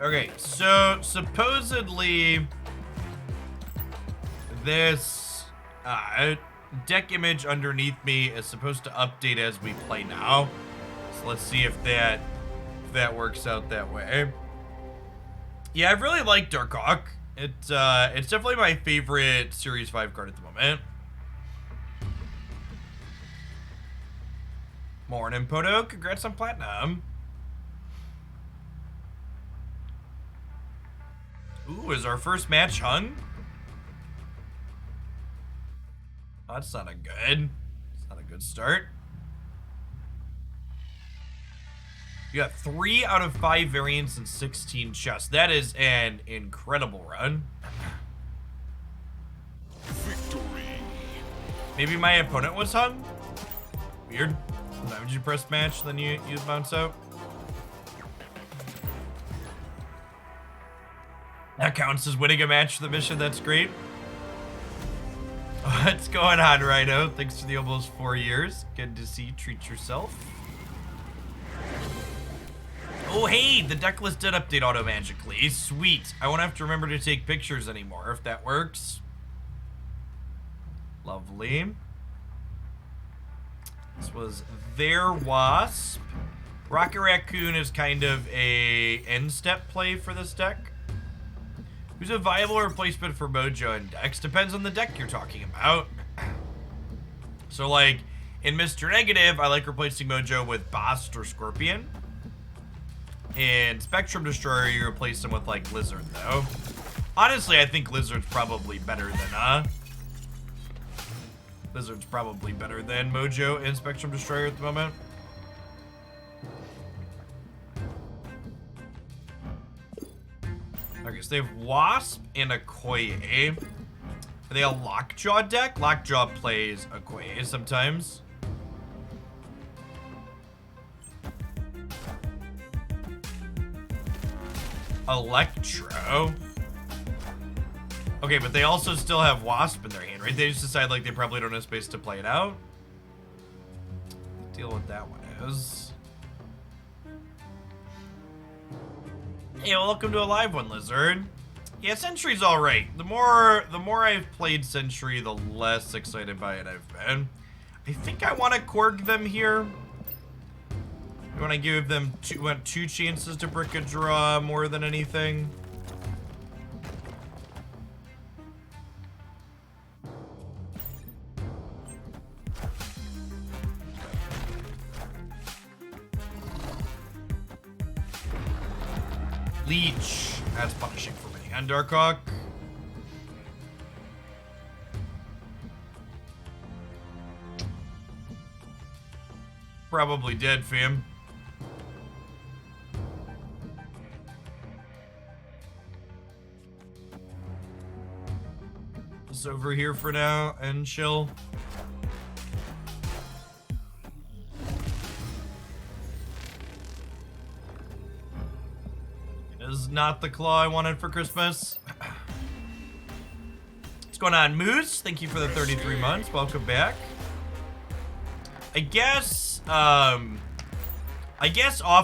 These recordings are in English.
Okay, so supposedly this deck image underneath me is supposed to update as we play now. So let's see if that works out that way. Yeah, I really like Dark Hawk. It's definitely my favorite Series 5 card at the moment. Morning, Poto. Congrats on Platinum. Ooh, is our first match hung? Oh, that's not a good. It's not a good start. You got 3 out of 5 variants and 16 chests. That is an incredible run. Victory. Maybe my opponent was hung? Weird. Sometimes you press match, then you bounce out. That counts as winning a match for the mission. That's great. What's going on, Rhino? Thanks for the almost 4 years. Good to see you. Treat yourself. Oh, hey, the deck list did update auto-magically. Sweet. I won't have to remember to take pictures anymore if that works. Lovely. This was their Wasp. Rocket Raccoon is kind of a end-step play for this deck. Who's a viable replacement for Mojo in decks? Depends on the deck you're talking about. So, like, in Mr. Negative, I like replacing Mojo with Bast or Scorpion. In Spectrum Destroyer, you replace them with, like, Lizard, though. Honestly, I think Lizard's probably better than, Lizard's probably better than Mojo in Spectrum Destroyer at the moment. Okay, so they have Wasp and Okoye. Are they a Lockjaw deck? Lockjaw plays Okoye sometimes. Electro. Okay, but they also still have Wasp in their hand, right? They just decide like they probably don't have space to play it out. Deal with that one is. Hey, welcome to a live one, Lizard. Yeah, Sentry's alright. The more I've played Sentry, the less excited by it I've been. I think I want to Korg them here. I want to give them two chances to brick a draw more than anything. Leach. That's punishing for me. And Darkhawk. Probably dead, fam. Just over here for now and chill. Is not the claw I wanted for Christmas. What's going on, Moose? Thank you for the 33 months. Welcome back. I guess off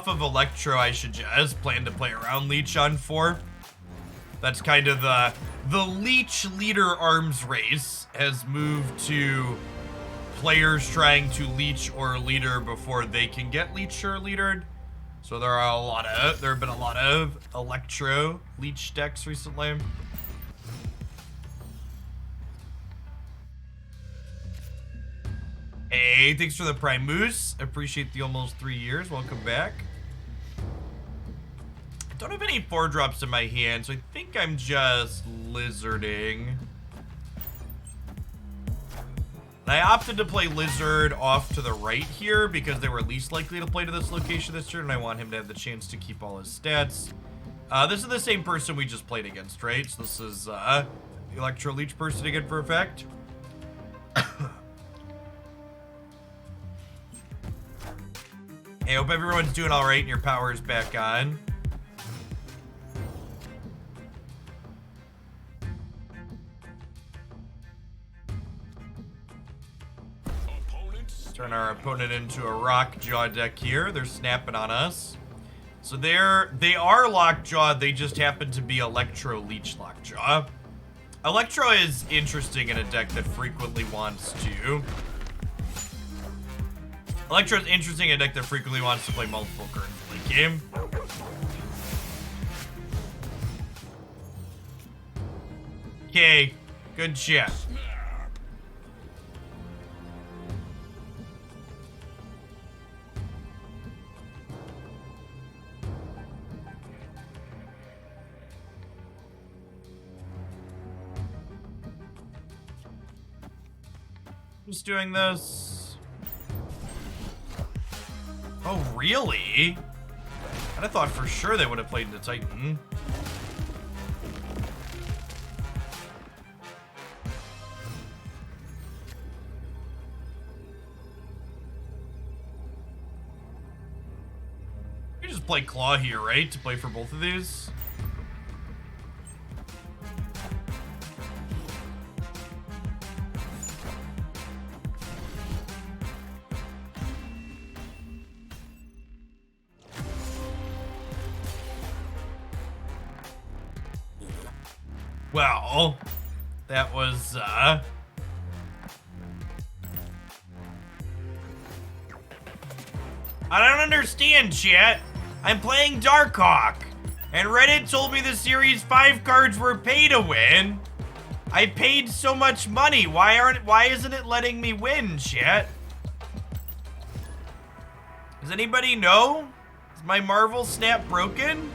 of Electro, I should just plan to play around Leach on 4. That's kind of the Leach leader arms race has moved to players trying to Leach or leader before they can get Leach or leadered. So there have been a lot of Electro Leach decks recently. Hey, thanks for the Prime Moose. Appreciate the almost 3 years. Welcome back. I don't have any 4-drops in my hand, so I think I'm just lizarding. I opted to play Lizard off to the right here because they were least likely to play to this location this turn, and I want him to have the chance to keep all his stats. This is the same person we just played against, right? So this is the Electro Leech person again for effect. Hey, hope everyone's doing all right and your power is back on. Turn our opponent into a rock jaw deck here. They're snapping on us. So they are Lockjaw, they just happen to be Electro Leech Lockjaw. Electro is interesting in a deck that frequently wants to... Electro is interesting in a deck that frequently wants to play multiple cards late game. Okay, good shit. Who's doing this? Oh, really? I'd have thought for sure they would have played into Titan. You just play Claw here, right? To play for both of these? Well, that was, I don't understand, chat. I'm playing Darkhawk, and Reddit told me the series 5 cards were pay to win. I paid so much money. Why isn't it letting me win, chat? Does anybody know? Is my Marvel Snap broken?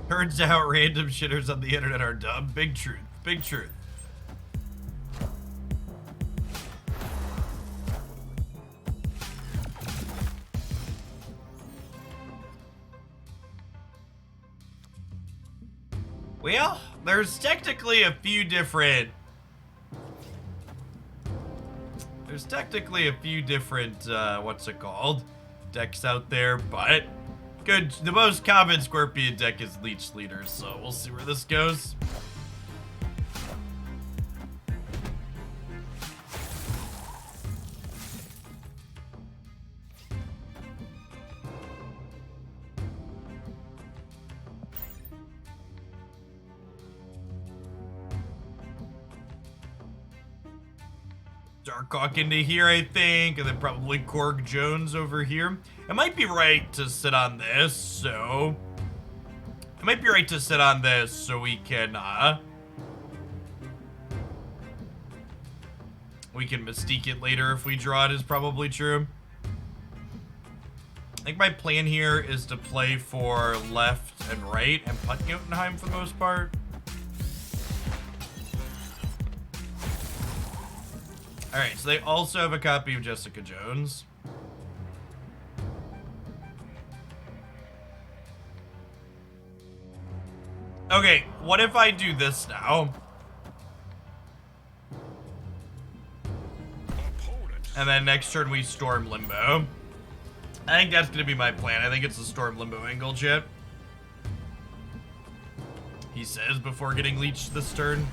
Turns out random shitters on the internet are dumb. Big truth. Big truth. Well, there's technically a few different... what's it called? Decks out there, but... Good. The most common Scorpion deck is Leech Leader, so we'll see where this goes. Darkhawk into here, I think, and then probably Korg Jones over here. It might be right to sit on this, so... It might be right to sit on this so we can Mystique it later if we draw it is probably true. I think my plan here is to play for left and right and putt Jotunheim for the most part. Alright, so they also have a copy of Jessica Jones. Okay, what if I do this now? And then next turn we Storm Limbo. I think that's gonna be my plan. I think it's the Storm Limbo angle chip. He says before getting leeched this turn.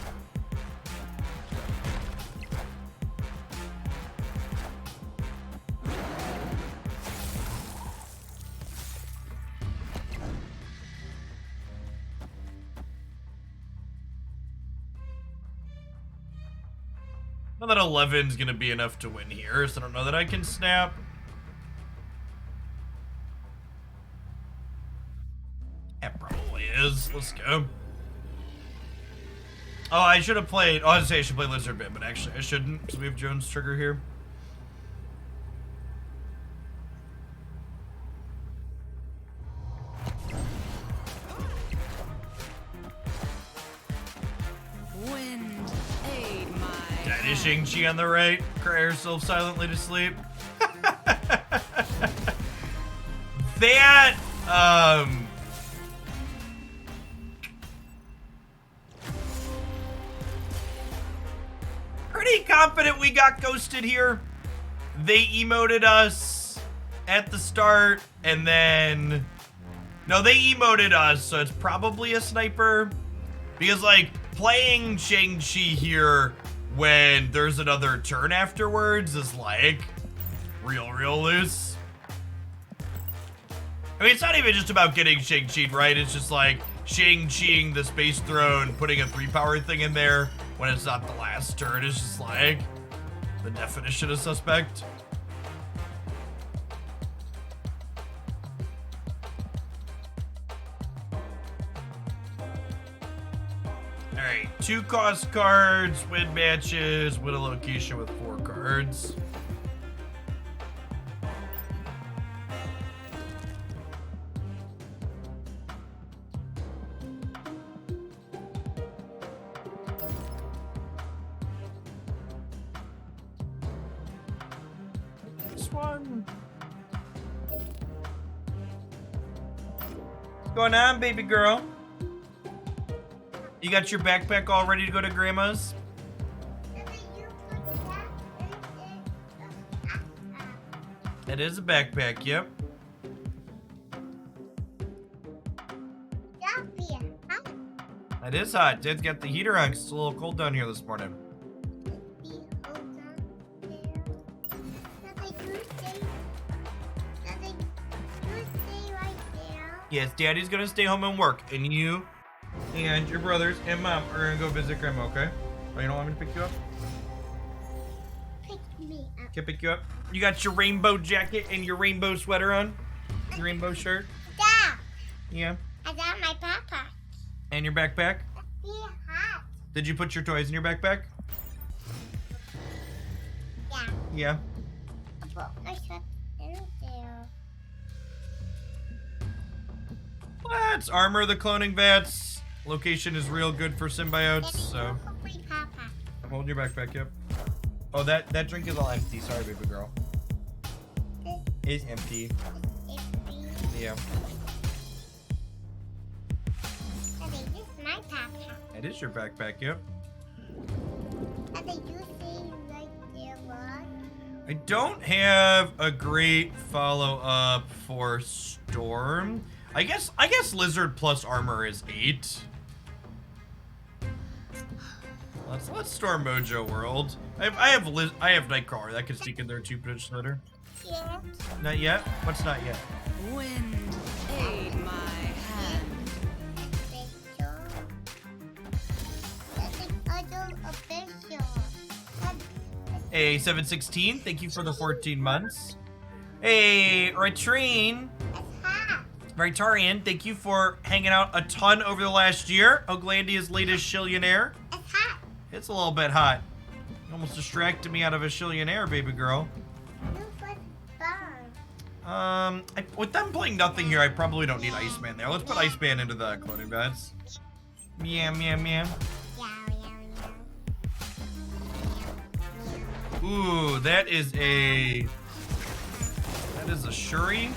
Not that 11's gonna be enough to win here, so I don't know that I can snap. It probably is. Let's go. Oh, I should have played... Oh, I was gonna say I should play Lizard Bit, but actually I shouldn't, because we have Jones Trigger here. Shang-Chi on the right, cry herself silently to sleep. That, pretty confident we got ghosted here. they emoted us at the start, and then... No, they emoted us, so it's probably a sniper. Because, like, playing Shang-Chi here when there's another turn afterwards is, like, real loose. I mean, it's not even just about getting Shang-Chi'd, right? It's just, like, Shang-Chi'ing the Space Throne, putting a 3-power thing in there when it's not the last turn. It's just, like, the definition of suspect. Alright, 2 cost cards, win matches, win a location with 4 cards. This one. What's going on, baby girl? You got your backpack all ready to go to Grandma's? It is a backpack, yep. It is hot. Dad's got the heater on 'cause it's a little cold down here this morning. Yes, Daddy's gonna stay home and work, and you and your brothers and Mom are gonna go visit Grandma, okay? Oh, you don't want me to pick you up? Pick me up. Can I pick you up? You got your rainbow jacket and your rainbow sweater on? Your rainbow shirt? Yeah. Yeah. I got my backpack. And your backpack? It's hot. Did you put your toys in your backpack? Yeah. Yeah. I put my stuff in there. Let's armor the cloning vats. Location is real good for symbiotes, so... I'm holding your backpack, yep. Oh, that drink is all empty. Sorry, baby girl. It's empty. Yeah. I think this is my backpack. It is your backpack, yep. I think you see right there, what? I don't have a great follow-up for Storm. I guess Lizard plus armor is 8. Let's Storm Mojo World. I have Nightcrawler that could sneak in there too, potentially later. Yeah. Not yet? What's not yet? Wind, aid my hand. Hey, 716, thank you for the 14 months. Hey, Retrine. Ritarian, thank you for hanging out a ton over the last year. Oglandia's latest shillionaire. It's hot. It's a little bit hot. You almost distracted me out of a shillionaire, baby girl. You put burn. With them playing nothing here, I probably don't need Iceman there. Let's put Iceman into the cloning vats. Meow, meow, meow. Ooh, that is a Shuri.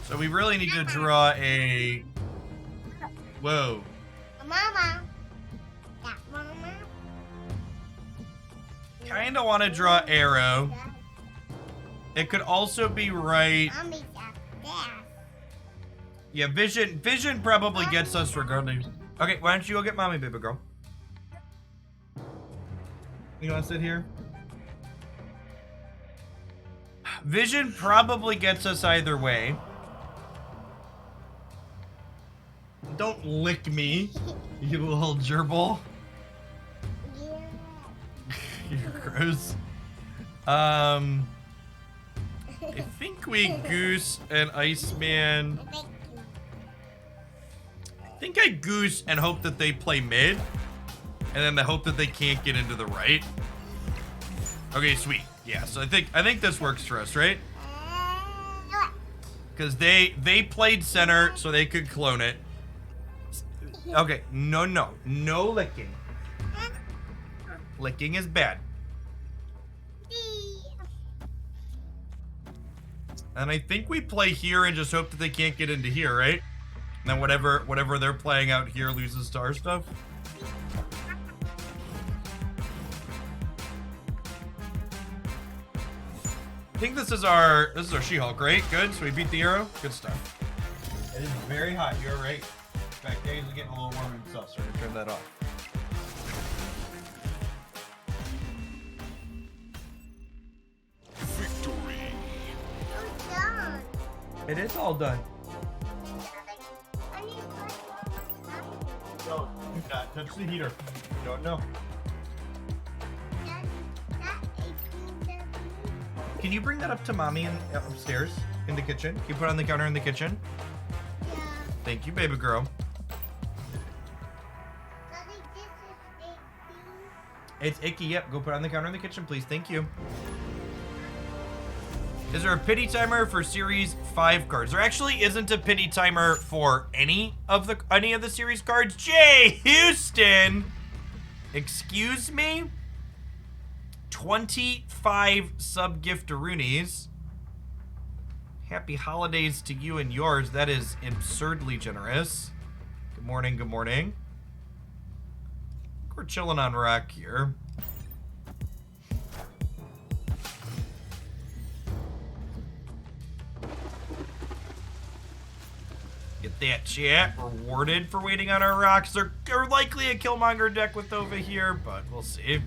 So we really need to draw a... Whoa. Mama. Yeah, Mama. Kinda want to draw Arrow. It could also be right... Mommy's up there. Yeah, Vision probably gets us regardless. Okay, why don't you go get Mommy, baby girl? You want to sit here? Vision probably gets us either way. Don't lick me, you little gerbil. Yeah. You're gross. I think we Goose and Iceman. I think I Goose and hope that they play mid. And then I hope that they can't get into the right. Okay, sweet. Yeah, so I think this works for us, right? Because they played center so they could clone it. Okay, no licking. Licking is bad. And I think we play here and just hope that they can't get into here, right? And then whatever they're playing out here loses to our stuff. think this is our She-Hulk, right? Good. So we beat the arrow. Good stuff. It is very hot. You're right. In fact, Dave's getting a little warm himself, so we're gonna turn that off. Victory. It's done. It is all done. I need to No, do not touch the heater. You don't know. that is the Can you bring that up to mommy and upstairs in the kitchen? Can you put it on the counter in the kitchen? yeah. Thank you, baby girl. Daddy, this is icky. It's icky. Yep. Go put it on the counter in the kitchen, please. Thank you. Is there a pity timer for series 5 cards? There actually isn't a pity timer for any of the series cards. Jay Houston, excuse me. 25 sub giftaroonies. Happy holidays to you and yours. That is absurdly generous. Good morning. Good morning. We're chilling on rock here. Get that chat rewarded for waiting on our rocks. They're likely a Killmonger deck with over here, but we'll see.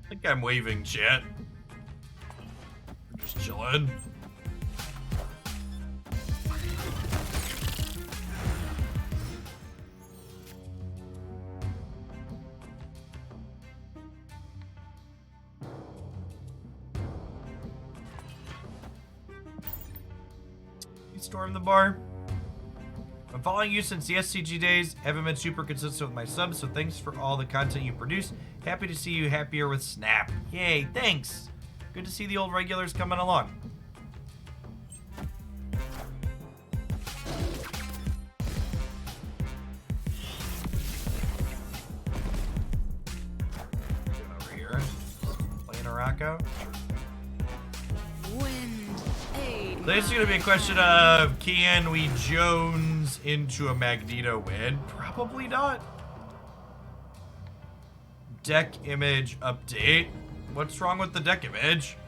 I think I'm waving, chat. We're just chilling. You storm the bar. I'm following you since the SCG days. Haven't been super consistent with my subs, so thanks for all the content you produce. Happy to see you happier with Snap. Yay, thanks. Good to see the old regulars coming along. Going over here. Playing a rock out. Wind, aid This is my going to be a question of, can we Jones into a Magneto win? Probably not. Deck image update. What's wrong with the deck image?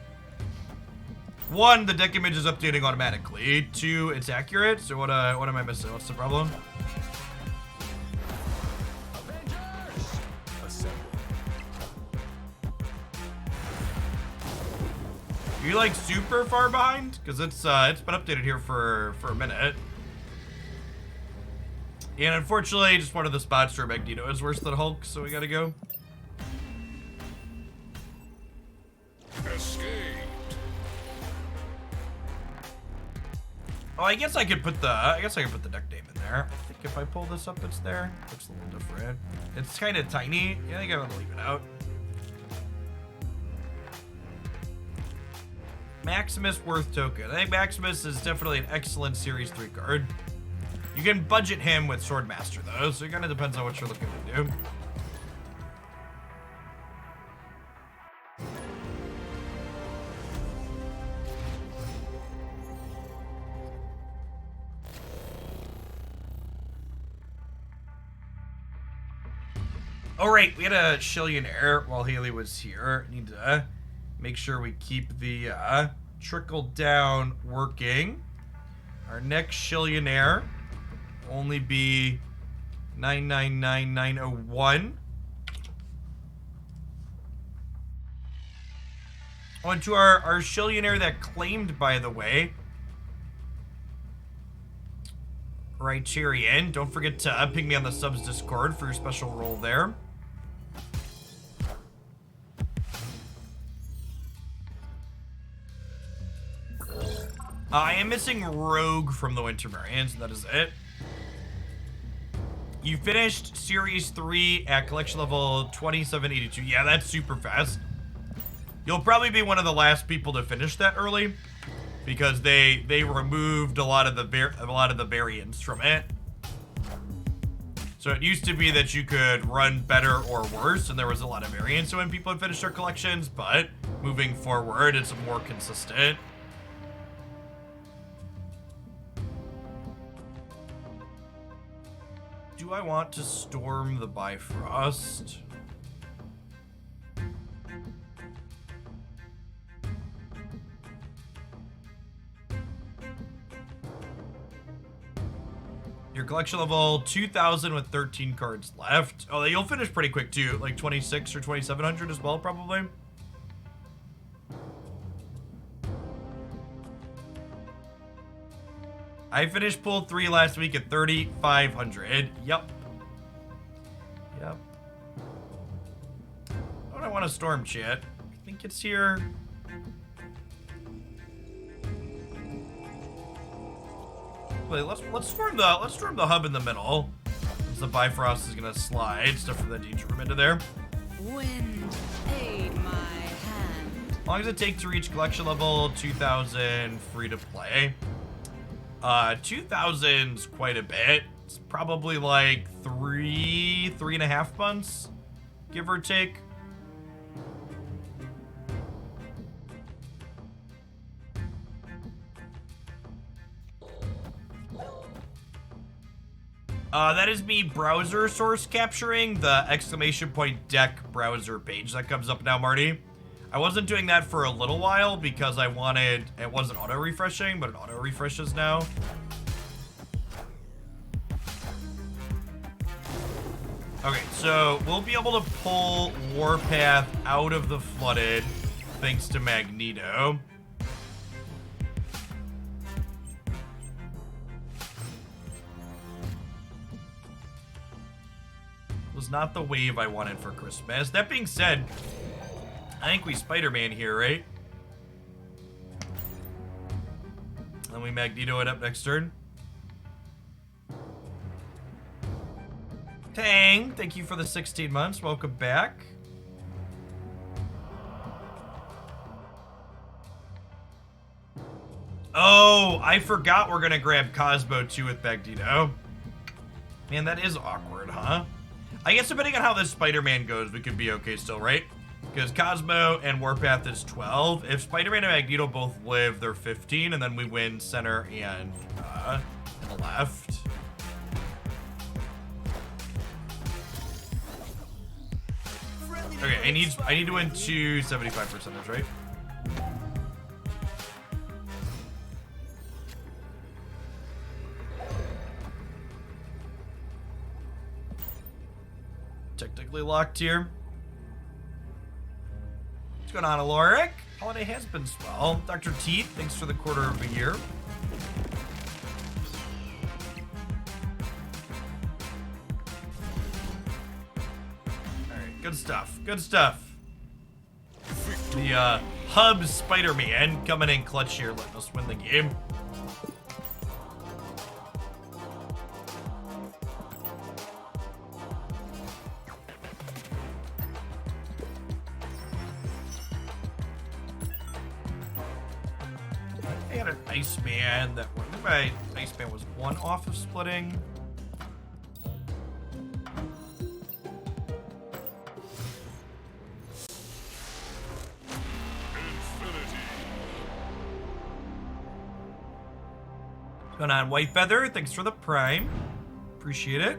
1, the deck image is updating automatically. 2, it's accurate. So what am I missing? What's the problem? Avengers. Assemble. Are you like super far behind? Because it's been updated here for a minute. And unfortunately, just one of the spots for Magneto is worse than Hulk, so we gotta go. Escaped. Oh, I guess I could put the deck name in there. I think if I pull this up, it's there. Looks a little different. It's kind of tiny. Yeah, I think I'm gonna leave it out. Maximus Worth Token. I think Maximus is definitely an excellent Series 3 card. You can budget him with Swordmaster though, so it kind of depends on what you're looking to do. All right, we had a Shillionaire while Haley was here. Need to make sure we keep the trickle down working. Our next Shillionaire will only be 999901. On to our Shillionaire that claimed, by the way. Criterion. Don't forget to ping me on the subs Discord for your special role there. I am missing Rogue from the Winter Variants, and that is it. You finished Series 3 at collection level 2782. Yeah, that's super fast. You'll probably be one of the last people to finish that early, because they removed a lot of the variants from it. So it used to be that you could run better or worse, and there was a lot of variance when people had finished their collections, but moving forward, it's more consistent. Do I want to storm the Bifrost? Your collection level 2,000 with 13 cards left. Oh, you'll finish pretty quick too, like 26 or 2,700 as well, probably. I finished pool 3 last week at 3,500. Yep. Yep. Oh, I want to storm chat. I think it's here. Wait, let's storm the hub in the middle. Since the Bifrost is gonna slide stuff from the danger room into there. Wind, aid my hand. How long does it take to reach collection level 2,000 free to play? 2,000's quite a bit. It's probably like 3.5 months, give or take. That is me browser source capturing the !deck browser page that comes up now, Marty. I wasn't doing that for a little while because I wanted, it wasn't auto refreshing, but it auto refreshes now. Okay, so we'll be able to pull Warpath out of the flooded thanks to Magneto. Was not the wave I wanted for Christmas. That being said, I think we Spider-Man here, right? And we Magneto it up next turn. Tang, thank you for the 16 months. Welcome back. Oh, I forgot we're gonna grab Cosmo too with Magneto. Man, that is awkward, huh? I guess depending on how this Spider-Man goes, we could be okay still, right? Because Cosmo and Warpath is 12. If Spider-Man and Magneto both live, they're 15, and then we win center and the left. Okay, I need to win 2 75%ers, right? Technically locked here. What's going on, Aloric? Holiday has been swell. Dr. Teeth, thanks for the quarter of a year. Alright, good stuff. Good stuff. The Hub Spider-Man coming in clutch here, letting us win the game. Iceman that I think my Iceman was 1 off of splitting. Infinity. What's going on, White Feather? Thanks for the prime. Appreciate it.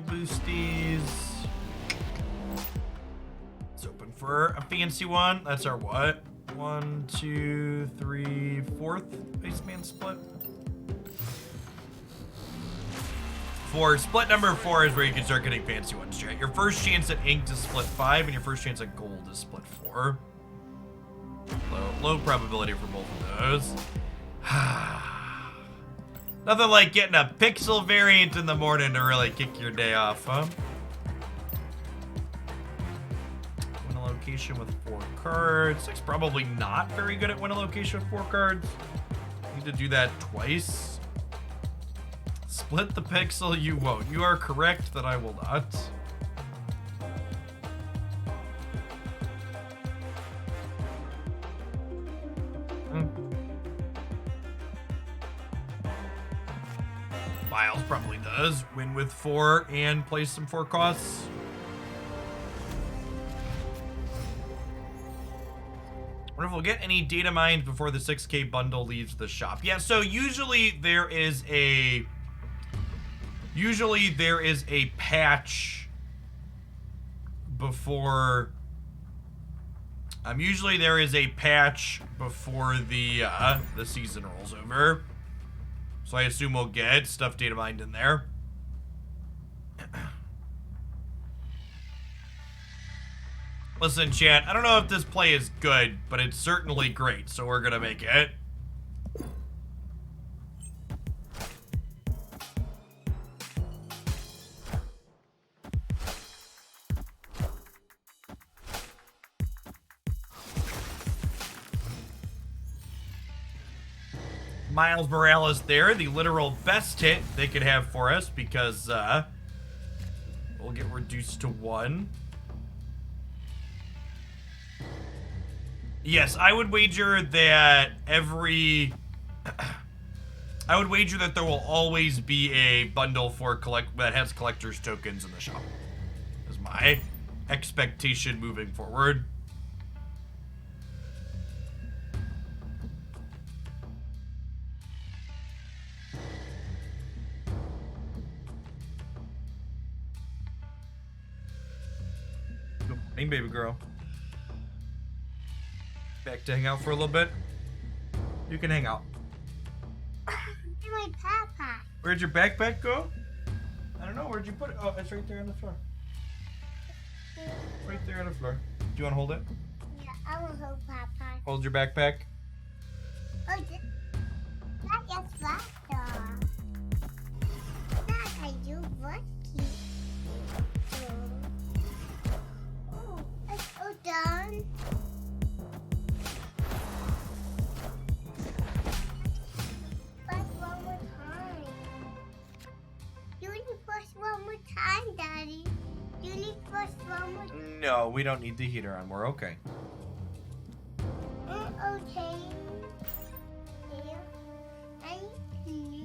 Boosties. It's open for a fancy one. That's our what? 1, 2, 3, 4th Iceman split. 4. Split number 4 is where you can start getting fancy ones, chat. Your first chance at ink is split 5, and your first chance at gold is split 4. Low probability for both of those. Nothing like getting a pixel variant in the morning to really kick your day off, huh? Win a location with 4 cards. 6 probably not very good at win a location with 4 cards. Need to do that twice. Split the pixel, you won't. You are correct that I will not. Miles probably does. Win with 4 and play some 4 costs. Wonder if we'll get any data mines before the 6K bundle leaves the shop. Yeah, so usually there is a patch before usually there is a patch before the season rolls over. So I assume we'll get stuff data mined in there. Listen, chat, I don't know if this play is good, but it's certainly great, so we're gonna make it. Miles Morales there, the literal best hit they could have for us, because we'll get reduced to 1. Yes, I would wager that I would wager that there will always be a bundle for that has collector's tokens in the shop. Is my expectation moving forward. Good morning, baby girl. Back to hang out for a little bit? You can hang out. My papa. Where'd your backpack go? I don't know. Where'd you put it? Oh, it's right there on the floor. Right there on the floor. Do you want to hold it? Yeah, I will hold papa. Hold your backpack. Oh, that just flat dog. That I do lucky. Oh, it's all done. One more time. You need to push one more time, Daddy. You need to push one more time. No, we don't need the heater on. We're okay. Okay. Yeah. I need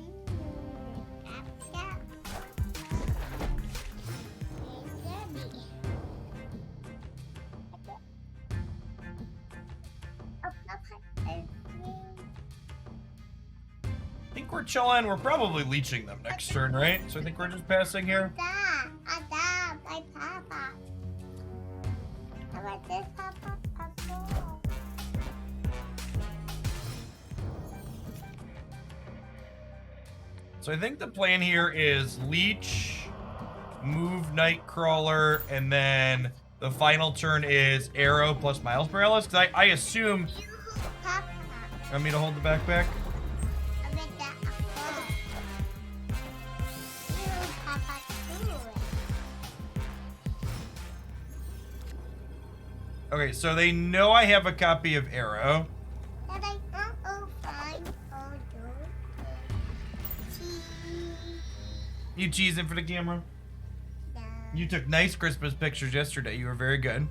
I think we're chilling. We're probably leeching them next turn, right? So I think we're just passing here. Ada, my papa. How about this, Papa? Papa. So I think the plan here is leech, move Nightcrawler, and then the final turn is arrow plus Miles Morales. Because I assume. You, Papa. You want me to hold the backpack? I bet that. You, Papa, too. Okay, so they know I have a copy of arrow. That I find all those cheese. You cheesing for the camera? Yeah. You took nice Christmas pictures yesterday. You were very good.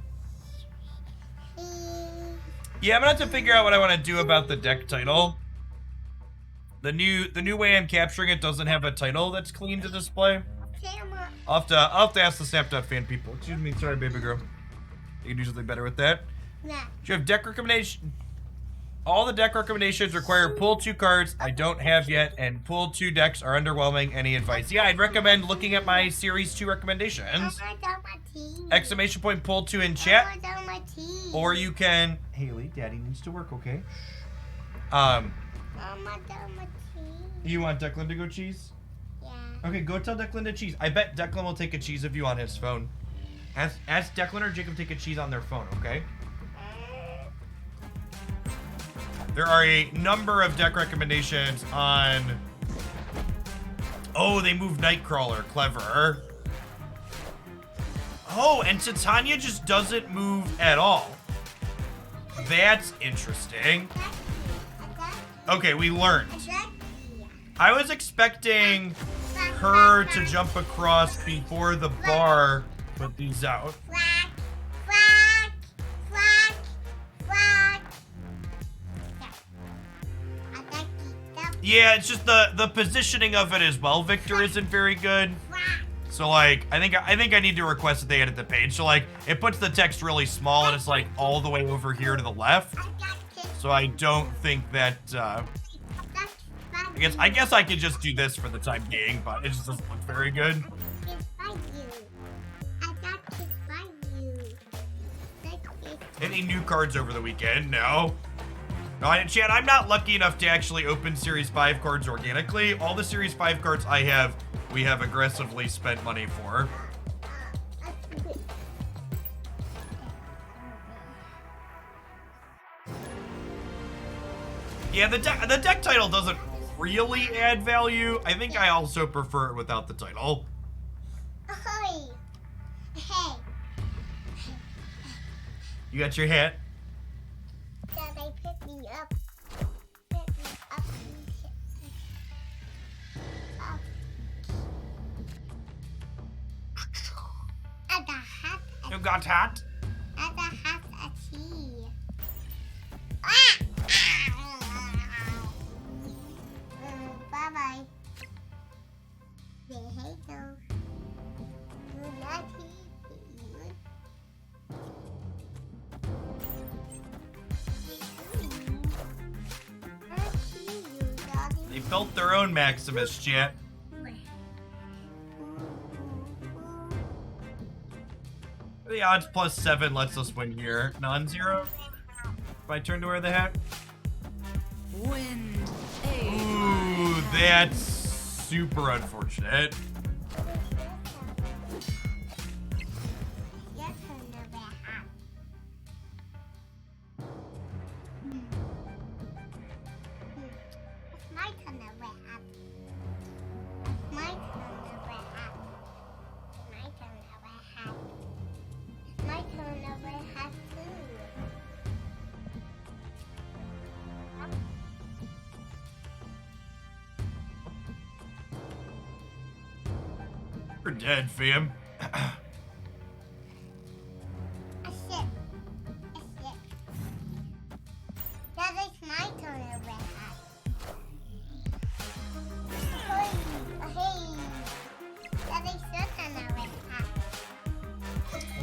Yeah, I'm gonna have to figure out what I want to do about the deck title. The new way I'm capturing it doesn't have a title that's clean to display. Camera. I'll have to ask the Snapdot fan people. Excuse me, sorry, baby girl. You can do something better with that. Yeah. Do you have deck recommendation? All the deck recommendations require pull 2 cards I don't have yet, and pull 2 decks are underwhelming. Any advice? Yeah, I'd recommend looking at my Series 2 recommendations. Exclamation point pull 2 in chat. Or you can... Haley, Daddy needs to work, okay? You want Declan to go cheese? Yeah. Okay, go tell Declan to cheese. I bet Declan will take a cheese of you on his phone. Ask Declan or Jacob take a cheese on their phone, okay? There are a number of deck recommendations on... Oh, they moved Nightcrawler. Clever. Oh, and Titania just doesn't move at all. That's interesting. Okay, we learned. I was expecting her to jump across before the bar put these out. Yeah, it's just the positioning of it as well, Victor, isn't very good. So like, I think I need to request that they edit the page. So like, it puts the text really small and it's like all the way over here to the left. So I don't think that. I guess I could just do this for the time being, but it just doesn't look very good. Any new cards over the weekend? No. No, Chad, I'm not lucky enough to actually open Series 5 cards organically. All the Series 5 cards I have, we have aggressively spent money for. Yeah, the deck title doesn't really add value. I think I also prefer it without the title. Hey. You got your hat? Daddy, pick me up. Pick me up. Up. And a hat. You got hat? And a hat, a tea. Bye-bye. Say hey, though. Good night. They built their own Maximus, chat. The odds +7 lets us win here. Non-zero? If I turn to wear the hat? Wind. Ooh, that's super unfortunate. We're dead, fam.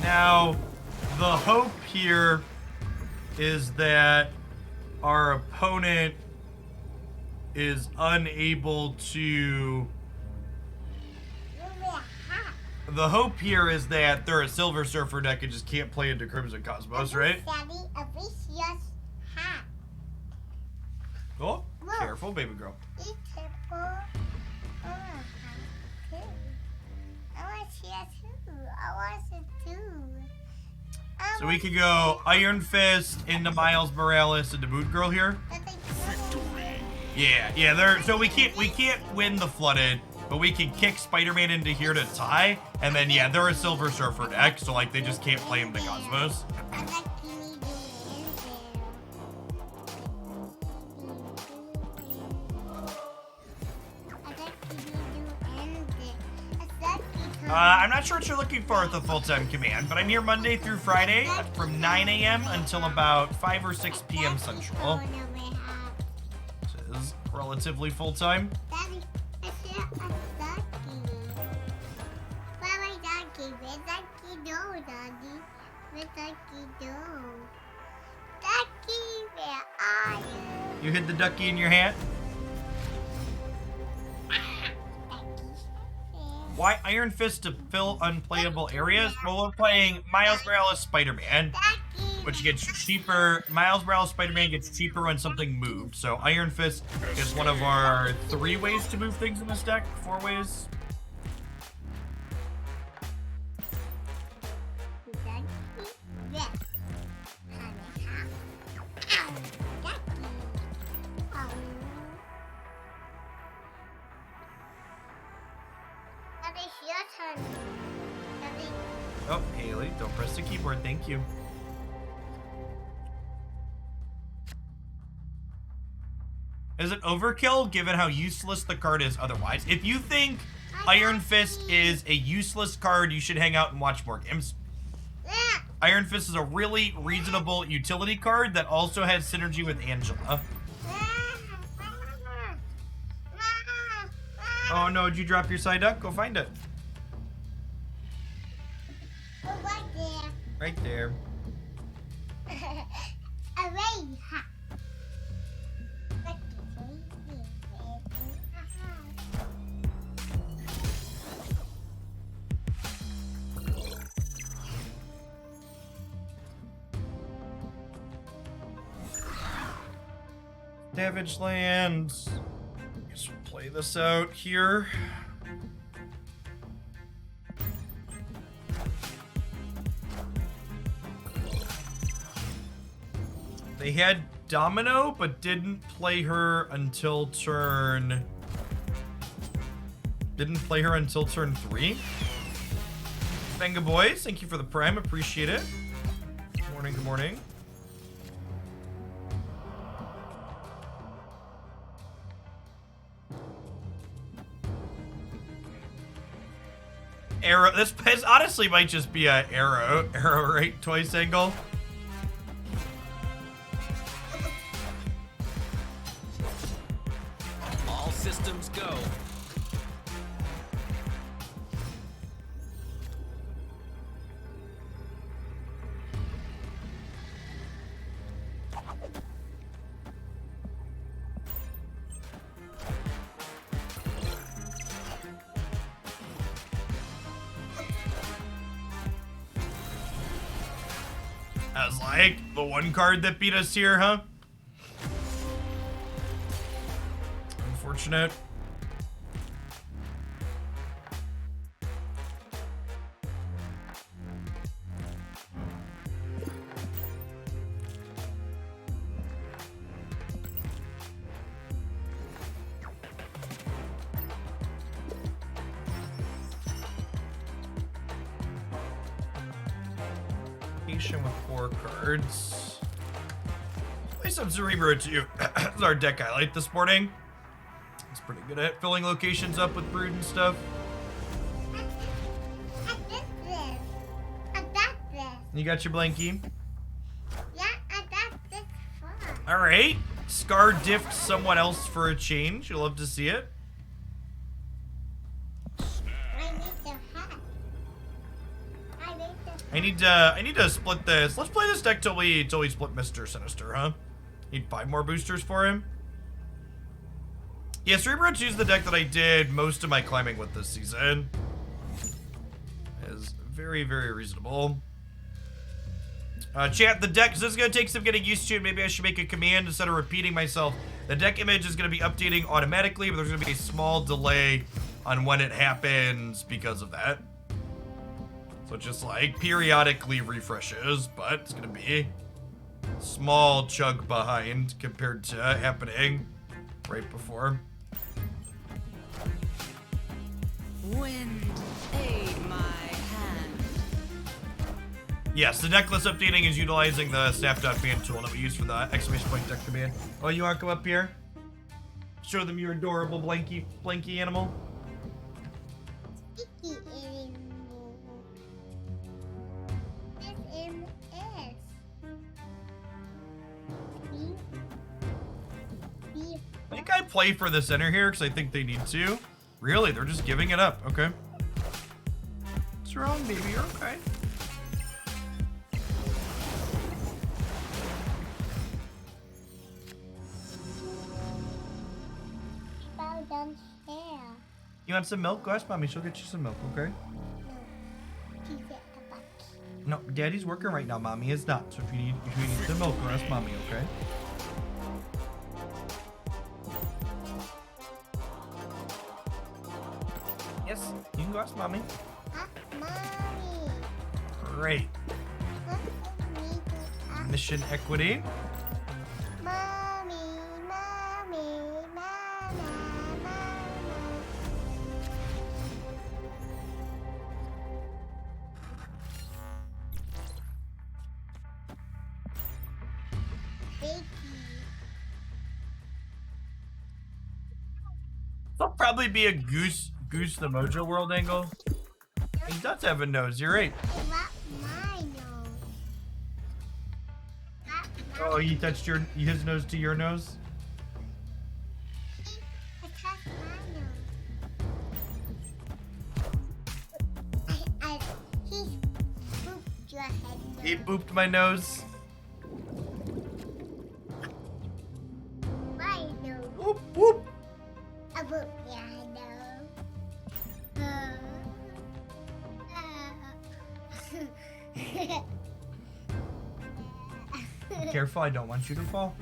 Now, the hope here is that our opponent is unable to... The hope here is that they're a Silver Surfer deck and just can't play into Crimson Cosmos, right? Oh, careful, baby girl. So we could go Iron Fist into Miles Morales into Moon Girl here. Yeah. So we can't win the Flooded, but we can kick Spider-Man into here to tie, and then yeah, they're a Silver Surfer deck, so like they just can't play him to Cosmos. I'm not sure what you're looking for at the full-time command, but I'm here Monday through Friday from 9 a.m. until about 5 or 6 p.m. Central. Which is relatively full-time. You hid the ducky in your hat? Why Iron Fist to fill unplayable areas? Well, we're playing Miles Morales Spider-Man, which gets cheaper. Miles Morales Spider-Man gets cheaper when something moved. So Iron Fist is one of our 3 ways to move things in this deck. 4 ways. Oh, Haley, don't press the keyboard, thank you. Is it overkill given how useless the card is otherwise? If you think Iron Fist is a useless card, you should hang out and watch more games. Iron Fist is a really reasonable utility card that also has synergy with Angela. Oh no, did you drop your side duck? Go find it. Right there. A rain hat. What is Savage Lands. Guess we'll play this out here. They had Domino, but didn't play her until turn... Didn't play her until turn 3. Benga boys, thank you for the prime, appreciate it. Good morning, good morning. Arrow, this honestly might just be a arrow right, Toy Single. All systems go. As like the one card that beat us here, huh? Unfortunate. With 4 cards. Play some Cerebro too. This is our deck highlight this morning. It's pretty good at filling locations up with brood and stuff. I did this. I got this. You got your blankie? Yeah, I got this far. Alright. Scar diffed someone else for a change. You'll love to see it. I need the hat. I need to split this. Let's play this deck till we split Mr. Sinister, huh? Need 5 more boosters for him. Yeah, Cerebro 2 is the deck that I did most of my climbing with this season. It is very, very reasonable. Chat, the deck, this is going to take some getting used to, and maybe I should make a command instead of repeating myself. The deck image is going to be updating automatically, but there's going to be a small delay on when it happens because of that. So just like periodically refreshes, but it's going to be a small chunk behind compared to happening right before. Wind, aid my hand. Yes, the deck list updating is utilizing the staff.ban tool that we use for the exclamation point deck command. Oh, you want to come up here? Show them your adorable blanky animal. Sticky animal. This is. I think I play for the center here because I think they need to. Really, they're just giving it up. Okay. What's wrong, baby? You're okay. Well done, hair. You want some milk? Go ask mommy. She'll get you some milk, okay? She's a bucket. No, daddy's working right now. Mommy is not. So if you need some milk, go ask mommy, okay? Yes, you can go ask mommy. Huh? Mommy. Great. What do we do? Mission equity. Mommy, mommy, mama, mama. Baby. There'll probably be a Goose the Mojo World angle. He does have a nose, you're right. It wrapped my nose. Oh, he touched his nose to your nose? I touched my nose. He spooked your head He booped my nose. I know. Whoop, whoop. I will, yeah, I know. Careful, I don't want you to fall.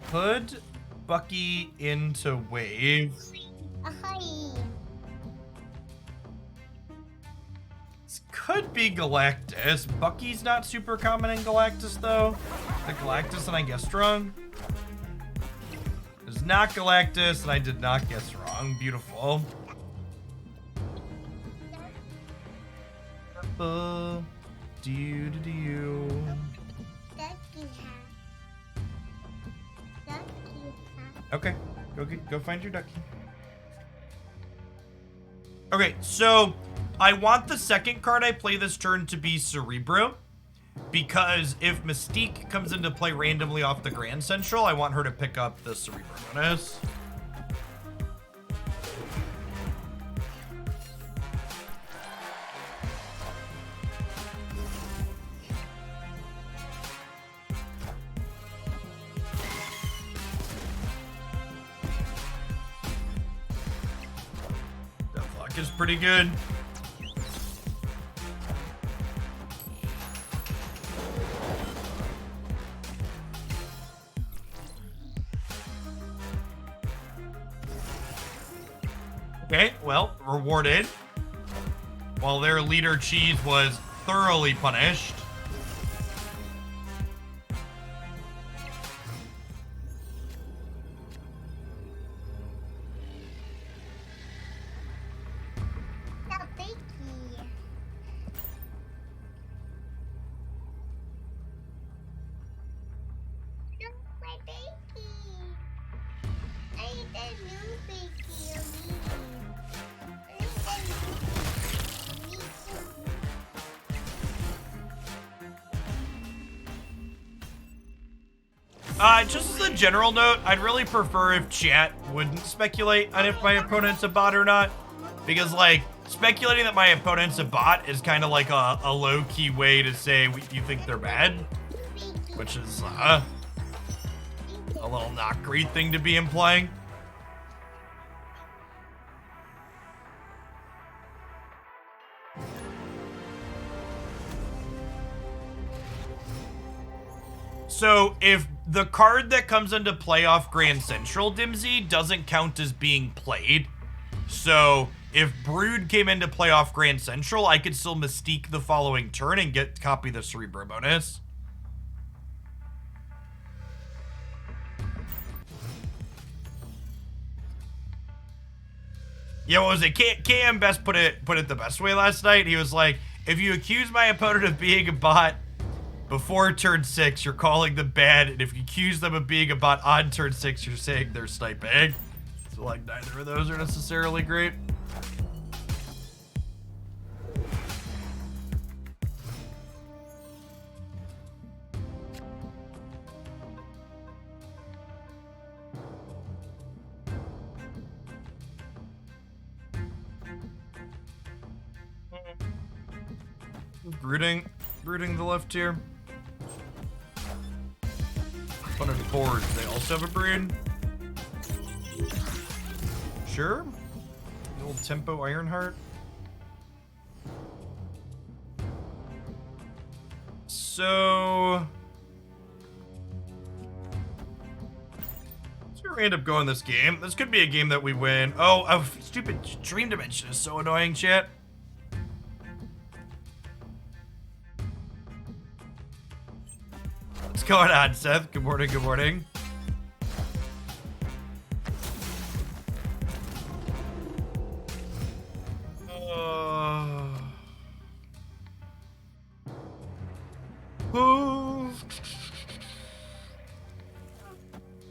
Put Bucky into wave. Ahoy. This could be Galactus. Bucky's not super common in Galactus, though. The Galactus, and I guessed wrong. It's not Galactus, and I did not guess wrong. Beautiful. Do do do. Ducky hat. Ducky hat. Okay, go find your ducky. Okay, so I want the second card I play this turn to be Cerebro, because if Mystique comes into play randomly off the Grand Central, I want her to pick up the Cerebro bonus. Is pretty good. Okay, well, rewarded. While their leader Cheese was thoroughly punished. Just as a general note, I'd really prefer if chat wouldn't speculate on if my opponent's a bot or not. Because, like, speculating that my opponent's a bot is kind of like a low-key way to say you think they're bad. Which is, a little not great thing to be implying. So, if the card that comes into play off Grand Central, Dimsy, doesn't count as being played. So, if Brood came into play off Grand Central, I could still Mystique the following turn and copy the Cerebro bonus. Yeah, what was it? KM Best put it the best way last night. He was like, if you accuse my opponent of being a bot before turn 6, you're calling them bad, and if you accuse them of being a bot on turn 6, you're saying they're sniping. So, like, neither of those are necessarily great. Brooding the left here. Fun of boards, they also have a brood. Sure. The old Tempo Ironheart. So let's see where we end up going this game. This could be a game that we win. Oh, stupid Dream Dimension is so annoying, chat. What's going on, Seth? Good morning, good morning.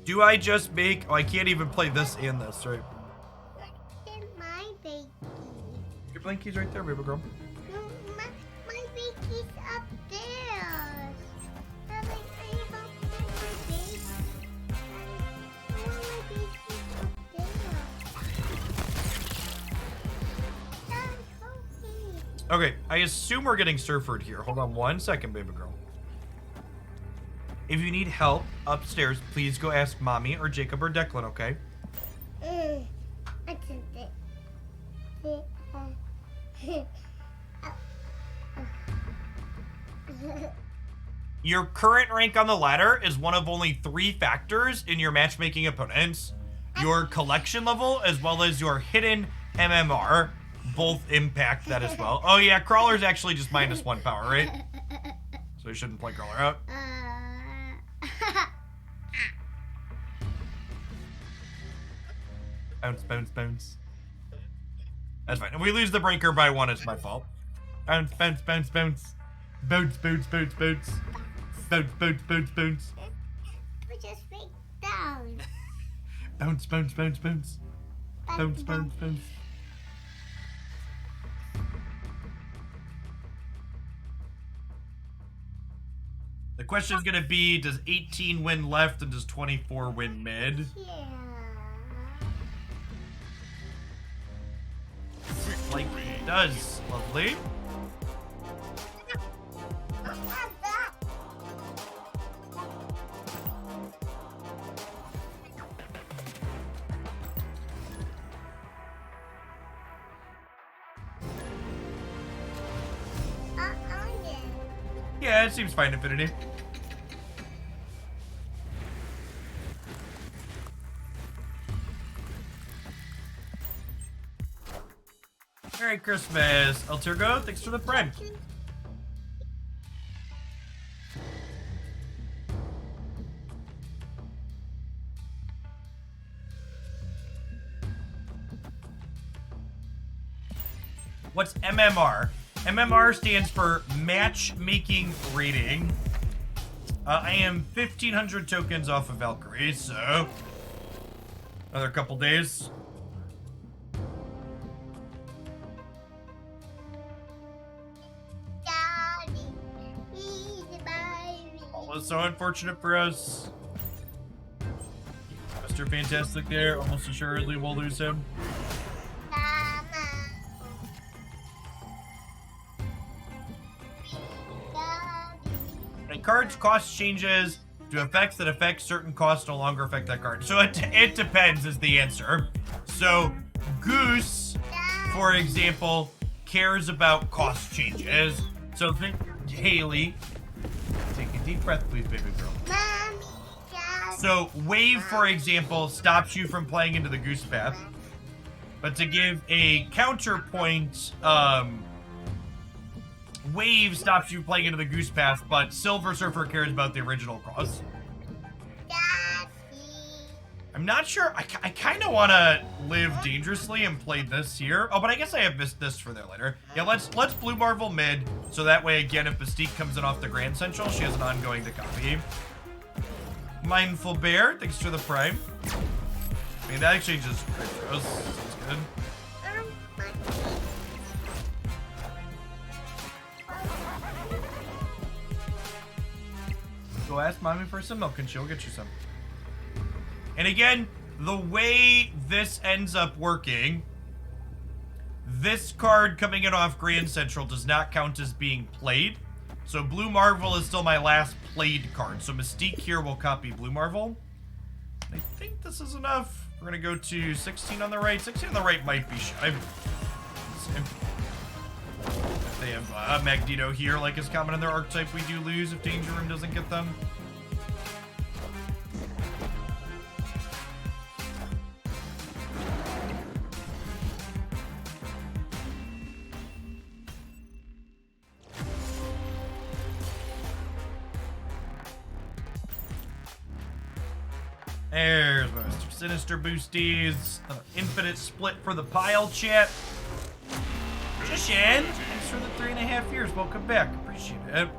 Do I just make... Oh, I can't even play this and this, right? My baby. Your blanky's right there, baby girl. My baby's up there. I hope that's my baby. I want my baby up there. Okay, I assume we're getting surfered here. Hold on 1 second, baby girl. If you need help upstairs, please go ask Mommy or Jacob or Declan, okay? I did it. Your current rank on the ladder is one of only 3 factors in your matchmaking opponents. Your collection level, as well as your hidden MMR, both impact that as well. Oh yeah, Crawler's actually just -1 power, right? So you shouldn't play Crawler out. Bounce, bounce, bounce. That's fine. If we lose the breaker by 1, it's my fault. Bounce, bounce, bounce, bounce. Bounce, bounce, bounce, bounce. Bounce, bounce, bounce, bounce. We just break down. Bounce, bounce, bounce, bounce. Bounce, bounce, bounce. The question is going to be, does 18 win left and does 24 win mid? Yeah. Like it does. Lovely. Yeah, it seems fine, Infinity. Merry Christmas, El Turgo. Thanks for the prime. What's MMR? MMR stands for matchmaking rating. I am 1,500 tokens off of Valkyrie, so another couple days. Daddy, please buy me. Almost so unfortunate for us. Mr. Fantastic there. Almost assuredly we'll lose him. Cards cost changes to effects that affect certain costs no longer affect that card. So it depends is the answer. So Goose, for example, cares about cost changes. So think Haley. Take a deep breath, please, baby girl. Mommy, Daddy. So Wave, for example, stops you from playing into the Goose path. But to give a counterpoint, Wave stops you playing into the Goose Path, but Silver Surfer cares about the original cost. Daddy. I'm not sure. I kind of want to live dangerously and play this here. Oh, but I guess I have missed this for there later. Yeah, let's Blue Marvel mid, so that way, again, if Mystique comes in off the Grand Central, she has an ongoing to copy. Mindful Bear, thanks for the prime. I mean, that exchange is pretty gross. Sounds good. Go ask Mommy for some milk and she'll get you some. And again, the way this ends up working, this card coming in off Grand Central does not count as being played. So Blue Marvel is still my last played card. So Mystique here will copy Blue Marvel. I think this is enough. We're going to go to 16 on the right. 16 on the right might be shy. If they have Magneto here, like is common in their archetype, we do lose if Danger Room doesn't get them. There's my Mr. Sinister boosties. Infinite split for the pile chat. Jishan, thanks for the 3.5 years. Welcome back. Appreciate it.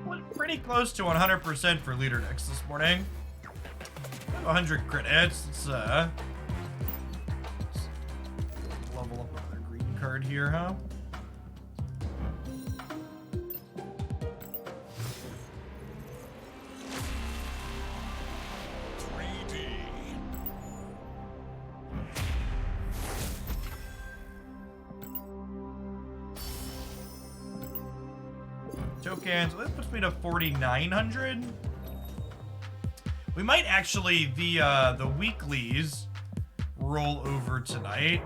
We're pretty close to 100% for leader decks this morning. 100 crit hits. Let's level up another green card here, huh? tokens. That puts me to 4,900. We might actually, the weeklies roll over tonight.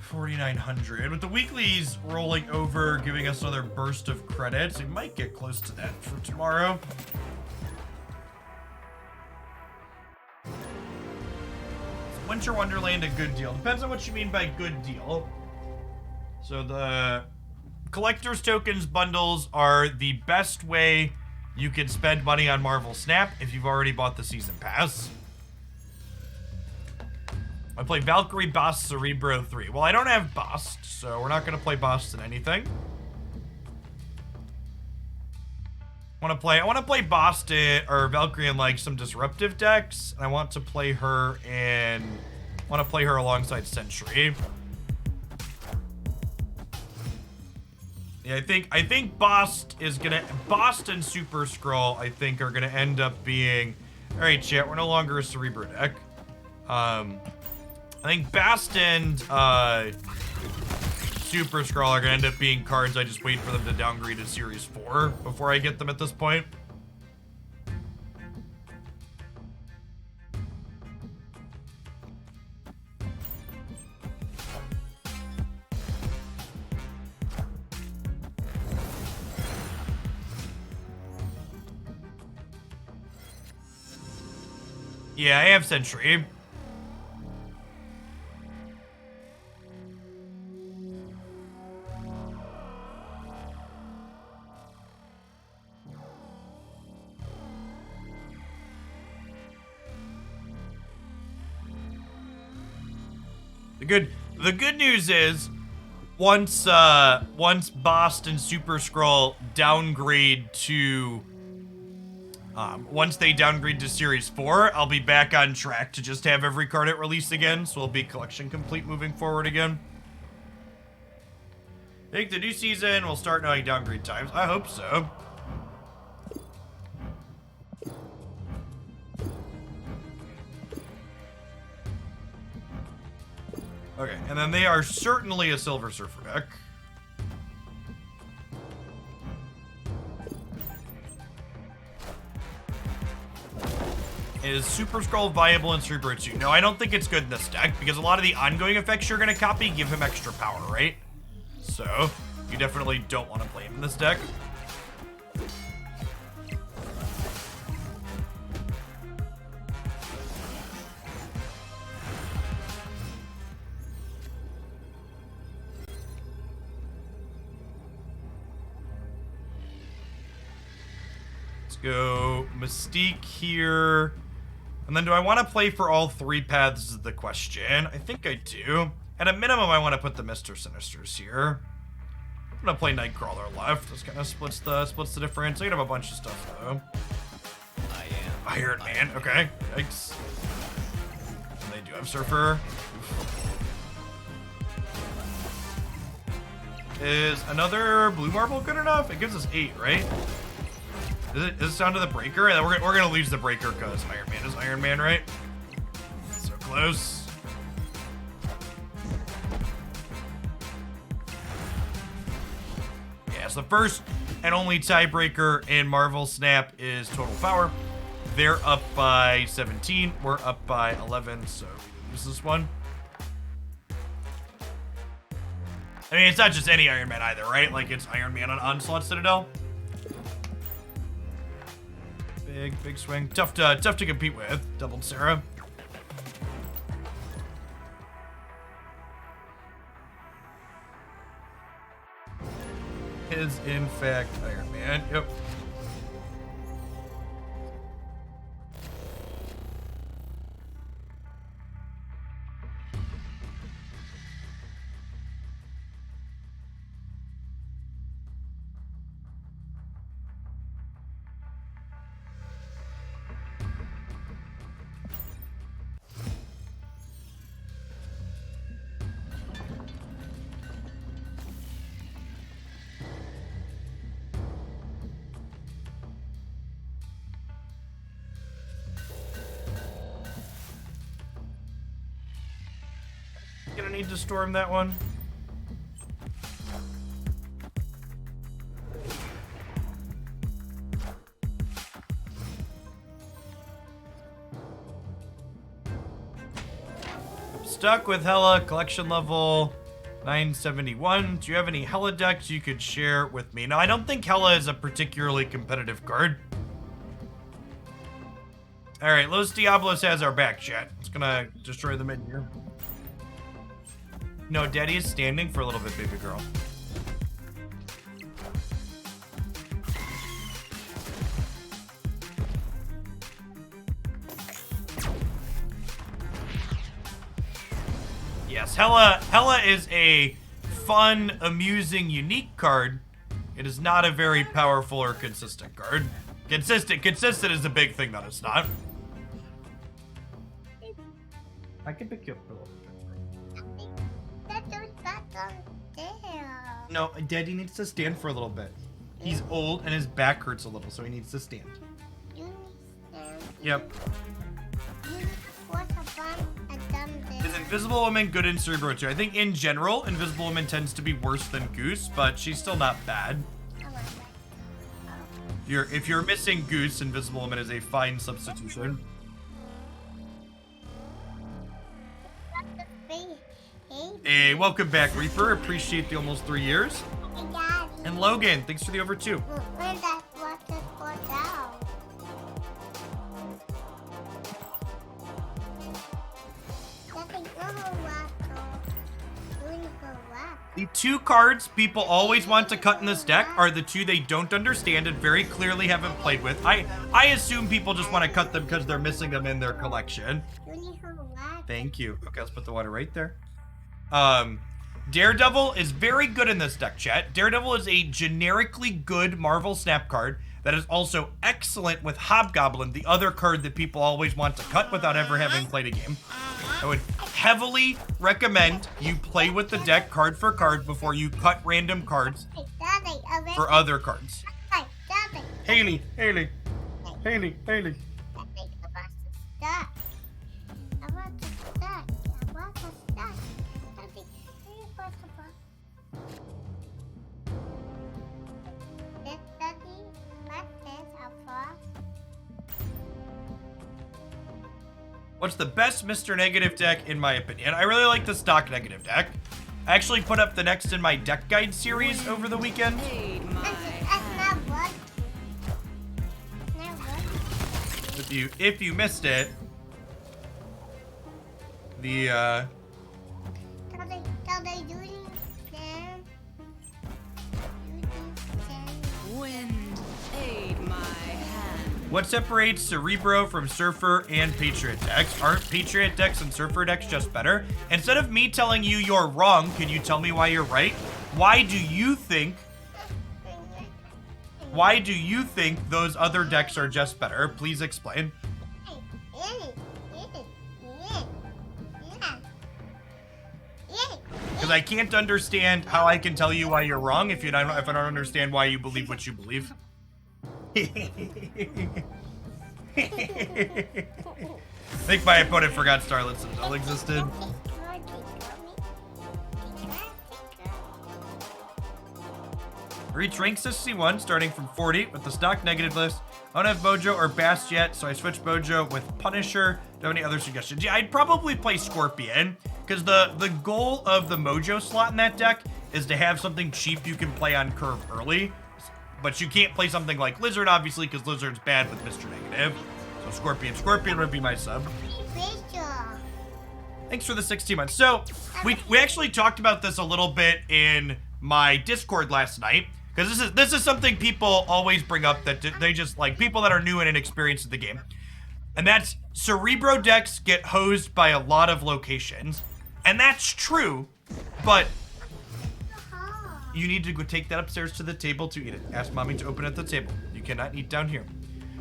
4,900. With the weeklies rolling over, giving us another burst of credits, we might get close to that for tomorrow. Is Winter Wonderland a good deal? Depends on what you mean by good deal. So the collector's tokens bundles are the best way you can spend money on Marvel Snap if you've already bought the season pass. I play Valkyrie, Bast, Cerebro 3. Well, I don't have Bast, so we're not going to play Bast in anything. I want to play Bast or Valkyrie in like some disruptive decks. I want to play her alongside Sentry. Yeah, I think Bast and Super Skrull, I think, are gonna end up being. Alright, chat, we're no longer a Cerebro deck. I think Bast and Super Skrull are gonna end up being cards I just wait for them to downgrade to Series 4 before I get them at this point. Yeah, I have Sentry. The good news is once Bast and Super Skrull downgrade to once they downgrade to Series 4, I'll be back on track to just have every card at release again, so it'll be collection complete moving forward again. I think the new season will start knowing downgrade times. I hope so. Okay, and then they are certainly a Silver Surfer deck. Is Super Skrull viable in Cerebro 2? No, I don't think it's good in this deck, because a lot of the ongoing effects you're going to copy give him extra power, right? So, you definitely don't want to play him in this deck. Let's go Mystique here. And then do I want to play for all three paths is the question. I think I do. At a minimum, I want to put the Mr. Sinisters here. I'm gonna play Nightcrawler left. This kind of splits the difference. I have a bunch of stuff though. I am Iron Man. Okay. Yikes. And they do have Surfer. Is another blue marble good enough? It gives us 8, right? Is it down to the breaker? And then we're gonna lose the breaker because Iron Man is Iron Man, right? So close. Yeah, so the first and only tiebreaker in Marvel Snap is total power. They're up by 17. We're up by 11, so we lose this one. I mean, it's not just any Iron Man either, right? Like, it's Iron Man on Onslaught Citadel. Big swing. Tough to compete with. Doubled Sarah. Is in fact Iron Man. Yep. Gonna need to storm that one. Stuck with Hella, collection level 971. Do you have any Hella decks you could share with me? No, I don't think Hella is a particularly competitive card. Alright, Los Diablos has our back, chat. It's gonna destroy the mid here. No, Daddy is standing for a little bit, baby girl. Yes, Hella is a fun, amusing, unique card. It is not a very powerful or consistent card. Consistent is a big thing that it's not. I can pick you up a little bit. That's on there. No, Daddy needs to stand for a little bit. He's old and his back hurts a little, so he needs to stand. You stand. Yep. You want a bun and done this. Is Invisible Woman good in Cerebro too? I think in general, Invisible Woman tends to be worse than Goose, but she's still not bad. If you're missing Goose, Invisible Woman is a fine substitution. Hey, welcome back, Reaper. Appreciate the almost 3 years. And Logan, thanks for the over 2. When that water fall down. The 2 cards people always want to cut in this deck are the 2 they don't understand and very clearly haven't played with. I assume people just want to cut them because they're missing them in their collection. Thank you. Okay, let's put the water right there. Daredevil is very good in this deck, chat. Daredevil is a generically good Marvel Snap card that is also excellent with Hobgoblin, the other card that people always want to cut without ever having played a game. I would heavily recommend you play with the deck card for card before you cut random cards for other cards. Haley. What's the best Mr. Negative deck, in my opinion? I really like the stock Negative deck. I actually put up the next in my deck guide series over the weekend. If you missed it, the Wind, aid my hand. what separates Cerebro from Surfer and Patriot decks? Aren't Patriot decks and Surfer decks just better? Instead of me telling you you're wrong, can you tell me why you're right? Why do you think those other decks are just better? Please explain. Because I can't understand how I can tell you why you're wrong if I don't understand why you believe what you believe. I think my opponent forgot Starlit Citadel existed. Reach rank 61, starting from 40 with the stock Negative list. I don't have Mojo or Bast yet, so I switched Mojo with Punisher. Do you have any other suggestions? Yeah, I'd probably play Scorpion, because the goal of the Mojo slot in that deck is to have something cheap you can play on curve early. But you can't play something like Lizard, obviously, because Lizard's bad with Mr. Negative. So Scorpion would be my sub. Thanks for the 16 months. So, we actually talked about this a little bit in my Discord last night. Because this is something people always bring up that they just like, people that are new and inexperienced in the game. And that's Cerebro decks get hosed by a lot of locations. And that's true, but you need to go take that upstairs to the table to eat it. Ask mommy to open at the table. You cannot eat down here.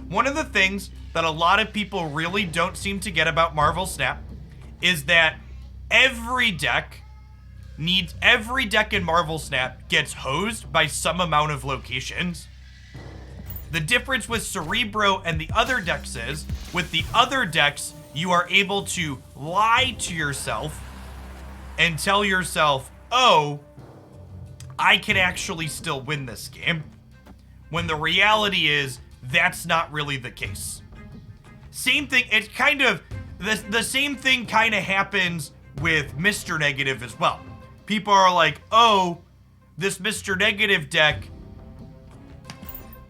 One of the things that a lot of people really don't seem to get about Marvel Snap is that every deck in Marvel Snap gets hosed by some amount of locations. The difference with Cerebro and the other decks is, with the other decks, you are able to lie to yourself and tell yourself, oh, I can actually still win this game. When the reality is, that's not really the case. Same thing, it's kind of, the same thing kind of happens with Mr. Negative as well. People are like, oh, this Mr. Negative deck,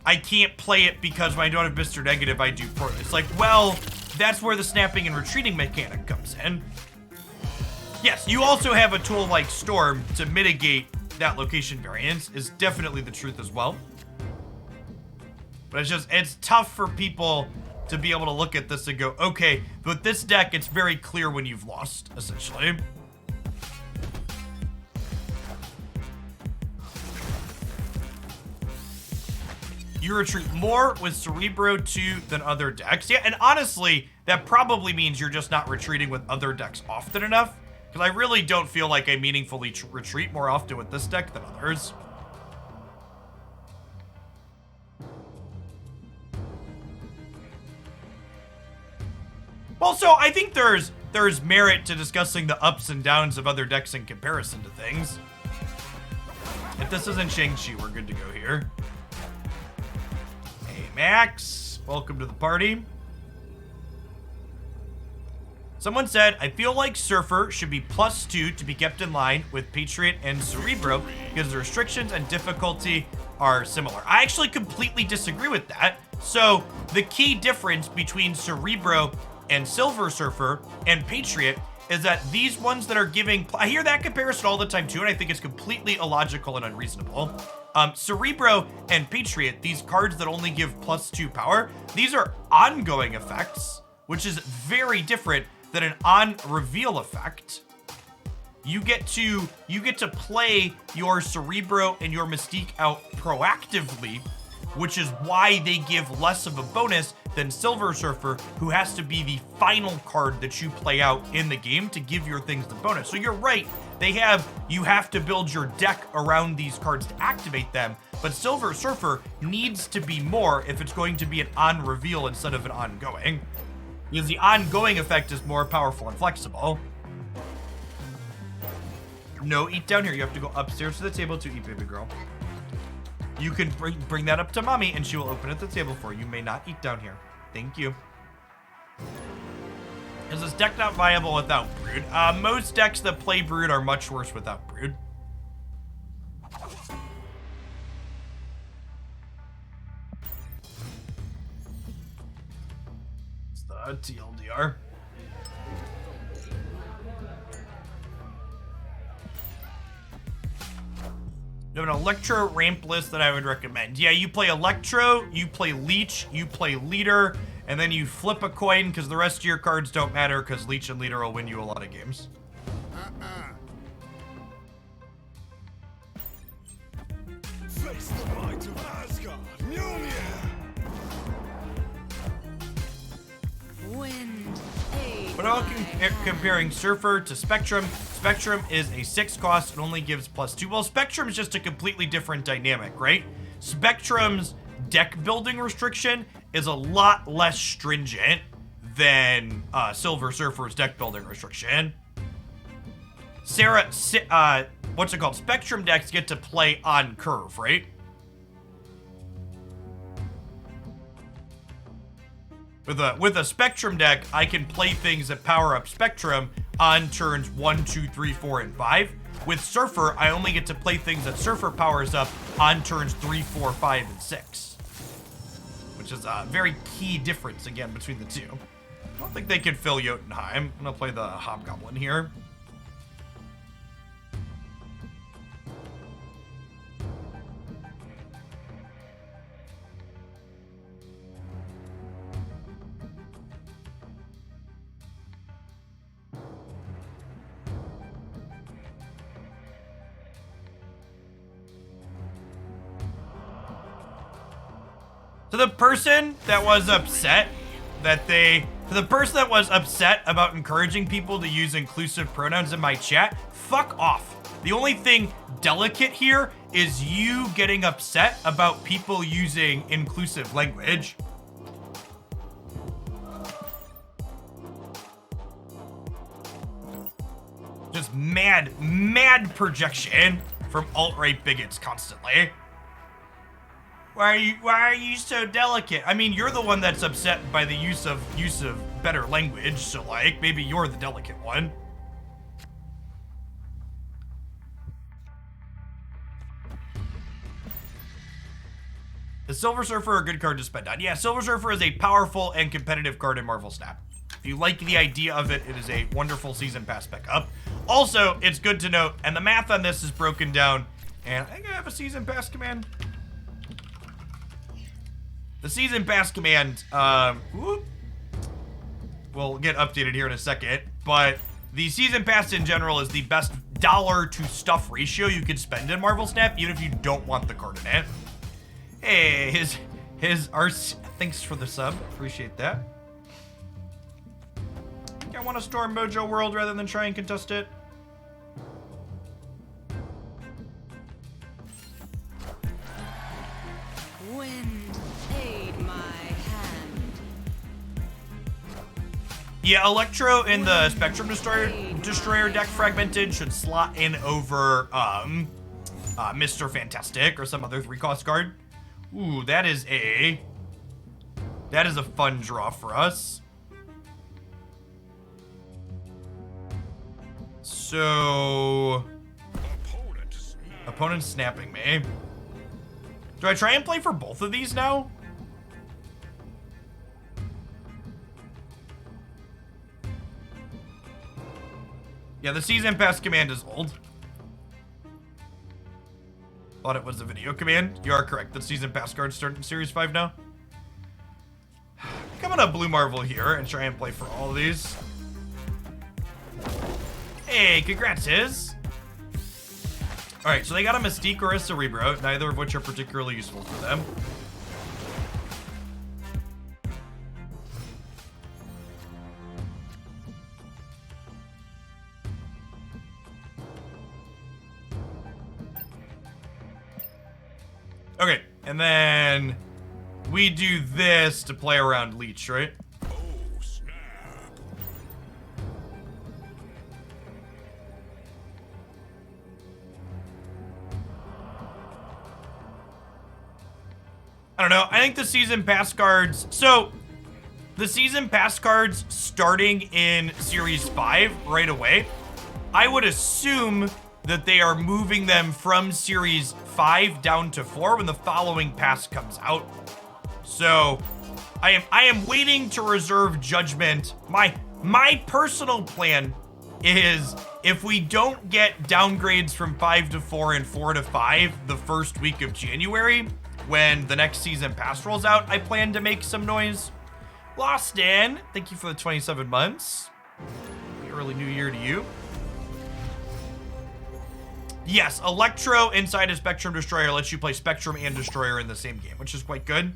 I can't play it because when I don't have Mr. Negative, I do poorly. It's like, well, that's where the snapping and retreating mechanic comes in. Yes, you also have a tool like Storm to mitigate that location variance, is definitely the truth as well. But it's tough for people to be able to look at this and go, okay, with this deck, it's very clear when you've lost, essentially. You retreat more with Cerebro 2 than other decks. Yeah, and honestly, that probably means you're just not retreating with other decks often enough. Because I really don't feel like I meaningfully retreat more often with this deck than others. Also, I think there's merit to discussing the ups and downs of other decks in comparison to things. If this isn't Shang-Chi, we're good to go here. Hey, Max. Welcome to the party. Someone said, I feel like Surfer should be +2 to be kept in line with Patriot and Cerebro because the restrictions and difficulty are similar. I actually completely disagree with that. So the key difference between Cerebro and Silver Surfer and Patriot is that these ones that are giving, I hear that comparison all the time too, and I think it's completely illogical and unreasonable. Cerebro and Patriot, these cards that only give +2 power, these are ongoing effects, which is very different than an on-reveal effect. You get to play your Cerebro and your Mystique out proactively, which is why they give less of a bonus than Silver Surfer, who has to be the final card that you play out in the game to give your things the bonus. So you're right, you have to build your deck around these cards to activate them, but Silver Surfer needs to be more if it's going to be an on-reveal instead of an ongoing. Because the ongoing effect is more powerful and flexible. No, eat down here. You have to go upstairs to the table to eat, baby girl. You can bring that up to mommy and she will open at the table for you. You may not eat down here. Thank you. Is this deck not viable without Brood? Most decks that play Brood are much worse without Brood. It's the TLDR. You have an Electro ramp list that I would recommend. Yeah, you play Electro, you play Leach, you play Leader, and then you flip a coin because the rest of your cards don't matter because Leech and Leader will win you a lot of games. Face the might of Asgard, Mjolnir! Wind, aid But I'm my comparing Surfer to Spectrum. Spectrum is a 6 cost and only gives +2. Well, Spectrum is just a completely different dynamic, right? Spectrum's deck building restriction is a lot less stringent than Silver Surfer's deck building restriction. What's it called? Spectrum decks get to play on curve, right? With a Spectrum deck, I can play things that power up Spectrum on turns 1, 2, 3, 4, and 5. With Surfer, I only get to play things that Surfer powers up on turns 3, 4, 5, and 6. Which is a very key difference, again, between the two. I don't think they can fill Jotunheim. I'm gonna play the Hobgoblin here. To the person that was upset about encouraging people to use inclusive pronouns in my chat, fuck off. The only thing delicate here is you getting upset about people using inclusive language. Just mad projection from alt-right bigots constantly. Why are you so delicate? I mean, you're the one that's upset by the use of better language, so like maybe you're the delicate one. Is Silver Surfer a good card to spend on? Yeah, Silver Surfer is a powerful and competitive card in Marvel Snap. If you like the idea of it, it is a wonderful season pass pickup. Also, it's good to note, and the math on this is broken down, and I think I have a season pass command. The season pass command, will get updated here in a second, but the season pass in general is the best dollar to stuff ratio you could spend in Marvel Snap, even if you don't want the card in it. Hey, thanks for the sub, appreciate that. I think I want to storm Mojo World rather than try and contest it. Wind, aid my hand. Yeah, Electro in the Spectrum Destroyer deck fragmented should slot in over Mr. Fantastic or some other 3-cost card. Ooh, that is a fun draw for us. So opponent snapping me. Do I try and play for both of these now? Yeah, the season pass command is old. Thought it was a video command. You are correct. The season pass cards start in Series 5 now. I'm gonna Blue Marvel here and try and play for all of these. Hey, congrats, Hiz. Alright, so they got a Mystique or a Cerebro, neither of which are particularly useful for them. Okay, and then we do this to play around Leach, right? Oh, snap. I don't know. I think the season pass cards. So, the season pass cards starting in Series 5 right away, I would assume that they are moving them from Series 5 down to 4 when the following pass comes out. So, I am waiting to reserve judgment. My personal plan is if we don't get downgrades from 5 to 4 and 4 to 5 the first week of January, when the next season pass rolls out, I plan to make some noise. Lost in, thank you for the 27 months. Happy early new year to you. Yes, Electro inside a Spectrum Destroyer lets you play Spectrum and Destroyer in the same game, which is quite good.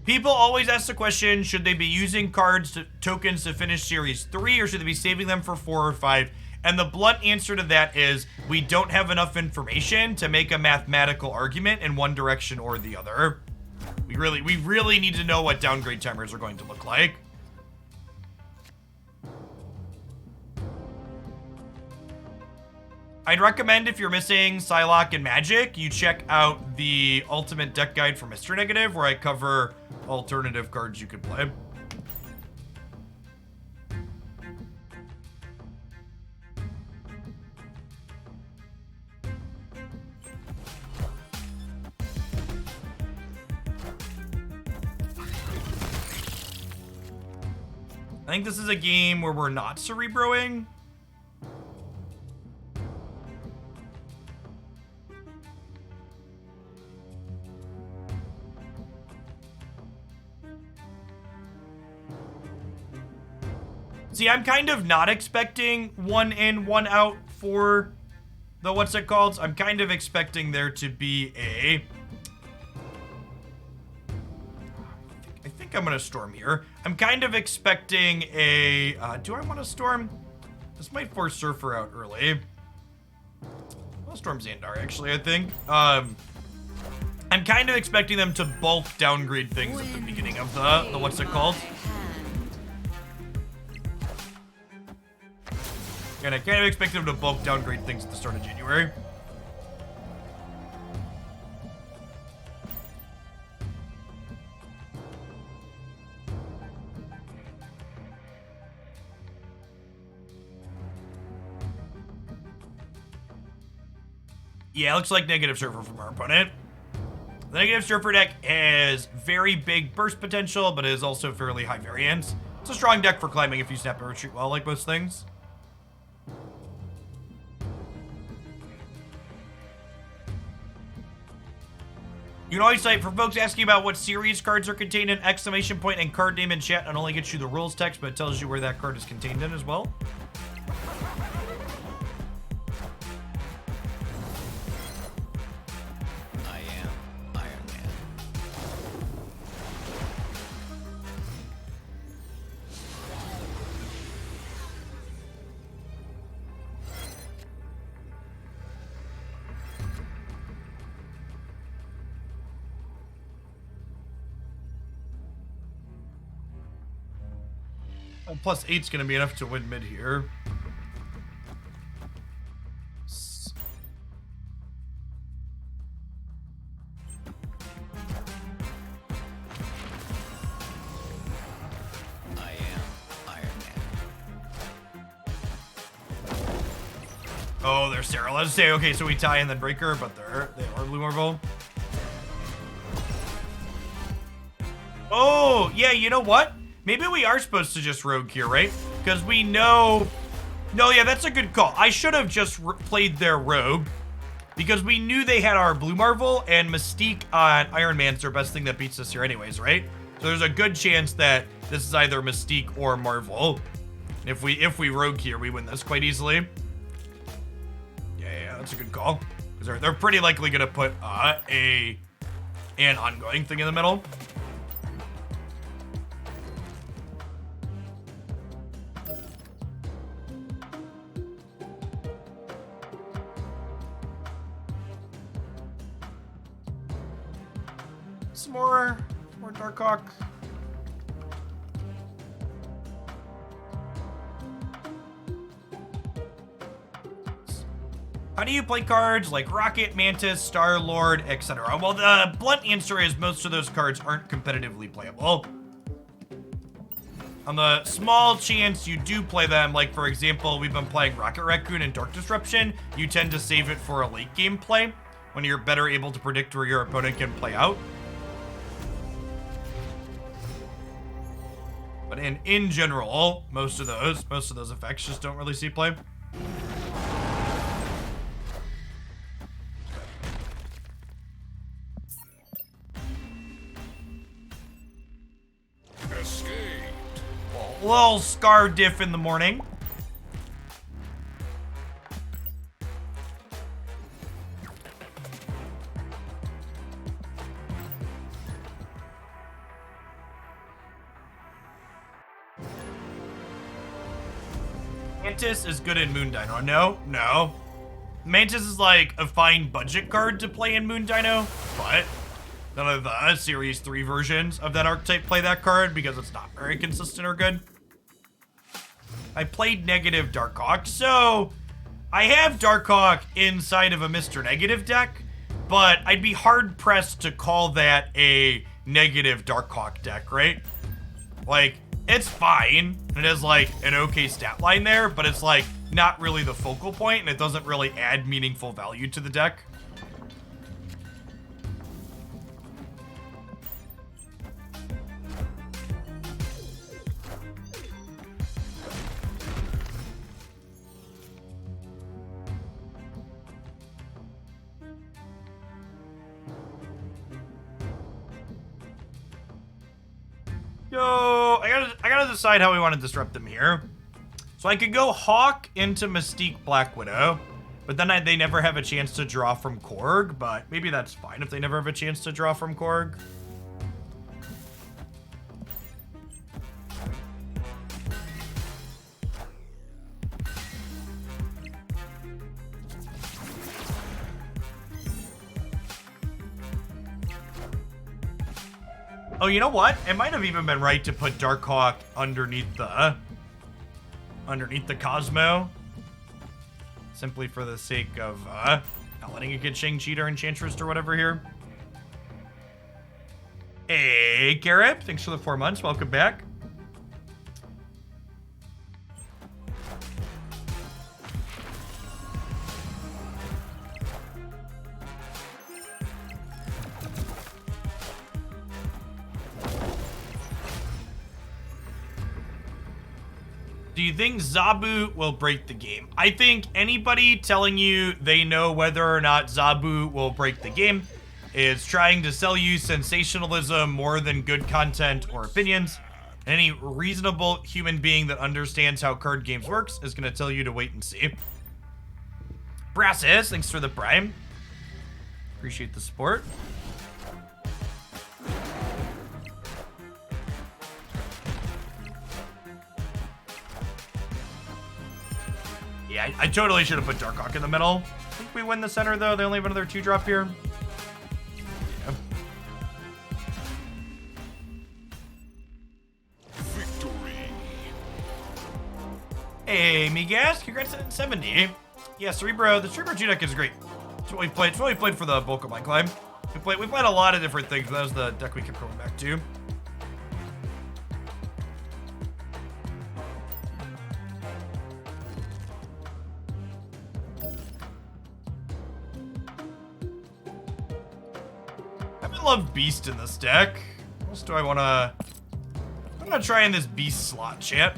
People always ask the question, should they be using tokens to finish Series 3, or should they be saving them for 4 or 5? And the blunt answer to that is, we don't have enough information to make a mathematical argument in one direction or the other. We really need to know what downgrade timers are going to look like. I'd recommend if you're missing Psylocke and Magic, you check out the Ultimate Deck Guide for Mr. Negative, where I cover alternative cards you could play. I think this is a game where we're not Cerebroing. See, I'm kind of not expecting 1 in, 1 out for the what's it called? I'm kind of expecting there to be a... I think I'm gonna storm here. I'm kind of expecting a... do I want to storm? This might force Surfer out early. I'll storm Xandar, actually, I think. I'm kind of expecting them to bulk downgrade things at the beginning of the what's it called? And I kind of expect them to bulk downgrade things at the start of January. Yeah, looks like negative surfer from our opponent. The negative surfer deck has very big burst potential, but is also fairly high variance. It's a strong deck for climbing if you snap and retreat well, like most things. You can always cite for folks asking about what series cards are contained in exclamation point and card name in chat. Not only gets you the rules text, but it tells you where that card is contained in as well. I am Iron Man. Oh, plus 8's going to be enough to win mid here. I am Iron Man. Oh, there's Sarah. Let's say, okay, so we tie and then breaker, but they are Blue Marvel. Oh, yeah, you know what? Maybe we are supposed to just rogue here, right? Because we know... No, yeah, that's a good call. I should have just played their rogue. Because we knew they had our Blue Marvel, and Mystique on Iron Man's their best thing that beats us here anyways, right? So there's a good chance that this is either Mystique or Marvel. If we rogue here, we win this quite easily. Yeah, that's a good call. Because they're pretty likely going to put an ongoing thing in the middle. Some more Darkhawk. How do you play cards like Rocket, Mantis, Star-Lord, etc.? Well, the blunt answer is most of those cards aren't competitively playable. On the small chance you do play them, like for example, we've been playing Rocket Raccoon and Dark Disruption, you tend to save it for a late game play when you're better able to predict where your opponent can play out. But in general, most of those effects just don't really see play. Escaped. A little Scar diff in the morning. Mantis is good in Moon Dino. No. Mantis is like a fine budget card to play in Moon Dino, but none of the Series 3 versions of that archetype play that card because it's not very consistent or good. I played negative Darkhawk, so I have Darkhawk inside of a Mr. Negative deck, but I'd be hard-pressed to call that a negative Darkhawk deck, right? Like, it's fine. It has, like, an okay stat line there, but it's, like, not really the focal point, and it doesn't really add meaningful value to the deck. Yo, I gotta decide how we want to disrupt them here. So I could go Hawk into Mystique Black Widow, but then they never have a chance to draw from Korg, but maybe that's fine if they never have a chance to draw from Korg. Oh, you know what? It might have even been right to put Darkhawk underneath the Cosmo. Simply for the sake of not letting it get Shang-Chi or Enchantress or whatever here. Hey, Garib, thanks for the 4 months. Welcome back. Do you think Zabu will break the game? I think anybody telling you they know whether or not Zabu will break the game is trying to sell you sensationalism more than good content or opinions. Any reasonable human being that understands how card games works is going to tell you to wait and see. Brassus, thanks for the prime. Appreciate the support. Yeah, I totally should have put Darkhawk in the middle. I think we win the center, though. They only have another 2-drop here. Yeah. Victory. Hey, Migas, congrats on 70. Yeah, Cerebro, the Cerebro 2 deck is great. It's what we played. It's what we played for the bulk of my climb. We played a lot of different things, but that was the deck we kept going back to. I love Beast in this deck. What else do I want to... I'm going to try in this Beast slot, chat.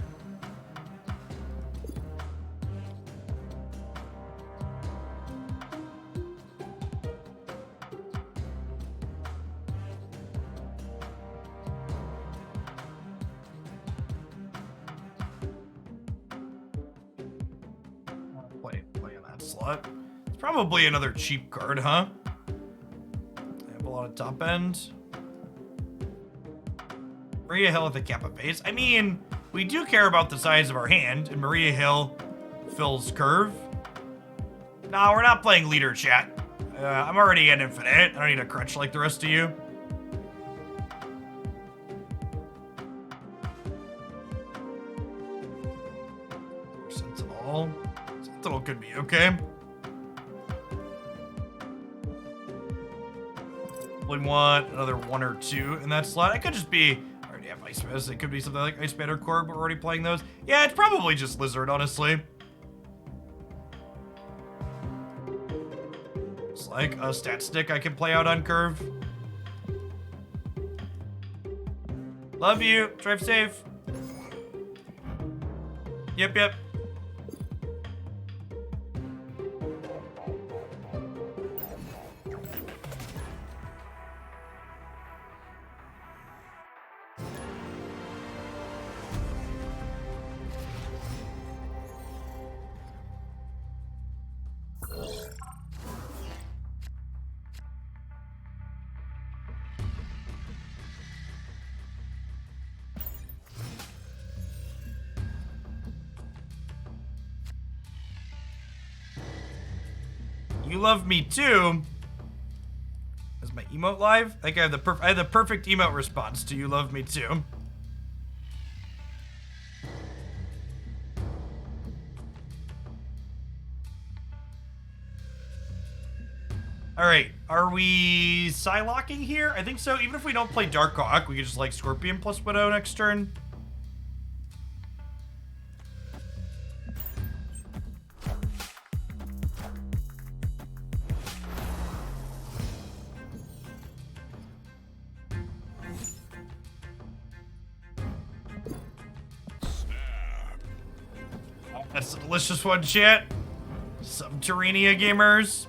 Play on that slot. It's probably another cheap card, huh? A lot of top end. Maria Hill with a Kappa base. I mean, we do care about the size of our hand, and Maria Hill fills curve. No, we're not playing leader, chat. I'm already at infinite. I don't need a crutch like the rest of you. Sentinel. Sentinel could be okay. We want another 1 or 2 in that slot. It could just be, I already have Ice Mist. It could be something like Ice Banner Core, but we're already playing those. Yeah, it's probably just Lizard, honestly. It's like a stat stick I can play out on curve. Love you. Drive safe. Yep. You love me too. Is my emote live? I think I have the perfect emote response to you love me too. All right, are we Psylocking here? I think so. Even if we don't play Darkhawk, we could just like Scorpion plus Widow next turn. That's a delicious one, chat. Subterranea gamers.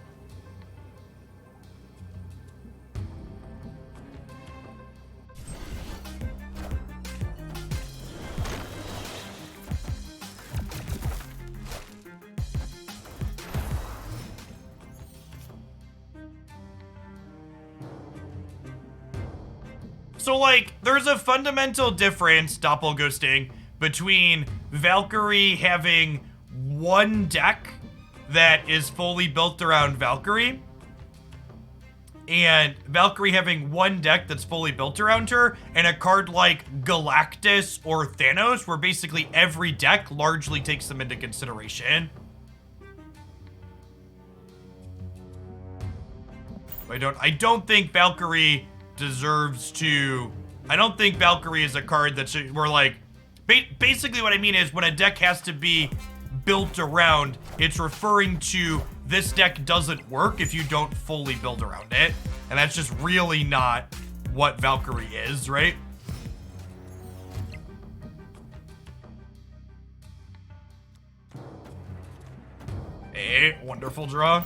So, like, there's a fundamental difference, doppelghosting, between Valkyrie having one deck that is fully built around Valkyrie and Valkyrie having one deck that's fully built around her, and a card like Galactus or Thanos, where basically every deck largely takes them into consideration. I don't think Valkyrie deserves to... I don't think Valkyrie is a card that should... We're like... Basically what I mean is when a deck has to be built around, it's referring to this deck doesn't work if you don't fully build around it. And that's just really not what Valkyrie is, right? A wonderful draw.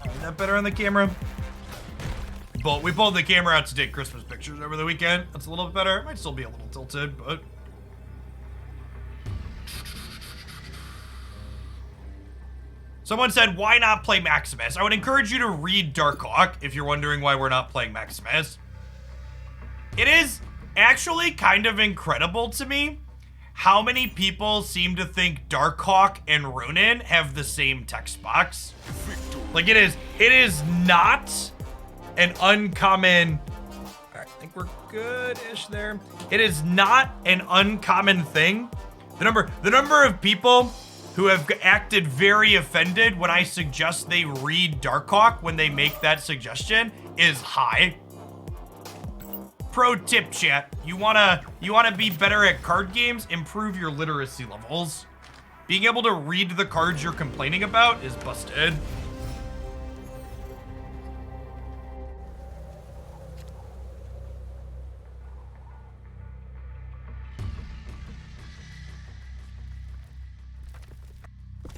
Is that better on the camera? But we pulled the camera out to take Christmas pictures over the weekend. That's a little bit better. It might still be a little tilted, but... Someone said, why not play Maximus? I would encourage you to read Darkhawk if you're wondering why we're not playing Maximus. It is actually kind of incredible to me how many people seem to think Darkhawk and Ronin have the same text box. Like it is not an uncommon, I think we're good-ish there. It is not an uncommon thing. The number of people who have acted very offended when I suggest they read Darkhawk when they make that suggestion is high. Pro tip, chat. You wanna be better at card games? Improve your literacy levels. Being able to read the cards you're complaining about is busted.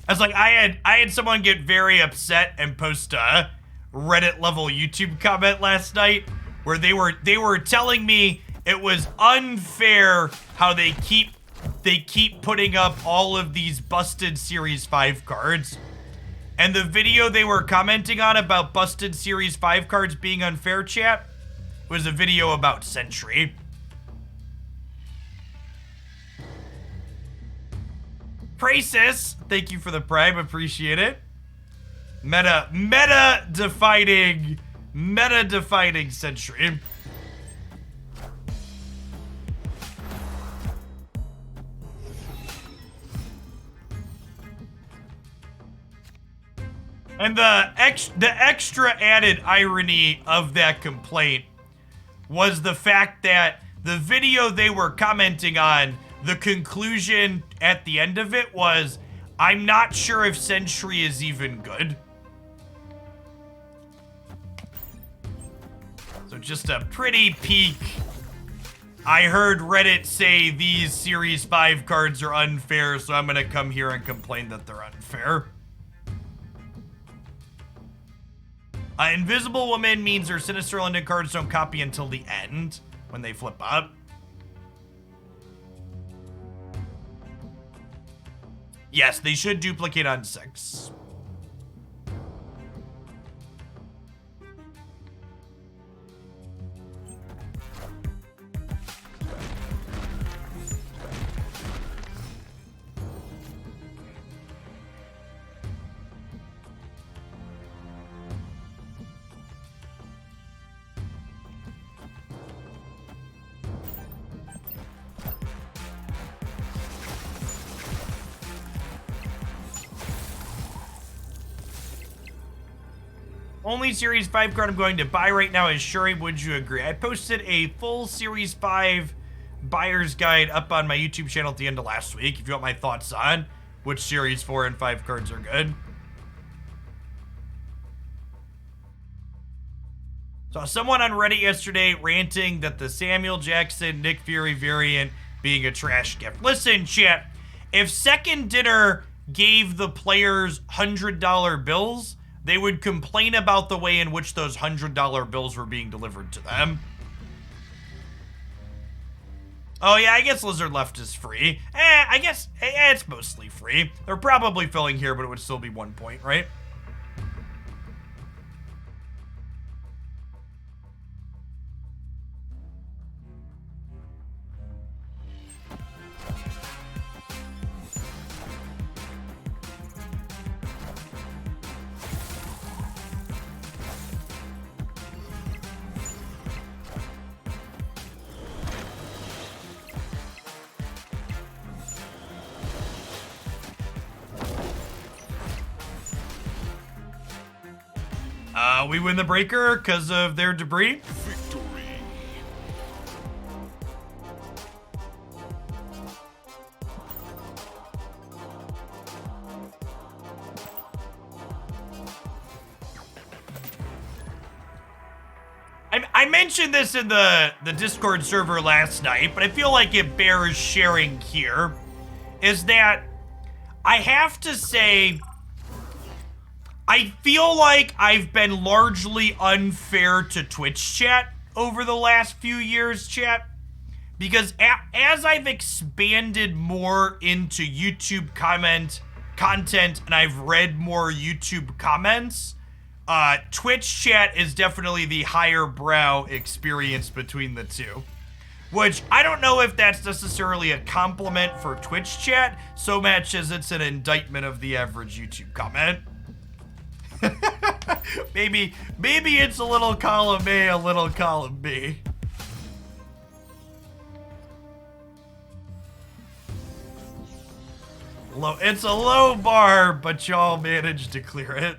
I was like, I had someone get very upset and post a Reddit level YouTube comment last night where they were telling me it was unfair how they keep putting up all of these busted Series 5 cards. And the video they were commenting on about busted Series 5 cards being unfair, chat, was a video about Sentry. Prasis, thank you for the prime, appreciate it. Meta defining Sentry. And the extra added irony of that complaint was the fact that the video they were commenting on, the conclusion at the end of it was, I'm not sure if Sentry is even good. So just a pretty peek. I heard Reddit say these Series 5 cards are unfair, so I'm gonna come here and complain that they're unfair. Invisible Woman means her Sinister London cards don't copy until the end, when they flip up. Yes, they should duplicate on 6. Only Series 5 card I'm going to buy right now is Shuri. Would you agree? I posted a full Series 5 buyer's guide up on my YouTube channel at the end of last week. If you want my thoughts on which Series 4 and 5 cards are good. Saw someone on Reddit yesterday ranting that the Samuel Jackson Nick Fury variant being a trash gift. Listen, chat. If Second Dinner gave the players $100 bills, they would complain about the way in which those $100 bills were being delivered to them. Oh yeah, I guess Lizard Left is free. I guess it's mostly free. They're probably filling here, but it would still be 1 point, right? We win the breaker because of their debris. Victory. I mentioned this in the Discord server last night, but I feel like it bears sharing here, is that I have to say, I feel like I've been largely unfair to Twitch chat over the last few years, chat, because as I've expanded more into YouTube content and I've read more YouTube comments, Twitch chat is definitely the higher brow experience between the two. Which, I don't know if that's necessarily a compliment for Twitch chat, so much as it's an indictment of the average YouTube comment. maybe it's a little column A, a little column B. It's a low bar, but y'all managed to clear it.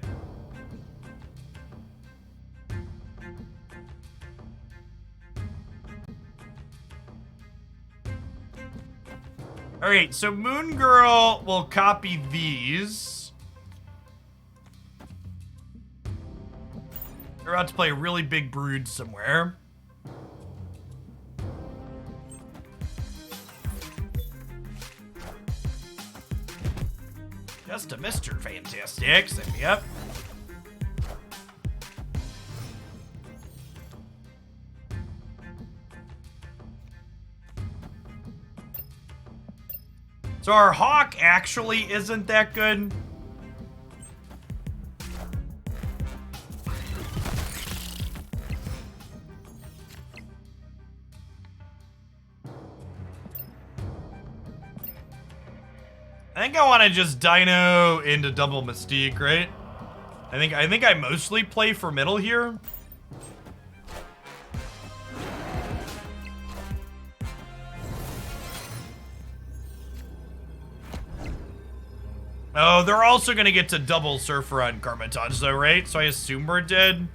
All right, so Moon Girl will copy these. They're about to play a really big brood somewhere. Just a Mr. Fantastic. Set me up. So our Hawk actually isn't that good. I think I want to just dino into double Mystique, right? I think I mostly play for middle here. Oh, they're also gonna get to double Surfer on Garmatage though, right? So I assume we're dead.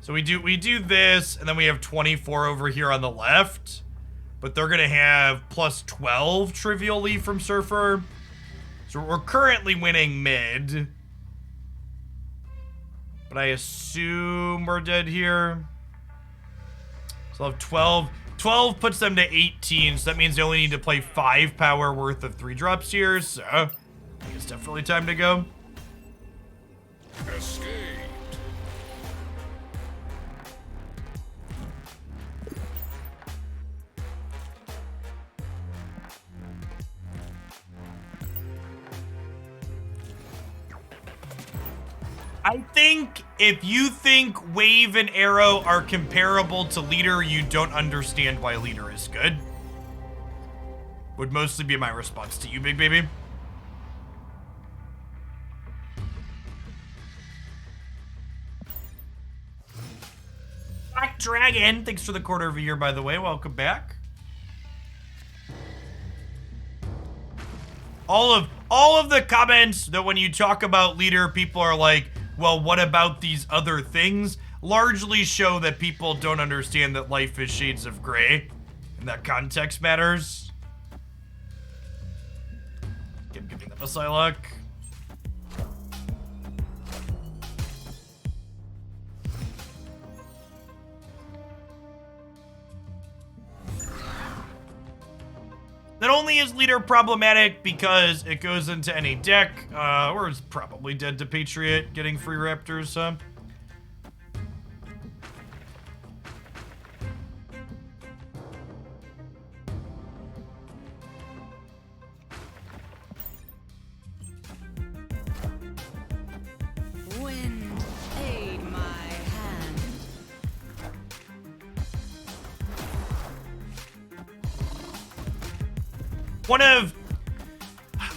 So we do this, and then we have 24 over here on the left. But they're gonna have plus 12 trivially from Surfer. So we're currently winning mid. But I assume we're dead here. So I'll have 12. 12 puts them to 18, so that means they only need to play 5 power worth of 3 drops here, so I think it's definitely time to go. Escape. I think if you think Wave and Arrow are comparable to Leader, you don't understand why Leader is good. Would mostly be my response to you, big baby. Black Dragon, thanks for the quarter of a year, by the way. Welcome back. All of the comments that when you talk about Leader, people are like, well, what about these other things? Largely show that people don't understand that life is shades of gray, and that context matters. Give me the Psylocke. Not only is Leader problematic because it goes into any deck, or is probably dead to Patriot, getting free Raptors, Wind, aid my hand.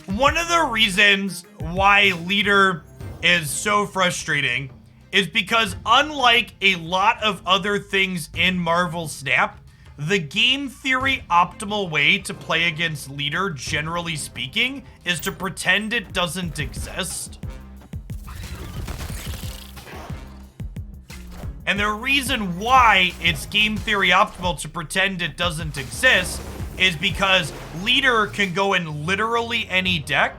One of the reasons why Leader is so frustrating is because unlike a lot of other things in Marvel Snap, the game theory optimal way to play against Leader, generally speaking, is to pretend it doesn't exist. And the reason why it's game theory optimal to pretend it doesn't exist is because Leader can go in literally any deck,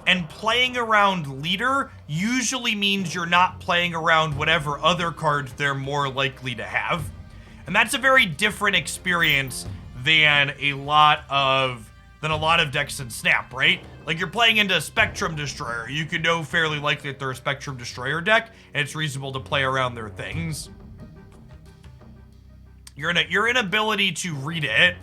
And playing around leader usually means you're not playing around whatever other cards they're more likely to have. And that's a very different experience than a lot of decks in Snap, right? Like, you're playing into a Spectrum Destroyer. You can know fairly likely that they're a Spectrum Destroyer deck, and it's reasonable to play around their things. Your inability to read it.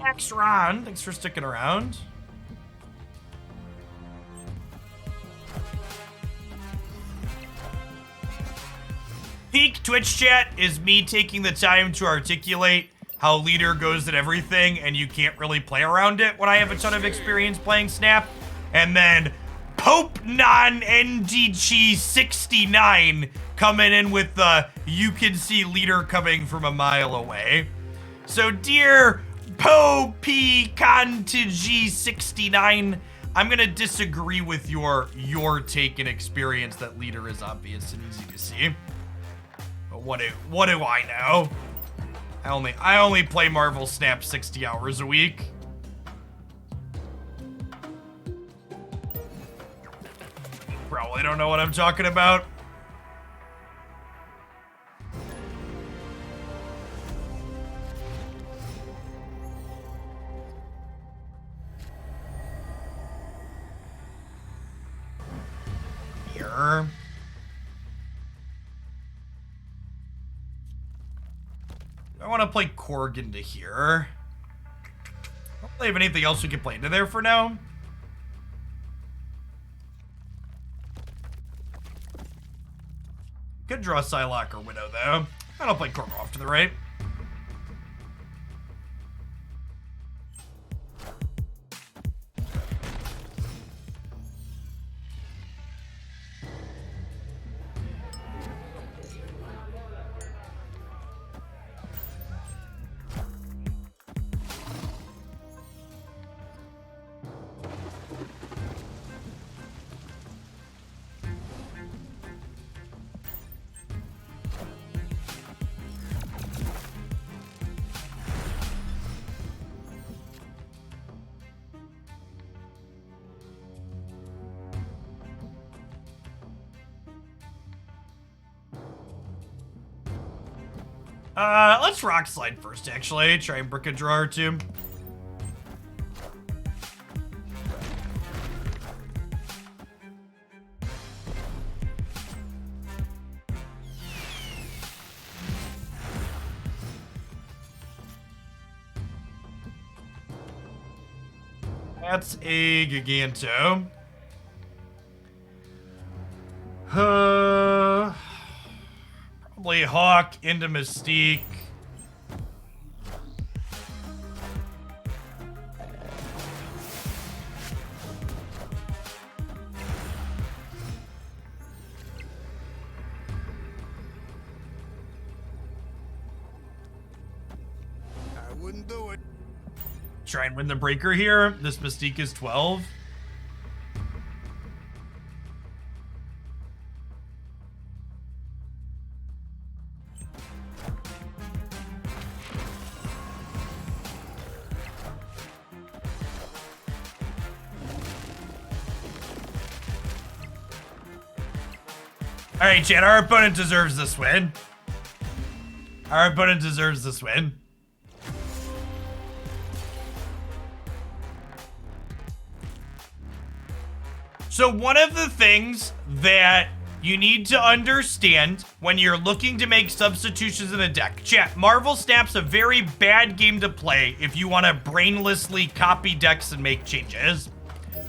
Thanks, Ron. Thanks for sticking around. Peak Twitch chat is me taking the time to articulate how leader goes at everything and you can't really play around it when I have a ton of experience playing Snap. And then Pope Non-NDG 69 coming in with the you can see leader coming from a mile away. So dear Pope G 69, I'm gonna disagree with your take and experience that leader is obvious and easy to see. But what do I know? I only play Marvel Snap 60 hours a week. Probably don't know what I'm talking about. Here. I want to play Korg into here. I don't really have anything else we can play into there for now. Could draw Psylocke or Widow, though. I don't play Korg off to the right. Let's Rock Slide first, actually. Try and brick a draw or two. That's a Giganto. Probably Hawk into Mystique. I wouldn't do it. Try and win the breaker here. This Mystique is 12. All right, Chad, our opponent deserves this win. Our opponent deserves this win. So one of the things that you need to understand when you're looking to make substitutions in a deck, chat, Marvel Snap's a very bad game to play if you want to brainlessly copy decks and make changes.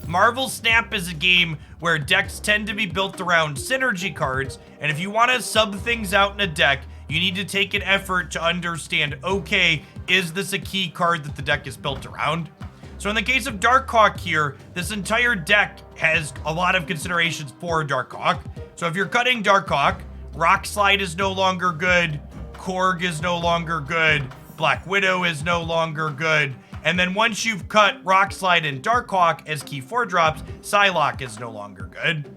Marvel Snap is a game where decks tend to be built around synergy cards, and if you want to sub things out in a deck, you need to take an effort to understand, okay, is this a key card that the deck is built around? So in the case of Darkhawk here, this entire deck has a lot of considerations for Darkhawk. So if you're cutting Darkhawk, Rock Slide is no longer good, Korg is no longer good, Black Widow is no longer good, and then once you've cut Rock Slide and Darkhawk as key 4-drops, Psylocke is no longer good.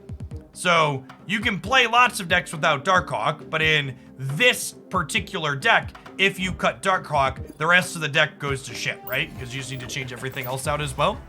So you can play lots of decks without Darkhawk, but in this particular deck, if you cut Darkhawk, the rest of the deck goes to shit, right? Because you just need to change everything else out as well.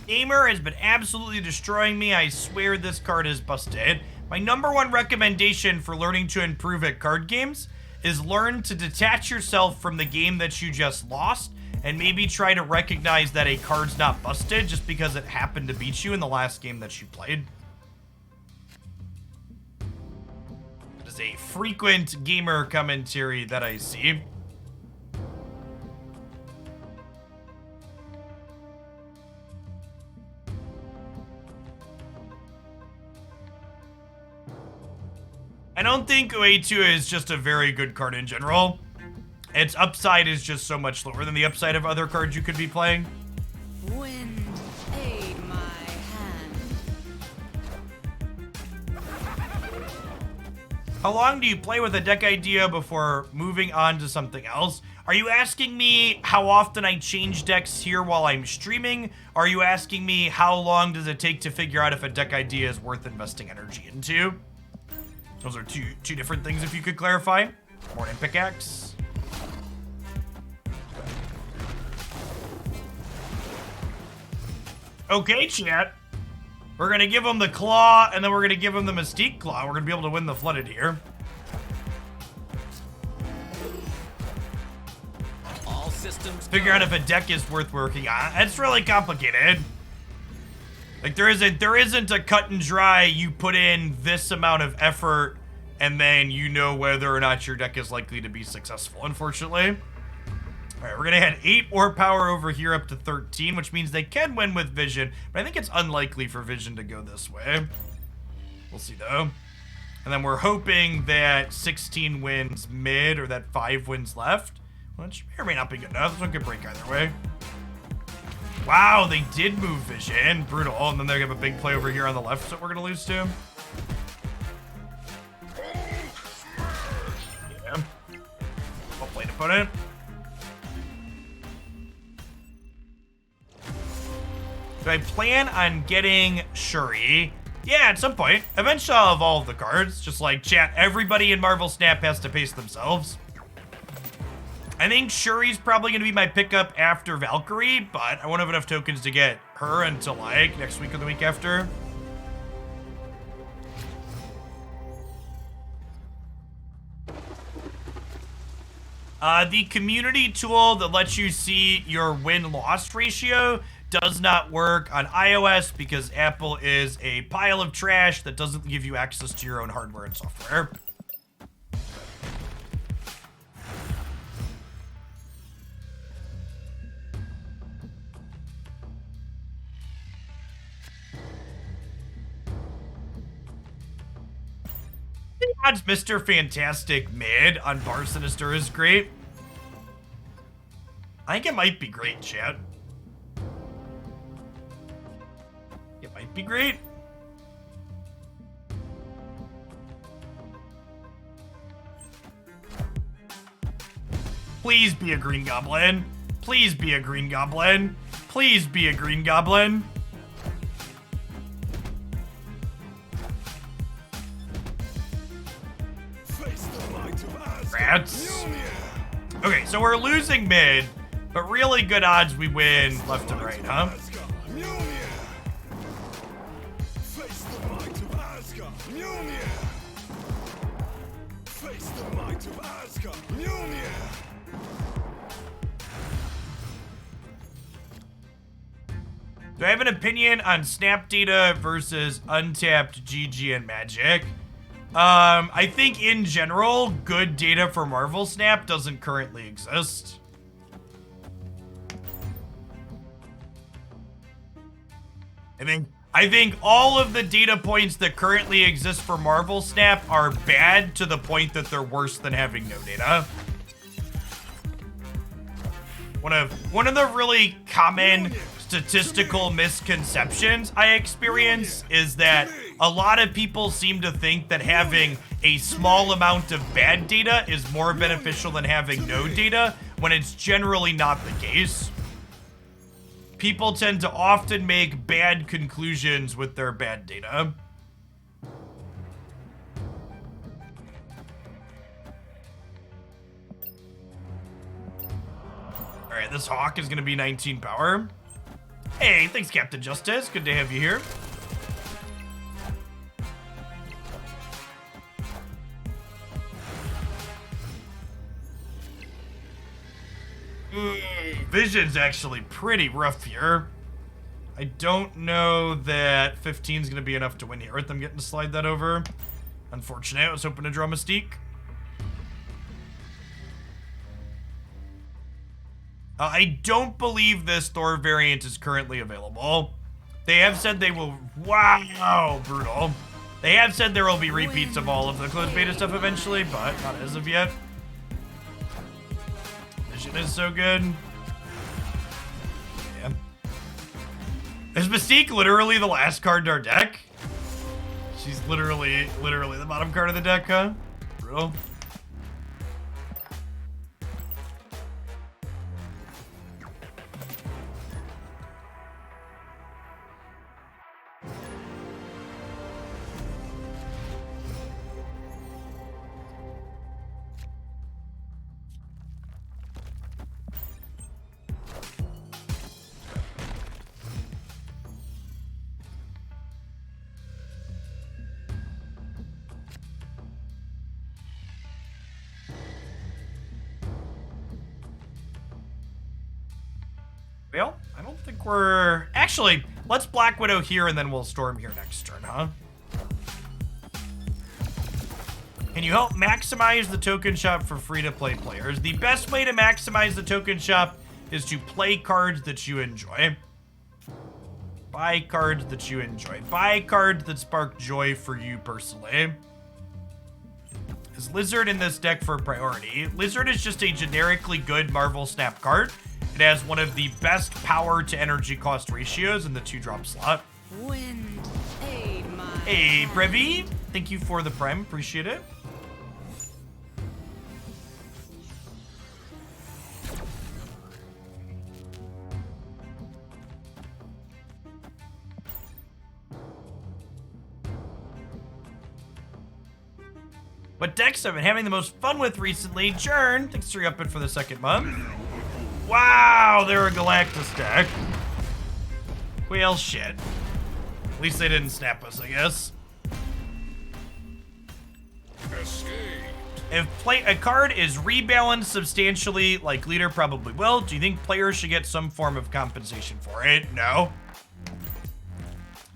Gamer has been absolutely destroying me. I swear this card is busted. My #1 recommendation for learning to improve at card games is learn to detach yourself from the game that you just lost and maybe try to recognize that a card's not busted just because it happened to beat you in the last game that you played. It is a frequent gamer commentary that I see. I don't think OA2 is just a very good card in general. Its upside is just so much lower than the upside of other cards you could be playing. Wind, aid my hand. How long do you play with a deck idea before moving on to something else? Are you asking me how often I change decks here while I'm streaming? Are you asking me how long does it take to figure out if a deck idea is worth investing energy into? Those are two different things, if you could clarify. Morning Pickaxe. Okay, chat. We're gonna give him the Claw, and then we're gonna give him the Mystique Claw. We're gonna be able to win the Flooded here. All systems Figure out if a deck is worth working on. It's really complicated. Like, there isn't a cut and dry, you put in this amount of effort, and then you know whether or not your deck is likely to be successful, unfortunately. Alright, we're gonna head 8 more power over here up to 13, which means they can win with Vision, but I think it's unlikely for Vision to go this way. We'll see, though. And then we're hoping that 16 wins mid, or that 5 wins left, which may or may not be good enough. This one could break either way. Wow, they did move Vision. Brutal. And then they have a big play over here on the left that we're going to lose to. Yeah. Well played, opponent. Do I plan on getting Shuri? Yeah, at some point. Eventually I'll evolve the cards. Just like, chat, everybody in Marvel Snap has to pace themselves. I think Shuri's probably going to be my pickup after Valkyrie, but I won't have enough tokens to get her until, like, next week or the week after. The community tool that lets you see your win-loss ratio does not work on iOS because Apple is a pile of trash that doesn't give you access to your own hardware and software. The odds Mr. Fantastic mid on Bar Sinister is great. I think it might be great, chat. It might be great. Please be a green goblin. Please be a green goblin. Please be a green goblin. Rats. Okay, so we're losing mid, but really good odds we win left and right, huh? Do I have an opinion on Snap data versus untapped GG and Magic? I think in general, good data for Marvel Snap doesn't currently exist. I think all of the data points that currently exist for Marvel Snap are bad to the point that they're worse than having no data. One of the really common statistical misconceptions I experience is that a lot of people seem to think that having a small amount of bad data is more beneficial than having no data, when it's generally not the case. People tend to often make bad conclusions with their bad data. Alright, this Hawk is gonna be 19 power. Hey, thanks, Captain Justice. Good to have you here. Vision's actually pretty rough here. I don't know that 15 is going to be enough to win here. I'm getting to slide that over. Unfortunate. I was hoping to draw Mystique. I don't believe this Thor variant is currently available. They have said they will... Wow, brutal. They have said there will be repeats of all of the closed beta stuff eventually, but not as of yet. Vision is so good. Yeah. Is Mystique literally the last card in our deck? She's literally the bottom card of the deck, huh? Brutal. Well, I don't think we're... Actually, let's Black Widow here and then we'll Storm here next turn, huh? Can you help maximize the token shop for free-to-play players? The best way to maximize the token shop is to play cards that you enjoy. Buy cards that you enjoy. Buy cards that spark joy for you personally. Is Lizard in this deck for priority? Lizard is just a generically good Marvel Snap card. It has one of the best power to energy cost ratios in the 2-drop slot. Wind, aid my Hey, hand. Brevi. Thank you for the Prime. Appreciate it. What decks I've been having the most fun with recently? Jern, thanks for re-upping for the second month. Wow, they're a Galactus deck. Well, shit. At least they didn't snap us, I guess. Escape. If a card is rebalanced substantially, like Leader probably will, do you think players should get some form of compensation for it? No.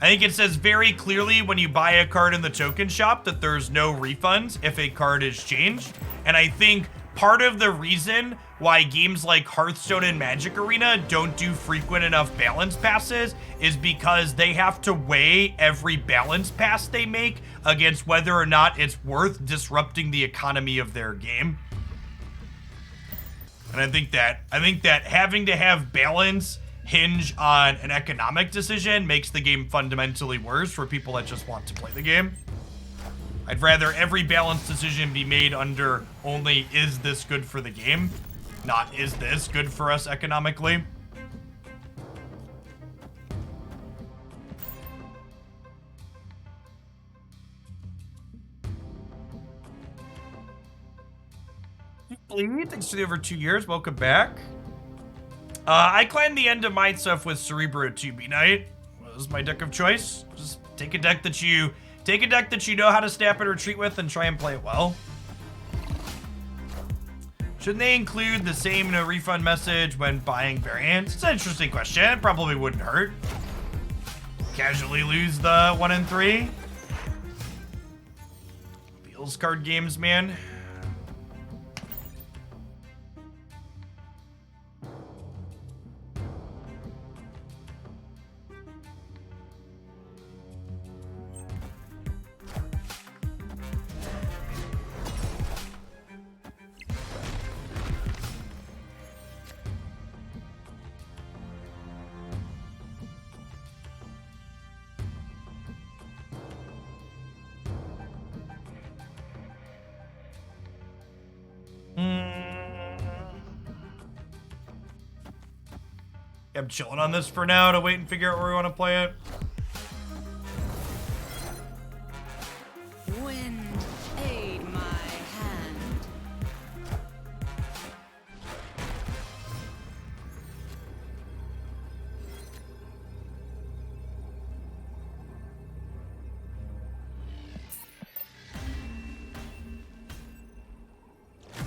I think it says very clearly when you buy a card in the token shop that there's no refunds if a card is changed. And I think part of the reason why games like Hearthstone and Magic Arena don't do frequent enough balance passes is because they have to weigh every balance pass they make against whether or not it's worth disrupting the economy of their game. And I think that having to have balance hinge on an economic decision makes the game fundamentally worse for people that just want to play the game. I'd rather every balance decision be made under only, is this good for the game? Not, is this good for us economically? Bleed, thanks for the over 2 years. Welcome back. I climbed the end of my stuff with Cerebro 2B Knight. Was my deck of choice. Just take a deck that you know how to snap and retreat with and try and play it well. Shouldn't they include the same no refund message when buying variants? It's an interesting question. It probably wouldn't hurt. Casually lose the 1 and 3. Feels card games, man. I'm chilling on this for now to wait and figure out where we want to play it. Wind, aid my hand.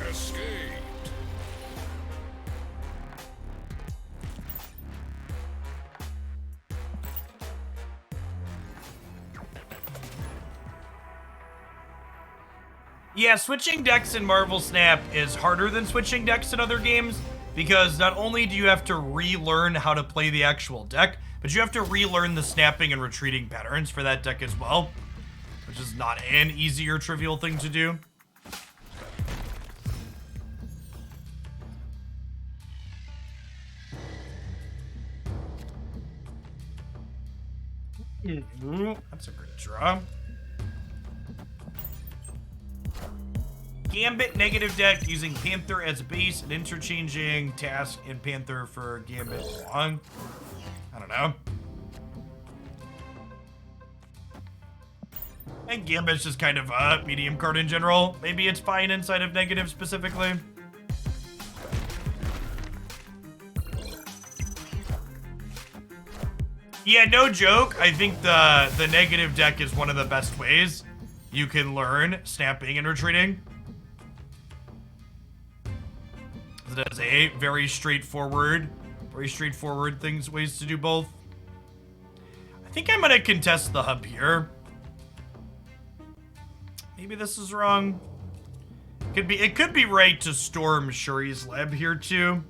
Escaped. Yeah, switching decks in Marvel Snap is harder than switching decks in other games because not only do you have to relearn how to play the actual deck, but you have to relearn the snapping and retreating patterns for that deck as well, which is not an easy or trivial thing to do. That's a great draw. Gambit negative deck using Panther as base and interchanging Task and Panther for Gambit long. I don't know. I think Gambit's just kind of a medium card in general. Maybe it's fine inside of negative specifically. Yeah, no joke. I think the negative deck is one of the best ways you can learn snapping and retreating. It has a very straightforward ways to do both. I think I'm gonna contest the hub here. Maybe this is wrong. It could be right to storm Shuri's Lab here too.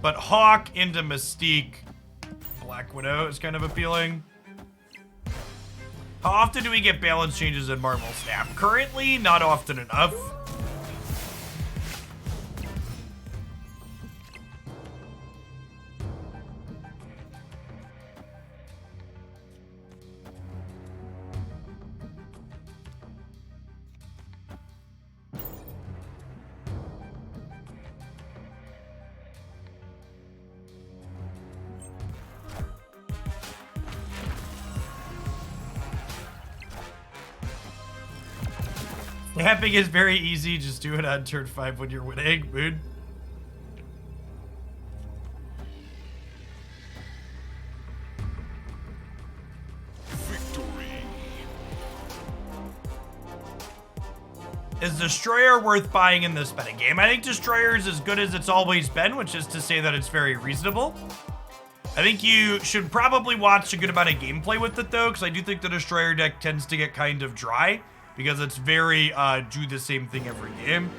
But Hawk into Mystique, Black Widow is kind of appealing. How often do we get balance changes in Marvel Snap? Currently, not often enough. Snapping is very easy. Just do it on turn 5 when you're winning. Mood. Victory. Is Destroyer worth buying in this metagame? I think Destroyer is as good as it's always been, which is to say that it's very reasonable. I think you should probably watch a good amount of gameplay with it, though, because I do think the Destroyer deck tends to get kind of dry, because it's very do the same thing every game.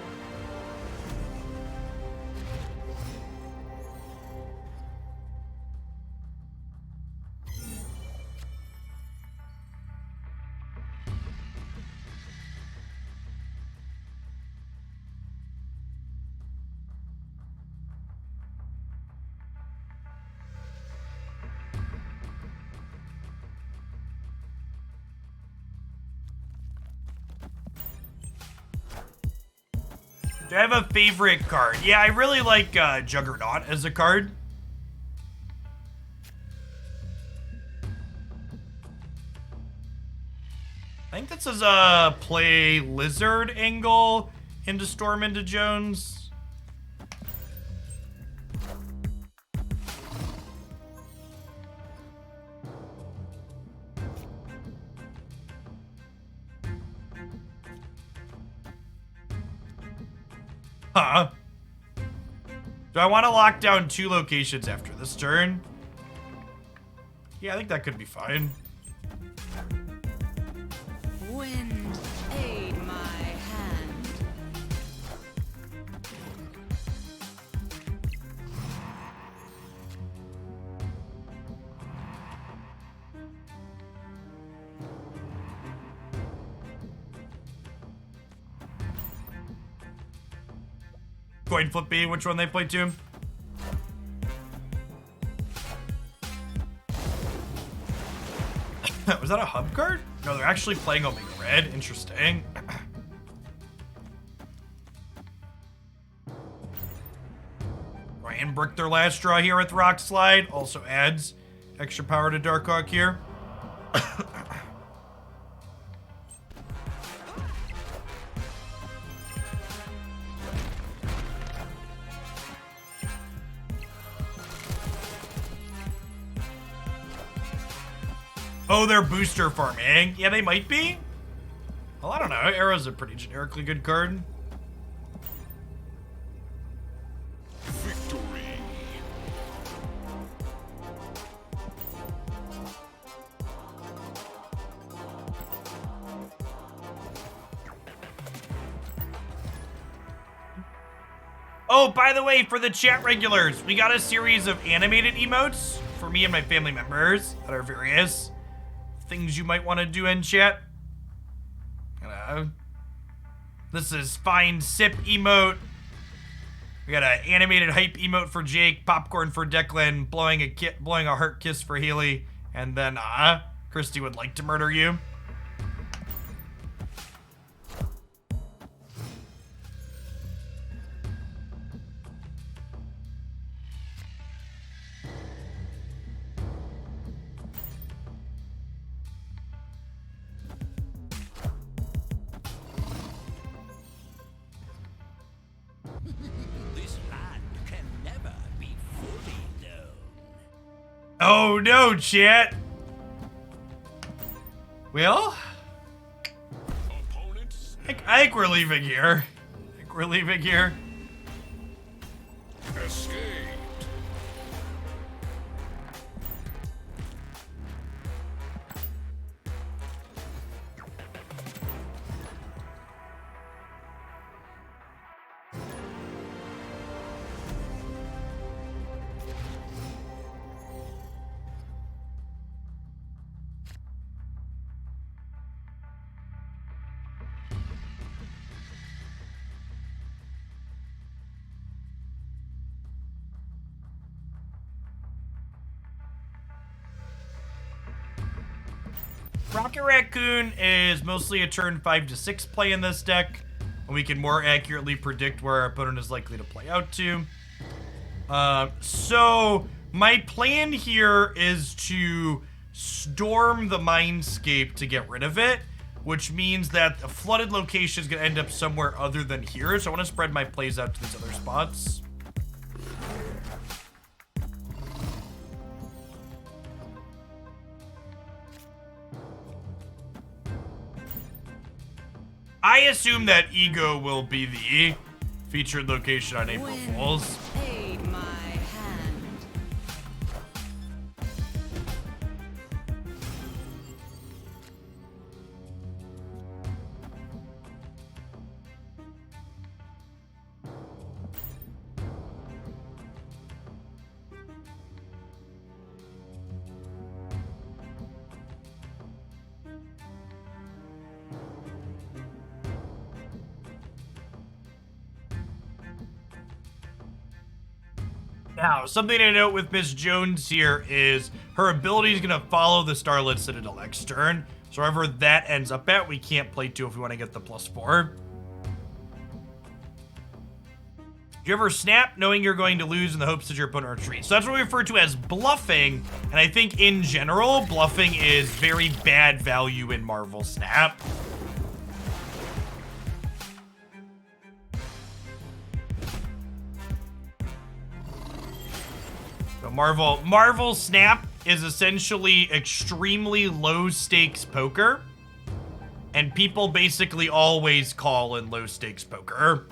Do I have a favorite card? Yeah, I really like Juggernaut as a card. I think this is a play Lizard angle into Storm into Jones. Huh. Do I want to lock down 2 locations after this turn? Yeah, I think that could be fine. Wind, aid my hand. Coin flip B, which one they play to? Was that a hub card? No, they're actually playing Omega Red. Interesting. Do I Try and brick their last straw here with Rock Slide. Also adds extra power to Darkhawk here. Oh, they're booster farming. Yeah, they might be. Well, I don't know. Arrow's a pretty generically good card. Victory. Oh, by the way, for the chat regulars, we got a series of animated emotes for me and my family members that are various things you might want to do in chat. This is Fine Sip emote. We got an animated hype emote for Jake, popcorn for Declan, blowing a heart kiss for Haley, and then Christy would like to murder you. This land can never be fully known. Oh no, chat. Well, Opponents I think we're leaving here. escaped. Rocket Raccoon is mostly a turn 5 to 6 play in this deck, and we can more accurately predict where our opponent is likely to play out to. So my plan here is to storm the Mindscape to get rid of it, which means that a flooded location is going to end up somewhere other than here, so I want to spread my plays out to these other spots. I assume that Ego will be the featured location on April When Fools. aid my hand. Now, something to note with Miss Jones here is her ability is going to follow the Starlit Citadel next turn. So wherever that ends up at, we can't play to if we want to get the +4. Do you ever snap knowing you're going to lose in the hopes that your opponent retreats? So that's what we refer to as bluffing. And I think in general, bluffing is very bad value in Marvel Snap. So Marvel Snap is essentially extremely low stakes poker. And people basically always call in low stakes poker.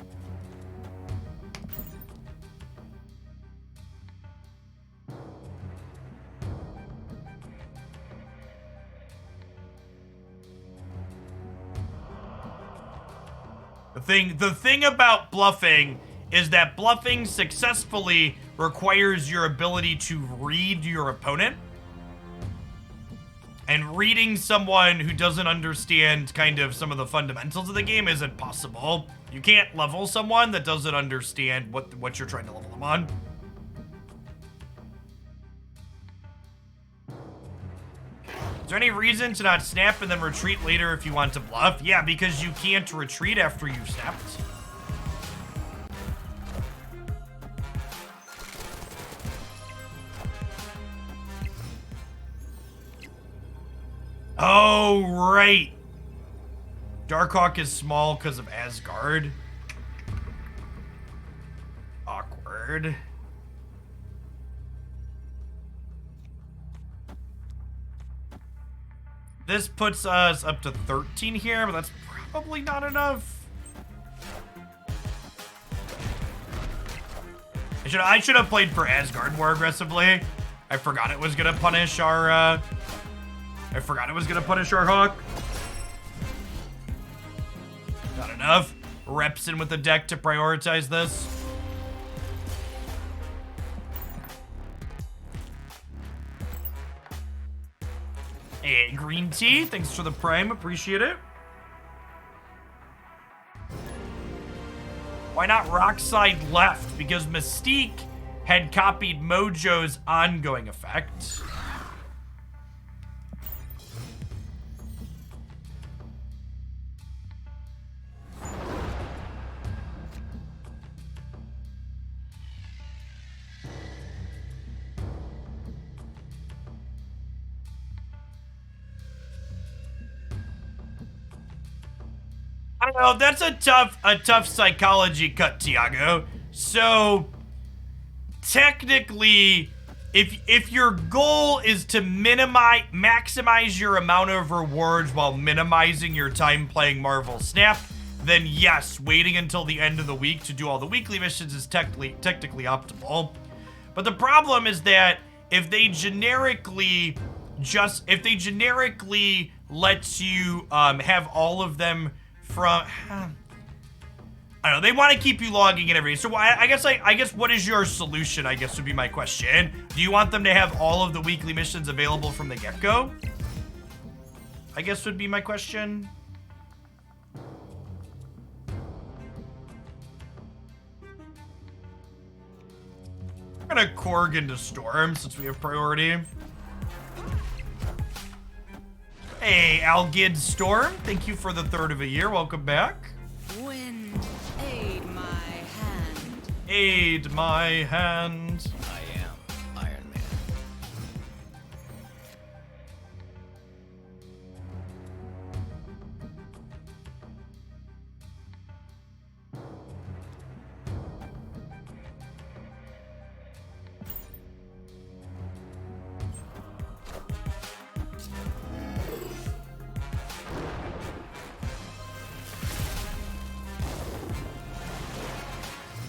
The thing about bluffing is that bluffing successfully requires your ability to read your opponent. And reading someone who doesn't understand kind of some of the fundamentals of the game isn't possible. You can't level someone that doesn't understand what you're trying to level them on. Is there any reason to not snap and then retreat later if you want to bluff? Yeah, because you can't retreat after you snapped. Oh, right. Darkhawk is small because of Asgard. Awkward. This puts us up to 13 here, but that's probably not enough. I should have played for Asgard more aggressively. I forgot it was gonna punish our Hawk. Not enough reps in with the deck to prioritize this. Hey, green tea, thanks for the prime, appreciate it. Why not Rockside left? Because Mystique had copied Mojo's ongoing effect. I know, that's a tough psychology cut, Tiago. So, technically, if your goal is to maximize your amount of rewards while minimizing your time playing Marvel Snap, then yes, waiting until the end of the week to do all the weekly missions is technically optimal. But the problem is that if they generically lets you have all of them from, I don't know, they want to keep you logging in every day. So I guess what is your solution, I guess would be my question. Do you want them to have all of the weekly missions available from the get-go? I guess would be my question. I'm gonna Korg into Storm since we have priority. Hey, Algid Storm, thank you for the third of a year. Welcome back. Wind, aid my hand. Aid my hand. I am Iron Man.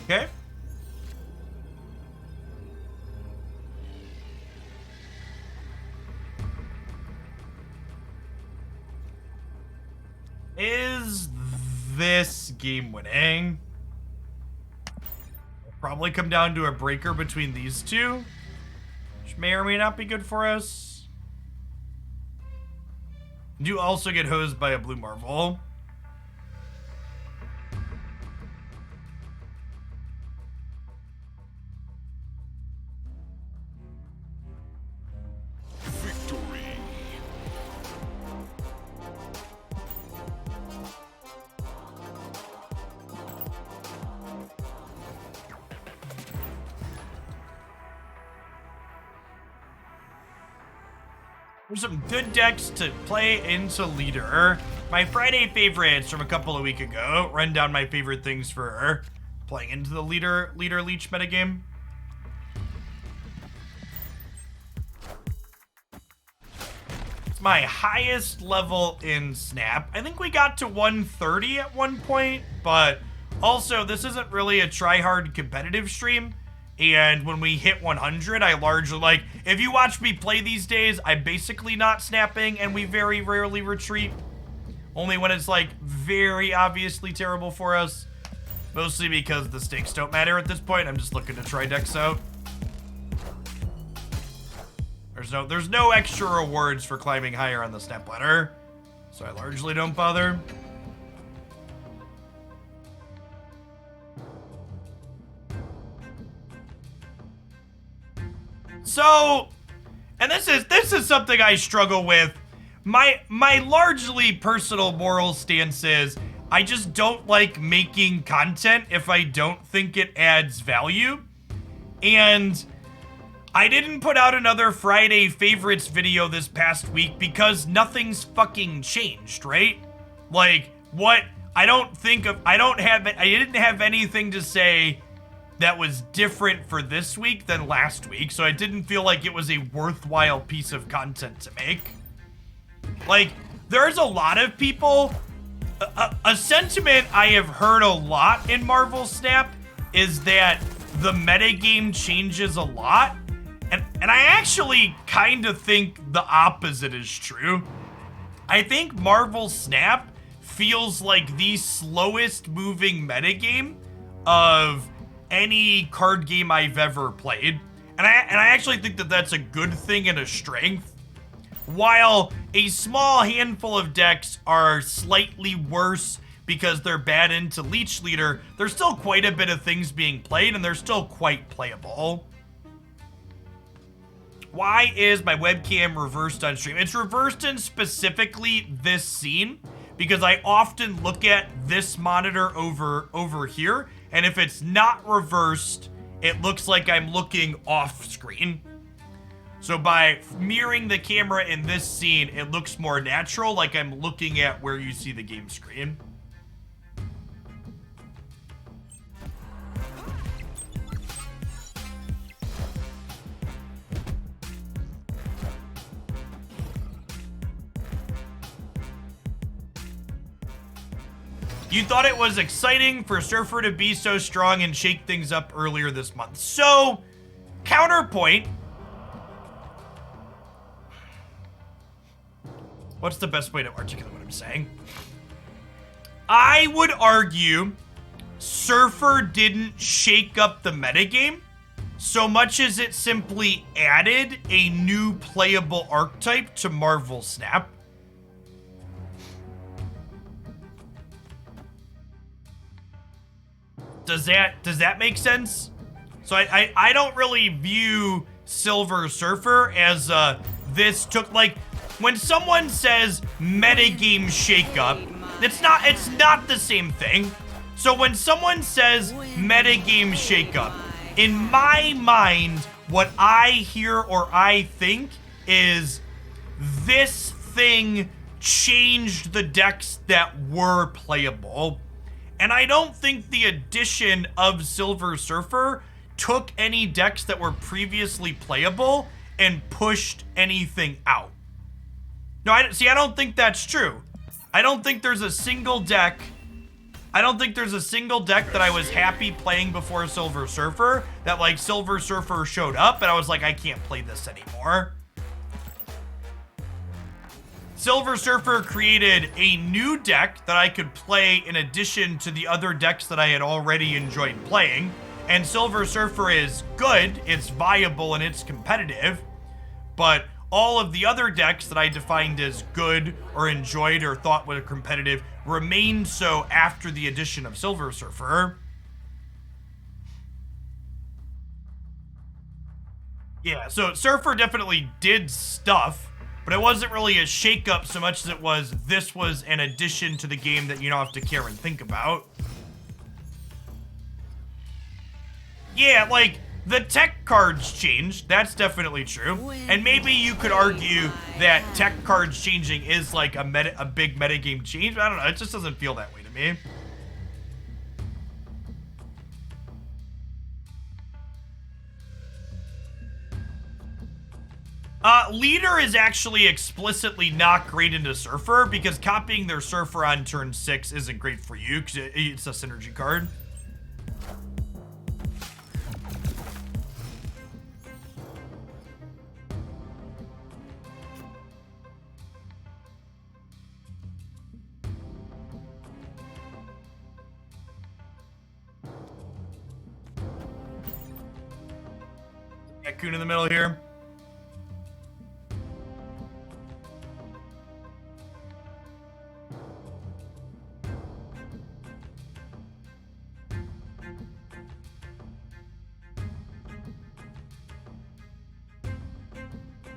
Okay. Is this game winning? Probably come down to a breaker between these two, which may or may not be good for us. You also get hosed by a blue Marvel. Victory. There's some good decks to play into leader. My Friday favorites from a couple of weeks ago. Run down my favorite things for playing into the leader Leach metagame. It's my highest level in Snap. I think we got to 130 at one point, but also this isn't really a try-hard competitive stream. And when we hit 100, I largely, like, if you watch me play these days, I'm basically not snapping and we very rarely retreat. Only when it's, like, very obviously terrible for us. Mostly because the stakes don't matter at this point. I'm just looking to try decks out. There's no extra rewards for climbing higher on the snap ladder. So I largely don't bother. So, and this is something I struggle with. My largely personal moral stance is I just don't like making content if I don't think it adds value. And I didn't put out another Friday favorites video this past week because nothing's fucking changed, right? Like, what? I didn't have anything to say that was different for this week than last week, so I didn't feel like it was a worthwhile piece of content to make. Like, there's a lot of people, a sentiment I have heard a lot in Marvel Snap is that the metagame changes a lot. And I actually kind of think the opposite is true. I think Marvel Snap feels like the slowest moving metagame of any card game I've ever played. And I actually think that that's a good thing and a strength. While a small handful of decks are slightly worse because they're bad into Leech Leader, there's still quite a bit of things being played and they're still quite playable. Why is my webcam reversed on stream? It's reversed in specifically this scene because I often look at this monitor over here, and if it's not reversed, it looks like I'm looking off screen. So by mirroring the camera in this scene, it looks more natural, like I'm looking at where you see the game screen. You thought it was exciting for Surfer to be so strong and shake things up earlier this month. So, counterpoint. What's the best way to articulate what I'm saying? I would argue Surfer didn't shake up the metagame so much as it simply added a new playable archetype to Marvel Snap. Does that make sense? So I don't really view Silver Surfer as this took, like, when someone says metagame shakeup, it's not the same thing. So when someone says metagame shakeup, in my mind, what I hear or I think is this thing changed the decks that were playable. And I don't think the addition of Silver Surfer took any decks that were previously playable and pushed anything out. No, I don't think that's true. I don't think there's a single deck that I was happy playing before Silver Surfer that, like, Silver Surfer showed up and I was like, I can't play this anymore. Silver Surfer created a new deck that I could play in addition to the other decks that I had already enjoyed playing. And Silver Surfer is good, it's viable, and it's competitive. But all of the other decks that I defined as good or enjoyed or thought were competitive remained so after the addition of Silver Surfer. Yeah, so Surfer definitely did stuff. But it wasn't really a shakeup so much as it was, this was an addition to the game that you don't have to care and think about. Yeah, like, the tech cards changed. That's definitely true. And maybe you could argue that tech cards changing is like a big metagame change. But I don't know. It just doesn't feel that way to me. Leader is actually explicitly not great into Surfer because copying their Surfer on turn 6 isn't great for you because it's a synergy card. Raccoon in the middle here.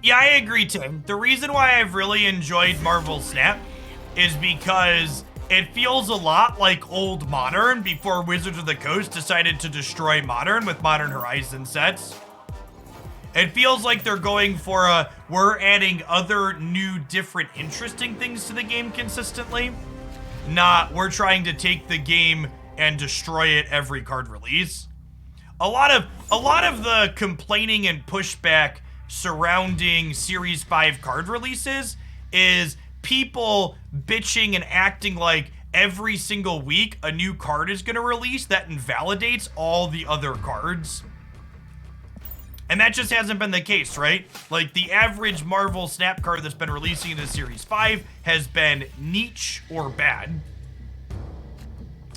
Yeah, I agree, Tim. The reason why I've really enjoyed Marvel Snap is because it feels a lot like old Modern before Wizards of the Coast decided to destroy Modern with Modern Horizon sets. It feels like they're going for a, we're adding other new, different, interesting things to the game consistently. Not, we're trying to take the game and destroy it every card release. A lot of the complaining and pushback surrounding Series 5 card releases is people bitching and acting like every single week a new card is going to release that invalidates all the other cards. And that just hasn't been the case, right? Like, the average Marvel Snap card that's been releasing in the Series 5 has been niche or bad.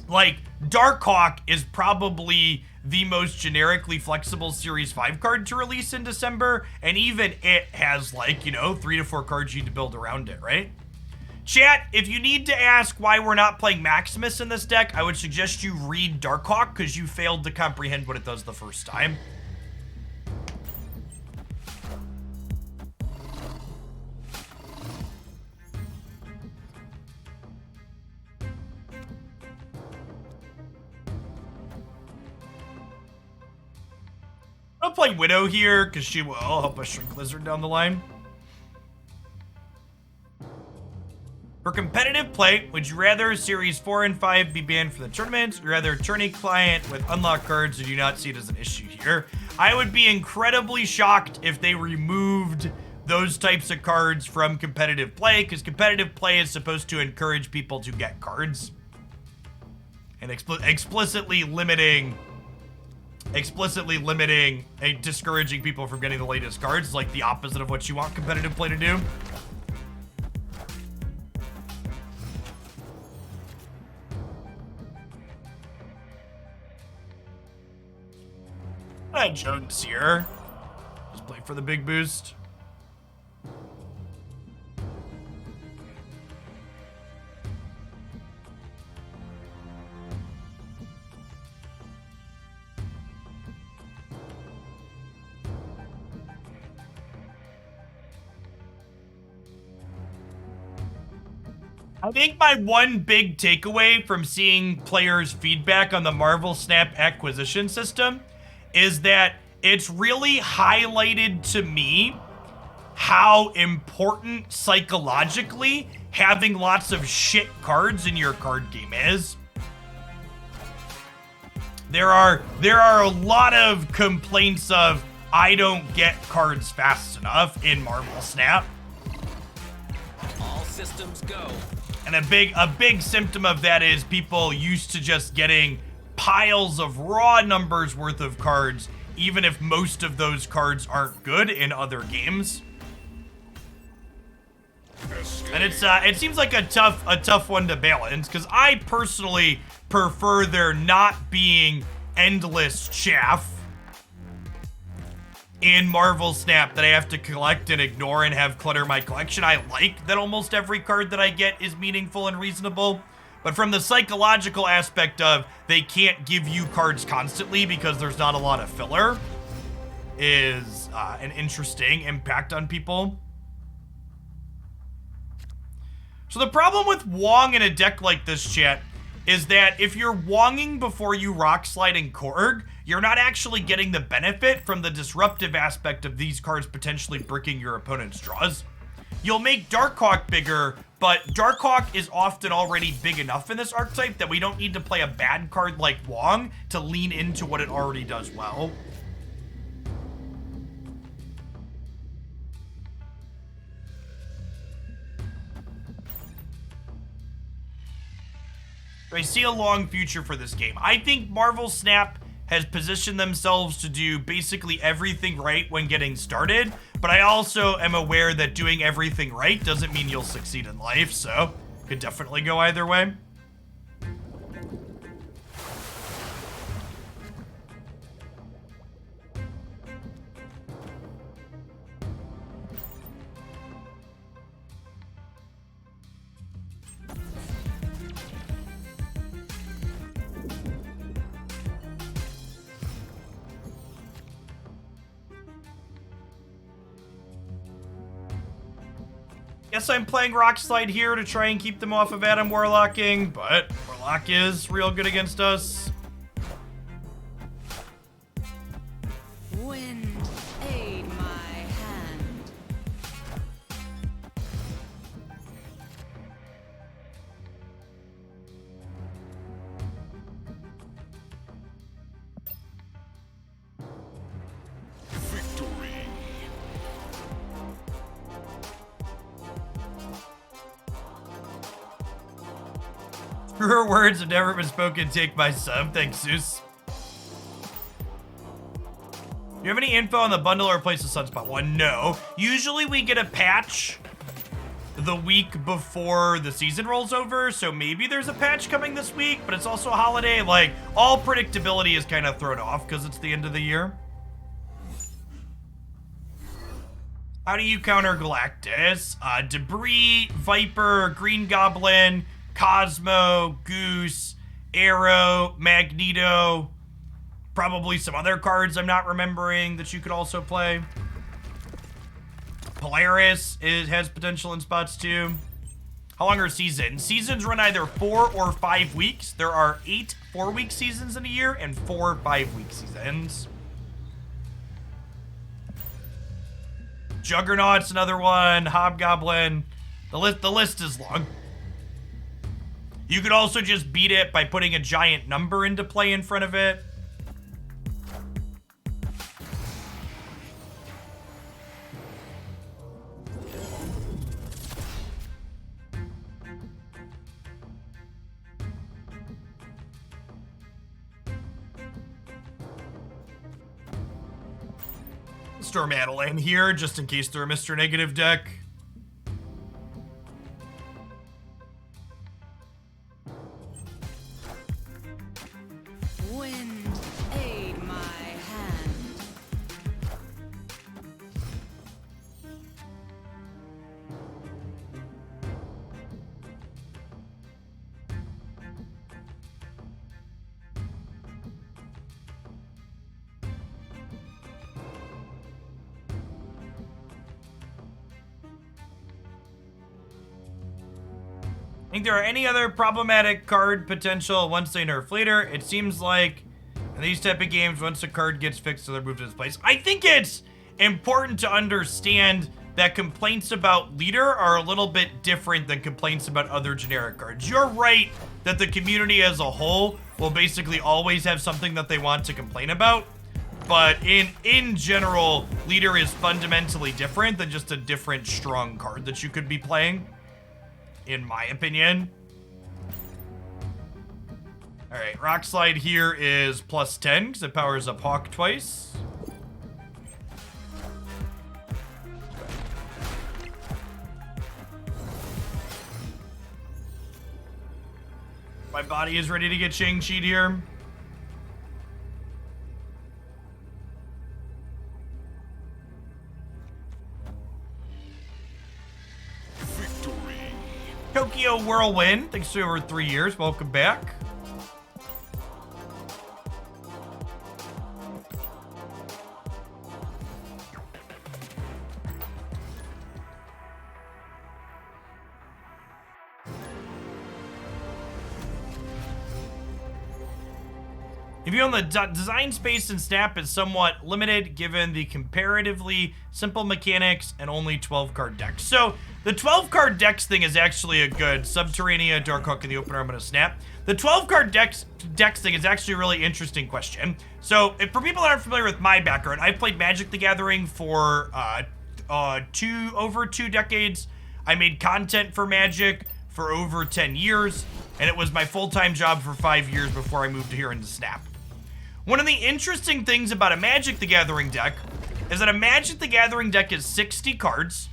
Like, Darkhawk is probably the most generically flexible Series 5 card to release in December, and even it has, like, you know, 3 to 4 cards you need to build around it, right? Chat, if you need to ask why we're not playing Maximus in this deck, I would suggest you read Darkhawk, because you failed to comprehend what it does the first time. I'll play Widow here, because she will help us shrink Lizard down the line. For competitive play, would you rather Series 4 and 5 be banned from the tournaments, or rather tourney client with unlocked cards, or do you not see it as an issue here? I would be incredibly shocked if they removed those types of cards from competitive play, because competitive play is supposed to encourage people to get cards. And explicitly limiting and discouraging people from getting the latest cards, like the opposite of what you want competitive play to do. Jones here. Just play for the big boost. I think my one big takeaway from seeing players' feedback on the Marvel Snap acquisition system is that it's really highlighted to me how important psychologically having lots of shit cards in your card game is. There are a lot of complaints of I don't get cards fast enough in Marvel Snap. All systems go. And a big symptom of that is people used to just getting piles of raw numbers worth of cards, even if most of those cards aren't good in other games. And it seems like a tough one to balance, because I personally prefer there not being endless chaff in Marvel Snap that I have to collect and ignore and have clutter my collection. I like that almost every card that I get is meaningful and reasonable. But from the psychological aspect of they can't give you cards constantly because there's not a lot of filler is an interesting impact on people. So the problem with Wong in a deck like this, chat, is that if you're Wonging before you Rock Slide and Korg, you're not actually getting the benefit from the disruptive aspect of these cards potentially bricking your opponent's draws. You'll make Darkhawk bigger, but Darkhawk is often already big enough in this archetype that we don't need to play a bad card like Wong to lean into what it already does well. I see a long future for this game. I think Marvel Snap has positioned themselves to do basically everything right when getting started, but I also am aware that doing everything right doesn't mean you'll succeed in life, so could definitely go either way. Guess I'm playing Rock Slide here to try and keep them off of Adam Warlocking, but Warlock is real good against us. Wind, aid Truer words have never been spoken. Take my sub. Thanks, Zeus. Do you have any info on the bundle or replace the Sunspot one? No. Usually we get a patch the week before the season rolls over, so maybe there's a patch coming this week, but it's also a holiday. Like, all predictability is kind of thrown off because it's the end of the year. How do you counter Galactus? Debris, Viper, Green Goblin, Cosmo, Goose, Arrow, Magneto, probably some other cards I'm not remembering that you could also play. Polaris has potential in spots too. How long are seasons? Seasons run either 4 or 5 weeks. There are 8 4-week seasons in a year and 4 5-week seasons. Juggernaut's another one. Hobgoblin. The list is long. You could also just beat it by putting a giant number into play in front of it. Storm Adeline here, just in case they're a Mr. Negative deck. Wind, aid my hand. Think there are any other problematic card potential once they nerf later? It seems like in these type of games, once a card gets fixed, so they're moved to this place. I think it's important to understand that complaints about leader are a little bit different than complaints about other generic cards. You're right that the community as a whole will basically always have something that they want to complain about. But in general, leader is fundamentally different than just a different strong card that you could be playing, in my opinion. All right, Rock Slide here is +10 because it powers up Hawk twice. My body is ready to get Shang-Chi'd here. Tokyo Whirlwind, thanks for over 3 years. Welcome back. If you own the design space in Snap is somewhat limited given the comparatively simple mechanics and only 12 card decks. So the 12 card decks thing is actually a good Subterranea, Darkhawk, and the Open Arm and a Snap. The 12 card decks thing is actually a really interesting question. So for people that aren't familiar with my background, I've played Magic the Gathering for over 2 decades. I made content for Magic for over 10 years, and it was my full-time job for 5 years before I moved here into Snap. One of the interesting things about a Magic the Gathering deck is that a Magic the Gathering deck is 60 cards,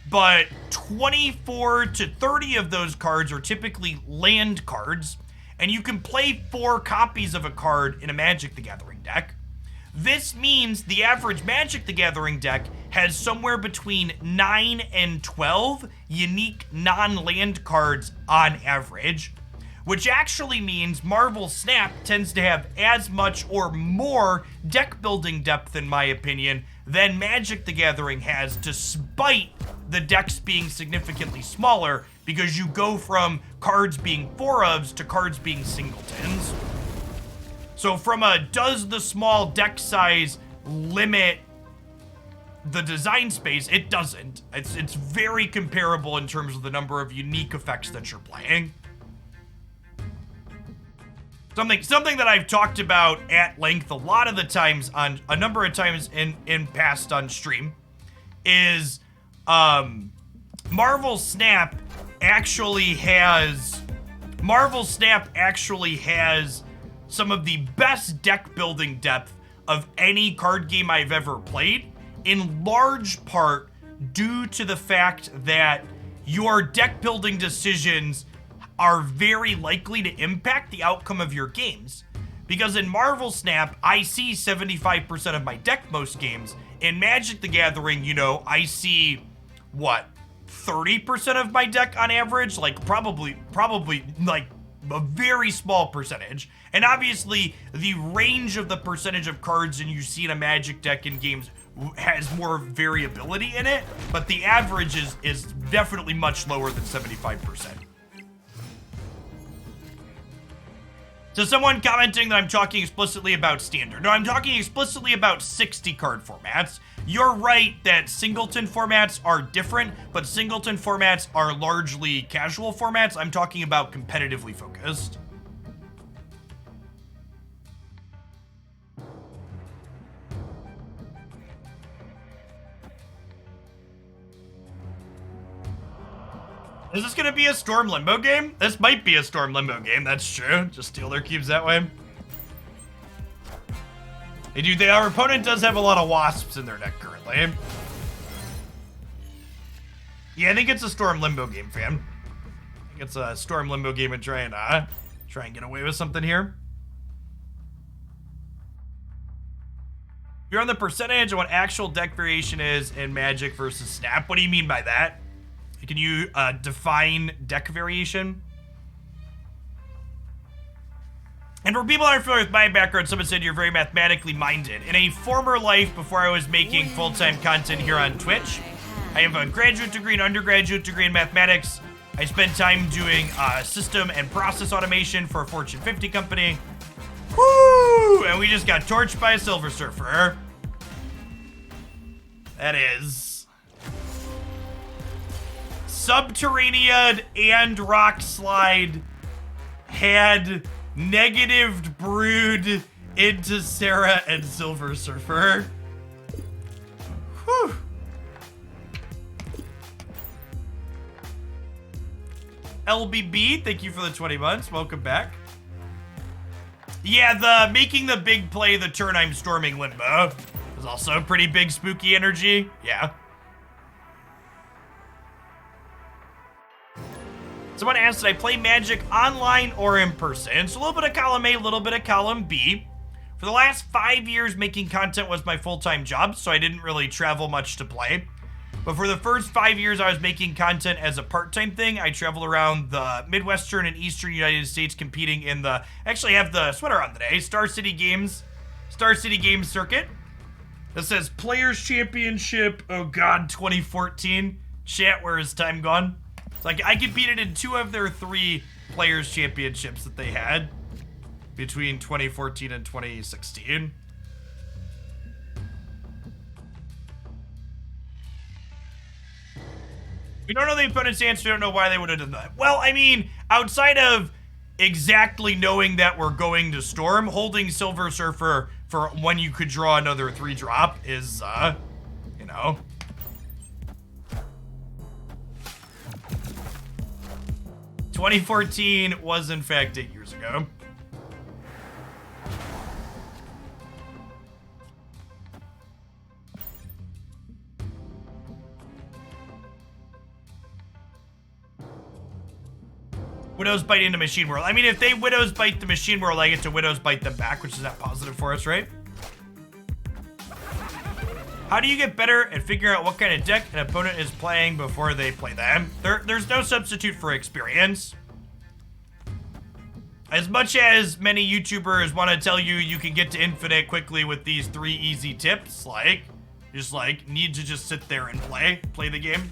but 24 to 30 of those cards are typically land cards, and you can play 4 copies of a card in a Magic the Gathering deck. This means the average Magic the Gathering deck has somewhere between 9 and 12 unique non-land cards on average, which actually means Marvel Snap tends to have as much or more deck building depth, in my opinion, than Magic the Gathering has, despite the decks being significantly smaller, because you go from cards being 4-ofs to cards being singletons. So from a does the small deck size limit the design space, it doesn't. It's very comparable in terms of the number of unique effects that you're playing. Something that I've talked about at length a lot of the times on a number of times in past on stream is Marvel Snap actually has Marvel Snap actually has some of the best deck building depth of any card game I've ever played, in large part due to the fact that your deck building decisions are very likely to impact the outcome of your games. Because in Marvel Snap, I see 75% of my deck most games. In Magic the Gathering, you know, I see, what, 30% of my deck on average? Like, probably, like, a very small percentage. And obviously, the range of the percentage of cards you see in a Magic deck in games has more variability in it, but the average is definitely much lower than 75%. So someone commenting that I'm talking explicitly about standard. No, I'm talking explicitly about 60 card formats. You're right that singleton formats are different, but singleton formats are largely casual formats. I'm talking about competitively focused. Is this gonna be a Storm Limbo game? This might be a Storm Limbo game, that's true. Just steal their cubes that way. Hey dude, our opponent does have a lot of wasps in their deck currently. Yeah, I think it's a Storm Limbo game, fam. I think it's a Storm Limbo game and try and get away with something here. You're on the percentage of what actual deck variation is in Magic versus Snap. What do you mean by that? Can you define deck variation? And for people that aren't familiar with my background, someone said you're very mathematically minded. In a former life, before I was making full-time content here on Twitch, I have a graduate degree and undergraduate degree in mathematics. I spent time doing system and process automation for a Fortune 50 company. Woo! And we just got torched by a Silver Surfer. That is... Subterranean and Rock Slide had negative brood into Sarah and Silver Surfer. Whew. LBB, thank you for the 20 months. Welcome back. Yeah, the making the big play the turn I'm storming Limbo is also pretty big spooky energy. Yeah. Someone asked, did I play Magic online or in person? So a little bit of column A, a little bit of column B. For the last 5 years, making content was my full-time job, so I didn't really travel much to play. But for the first 5 years, I was making content as a part-time thing. I traveled around the Midwestern and Eastern United States competing in the... Actually, I have the sweater on today. Star City Games circuit. That says Players Championship, oh god, 2014. Chat, where is time gone? Like, I competed in 2 of their 3 Players Championships that they had between 2014 and 2016. We don't know the opponent's answer. We don't know why they would have done that. Well, I mean, outside of exactly knowing that we're going to Storm, holding Silver Surfer for when you could draw another 3-drop is, you know... 2014 was, in fact, 8 years ago. Widows bite into Machine World. I mean, if they Widows bite the Machine World, I get to Widows bite them back, which is not positive for us, right? How do you get better at figuring out what kind of deck an opponent is playing before they play them? There's no substitute for experience. As much as many YouTubers want to tell you you can get to infinite quickly with these 3 easy tips, like, just like, need to just sit there and play the game.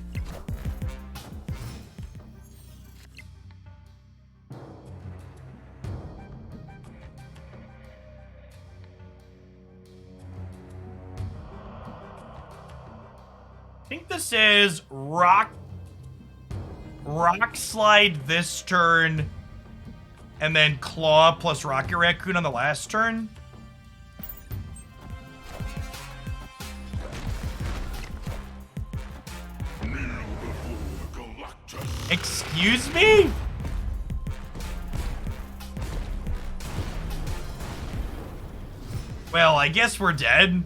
I think this is rock slide this turn, and then claw plus Rocket Raccoon on the last turn. Excuse me? Well, I guess we're dead.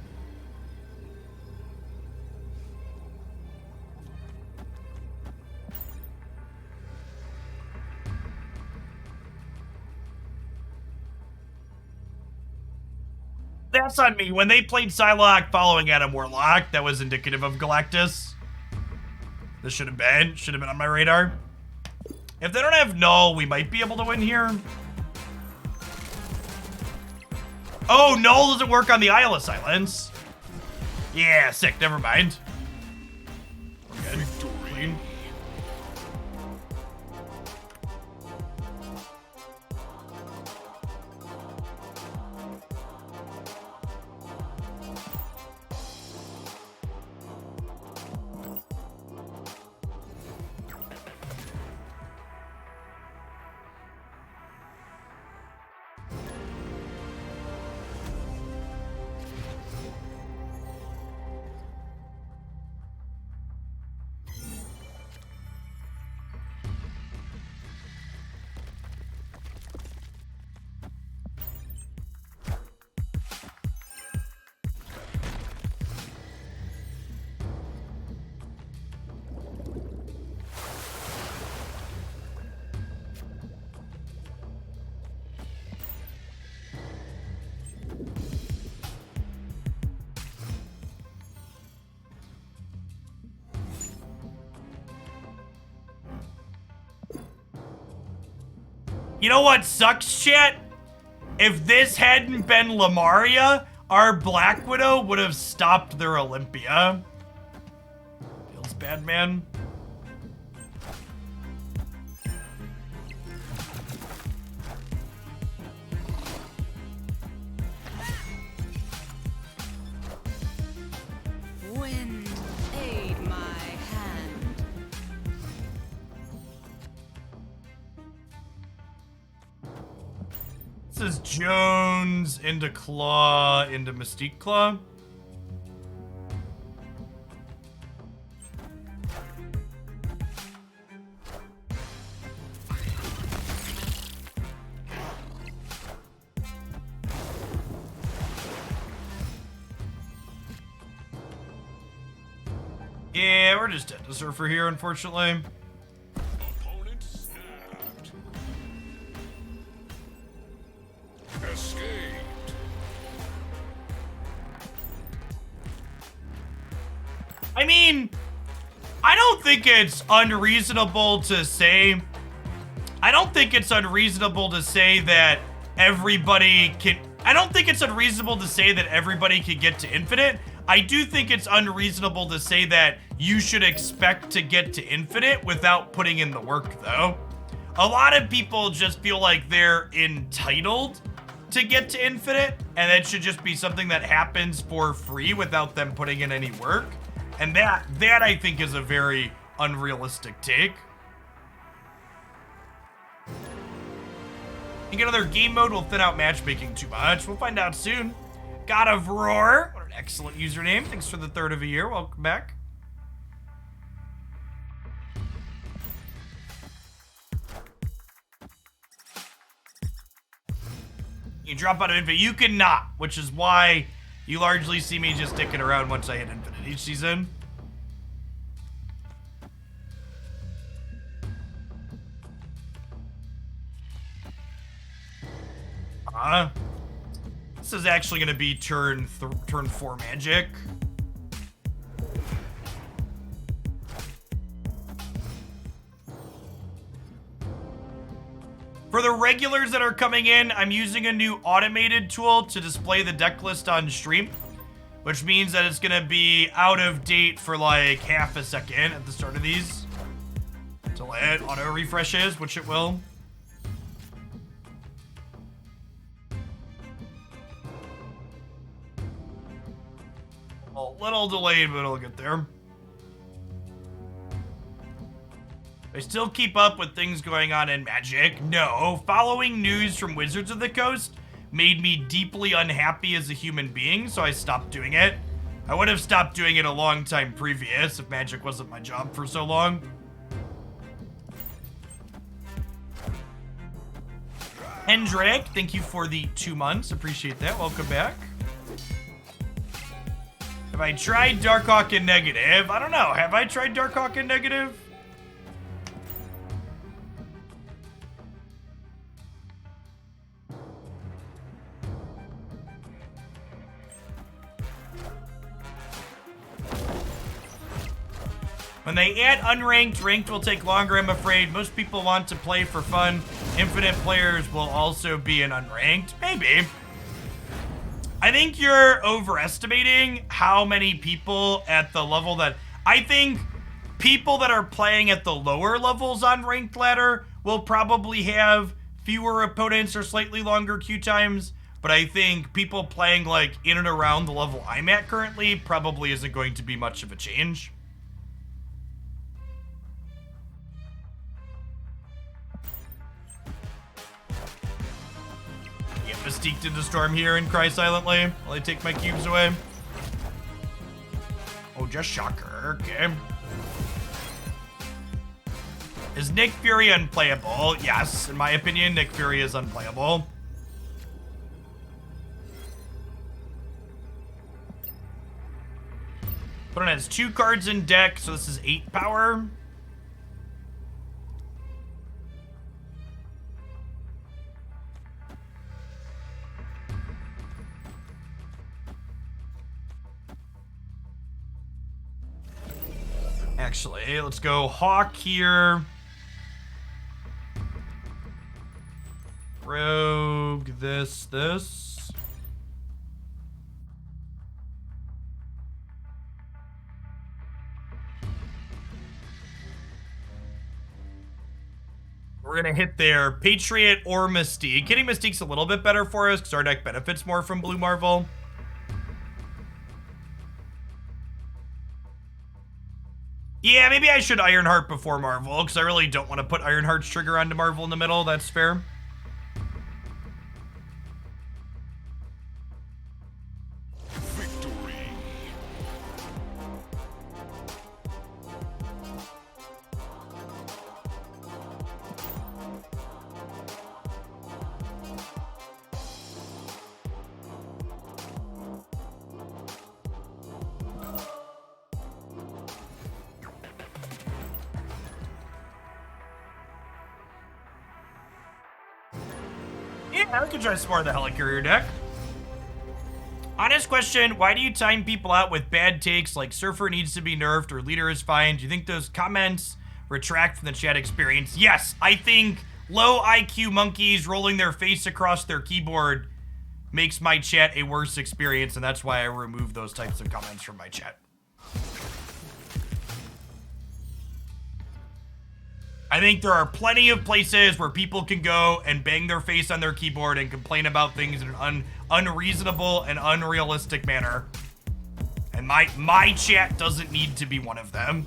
That's on me. When they played Psylocke following Adam Warlock, that was indicative of Galactus. This should have been on my radar. If they don't have Null, we might be able to win here. Oh, Null doesn't work on the Isle of Silence. Yeah, sick, never mind. We're good. Clean. You know what sucks, chat? If this hadn't been Lamaria, our Black Widow would have stopped their Olympia. Feels bad, man. Wind, aid my hand. This is Jones into Claw into Mystique Claw. Yeah, we're just dead to Surfer here, unfortunately. Opponent snapped. Escaped. I mean, I don't think it's unreasonable to say. I don't think it's unreasonable to say that everybody can. I don't think it's unreasonable to say that everybody can get to infinite. I do think it's unreasonable to say that you should expect to get to infinite without putting in the work, though. A lot of people just feel like they're entitled to get to infinite, and it should just be something that happens for free without them putting in any work. And that I think is a very unrealistic take. I think another game mode will thin out matchmaking too much. We'll find out soon. God of Roar. What an excellent username. Thanks for the third of a year. Welcome back. You drop out of Infinite. You cannot, which is why you largely see me just sticking around once I hit Infinite each season. This is actually going to be turn 4 magic. For the regulars that are coming in, I'm using a new automated tool to display the deck list on stream, which means that it's going to be out of date for like half a second at the start of these until it auto refreshes, which it will. A little delayed, but it'll get there. I still keep up with things going on in Magic. No, following news from Wizards of the Coast made me deeply unhappy as a human being, so I stopped doing it. I would have stopped doing it a long time previous if Magic wasn't my job for so long. Hendrik, thank you for the 2 months. Appreciate that. Welcome back. Have I tried Darkhawk in negative? I don't know. Have I tried Darkhawk in negative? When they add unranked, ranked will take longer, I'm afraid. Most people want to play for fun. Infinite players will also be an unranked. Maybe. I think you're overestimating how many people at the level that... I think people that are playing at the lower levels on ranked ladder will probably have fewer opponents or slightly longer queue times. But I think people playing like in and around the level I'm at currently probably isn't going to be much of a change. Mystique into Storm here and cry silently while I take my cubes away. Oh, just shocker. Okay. Is Nick Fury unplayable? Yes, in my opinion, Nick Fury is unplayable. Opponent has 2 cards in deck, so this is 8 power. Actually, let's go Hawk here. Rogue, this. We're gonna hit there. Patriot or Mystique. Hitting Mystique's a little bit better for us because our deck benefits more from Blue Marvel. Yeah, maybe I should Ironheart before Marvel, because I really don't want to put Ironheart's trigger onto Marvel in the middle. That's fair. Victory. Yeah, we could try some more of the Helicarrier deck. Honest question, why do you time people out with bad takes like Surfer needs to be nerfed or Leader is fine? Do you think those comments retract from the chat experience? Yes, I think low IQ monkeys rolling their face across their keyboard makes my chat a worse experience, and that's why I remove those types of comments from my chat. I think there are plenty of places where people can go and bang their face on their keyboard and complain about things in an unreasonable and unrealistic manner. And my chat doesn't need to be one of them.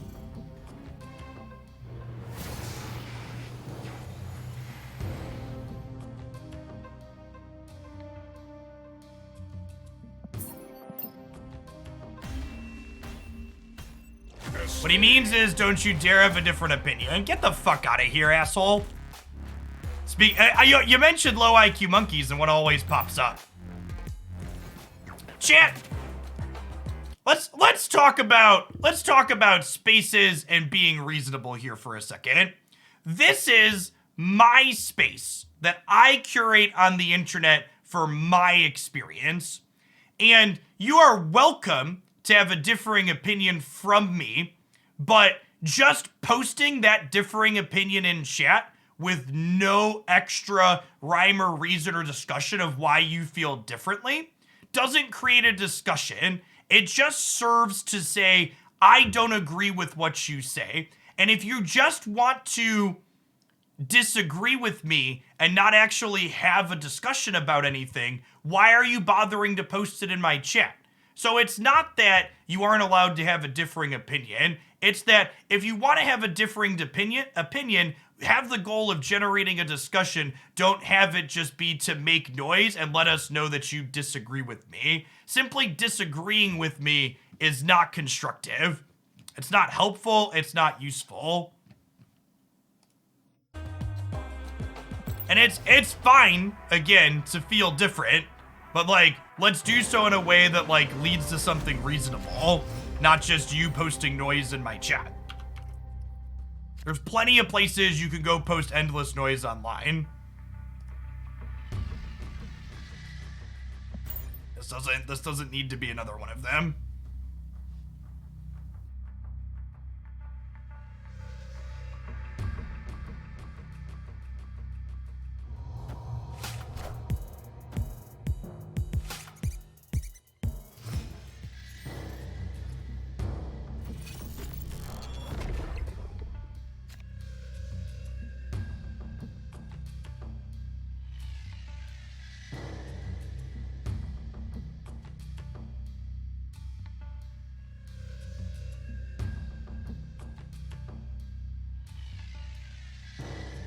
What he means is, don't you dare have a different opinion. Get the fuck out of here, asshole. You mentioned low IQ monkeys and what always pops up. Chat. Let's talk about spaces and being reasonable here for a second. This is my space that I curate on the internet for my experience, and you are welcome to have a differing opinion from me. But just posting that differing opinion in chat with no extra rhyme or reason or discussion of why you feel differently doesn't create a discussion. It just serves to say, I don't agree with what you say. And if you just want to disagree with me and not actually have a discussion about anything, why are you bothering to post it in my chat? So it's not that you aren't allowed to have a differing opinion. It's that if you want to have a differing opinion, have the goal of generating a discussion. Don't have it just be to make noise and let us know that you disagree with me. Simply disagreeing with me is not constructive. It's not helpful. It's not useful. And it's fine, again, to feel different. But like, let's do so in a way that like leads to something reasonable, not just you posting noise in my chat. There's plenty of places you can go post endless noise online. This doesn't need to be another one of them.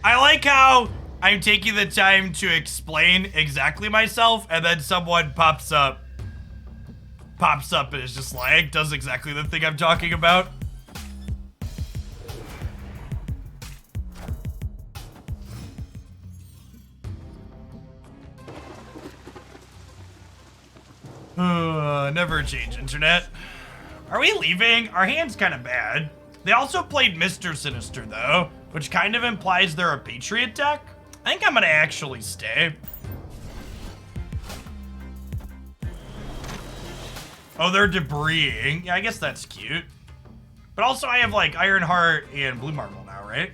I like how I'm taking the time to explain exactly myself, and then someone pops up and is just like, does exactly the thing I'm talking about. Never change, internet. Are we leaving? Our hand's kind of bad. They also played Mr. Sinister, though, which kind of implies they're a Patriot deck. I think I'm gonna actually stay. Oh, they're debris-ing. Yeah, I guess that's cute. But also I have like Ironheart and Blue Marble now, right?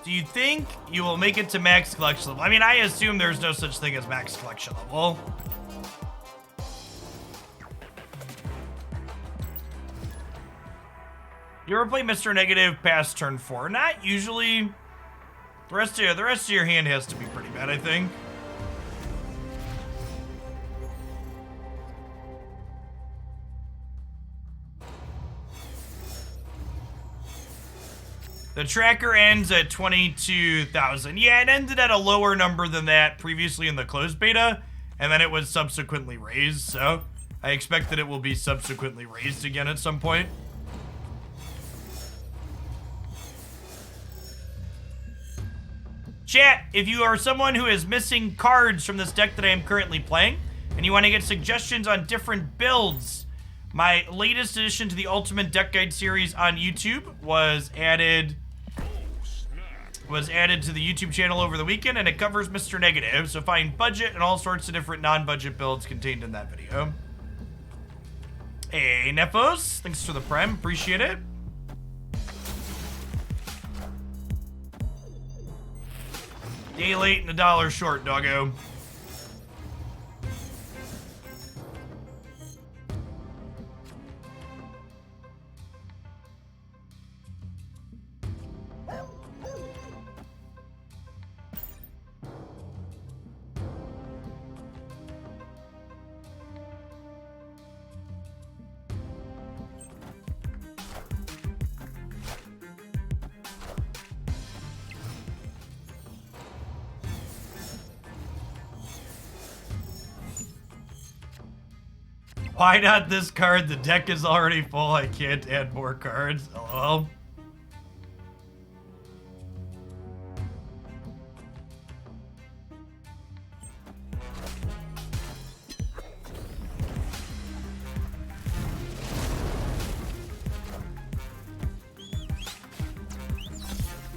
Do you think you will make it to max collection level? I mean, I assume there's no such thing as max collection level. You ever play Mr. Negative past turn 4? Not usually. The rest of your hand has to be pretty bad, I think. The tracker ends at 22,000. Yeah, it ended at a lower number than that previously in the closed beta, and then it was subsequently raised, so I expect that it will be subsequently raised again at some point. Chat, if you are someone who is missing cards from this deck that I am currently playing, and you want to get suggestions on different builds, my latest addition to the Ultimate Deck Guide series on YouTube was added to the YouTube channel over the weekend, and it covers Mr. Negative, so find budget and all sorts of different non-budget builds contained in that video. Hey, Nefos, thanks for the prem, appreciate it. Day late and $1 short, doggo. Why not this card? The deck is already full. I can't add more cards. LOL.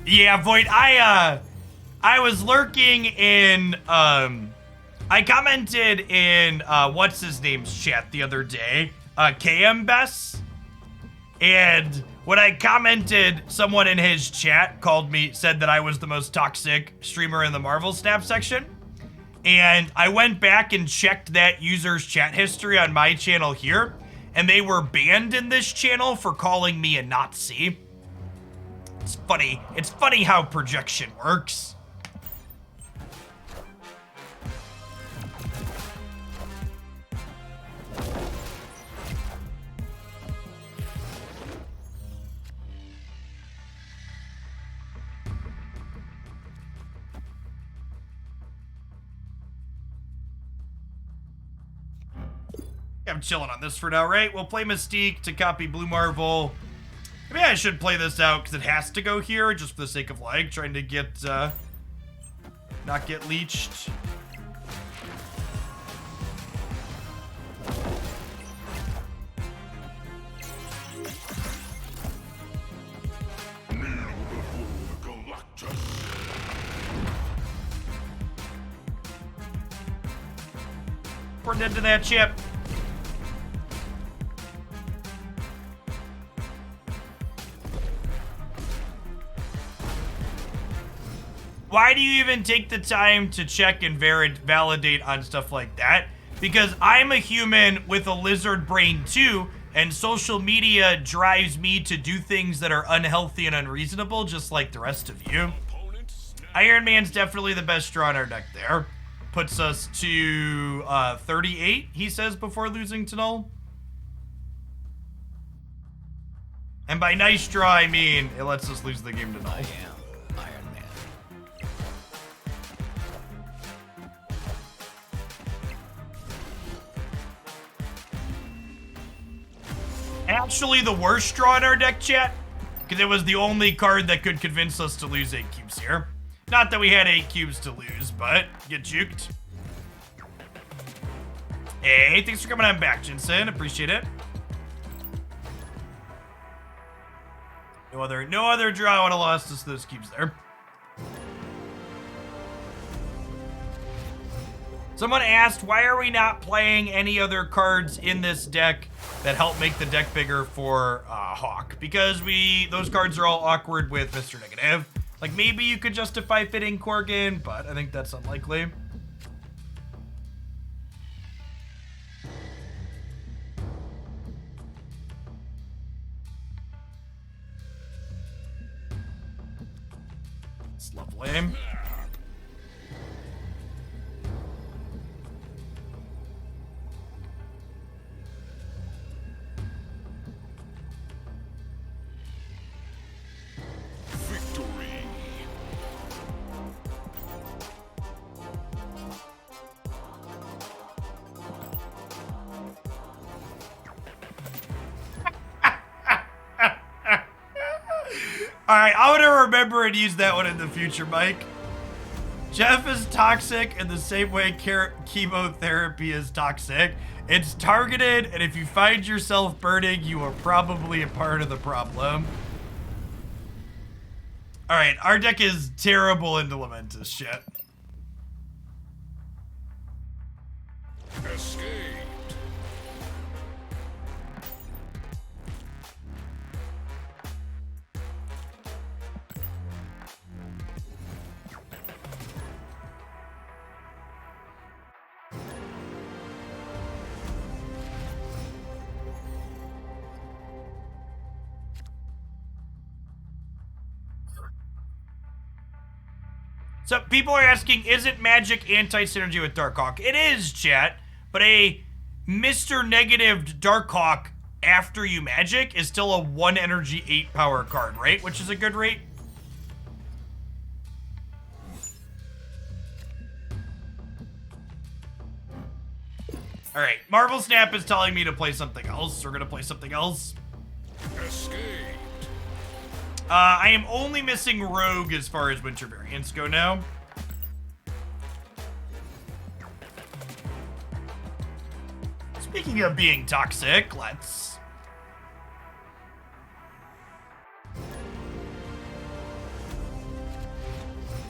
Yeah, Void, I was lurking in, I commented in, what's his name's chat the other day, KM Bess, and when I commented, someone in his chat said that I was the most toxic streamer in the Marvel Snap section, and I went back and checked that user's chat history on my channel here, and they were banned in this channel for calling me a Nazi. It's funny how projection works. I'm chilling on this for now, right? We'll play Mystique to copy Blue Marvel. Maybe I should play this out because it has to go here just for the sake of like trying to get not get leached. We're dead to that chip. Why do you even take the time to check and validate on stuff like that? Because I'm a human with a lizard brain too, and social media drives me to do things that are unhealthy and unreasonable, just like the rest of you. Iron Man's definitely the best draw in our deck there. Puts us to 38, he says, before losing to Null. And by nice draw, I mean it lets us lose the game to Null. Actually the worst draw in our deck, chat, because it was the only card that could convince us to lose 8 cubes here. Not that we had 8 cubes to lose, but get juked. Hey, thanks for coming on back, Jensen. Appreciate it. No other draw would have lost us those cubes there. Someone asked, why are we not playing any other cards in this deck that help make the deck bigger for Hawk? Because those cards are all awkward with Mr. Negative. Like, maybe you could justify fitting Corgan, but I think that's unlikely. It's lovely. Alright, I'm gonna remember and use that one in the future, Mike. Jeff is toxic in the same way chemotherapy is toxic. It's targeted, and if you find yourself burning, you are probably a part of the problem. Alright, our deck is terrible into Lamentus shit. Escaped. So people are asking, isn't Magic anti-synergy with Darkhawk? It is, chat, but a Mr. Negative Darkhawk after you Magic is still a 1 energy 8 power card, right? Which is a good rate. Alright, Marvel Snap is telling me to play something else. We're gonna play something else. Escape. I am only missing Rogue as far as Winter variants go now. Speaking of being toxic, let's...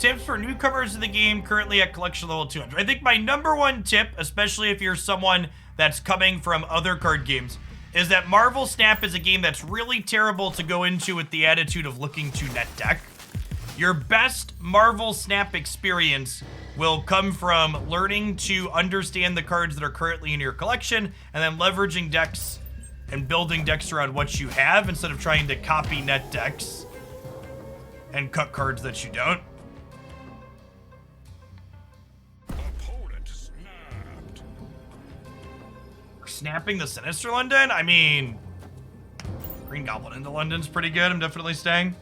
tips for newcomers to the game currently at collection level 200. I think my number one tip, especially if you're someone that's coming from other card games, is that Marvel Snap is a game that's really terrible to go into with the attitude of looking to net deck. Your best Marvel Snap experience will come from learning to understand the cards that are currently in your collection and then leveraging decks and building decks around what you have instead of trying to copy net decks and cut cards that you don't. Opponent snapped. Snapping the Sinister London? I mean, Green Goblin into London's pretty good. I'm definitely staying.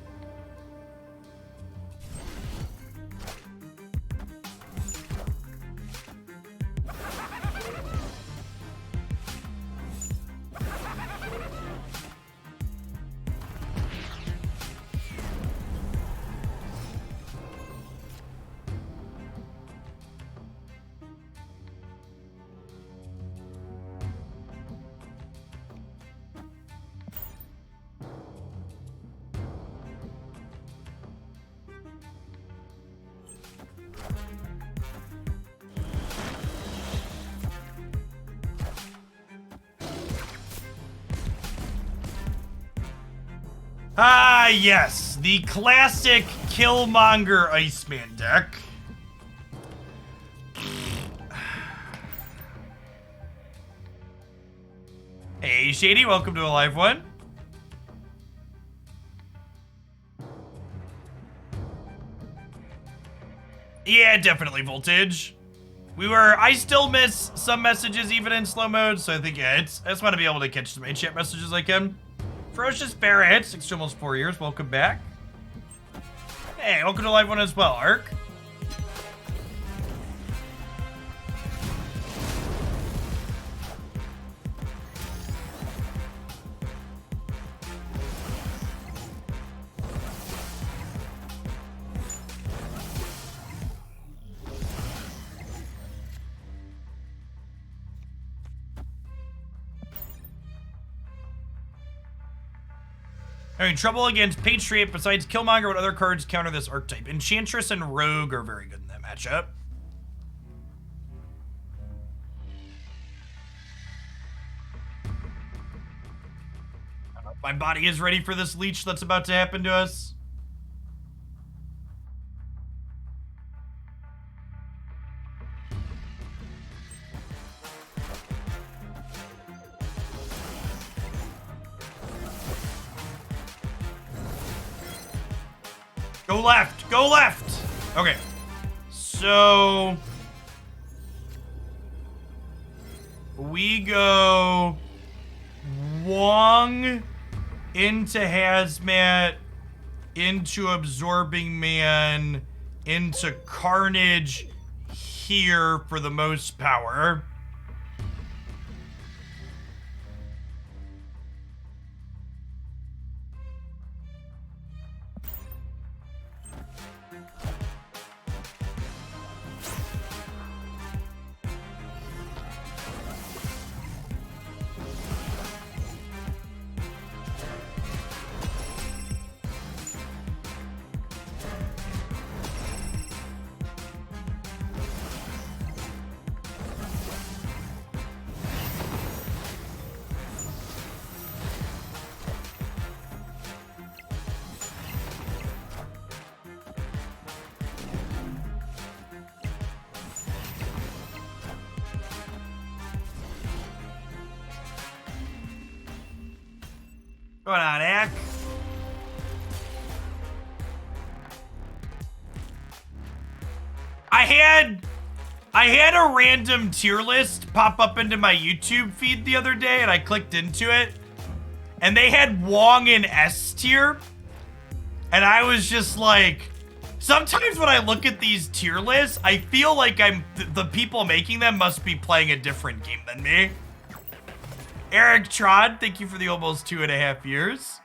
Ah, yes, the classic Killmonger Iceman deck. Hey, Shady, welcome to a live one. Yeah, definitely Voltage. I still miss some messages even in slow mode, so I think, yeah, I just want to be able to catch as many chat messages I can. Ferocious Barrett, 6 to almost 4 years, welcome back. Hey, welcome to live one as well, Ark. Having trouble against Patriot. Besides Killmonger, what other cards counter this archetype? Enchantress and Rogue are very good in that matchup. I don't know if my body is ready for this leech that's about to happen to us. Go left! Go left! Okay. So... we go... Wong into Hazmat, into Absorbing Man, into Carnage here for the most power. Going on, Ack. I had a random tier list pop up into my YouTube feed the other day, and I clicked into it, and they had Wong in S tier, and I was just like, sometimes when I look at these tier lists, I feel like the people making them must be playing a different game than me. Eric Trod, thank you for the almost 2.5 years.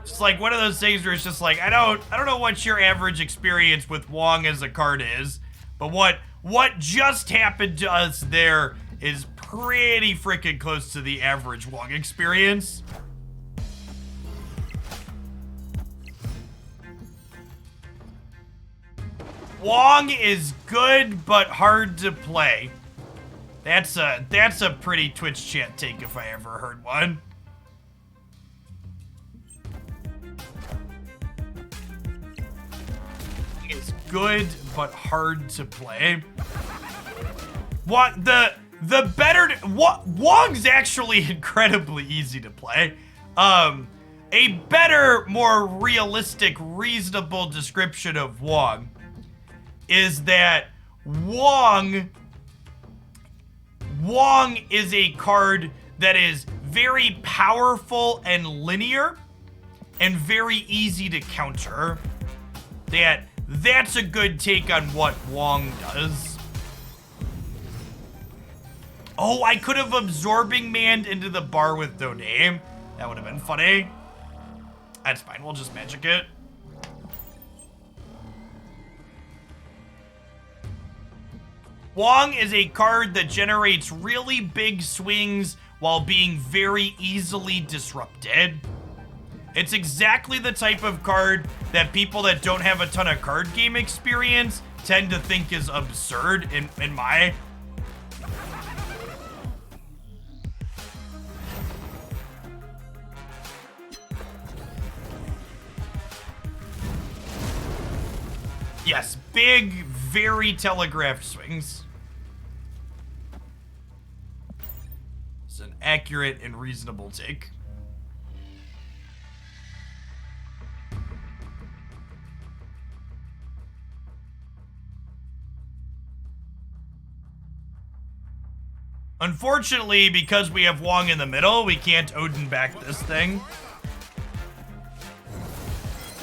It's like one of those things where it's just like, I don't know what your average experience with Wong as a card is, but what just happened to us there is pretty freaking close to the average Wong experience. Wong is good, but hard to play. That's a pretty Twitch chat take if I ever heard one. It's good, but hard to play. What the better Wong's actually incredibly easy to play. A better, more realistic, reasonable description of Wong is that Wong is a card that is very powerful and linear and very easy to counter. That's a good take on what Wong does. Oh, I could have absorbing manned into the bar with no name. That would have been funny. That's fine, we'll just magic it. Wong is a card that generates really big swings while being very easily disrupted. It's exactly the type of card that people that don't have a ton of card game experience tend to think is absurd in my... Yes, big, very telegraphed swings. It's an accurate and reasonable take. Unfortunately, because we have Wong in the middle, we can't Odin back this thing.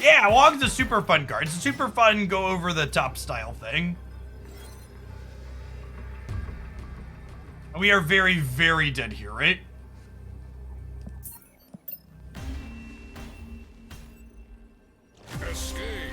Yeah, Wong's a super fun card. It's a super fun go over the top style thing. We are very, very dead here, right? Escaped.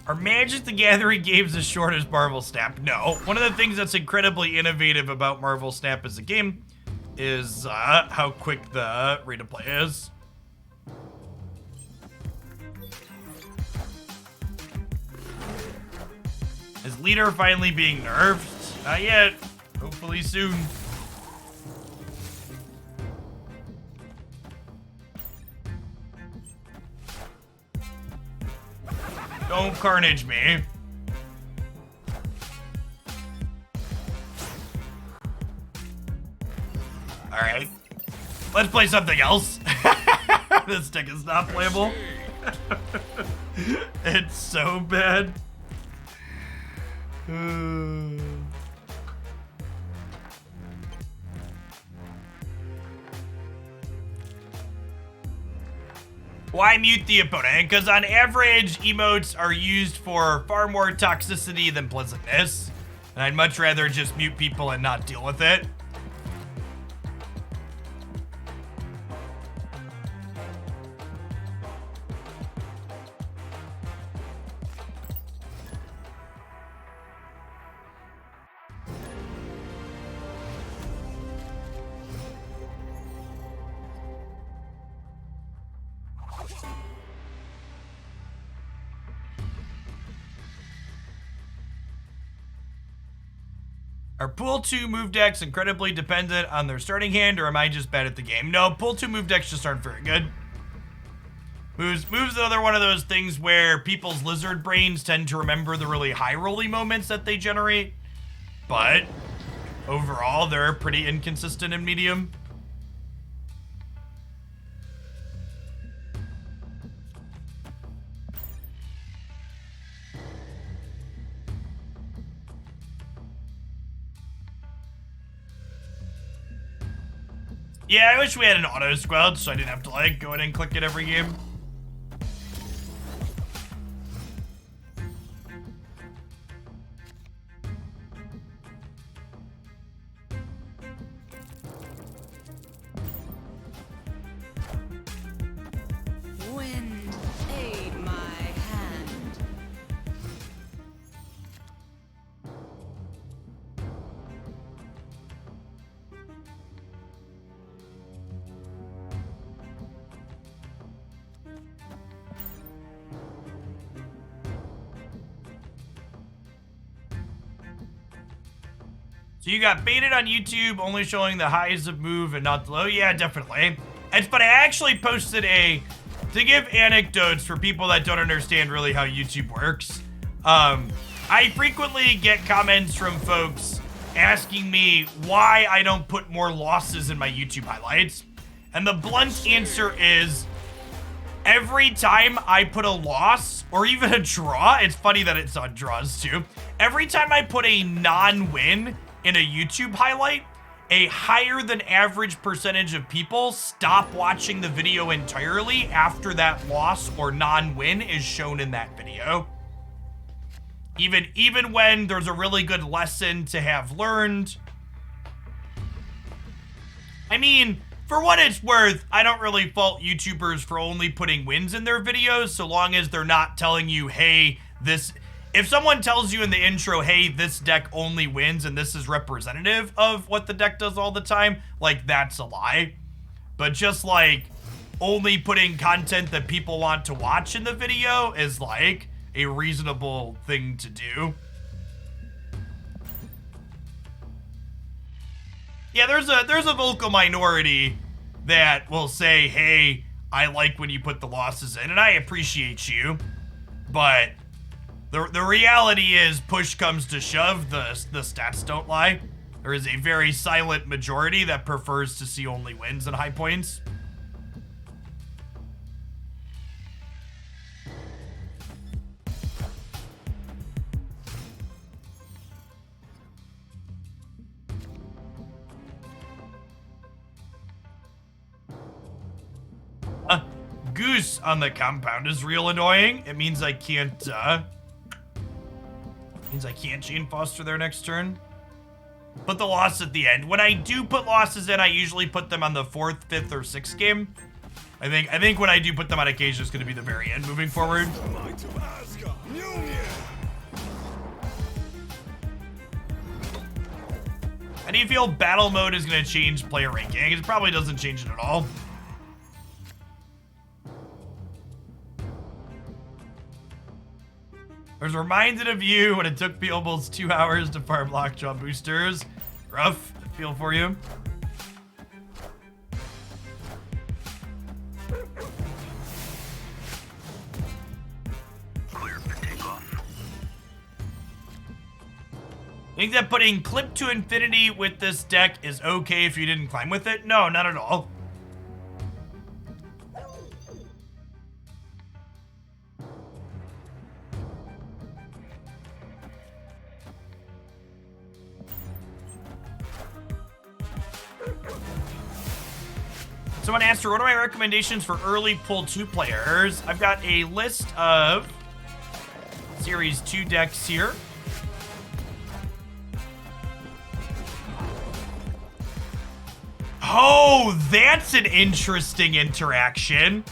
Are Magic the Gathering games as short as Marvel Snap? No. One of the things that's incredibly innovative about Marvel Snap as a game is how quick the rate of play is. Is Leader finally being nerfed? Not yet. Hopefully soon. Don't carnage me. Alright. Let's play something else. This deck is not playable. It's so bad. Why mute the opponent? Because on average, emotes are used for far more toxicity than pleasantness. And I'd much rather just mute people and not deal with it. Are Pool 2 move decks incredibly dependent on their starting hand, or am I just bad at the game? No, Pool 2 move decks just aren't very good. Move's another one of those things where people's lizard brains tend to remember the really high rolly moments that they generate, but overall, they're pretty inconsistent in medium. Yeah, I wish we had an auto squelch so I didn't have to like go in and click it every game. Wind, aid my hand. So you got baited on YouTube, only showing the highs of move and not the low? Yeah, definitely. It's funny, I actually posted to give anecdotes for people that don't understand really how YouTube works. I frequently get comments from folks asking me why I don't put more losses in my YouTube highlights. And the blunt answer is, every time I put a loss, or even a draw, it's funny that it's on draws too. Every time I put a non-win in a YouTube highlight, a higher than average percentage of people stop watching the video entirely after that loss or non-win is shown in that video. Even when there's a really good lesson to have learned. I mean, for what it's worth, I don't really fault YouTubers for only putting wins in their videos, so long as they're not telling you, hey, this... If someone tells you in the intro, hey, this deck only wins and this is representative of what the deck does all the time, like, that's a lie. But just, like, only putting content that people want to watch in the video is, like, a reasonable thing to do. Yeah, there's a vocal minority that will say, hey, I like when you put the losses in, and I appreciate you, but the reality is, push comes to shove, the stats don't lie. There is a very silent majority that prefers to see only wins and high points. Goose on the compound is real annoying. It means I can't, chain foster their next turn. Put the loss at the end. When I do put losses in, I usually put them on the 4th, 5th, or 6th game. I think when I do put them on occasion, it's going to be the very end moving forward. The might of Asgard. Union. How do you feel battle mode is going to change player ranking? It probably doesn't change it at all. I was reminded of you when it took me almost 2 hours to farm lockjaw boosters. Rough. I feel for you. Clear for takeoff. Think that putting clip to infinity with this deck is okay if you didn't climb with it? No, not at all. Someone asked her, what are my recommendations for early pull 2 players? I've got a list of Series 2 decks here. Oh, that's an interesting interaction.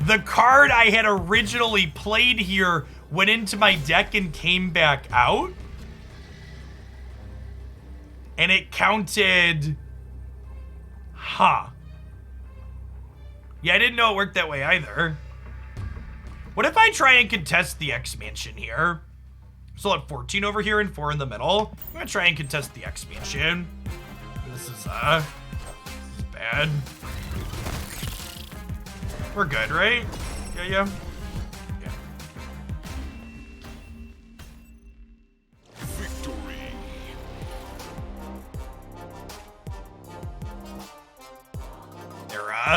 The card I had originally played here went into my deck and came back out. And it counted... Huh. Yeah, I didn't know it worked that way either. What if I try and contest the X-Mansion here? Still at 14 over here and 4 in the middle. I'm gonna try and contest the X-Mansion. This is bad. We're good, right? Yeah. Victory.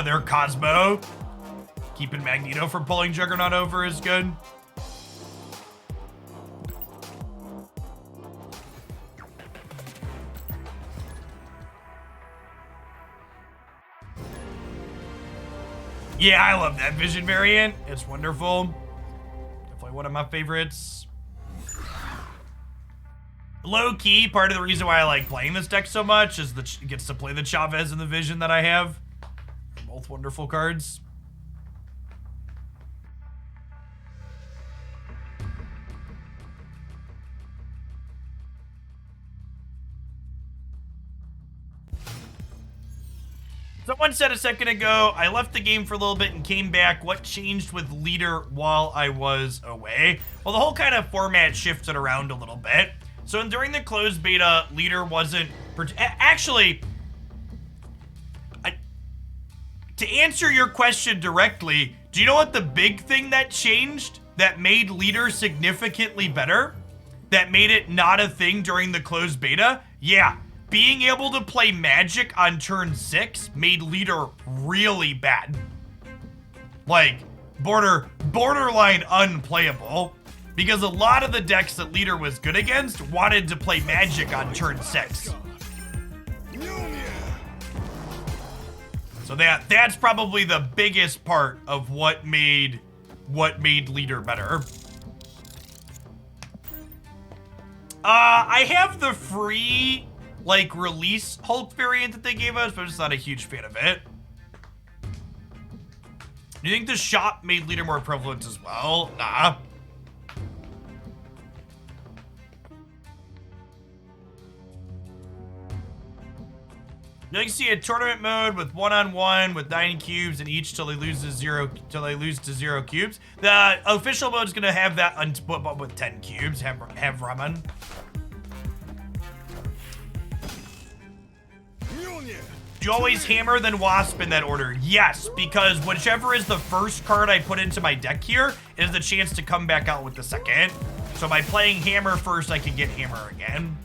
They're Cosmo. Keeping Magneto from pulling Juggernaut over is good. Yeah, I love that vision variant. It's wonderful. Definitely one of my favorites. Low key, part of the reason why I like playing this deck so much is that it gets to play the Chavez and the Vision that I have. Both wonderful cards. Someone said a second ago, I left the game for a little bit and came back. What changed with Leader while I was away? Well, the whole kind of format shifted around a little bit. So during the closed beta, Leader wasn't... Actually, to answer your question directly, do you know what the big thing that changed that made Leader significantly better? That made it not a thing during the closed beta? Yeah. Being able to play Magic on turn 6 made Leader really bad. Like, borderline unplayable. Because a lot of the decks that Leader was good against wanted to play Magic on turn 6. So that's probably the biggest part of what made Leader better. I have the free... like release Hulk variant that they gave us, but I'm just not a huge fan of it. Do you think the shop made Leader more prevalent as well? Nah. You can see a tournament mode with one-on-one with 9 cubes in each till they lose to 0 cubes. The official mode is gonna have that with 10 cubes. Have Raman. Do you always hammer then wasp in that order? Yes, because whichever is the first card I put into my deck here is the chance to come back out with the second. So by playing hammer first, I can get hammer again.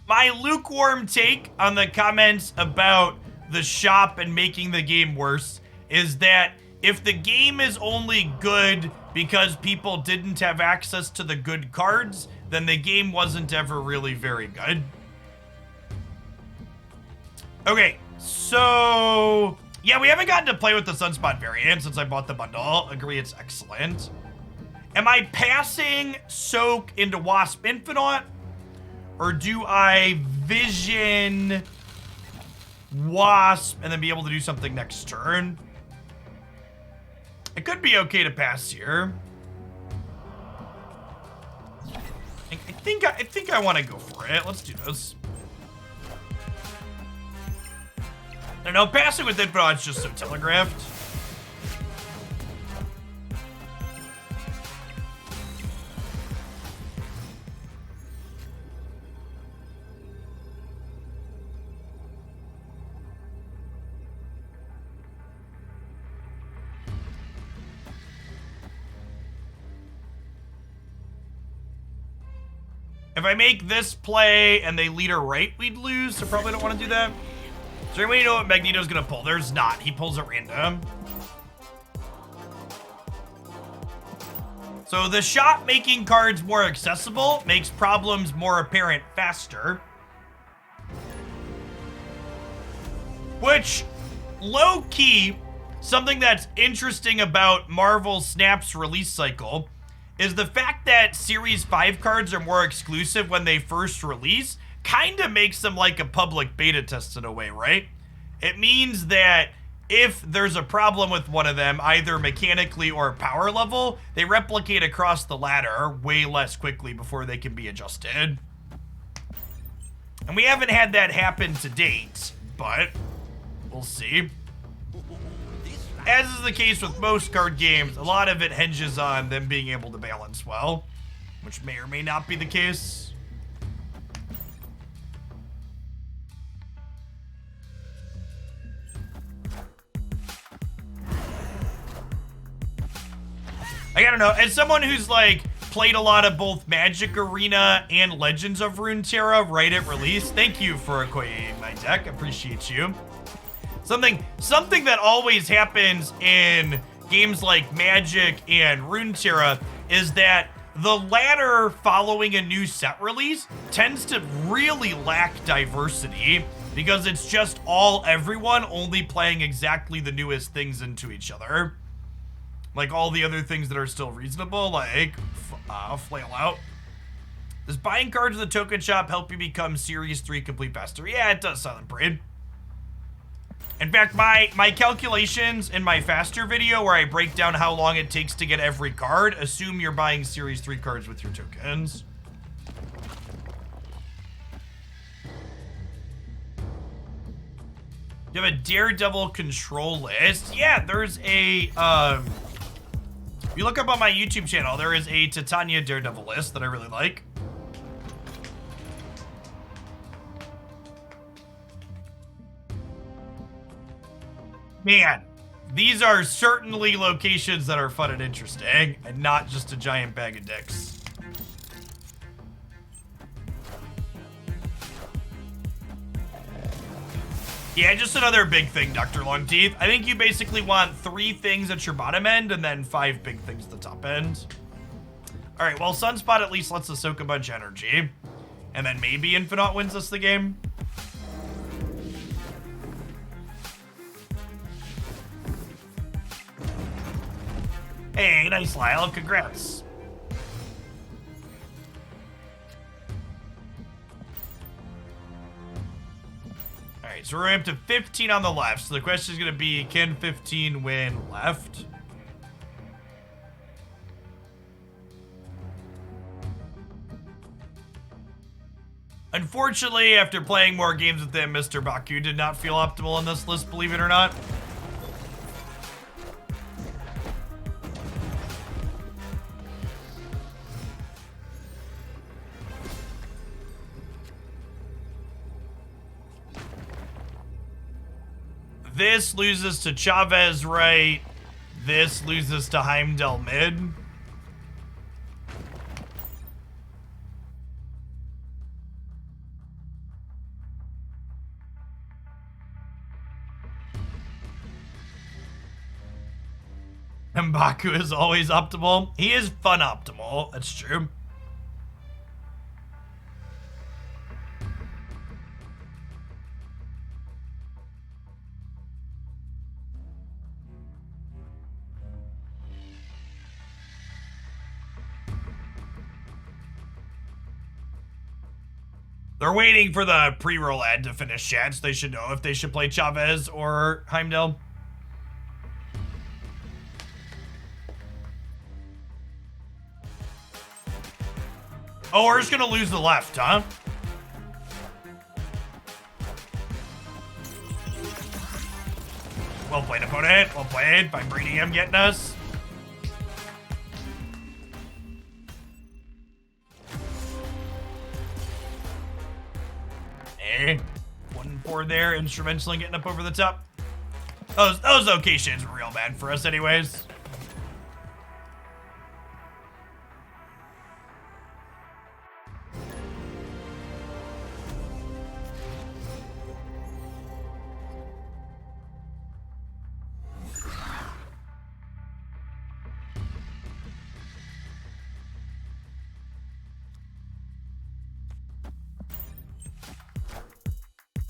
My lukewarm take on the comments about the shop and making the game worse is that if the game is only good because people didn't have access to the good cards, then the game wasn't ever really very good. Okay, so... yeah, we haven't gotten to play with the Sunspot variant since I bought the bundle. Agree, it's excellent. Am I passing Soak into Wasp Infinite? Or do I Vision Wasp and then be able to do something next turn? It could be okay to pass here. I think I want to go for it. Let's do this. I don't know, passing with Infinite is just so telegraphed. If I make this play and they lead her right, we'd lose, so probably don't want to do that. Does anybody know what Magneto's gonna pull? There's not. He pulls at random. So the shop making cards more accessible makes problems more apparent faster. Which, low-key, something that's interesting about Marvel Snap's release cycle is the fact that Series 5 cards are more exclusive when they first release kind of makes them like a public beta test in a way, right? It means that if there's a problem with one of them, either mechanically or power level, they replicate across the ladder way less quickly before they can be adjusted. And we haven't had that happen to date, but we'll see. As is the case with most card games, a lot of it hinges on them being able to balance well, which may or may not be the case. I don't know, as someone who's like played a lot of both Magic Arena and Legends of Runeterra right at release, thank you for acquiring my deck, appreciate you. Something that always happens in games like Magic and Runeterra is that the latter, following a new set release, tends to really lack diversity because it's just everyone only playing exactly the newest things into each other. Like all the other things that are still reasonable, like Flail Out. Does buying cards in the token shop help you become Series 3 complete faster? Yeah, it does, Silent Braid. In fact, my calculations in my faster video where I break down how long it takes to get every card, assume you're buying Series 3 cards with your tokens. You have a Daredevil control list? Yeah, there's a, if you look up on my YouTube channel, there is a Titania Daredevil list that I really like. Man, these are certainly locations that are fun and interesting, and not just a giant bag of dicks. Yeah, just another big thing, Dr. Longteeth. I think you basically want 3 things at your bottom end and then 5 big things at the top end. All right, well, Sunspot at least lets us soak a bunch of energy. And then maybe Infinite wins us the game. Hey, nice, Lyle. Congrats. All right, so we're up to 15 on the left. So the question is going to be, can 15 win left? Unfortunately, after playing more games with him, Mr. Baku did not feel optimal on this list, believe it or not. This loses to Chavez right. This loses to Heimdall mid. Mbaku is always optimal. He is fun optimal. That's true. They're waiting for the pre-roll ad to finish chat, so they should know if they should play Chavez or Heimdall. Oh, we're just gonna lose the left, huh? Well played, opponent. Well played by Breedium getting us. Eh. 1-4 there, instrumentally getting up over the top. Those locations were real bad for us anyways.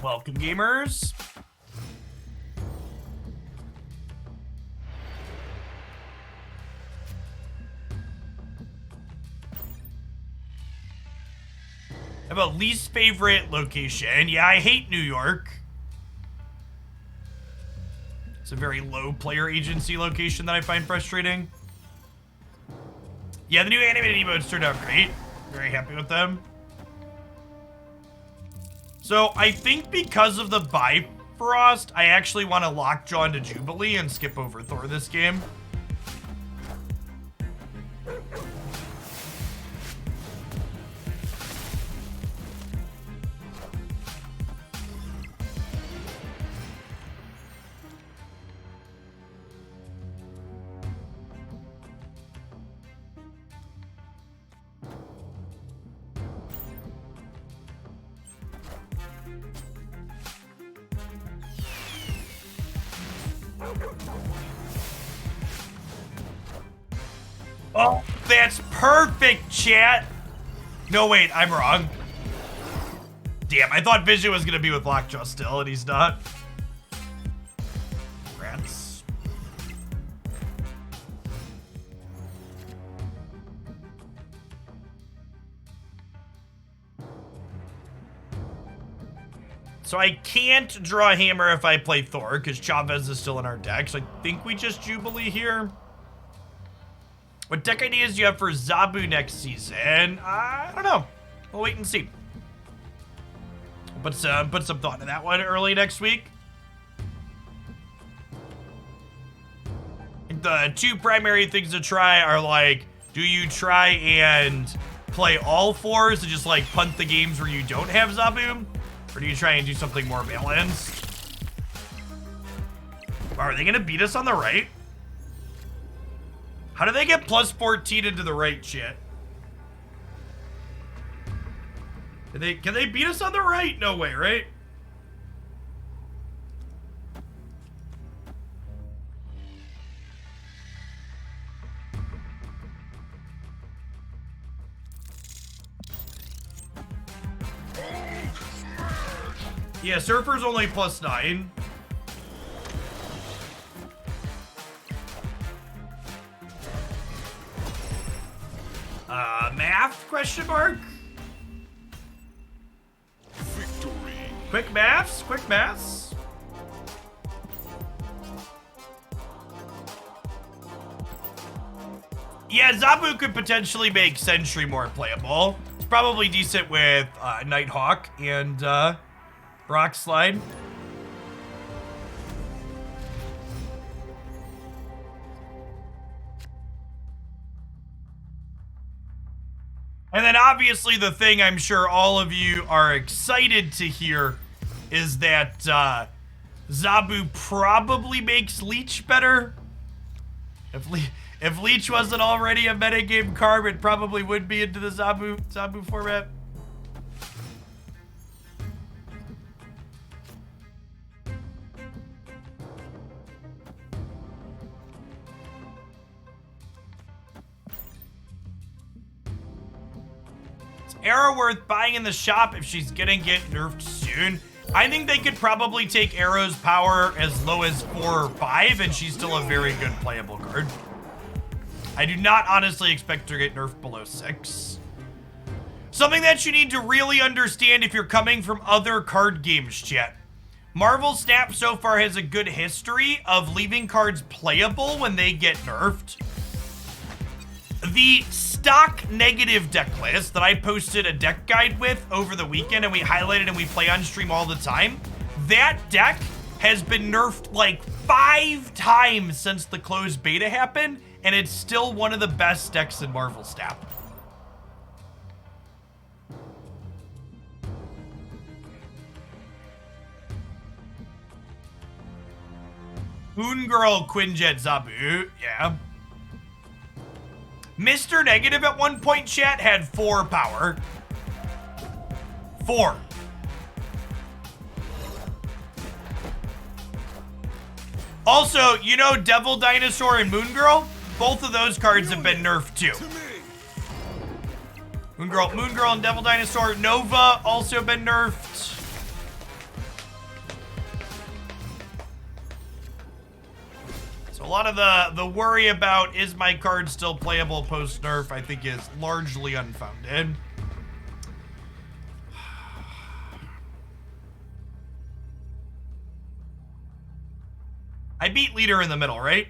Welcome, gamers. How about least favorite location? Yeah, I hate New York. It's a very low player agency location that I find frustrating. Yeah, the new animated emotes turned out great. Very happy with them. So I think because of the Bifrost, I actually want to lockjaw into Jubilee and skip over Thor this game. Oh, that's perfect, chat. No, wait, I'm wrong. Damn, I thought Vision was gonna be with Lockjaw still, and he's not. Rats. So I can't draw a hammer if I play Thor, because Chavez is still in our deck, so I think we just Jubilee here. What deck ideas do you have for Zabu next season? I don't know. We'll wait and see. Put some thought into that one early next week. The two primary things to try are like, do you try and play all fours and just like punt the games where you don't have Zabu? Or do you try and do something more balanced? Are they gonna beat us on the right? How do they get plus 14 into the right, shit? Can they beat us on the right? No way, right? Yeah, Surfer's only plus 9. Math? Question mark? Victory. Quick maths? Quick maths? Yeah, Zabu could potentially make Sentry more playable. It's probably decent with Nighthawk and Rock Slide. And then obviously the thing I'm sure all of you are excited to hear is that Zabu probably makes Leach better. If Leach wasn't already a metagame card, it probably would be into the Zabu format. Arrow worth buying in the shop if she's gonna get nerfed soon. I think they could probably take Arrow's power as low as 4 or 5 and she's still a very good playable card. I do not honestly expect her to get nerfed below 6. Something that you need to really understand if you're coming from other card games, chat. Marvel Snap so far has a good history of leaving cards playable when they get nerfed. The stock negative deck list that I posted a deck guide with over the weekend and we highlighted and we play on stream all the time, that deck has been nerfed like 5 times since the closed beta happened, and it's still one of the best decks in Marvel Snap. Moon Girl, Quinjet, Zabu, yeah. Mr. Negative at one point, chat, had 4 power. 4. Also, you know Devil Dinosaur and Moon Girl? Both of those cards have been nerfed too. Moon Girl and Devil Dinosaur. Nova also been nerfed. So a lot of the worry about is my card still playable post nerf, I think is largely unfounded. I beat leader in the middle, right?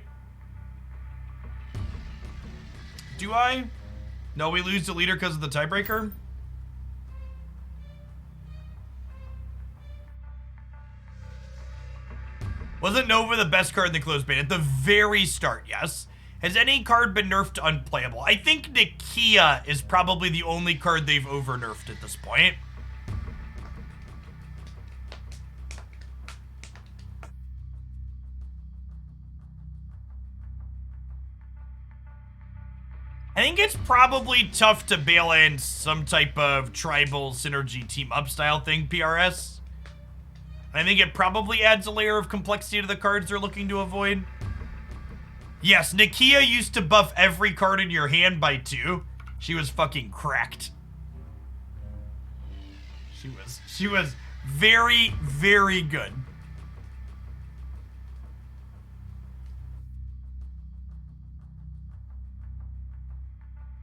Do I? No, we lose to leader because of the tiebreaker? Wasn't Nova the best card in the closed beta? At the very start, yes. Has any card been nerfed to unplayable? I think Nakia is probably the only card they've over-nerfed at this point. I think it's probably tough to bail in some type of tribal synergy team up style thing, PRS. I think it probably adds a layer of complexity to the cards they're looking to avoid. Yes, Nakia used to buff every card in your hand by 2. She was fucking cracked. She was very, very good.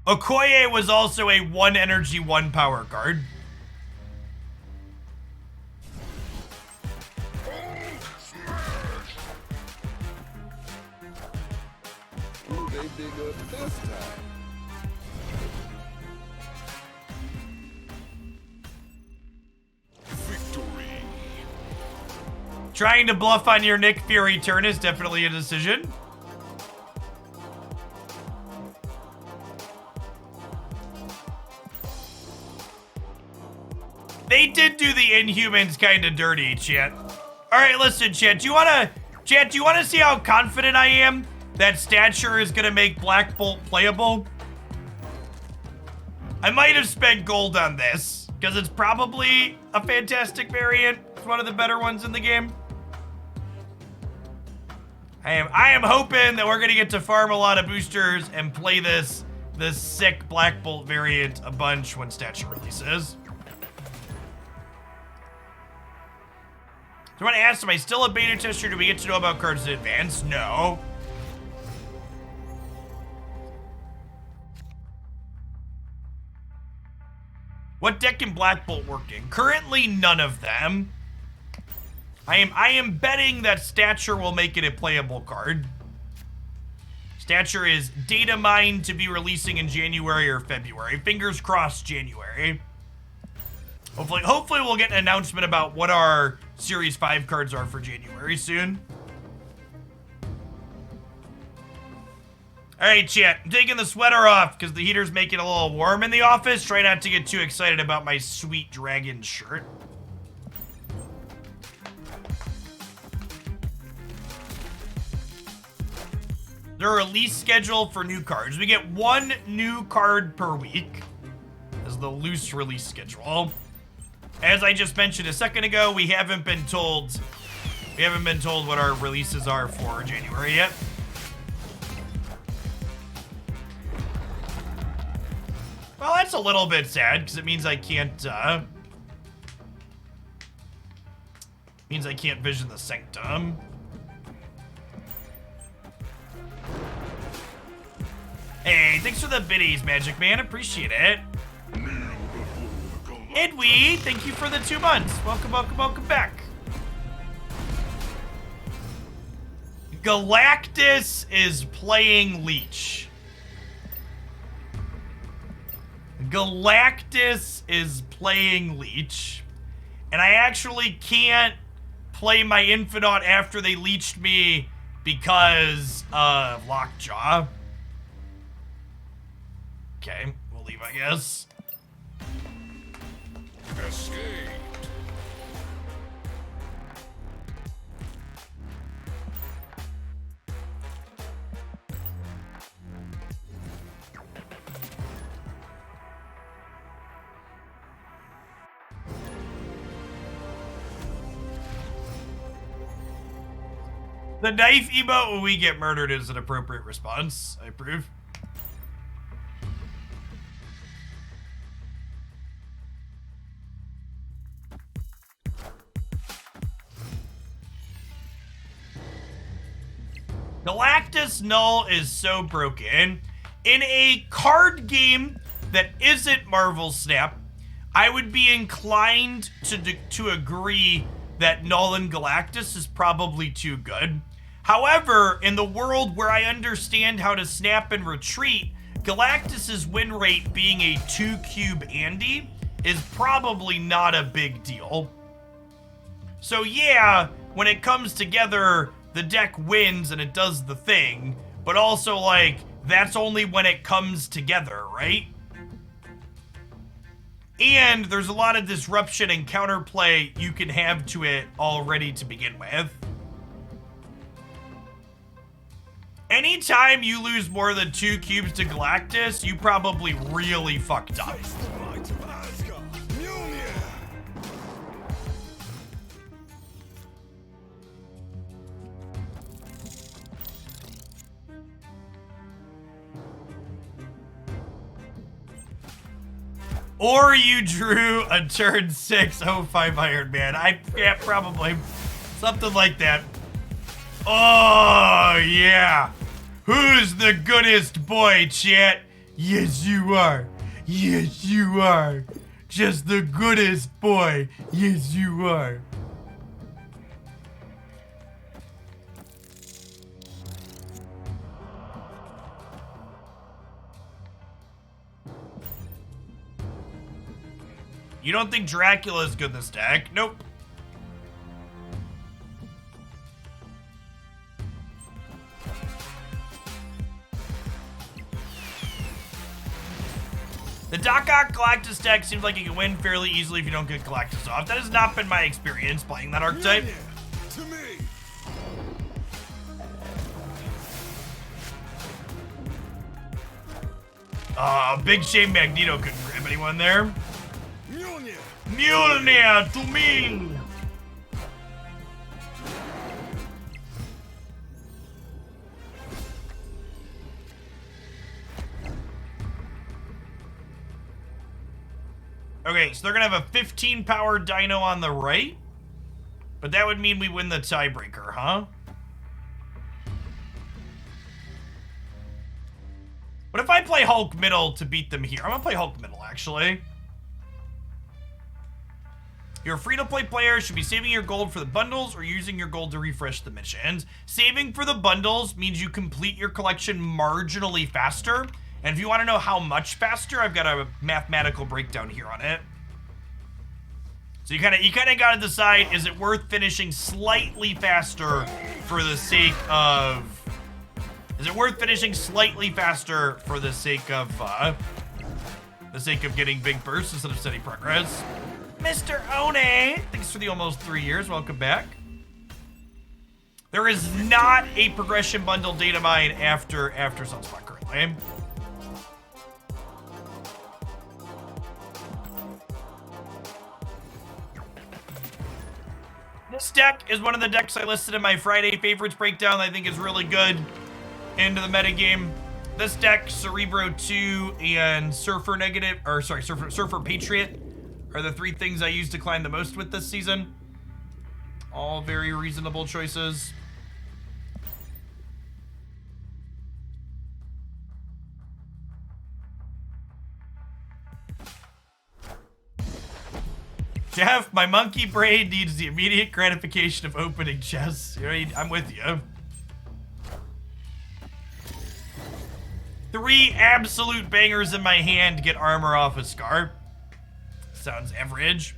Okoye was also a 1 energy, 1 power card. Who they dig up this time? Victory. Trying to bluff on your Nick Fury turn is definitely a decision. They did do the Inhumans kind of dirty, chat. All right, listen, chat. Do you wanna see how confident I am that stature is gonna make Black Bolt playable? I might have spent gold on this because it's probably a fantastic variant. It's one of the better ones in the game. I am hoping that we're gonna get to farm a lot of boosters and play this sick Black Bolt variant a bunch when stature releases. So I want to ask, am I still a beta tester? Do we get to know about cards in advance? No. What deck can Black Bolt work in? Currently, none of them. I am betting that Stature will make it a playable card. Stature is data mined to be releasing in January or February. Fingers crossed, January. Hopefully we'll get an announcement about what our Series 5 cards are for January soon. All right, chat. I'm taking the sweater off because the heater's making it a little warm in the office. Try not to get too excited about my sweet dragon shirt. Their release schedule for new cards. We get 1 new card per week as the loose release schedule. As I just mentioned a second ago, we haven't been told what our releases are for January yet. Well, that's a little bit sad because it means I can't vision the sanctum. Hey, thanks for the biddies, Magic Man. Appreciate it. Edwee, thank you for the 2 months. Welcome, welcome, welcome back. Galactus is playing Leach. Galactus is playing Leach. And I actually can't play my Infinite after they leached me because of Lockjaw. Okay, we'll leave, I guess. Escaped. The knife emote when we get murdered is an appropriate response. I approve. Galactus Null is so broken. In a card game that isn't Marvel Snap, I would be inclined to agree that Null and Galactus is probably too good. However, in the world where I understand how to snap and retreat, Galactus's win rate being a 2-cube Andy is probably not a big deal. So yeah, when it comes together, the deck wins and it does the thing, but also, like, that's only when it comes together, right? And there's a lot of disruption and counterplay you can have to it already to begin with. Anytime you lose more than 2 cubes to Galactus, you probably really fucked up. Face the might of Asgard. Mjolnir. Or you drew a turn 6 05 Iron Man. Yeah, probably. Something like that. Oh, yeah. Who's the goodest boy, chat? Yes, you are. Yes, you are. Just the goodest boy. Yes, you are. You don't think Dracula's good in this deck? Nope. The Doc Ock Galactus deck seems like you can win fairly easily if you don't get Galactus off. That has not been my experience playing that archetype. To me. Big shame Magneto couldn't grab anyone there. Mjolnir. Mjolnir to me! Okay, so they're gonna have a 15 power dino on the right, but that would mean we win the tiebreaker, huh? What if I play Hulk middle to beat them here? I'm gonna play Hulk middle, actually. You're a free-to-play player, should be saving your gold for the bundles or using your gold to refresh the missions. Saving for the bundles means you complete your collection marginally faster. And if you want to know how much faster, I've got a mathematical breakdown here on it. So you kind of got to decide, is it worth finishing slightly faster for the sake of... Is it worth finishing slightly faster for the sake of getting big bursts instead of steady progress? Mr. One, thanks for the almost 3 years. Welcome back. There is not a progression bundle data mine after Sunspot currently. This deck is one of the decks I listed in my Friday favorites breakdown that I think is really good into the metagame. This deck, Cerebro 2 and Surfer Patriot are the 3 things I use to climb the most with this season. All very reasonable choices. Jeff, my monkey brain needs the immediate gratification of opening chests. You know, I'm with you. 3 absolute bangers in my hand to get armor off a Scar. Sounds average.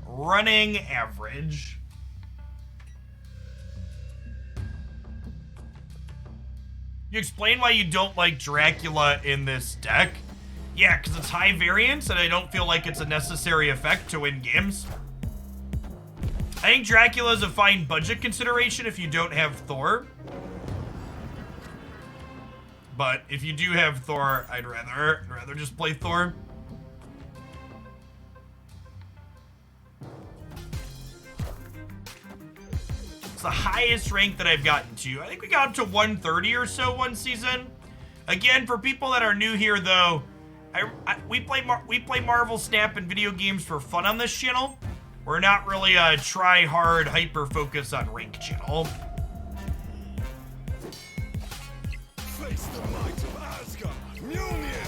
Running average. You explain why you don't like Dracula in this deck? Yeah, because it's high variance and I don't feel like it's a necessary effect to win games. I think Dracula is a fine budget consideration if you don't have Thor. But if you do have Thor, I'd rather just play Thor. It's the highest rank that I've gotten to. I think we got up to 130 or so one season. Again, for people that are new here, though, we play Marvel Snap and video games for fun on this channel. We're not really a try-hard, hyper-focus on rank channel. Face the might of Asgard. Mjolnir.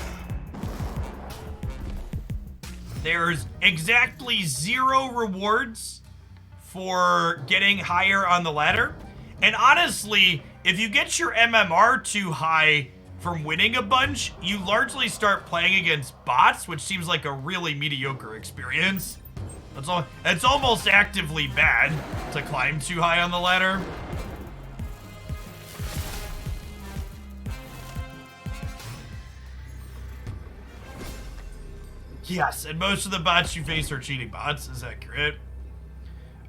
There's exactly 0 rewards for getting higher on the ladder. And honestly, if you get your MMR too high from winning a bunch, you largely start playing against bots, which seems like a really mediocre experience. It's almost actively bad to climb too high on the ladder. Yes, and most of the bots you face are cheating bots, is accurate.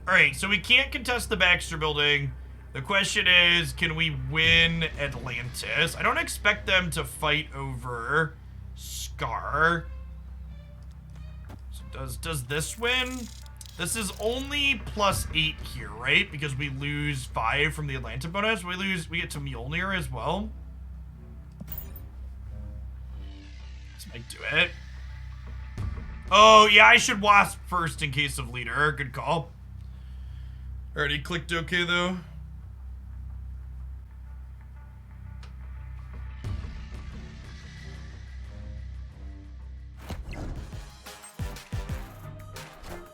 Alright, so we can't contest the Baxter building. The question is, can we win Atlantis? I don't expect them to fight over Scar. So does this win? This is only +8 here, right? Because we lose 5 from the Atlanta bonus. We get to Mjolnir as well. This might do it. Oh, yeah, I should Wasp first in case of leader. Good call. Already clicked okay, though.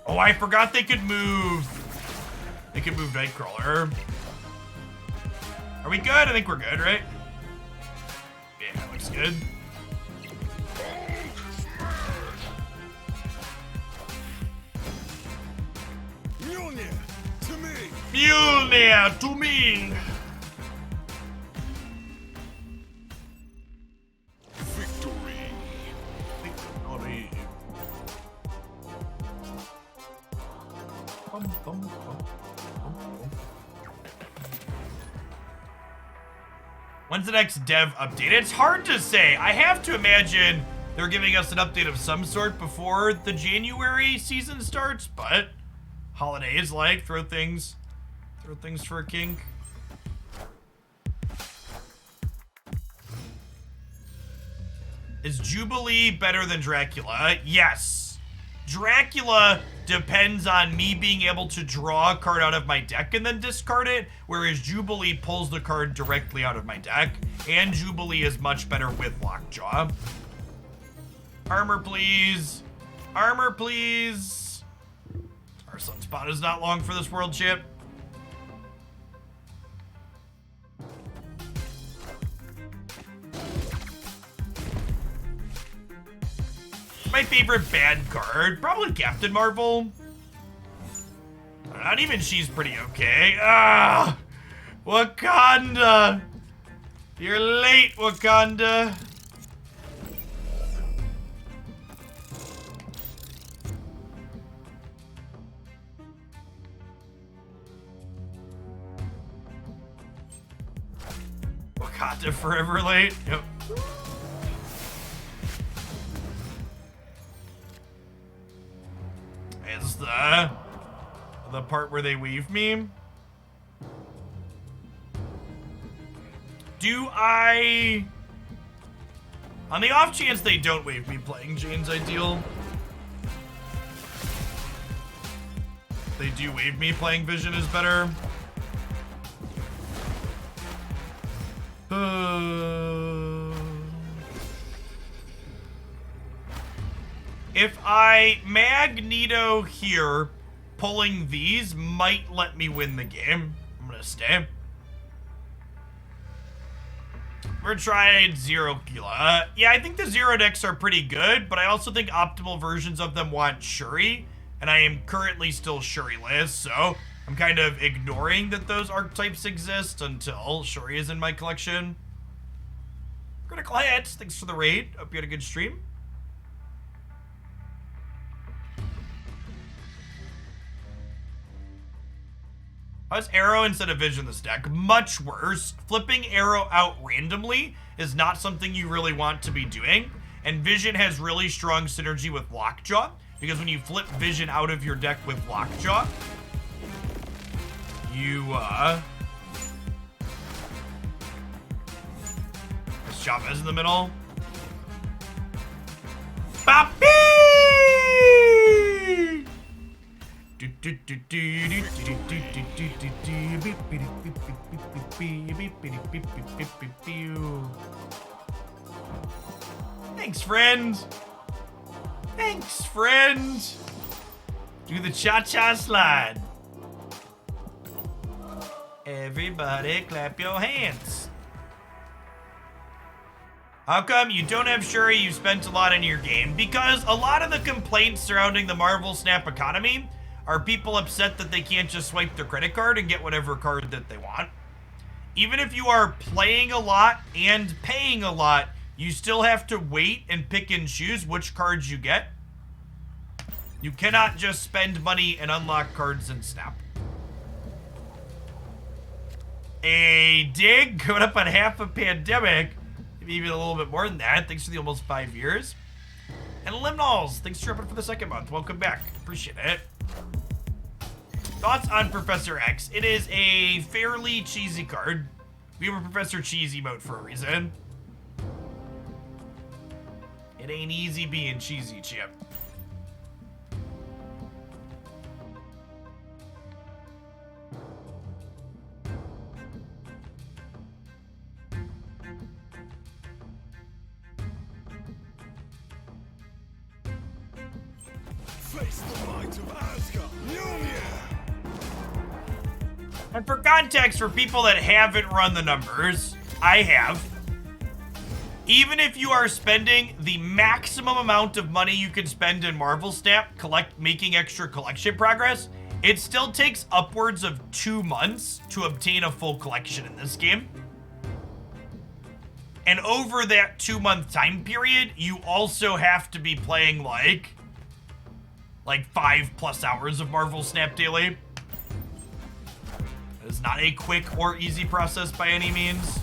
Oh, I forgot they could move. They could move Nightcrawler. Are we good? I think we're good, right? Yeah, that looks good. Mjolnir, to me! Mjolnir to me! Victory! Victory. Bum, bum, bum, bum, bum. When's the next dev update? It's hard to say. I have to imagine they're giving us an update of some sort before the January season starts, but holidays like throw things for a kink. Is Jubilee better than Dracula? Yes. Dracula depends on me being able to draw a card out of my deck and then discard it, whereas Jubilee pulls the card directly out of my deck, and Jubilee is much better with Lockjaw. Armor, please. Armor, please. Our sunspot is not long for this world chip. My favorite bad card, probably Captain Marvel. Not even she's pretty okay. Ah, Wakanda. You're late, Wakanda. Wakanda forever late. Yep. Is the part where they weave me? Do I... On the off chance they don't wave me, playing Jane's ideal. If they do wave me, playing Vision is better. If I Magneto here, pulling these might let me win the game. I'm gonna stay. We're trying Zero Kila. Yeah, I think the Zero decks are pretty good, but I also think optimal versions of them want Shuri, and I am currently still Shuri-less, so I'm kind of ignoring that those archetypes exist until Shuri is in my collection. Critical hits, thanks for the raid. Hope you had a good stream. How's Arrow instead of Vision this deck? Much worse. Flipping Arrow out randomly is not something you really want to be doing. And Vision has really strong synergy with Lockjaw, because when you flip Vision out of your deck with Lockjaw, you, Is Chavez in the middle? Papi! Thanks, friend. Thanks, friend. Do the cha-cha slide. Everybody clap your hands. How come you don't have Shuri? You spent a lot on your game? Because a lot of the complaints surrounding the Marvel Snap economy are people upset that they can't just swipe their credit card and get whatever card that they want. Even if you are playing a lot and paying a lot, you still have to wait and pick and choose which cards you get. You cannot just spend money and unlock cards in Snap. A dig going up on half a pandemic. Maybe even a little bit more than that. Thanks for the almost 5 years. And Limnals, thanks for tripping for the second month. Welcome back. Appreciate it. Thoughts on Professor X? It is a fairly cheesy card. We have a Professor Cheesy emote for a reason. It ain't easy being cheesy, Chip. Face the might of Asgard. Mjolnir. And for context, for people that haven't run the numbers, I have. Even if you are spending the maximum amount of money you can spend in Marvel Snap making extra collection progress, it still takes upwards of 2 months to obtain a full collection in this game. And over that 2-month time period, you also have to be playing like 5+ hours of Marvel Snap daily. It is not a quick or easy process by any means.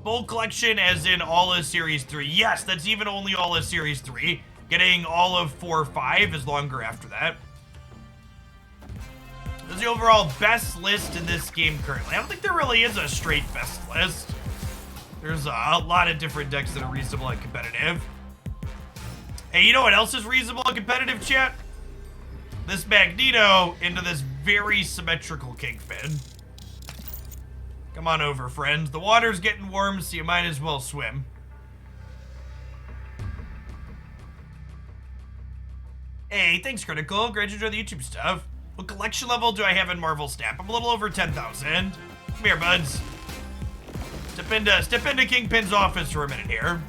Full collection as in all of Series 3. Yes, that's even only all of Series 3. Getting all of 4 or 5 is longer after that. This is the overall best list in this game currently. I don't think there really is a straight best list. There's a lot of different decks that are reasonable and competitive. Hey, you know what else is reasonable and competitive, chat? This Magneto into this very symmetrical Kingpin. Come on over, friends. The water's getting warm, so you might as well swim. Hey, thanks, Critical. Great to enjoy the YouTube stuff. What collection level do I have in Marvel Snap? I'm a little over 10,000. Come here, buds. Step into Kingpin's office for a minute here.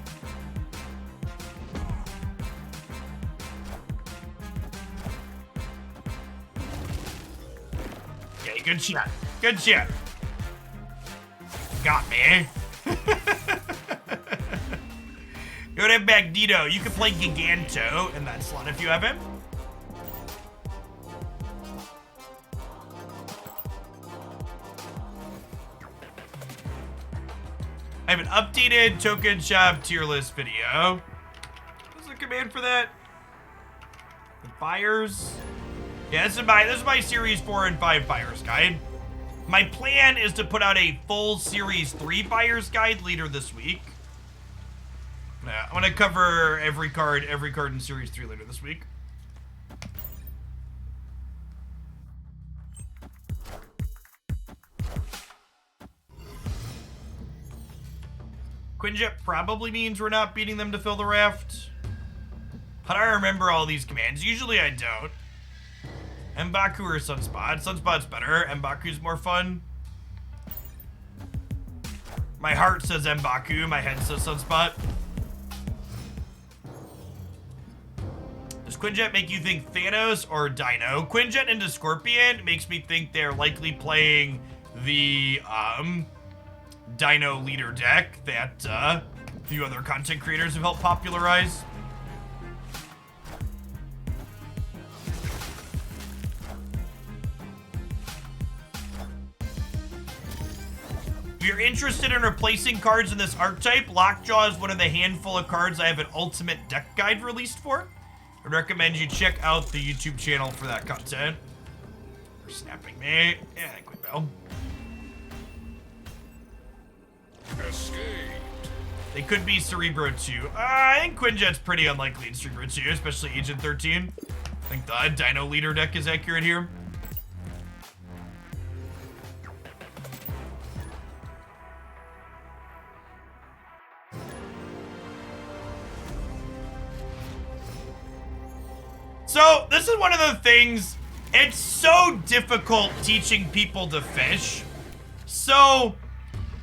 Okay, good shot. Good shot. Got me. You would have Magneto. You can play Giganto in that slot if you have him. I have an updated token shop tier list video. What's the command for that? The buyers. Yeah, this is my series 4 and 5 buyers guide. My plan is to put out a full series 3 buyers guide later this week. I'm gonna cover every card in series 3 later this week. Quinjet probably means we're not beating them to fill the raft. How do I remember all these commands? Usually I don't. M'Baku or Sunspot? Sunspot's better. M'Baku's more fun. My heart says M'Baku, my head says Sunspot. Does Quinjet make you think Thanos or Dino? Quinjet into Scorpion makes me think they're likely playing the Dino leader deck that a few other content creators have helped popularize. If you're interested in replacing cards in this archetype, Lockjaw is one of the handful of cards I have an ultimate deck guide released for. I'd recommend you check out the YouTube channel for that content. They're snapping me. Yeah, quick bell. Escaped. They could be Cerebro 2. I think Quinjet's pretty unlikely in Cerebro 2, especially Agent 13. I think the Dino leader deck is accurate here. So, this is one of the things, it's so difficult teaching people to fish. So,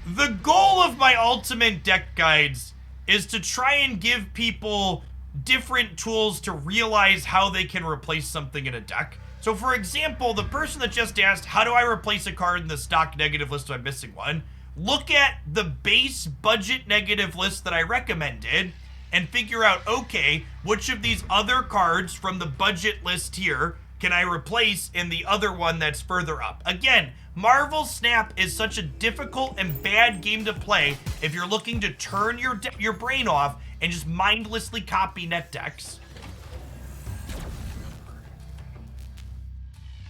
the goal of my ultimate deck guides is to try and give people different tools to realize how they can replace something in a deck. So, for example, the person that just asked, how do I replace a card in the stock negative list if I'm missing one? Look at the base budget negative list that I recommended and figure out, okay, which of these other cards from the budget list here can I replace in the other one that's further up? Again, Marvel Snap is such a difficult and bad game to play if you're looking to turn your brain off and just mindlessly copy net decks.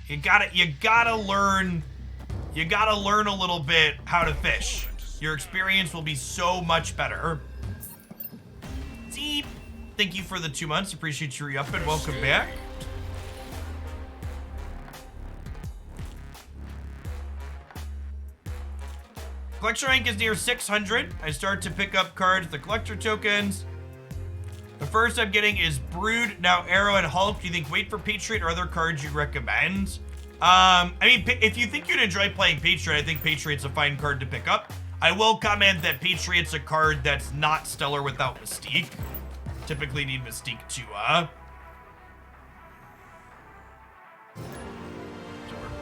You gotta learn a little bit how to fish. Your experience will be so much better. Deep, thank you for the 2 months. Appreciate you re-upping. Welcome back. Collection rank is near 600. I start to pick up cards, the collector tokens. The first I'm getting is Brood, now Arrow and Hulk. Do you think wait for Patriot or other cards you'd recommend? I mean, if you think you'd enjoy playing Patriot, I think Patriot's a fine card to pick up. I will comment that Patriot's a card that's not stellar without Mystique. Typically need Mystique to work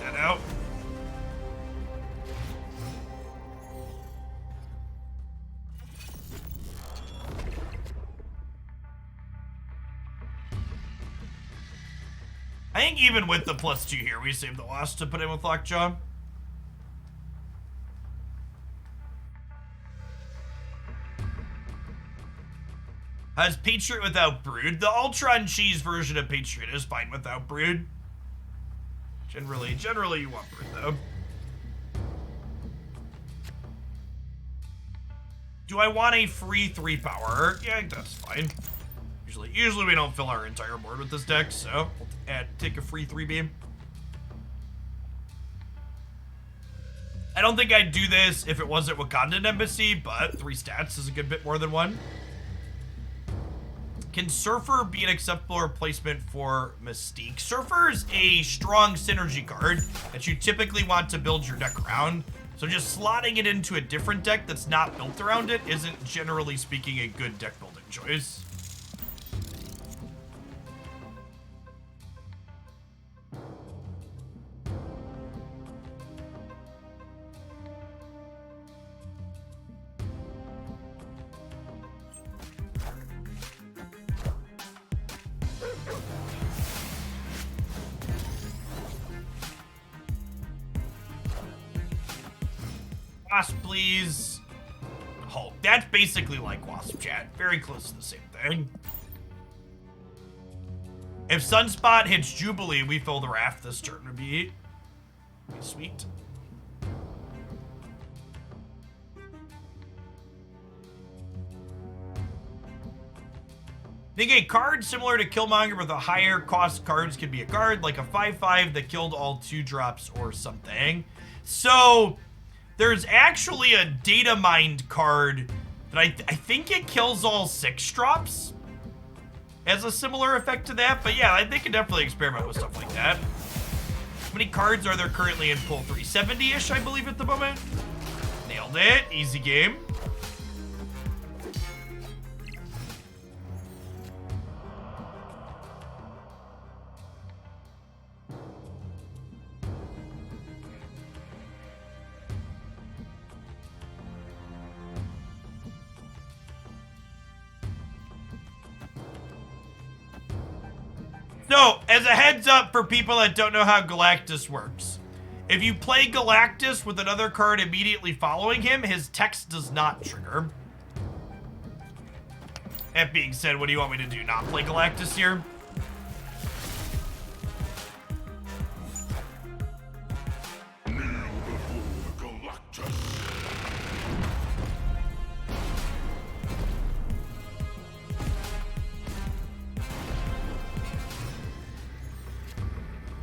that out. I think even with the +2 here, we save the Wasp to put in with Lockjaw. Has Patriot without Brood? The Ultron Cheese version of Patriot is fine without Brood. Generally you want Brood though. Do I want a free 3 power? Yeah, that's fine. Usually we don't fill our entire board with this deck, so we'll take a free 3 beam. I don't think I'd do this if it wasn't Wakandan Embassy, but 3 stats is a good bit more than 1. Can Surfer be an acceptable replacement for Mystique? Surfer is a strong synergy card that you typically want to build your deck around. So just slotting it into a different deck that's not built around it isn't, generally speaking, a good deck building choice. Wasp, please. Hulk. That's basically like Wasp, chat. Very close to the same thing. If Sunspot hits Jubilee, we fill the raft this turn. Would be sweet. I think a card similar to Killmonger with a higher cost cards could be a card, like a 5/5 that killed all 2-drops or something. So there's actually a data mined card that I think it kills all 6-drops as a similar effect to that. But yeah, they can definitely experiment with stuff like that. How many cards are there currently in pull 3? 70-ish, I believe, at the moment. Nailed it. Easy game. So, as a heads up for people that don't know how Galactus works, if you play Galactus with another card immediately following him, his text does not trigger. That being said, what do you want me to do? Not play Galactus here?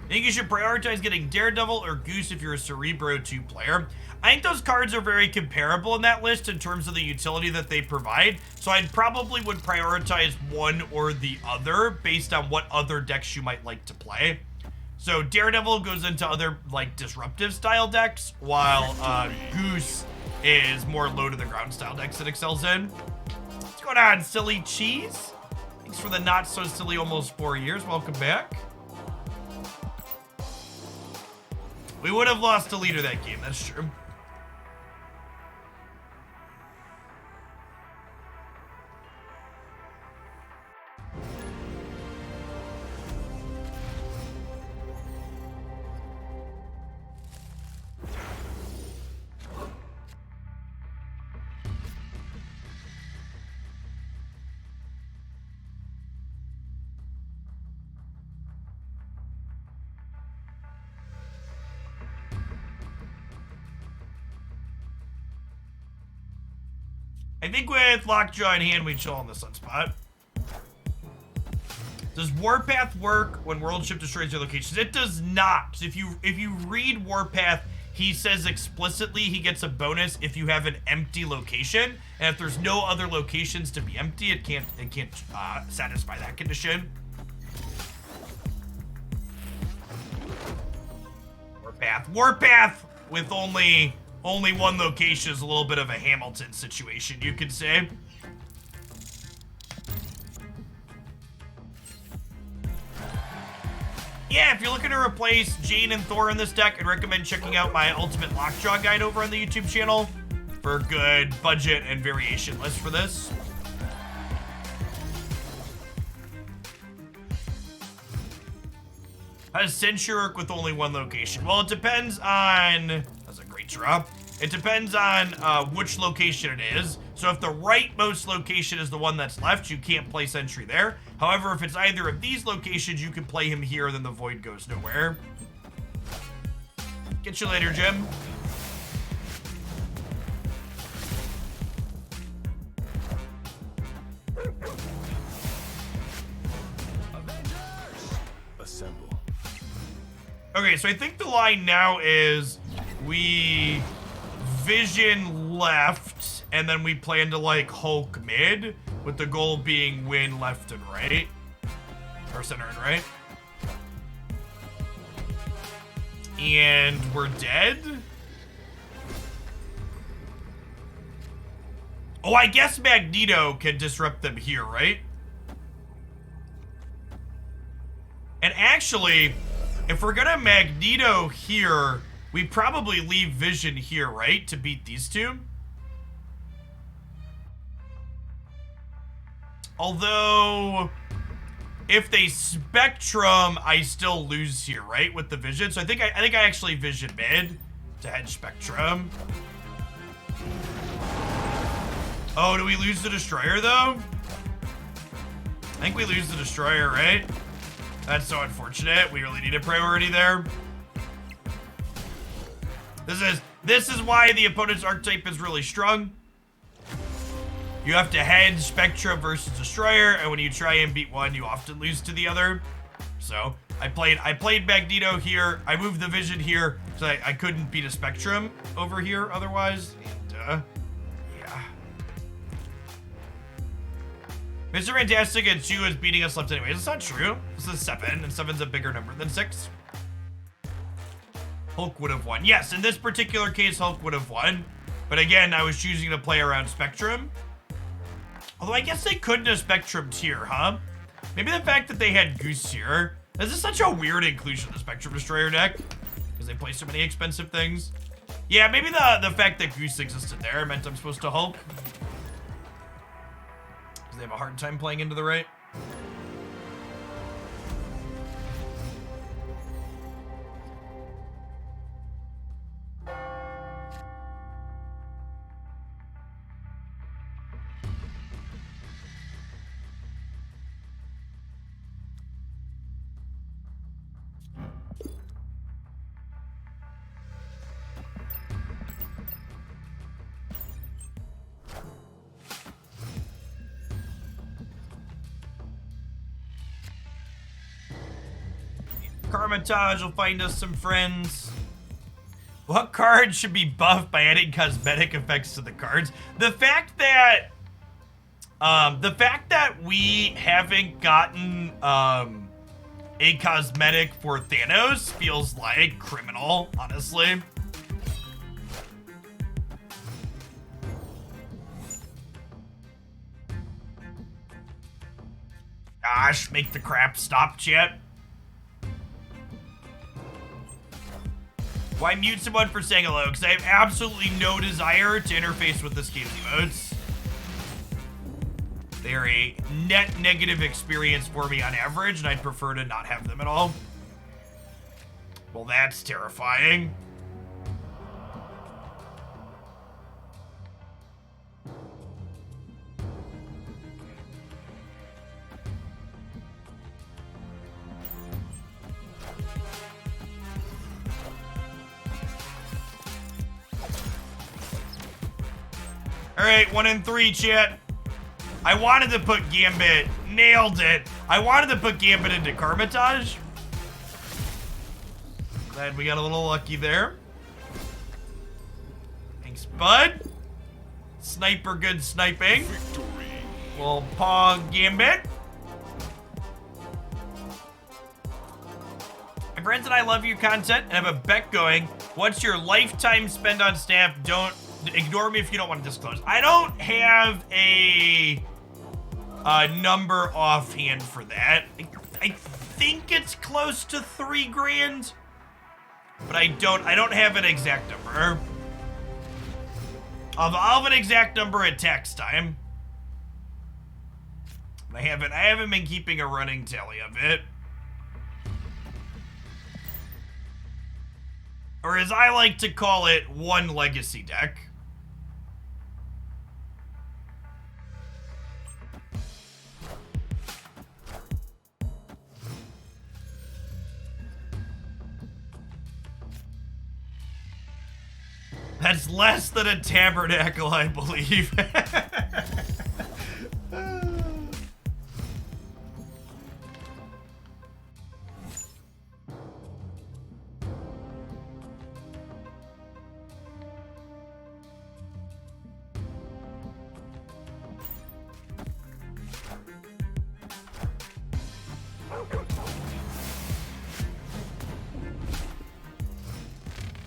I think you should prioritize getting Daredevil or Goose if you're a Cerebro 2 player. I think those cards are very comparable in that list in terms of the utility that they provide, so I probably would prioritize one or the other based on what other decks you might like to play. So Daredevil goes into other, like, disruptive style decks, while Goose is more low to the ground style decks it excels in. What's going on, Silly Cheese? Thanks for the not so silly almost 4 years. Welcome back. We would have lost a leader that game, that's true. I think with Lockjaw in hand, we chill on the Sunspot. Does Warpath work when World Ship destroys your locations? It does not. If you read Warpath, he says explicitly he gets a bonus if you have an empty location, and if there's no other locations to be empty, it can't satisfy that condition. Warpath with only one location is a little bit of a Hamilton situation, you could say. Yeah, if you're looking to replace Jane and Thor in this deck, I'd recommend checking out my Ultimate Lockjaw guide over on the YouTube channel for a good budget and variation list for this. How does Censure work with only one location? Well, it depends on... That's a great draw. It depends on which location it is. So if the rightmost location is the one that's left, you can't play Sentry there. However, if it's either of these locations, you can play him here, then the void goes nowhere. Get you later, Jim. Assemble. Okay, so I think the line now is we Vision left, and then we plan to like Hulk mid, with the goal being win left and right. Or center and right. And we're dead? Oh, I guess Magneto can disrupt them here, right? And actually, if we're gonna Magneto here, we probably leave Vision here, right? To beat these two? Although, if they Spectrum, I still lose here, right? With the Vision. So I think I actually Vision mid to hedge Spectrum. Oh, do we lose the Destroyer, though? I think we lose the Destroyer, right? That's so unfortunate. We really need a priority there. This is why the opponent's archetype is really strong. You have to hedge Spectrum versus Destroyer, and when you try and beat one, you often lose to the other. So I played Magneto here. I moved the Vision here, so I couldn't beat a Spectrum over here otherwise. And yeah. Mr. Fantastic and 2 is beating us left anyways. It's not true. This is 7, and 7's a bigger number than 6. Hulk would have won. Yes, in this particular case, Hulk would have won. But again, I was choosing to play around Spectrum. Although I guess they couldn't have Spectrum tier, huh? Maybe the fact that they had Goose here. This is such a weird inclusion of the Spectrum Destroyer deck. Because they play so many expensive things. Yeah, maybe the fact that Goose existed there meant I'm supposed to Hulk. Because they have a hard time playing into the right. Carmitage will find us some friends. What card should be buffed by adding cosmetic effects to the cards? The fact that we haven't gotten a cosmetic for Thanos feels like criminal, honestly. Gosh, make the crap stop, chat. Why mute someone for saying hello? Because I have absolutely no desire to interface with this game's emotes. They're a net negative experience for me on average, and I'd prefer to not have them at all. Well, that's terrifying. All right, 1 and 3, chat. I wanted to put Gambit. Nailed it. I wanted to put Gambit into Carmitage. Glad we got a little lucky there. Thanks, bud. Sniper, good sniping. Little paw Gambit. My friends and I love your content and have a bet going. What's your lifetime spend on staff? Don't ignore me if you don't want to disclose. I don't have a number offhand for that. I think it's close to 3 grand, but I don't have an exact number. I'll have an exact number at tax time. I haven't been keeping a running tally of it. Or as I like to call it, one legacy deck. That's less than a tabernacle, I believe.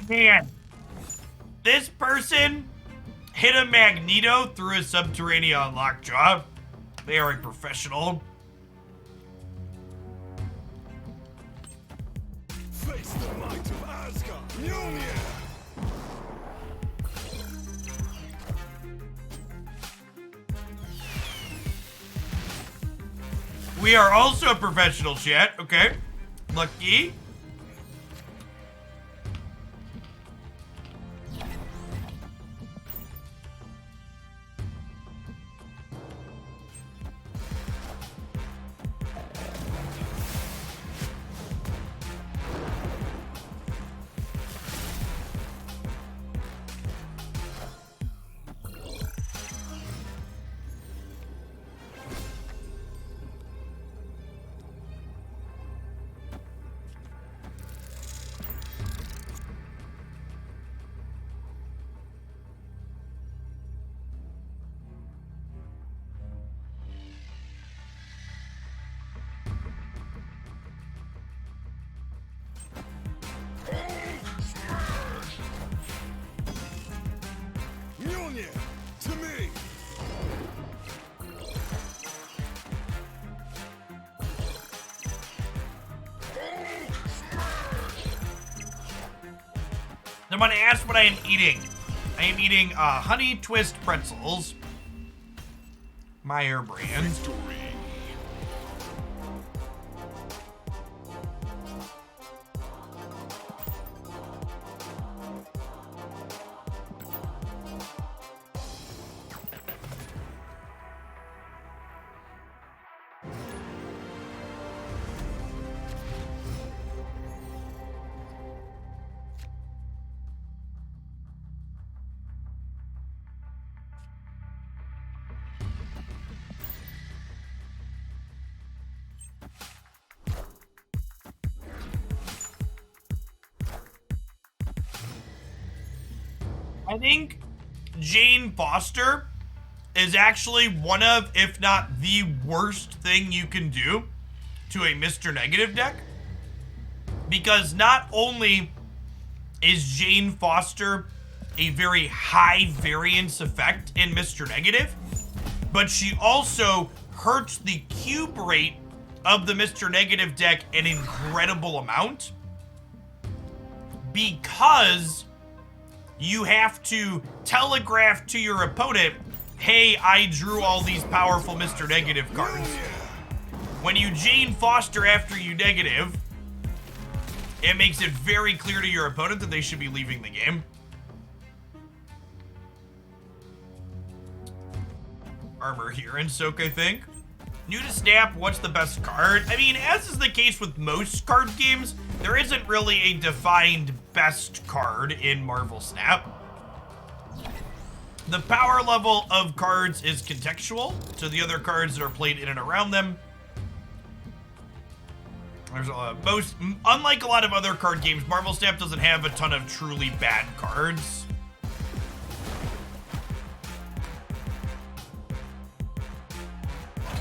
Man. This person hit a Magneto through a Subterranean Lockjaw. They are a professional. Face the might of Asgard. Mjolnir. We are also a professional, chat. Okay. Lucky. Mjolnir. To me. I'm gonna ask what I am eating. I am eating honey twist pretzels. Meyer brand. I think Jane Foster is actually one of, if not the worst thing you can do to a Mr. Negative deck. Because not only is Jane Foster a very high variance effect in Mr. Negative, but she also hurts the cube rate of the Mr. Negative deck an incredible amount. Because you have to telegraph to your opponent, hey, I drew all these powerful Mr. Negative cards. When you Jane Foster after you negative, it makes it very clear to your opponent that they should be leaving the game. Armor here and Soak, I think. New to Snap, what's the best card? I mean, as is the case with most card games, there isn't really a defined best card in Marvel Snap. The power level of cards is contextual to the other cards that are played in and around them. There's unlike a lot of other card games, Marvel Snap doesn't have a ton of truly bad cards.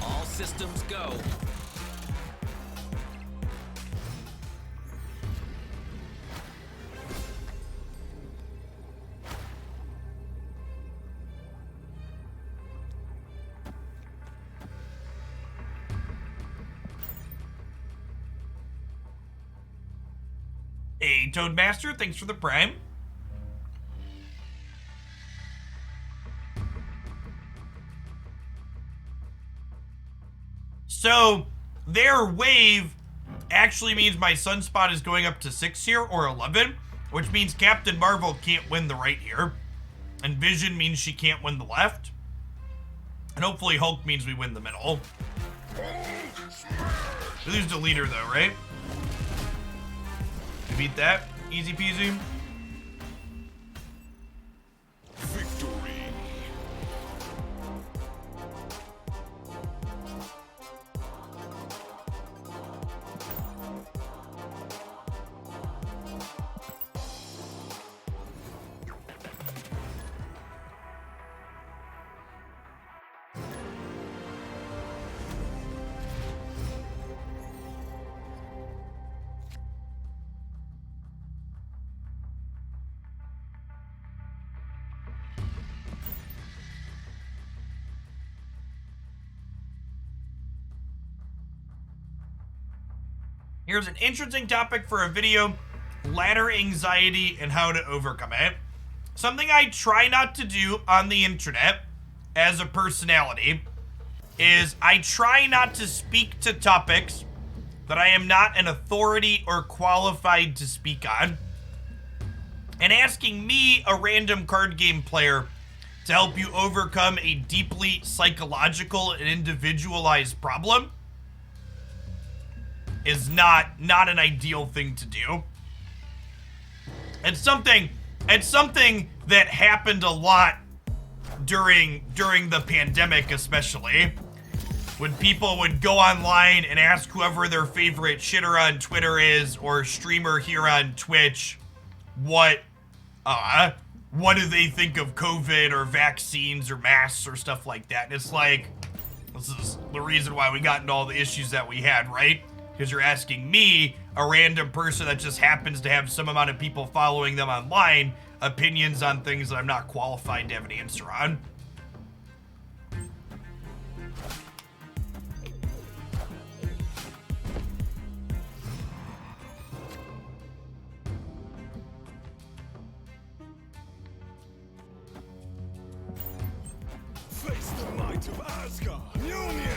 All systems go. Hey, Toadmaster, thanks for the prime. So, their wave actually means my Sunspot is going up to 6 here, or 11, which means Captain Marvel can't win the right here. And Vision means she can't win the left. And hopefully Hulk means we win the middle. We lose the leader though, right? We beat that. Easy peasy. Victory. Here's an interesting topic for a video: ladder anxiety and how to overcome it. Something I try not to do on the internet as a personality is I try not to speak to topics that I am not an authority or qualified to speak on. And asking me, a random card game player, to help you overcome a deeply psychological and individualized problem is not an ideal thing to do. It's something that happened a lot during the pandemic, especially when people would go online and ask whoever their favorite shitter on Twitter is or streamer here on Twitch what do they think of COVID or vaccines or masks or stuff like that. And it's like, this is the reason why we got into all the issues that we had, right? Because you're asking me, a random person that just happens to have some amount of people following them online, opinions on things that I'm not qualified to have an answer on. Face the might of Asgard. Mjolnir.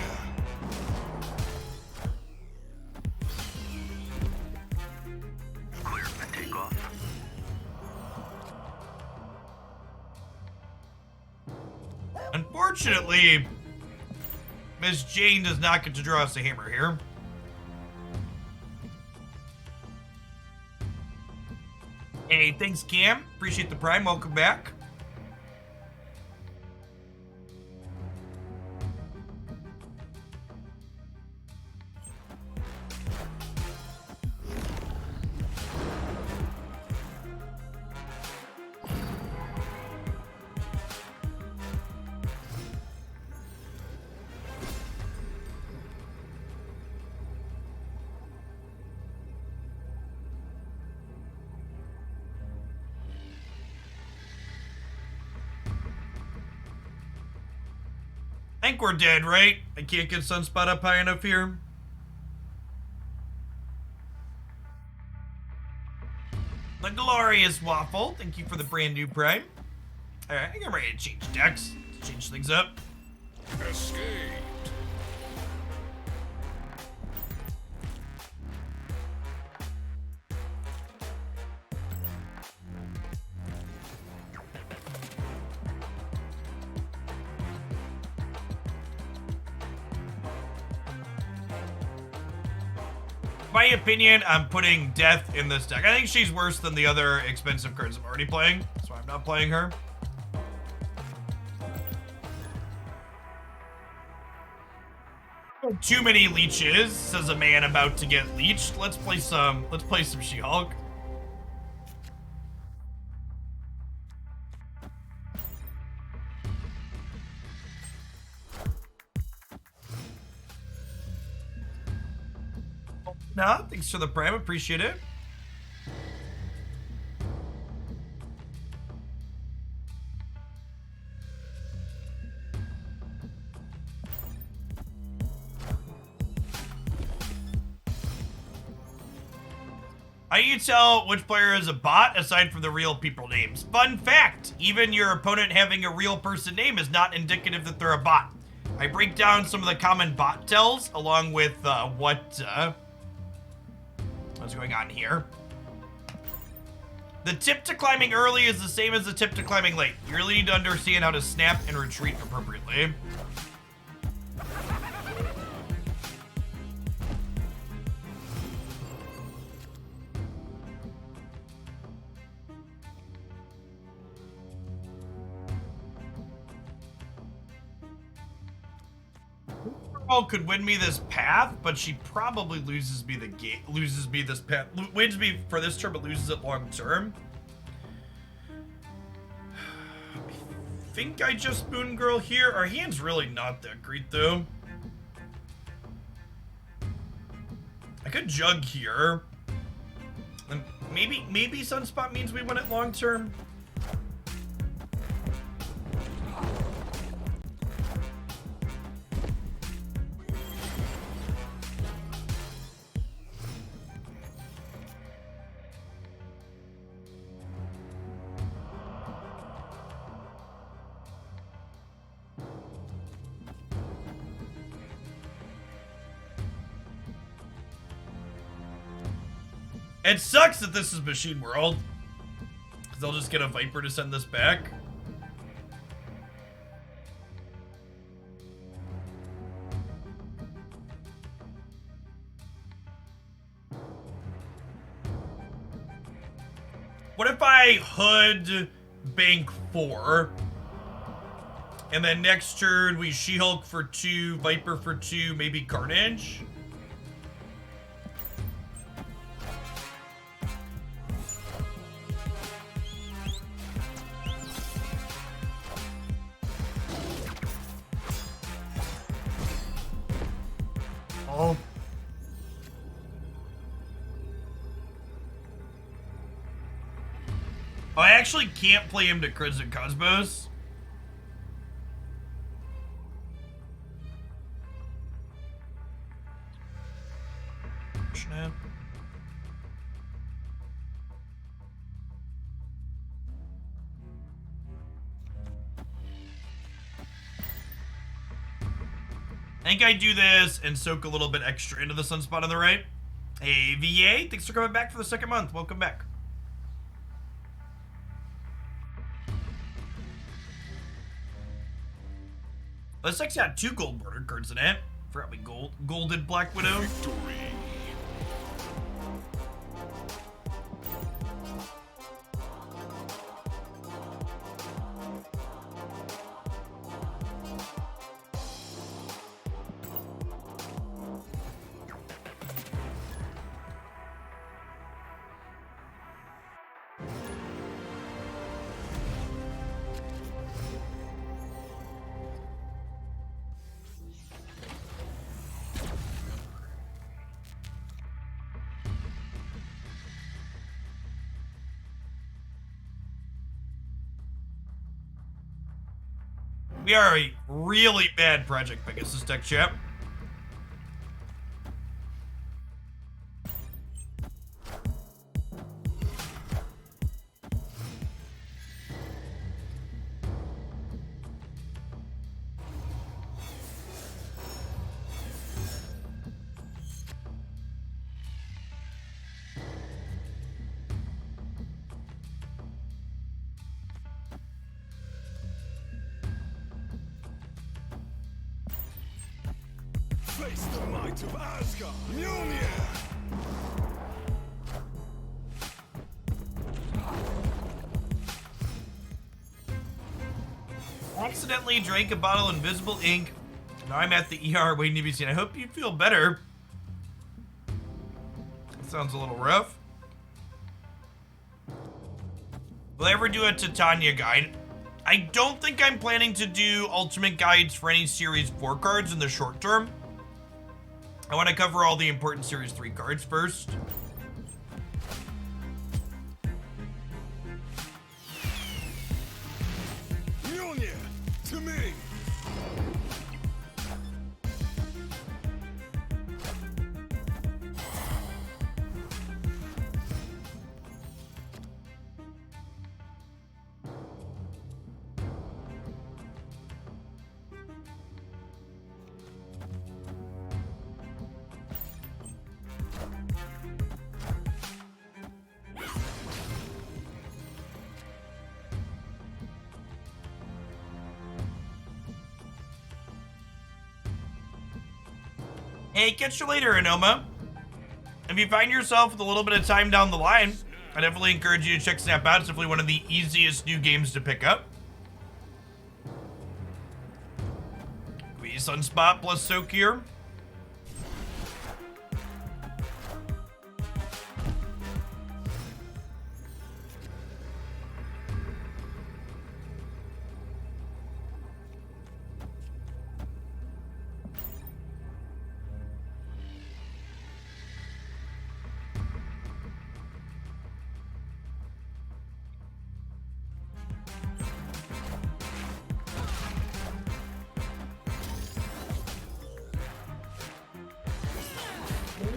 Clear for takeoff. Unfortunately, Miss Jane does not get to draw us a hammer here. Hey, thanks, Cam. Appreciate the prime. Welcome back. I think we're dead, right? I can't get Sunspot up high enough here. The Glorious Waffle, thank you for the brand new prime. Alright, I think I'm ready to change decks. Change things up. Escape. My opinion, I'm putting Death in this deck. I think she's worse than the other expensive cards I'm already playing, so I'm not playing her. Too many leeches, says a man about to get leeched. Let's play some She-Hulk. Nah, thanks for the prime, appreciate it. How do you tell which player is a bot aside from the real people names? Fun fact, even your opponent having a real person name is not indicative that they're a bot. I break down some of the common bot tells along with what's going on here. The tip to climbing early is the same as the tip to climbing late. You really need to understand how to snap and retreat appropriately. Could win me this path, but she probably loses me this path. Wins me for this turn, but loses it long term. I think I just Moon Girl here. Our hand's really not that great though. I could Jug here. And maybe Sunspot means we win it long term. It sucks that this is Machine World, because I'll just get a Viper to send this back. What if I Hood Bank 4, and then next turn we She-Hulk for 2, Viper for 2, maybe Carnage? Oh. I actually can't play him to Crimson Cosmos. Snap. I think I do this and soak a little bit extra into the Sunspot on the right. Hey, VA, thanks for coming back for the second month. Welcome back. This deck's got 2 gold bordered cards in it. Forgot we golded Black Widow. Victory. We are a really bad Project Pegasus deck, chap. Face the might of Asgard. Mjolnir. Accidentally drank a bottle of invisible ink Now I'm at the ER waiting to be seen. I hope you feel better. That sounds a little rough. Will I ever do a Titania guide? I don't think I'm planning to do ultimate guides for any Series 4 cards in the short term. I want to cover all the important Series 3 cards first. Mjolnir, to me! Hey, catch you later, Anoma. If you find yourself with a little bit of time down the line, I definitely encourage you to check Snap out. It's definitely one of the easiest new games to pick up. We Sunspot plus Soak here.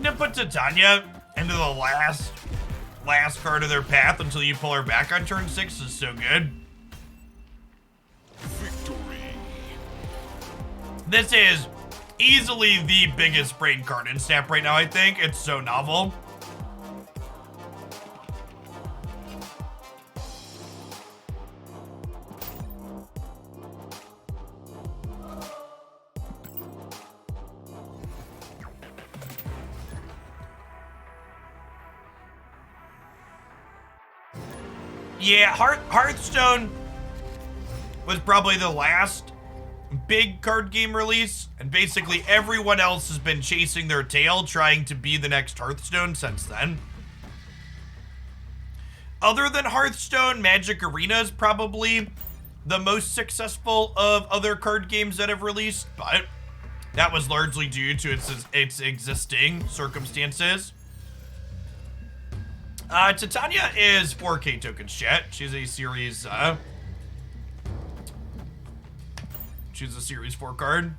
To put Titania into the last card of their path until you pull her back on turn 6 is so good. Victory! This is easily the biggest brain card in Snap right now, I think. It's so novel. Yeah, Hearthstone was probably the last big card game release, and basically everyone else has been chasing their tail trying to be the next Hearthstone since then. Other than Hearthstone, Magic Arena is probably the most successful of other card games that have released, but that was largely due to its existing circumstances. Titania is 4K tokens, chat. She's a series, she's a series 4 card.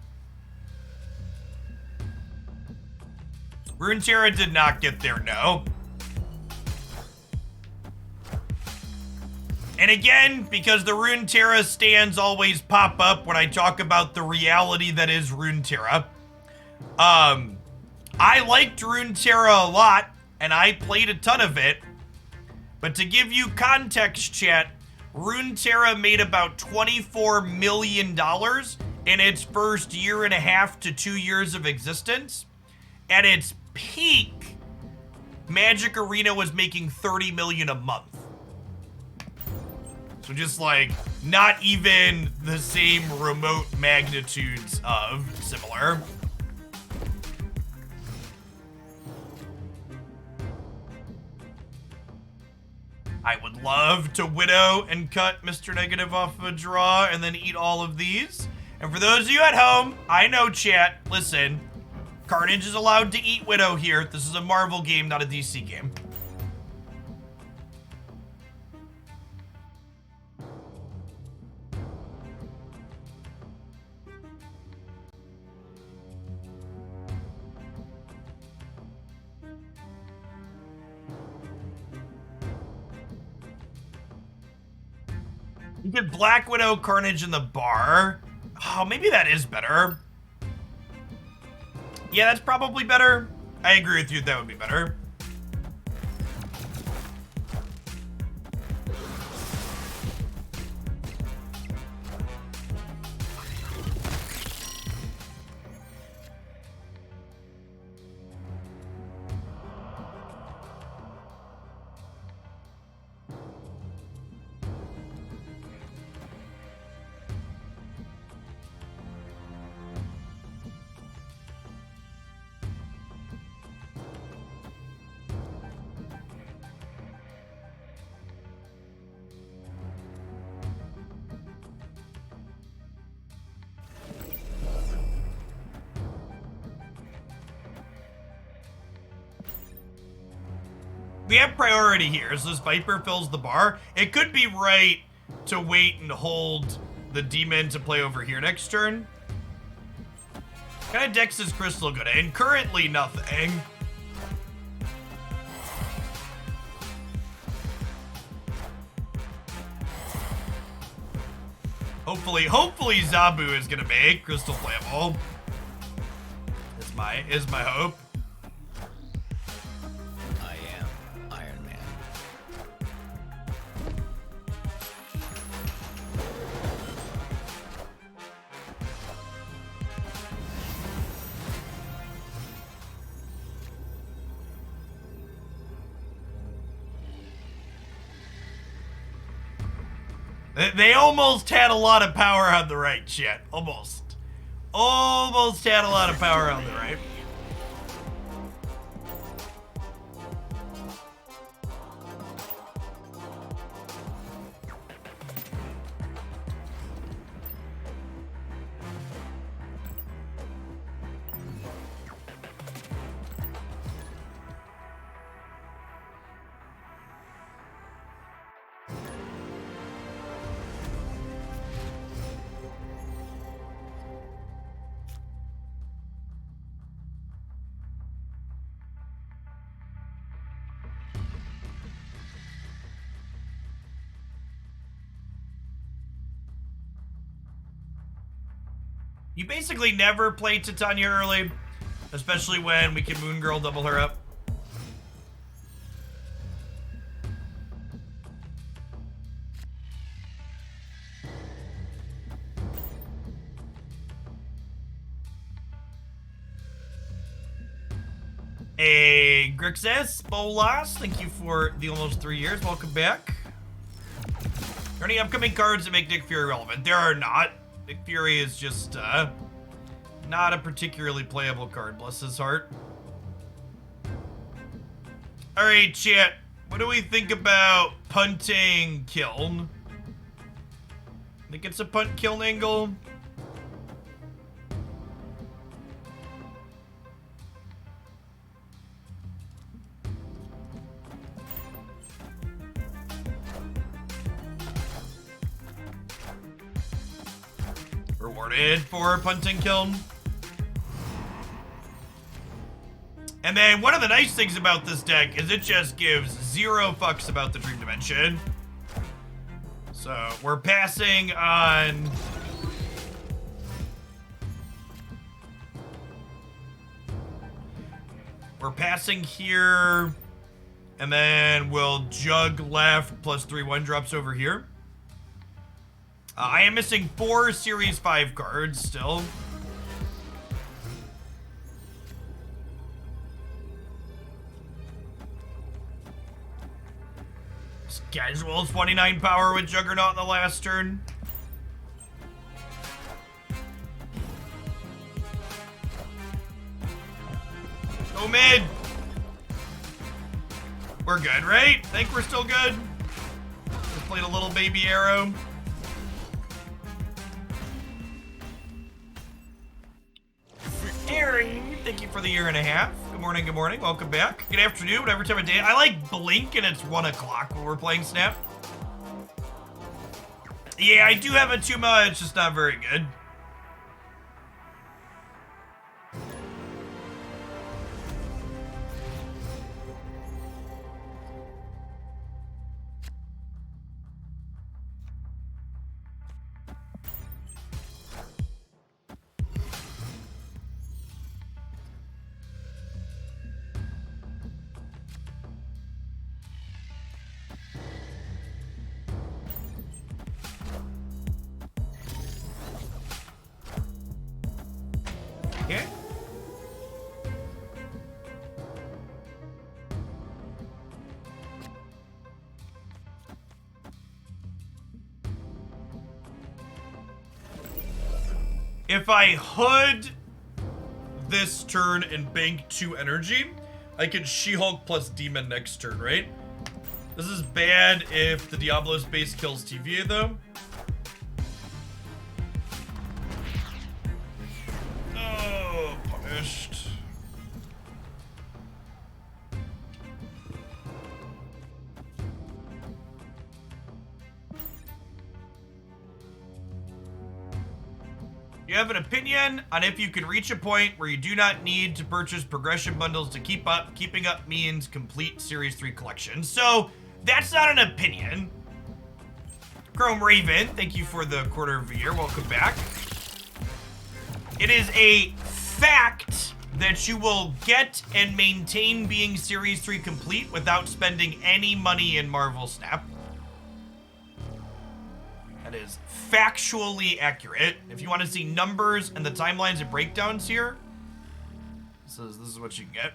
Runeterra did not get there, no. And again, because the Runeterra stands always pop up when I talk about the reality that is Runeterra. I liked Runeterra a lot, and I played a ton of it. But to give you context, chat, Runeterra made about $24 million in its first year and a half to 2 years of existence. At its peak, Magic Arena was making $30 million a month. So just like, not even the same remote magnitudes of similar. I would love to Widow and cut Mr. Negative off of a draw and then eat all of these. And for those of you at home, I know, chat, listen, Carnage is allowed to eat Widow here. This is a Marvel game, not a DC game. You get Black Widow, Carnage in the bar. Oh, maybe that is better. Yeah, that's probably better. I agree with you, that would be better. We have priority here, so this Viper fills the bar. It could be right to wait and hold the demon to play over here next turn. What kind of decks is Crystal good at? And currently nothing. Hopefully Zabu is gonna make Crystal playable. Is my hope. I am Iron Man. They almost had a lot of power on the right, shit. Almost had a lot of power on the right. You basically never play Titania early, especially when we can Moon Girl double her up. Hey, Grixis, Bolas, thank you for the almost 3 years. Welcome back. Are there any upcoming cards that make Nick Fury relevant? There are not. Nick Fury is just, not a particularly playable card, bless his heart. Alright, chat. What do we think about punting Kiln? Think it's a punt Kiln angle? Rewarded for punting Kiln. And then one of the nice things about this deck is it just gives 0 fucks about the Dream Dimension. So we're passing on... We're passing here, and then we'll jug left plus 3 1-drops over here. I am missing 4 Series 5 cards still. Casual 29 power with Juggernaut in the last turn. Go mid. We're good, right? Think we're still good? Just played a little baby arrow. Aaron, thank you for the 1.5 years. Good morning, good morning. Welcome back. Good afternoon, whatever time of day. I like blink and it's 1 o'clock when we're playing Snap. Yeah, I do have a Tuma, it's just not very good. Okay. If I hood this turn and bank 2 energy, I can She-Hulk plus Demon next turn, right? This is bad if the Diablo space kills TVA though. Oh, punished. You have an opinion on if you can reach a point where you do not need to purchase progression bundles to keep up. Keeping up means complete Series 3 collection. So, that's not an opinion. Chrome Raven, thank you for the quarter of a year. Welcome back. It is a fact that you will get and maintain being Series 3 complete without spending any money in Marvel Snap. That is factually accurate. If you want to see numbers and the timelines and breakdowns here, this is what you can get.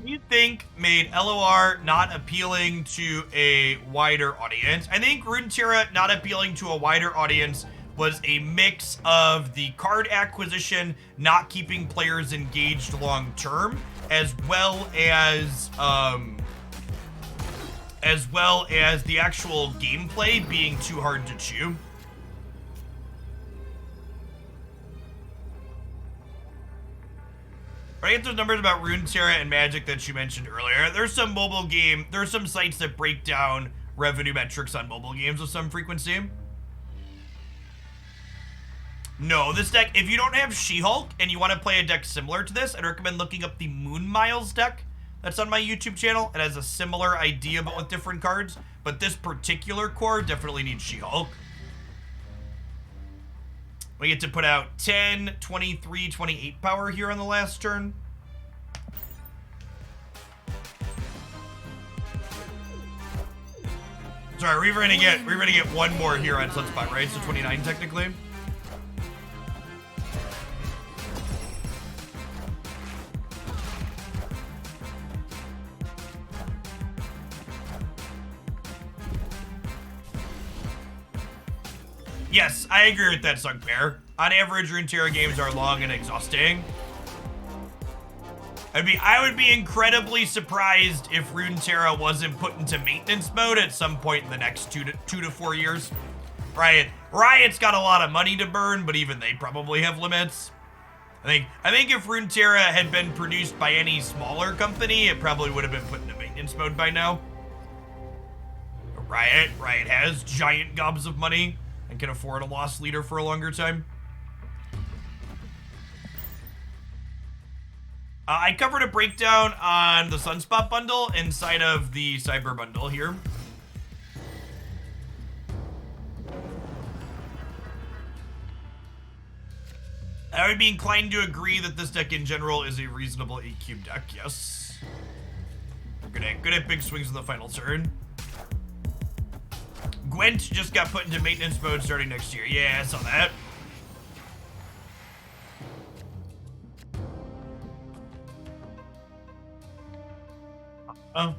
You think made LOR not appealing to a wider audience? I think Runeterra not appealing to a wider audience was a mix of the card acquisition not keeping players engaged long term, as well as the actual gameplay being too hard to chew. I get those numbers about Runeterra and Magic that you mentioned earlier. There's some sites that break down revenue metrics on mobile games with some frequency. No, this deck, if you don't have She-Hulk and you want to play a deck similar to this, I'd recommend looking up the Moon Miles deck that's on my YouTube channel. It has a similar idea but with different cards, but this particular core definitely needs She-Hulk. We get to put out 10, 23, 28 power here on the last turn. Sorry, we're gonna get one more here on Sunspot, right? So 29 technically. Yes, I agree with that, Sugbear. On average, Runeterra games are long and exhausting. I would be incredibly surprised if Runeterra wasn't put into maintenance mode at some point in the next two to 4 years. Riot's got a lot of money to burn, but even they probably have limits. I think if Runeterra had been produced by any smaller company, it probably would have been put into maintenance mode by now. But Riot has giant gobs of money and can afford a lost leader for a longer time. I covered a breakdown on the Sunspot bundle inside of the Cyber bundle here. I would be inclined to agree that this deck in general is a reasonable 8-cube deck, yes. Good at big swings in the final turn. Gwent just got put into maintenance mode starting next year. Yeah, I saw that. Oh.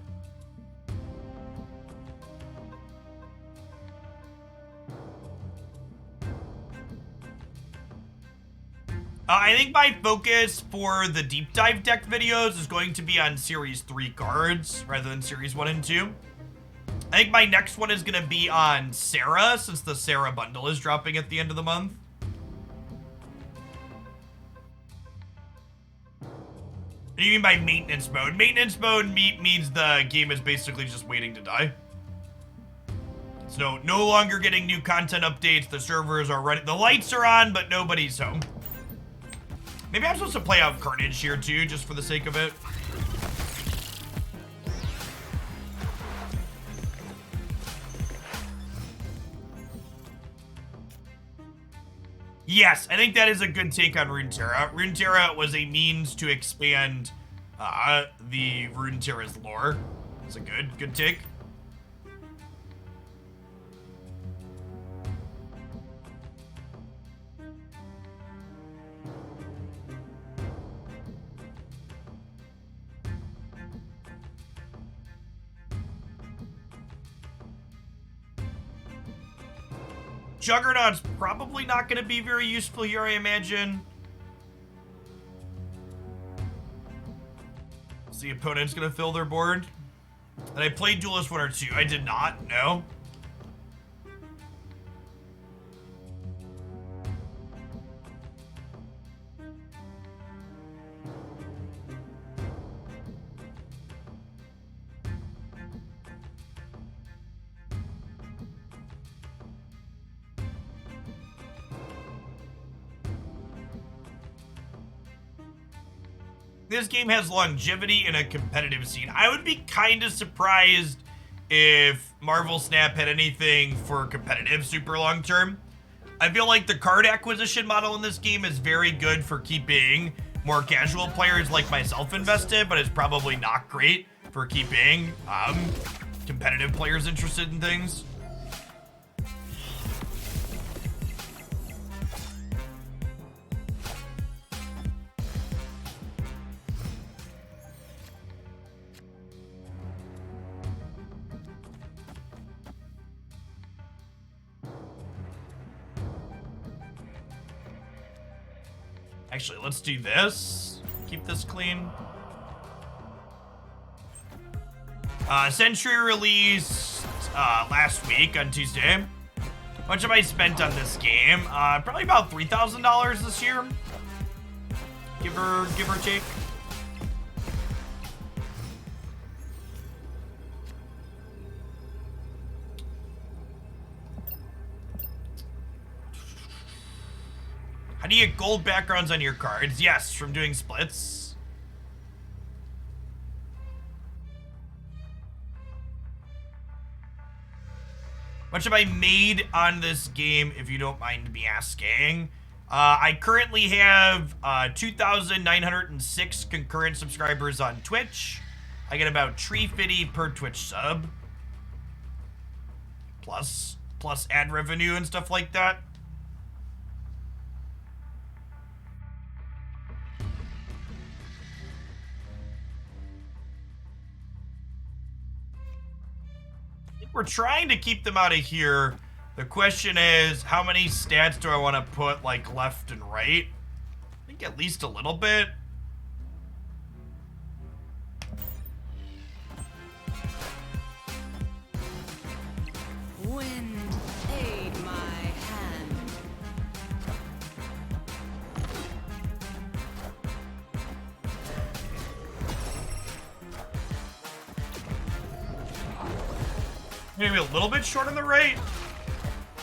I think my focus for the deep dive deck videos is going to be on Series 3 cards rather than Series 1 and 2. I think my next one is going to be on Sarah, since the Sarah bundle is dropping at the end of the month. What do you mean by maintenance mode? Maintenance mode means the game is basically just waiting to die. So no longer getting new content updates. The servers are running. The lights are on, but nobody's home. Maybe I'm supposed to play out Carnage here too, just for the sake of it. Yes, I think that is a good take on Runeterra. Runeterra was a means to expand the Runeterra's lore. It's a good take. Juggernaut's probably not going to be very useful here, I imagine. So the opponent's going to fill their board. And I played Duelist 1 or 2. I did not, no. This game has longevity in a competitive scene. I would be kind of surprised if Marvel Snap had anything for competitive super long term. I feel like the card acquisition model in this game is very good for keeping more casual players like myself invested, but it's probably not great for keeping competitive players interested in things. Actually, let's do this. Keep this clean. Century released last week on Tuesday. How much have I spent on this game? Probably about $3,000 this year. Give or take. How do you get gold backgrounds on your cards? Yes, from doing splits. Much have I made on this game, if you don't mind me asking? I currently have 2,906 concurrent subscribers on Twitch. I get about $3.50 per Twitch sub. Plus ad revenue and stuff like that. We're trying to keep them out of here. The question is, how many stats do I want to put, like, left and right? I think at least a little bit. Wind, aid my hand. Maybe a little bit short on the right.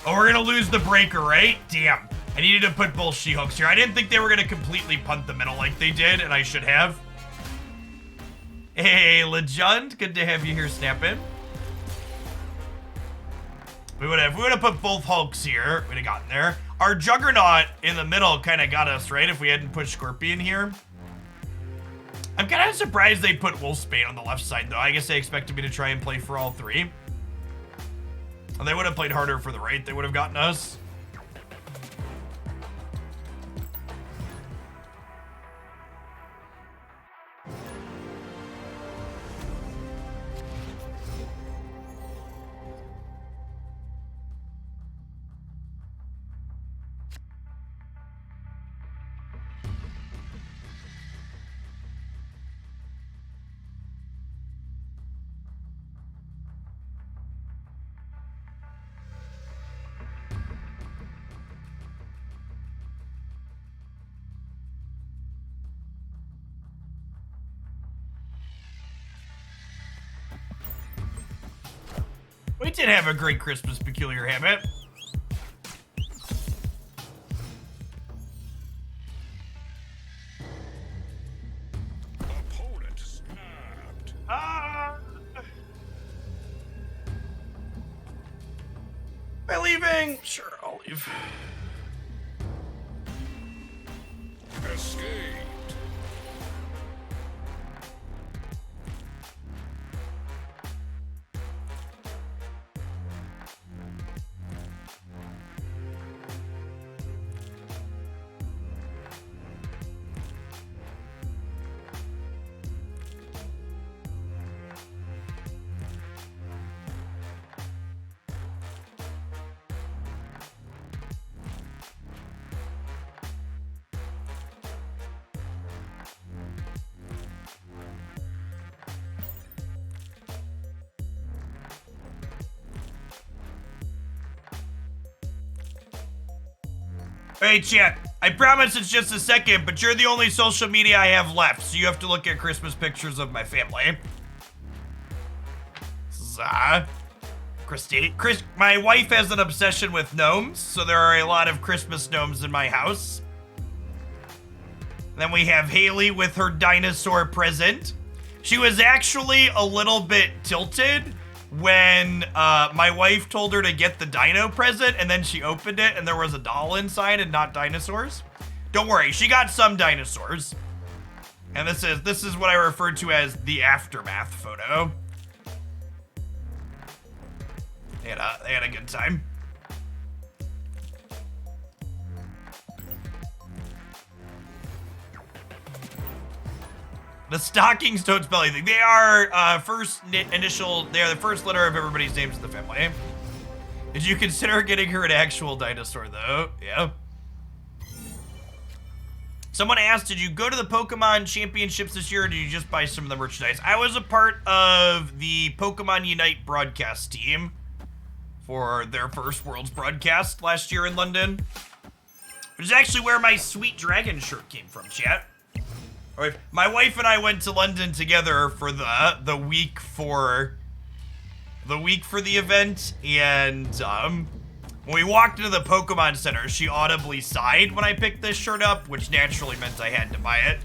Oh, we're gonna lose the breaker, right? Damn. I needed to put both She-Hulks here. I didn't think they were gonna completely punt the middle like they did, and I should have. Hey, Legend, good to have you here, Snap In. We would have put both Hulks here. We'd have gotten there. Our Juggernaut in the middle kind of got us, right? If we hadn't put Scorpion here. I'm kind of surprised they put Wolfsbane on the left side, though. I guess they expected me to try and play for all three. And they would have played harder for the right. They would have gotten us. We did have a great Christmas peculiar habit. Opponent snapped. Am I leaving? Sure, I'll leave. Escaped. Hey, chat. I promise it's just a second, but you're the only social media I have left, so you have to look at Christmas pictures of my family. Christy. My wife has an obsession with gnomes, so there are a lot of Christmas gnomes in my house. Then we have Haley with her dinosaur present. She was actually a little bit tilted when my wife told her to get the dino present, and then she opened it and there was a doll inside and not dinosaurs. Don't worry, she got some dinosaurs. And this is what I refer to as the aftermath photo. They had a good time. The stockings don't spell anything. They are they are the first letter of everybody's names in the family. Did you consider getting her an actual dinosaur though? Yeah. Someone asked, did you go to the Pokemon Championships this year, or did you just buy some of the merchandise? I was a part of the Pokemon Unite broadcast team for their first Worlds broadcast last year in London. Which is actually where my Sweet Dragon shirt came from, chat. Alright, my wife and I went to London together for the week for the event, and when we walked into the Pokemon Center, she audibly sighed when I picked this shirt up, which naturally meant I had to buy it.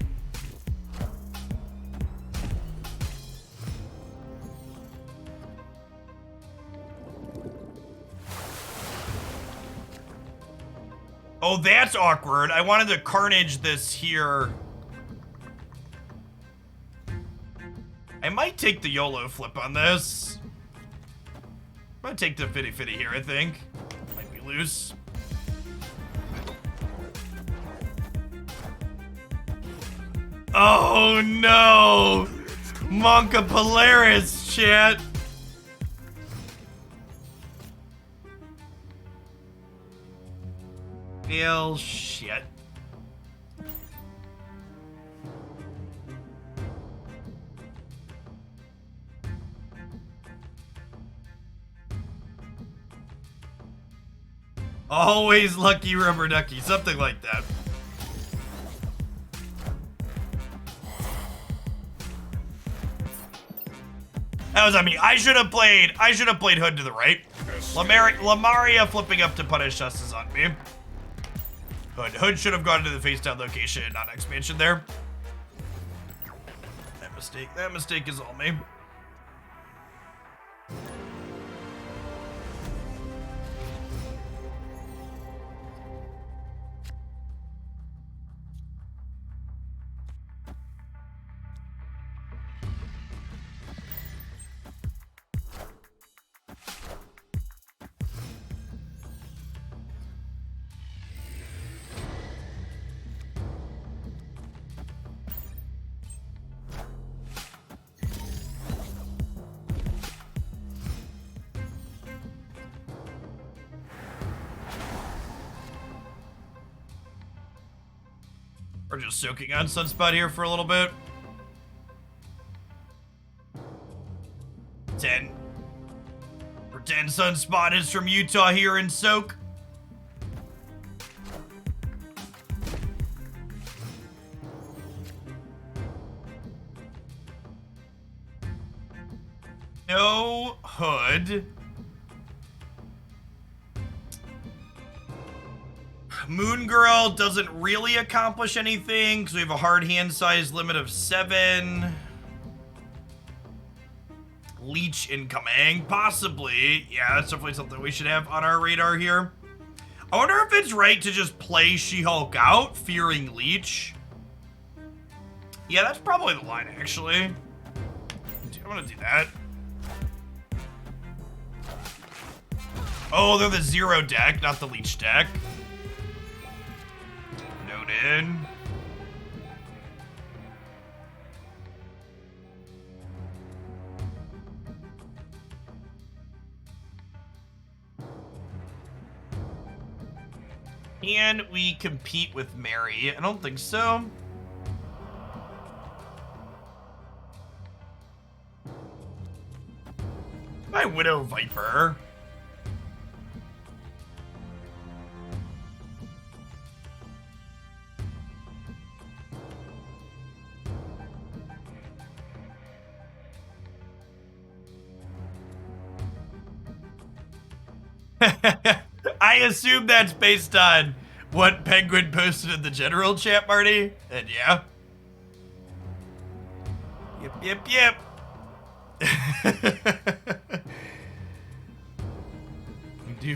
Oh, that's awkward. I wanted to Carnage this here. I might take the YOLO flip on this. I'm gonna take the Fitty Fitty here, I think. Might be loose. Oh no! Monka Polaris, chat! Well, shit. Always lucky rubber ducky, something like that. That was on me. I should have played Hood to the right. Lamaria flipping up to punish us is on me. Hood should have gone to the face down location, not expansion there. That mistake is all me. We're just soaking on Sunspot here for a little bit. 10. Pretend Sunspot is from Utah here in Soak. No Hood. Moon Girl doesn't really accomplish anything because we have a hard hand size limit of 7. Leach incoming, possibly. Yeah, that's definitely something we should have on our radar here. I wonder if it's right to just play She-Hulk out, fearing Leach. Yeah, that's probably the line, actually. I'm gonna do that. Oh, they're the 0 deck, not the Leach deck. Noted. Can we compete with Mary? I don't think so. My Widow Viper. I assume that's based on what Penguin posted in the general chat, Marty. And yeah. Yep.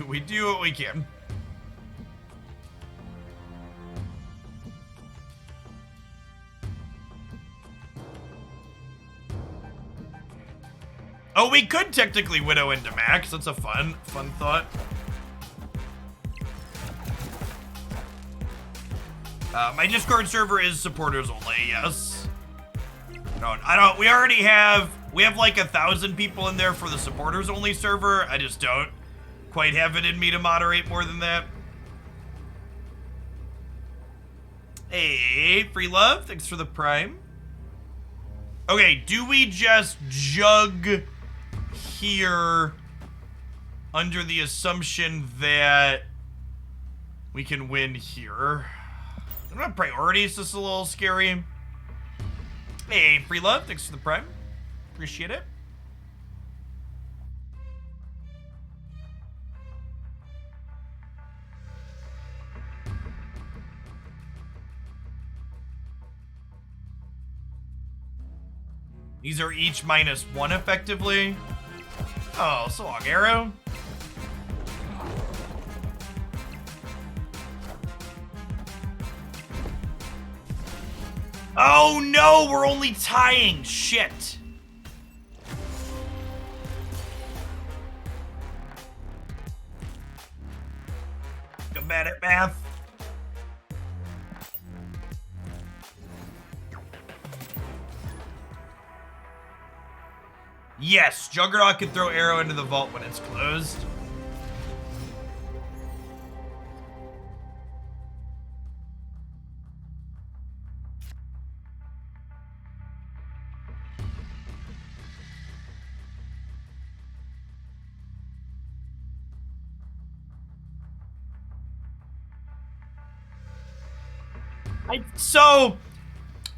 We do what we can. Oh, we could technically widow into Max. That's a fun thought. My Discord server is supporters only, yes. No, I don't, we have like 1,000 people in there for the supporters only server. I just don't quite have it in me to moderate more than that. Hey, Free Love, thanks for the Prime. Okay, do we just jug here under the assumption that we can win here? I don't have priorities, this is a little scary. Hey, Free Love, thanks for the Prime. Appreciate it. These are each -1 effectively. Oh, so long, Arrow. Oh no, we're only tying. Shit. I'm bad at math. Yes, Juggernaut can throw Arrow into the vault when it's closed. So,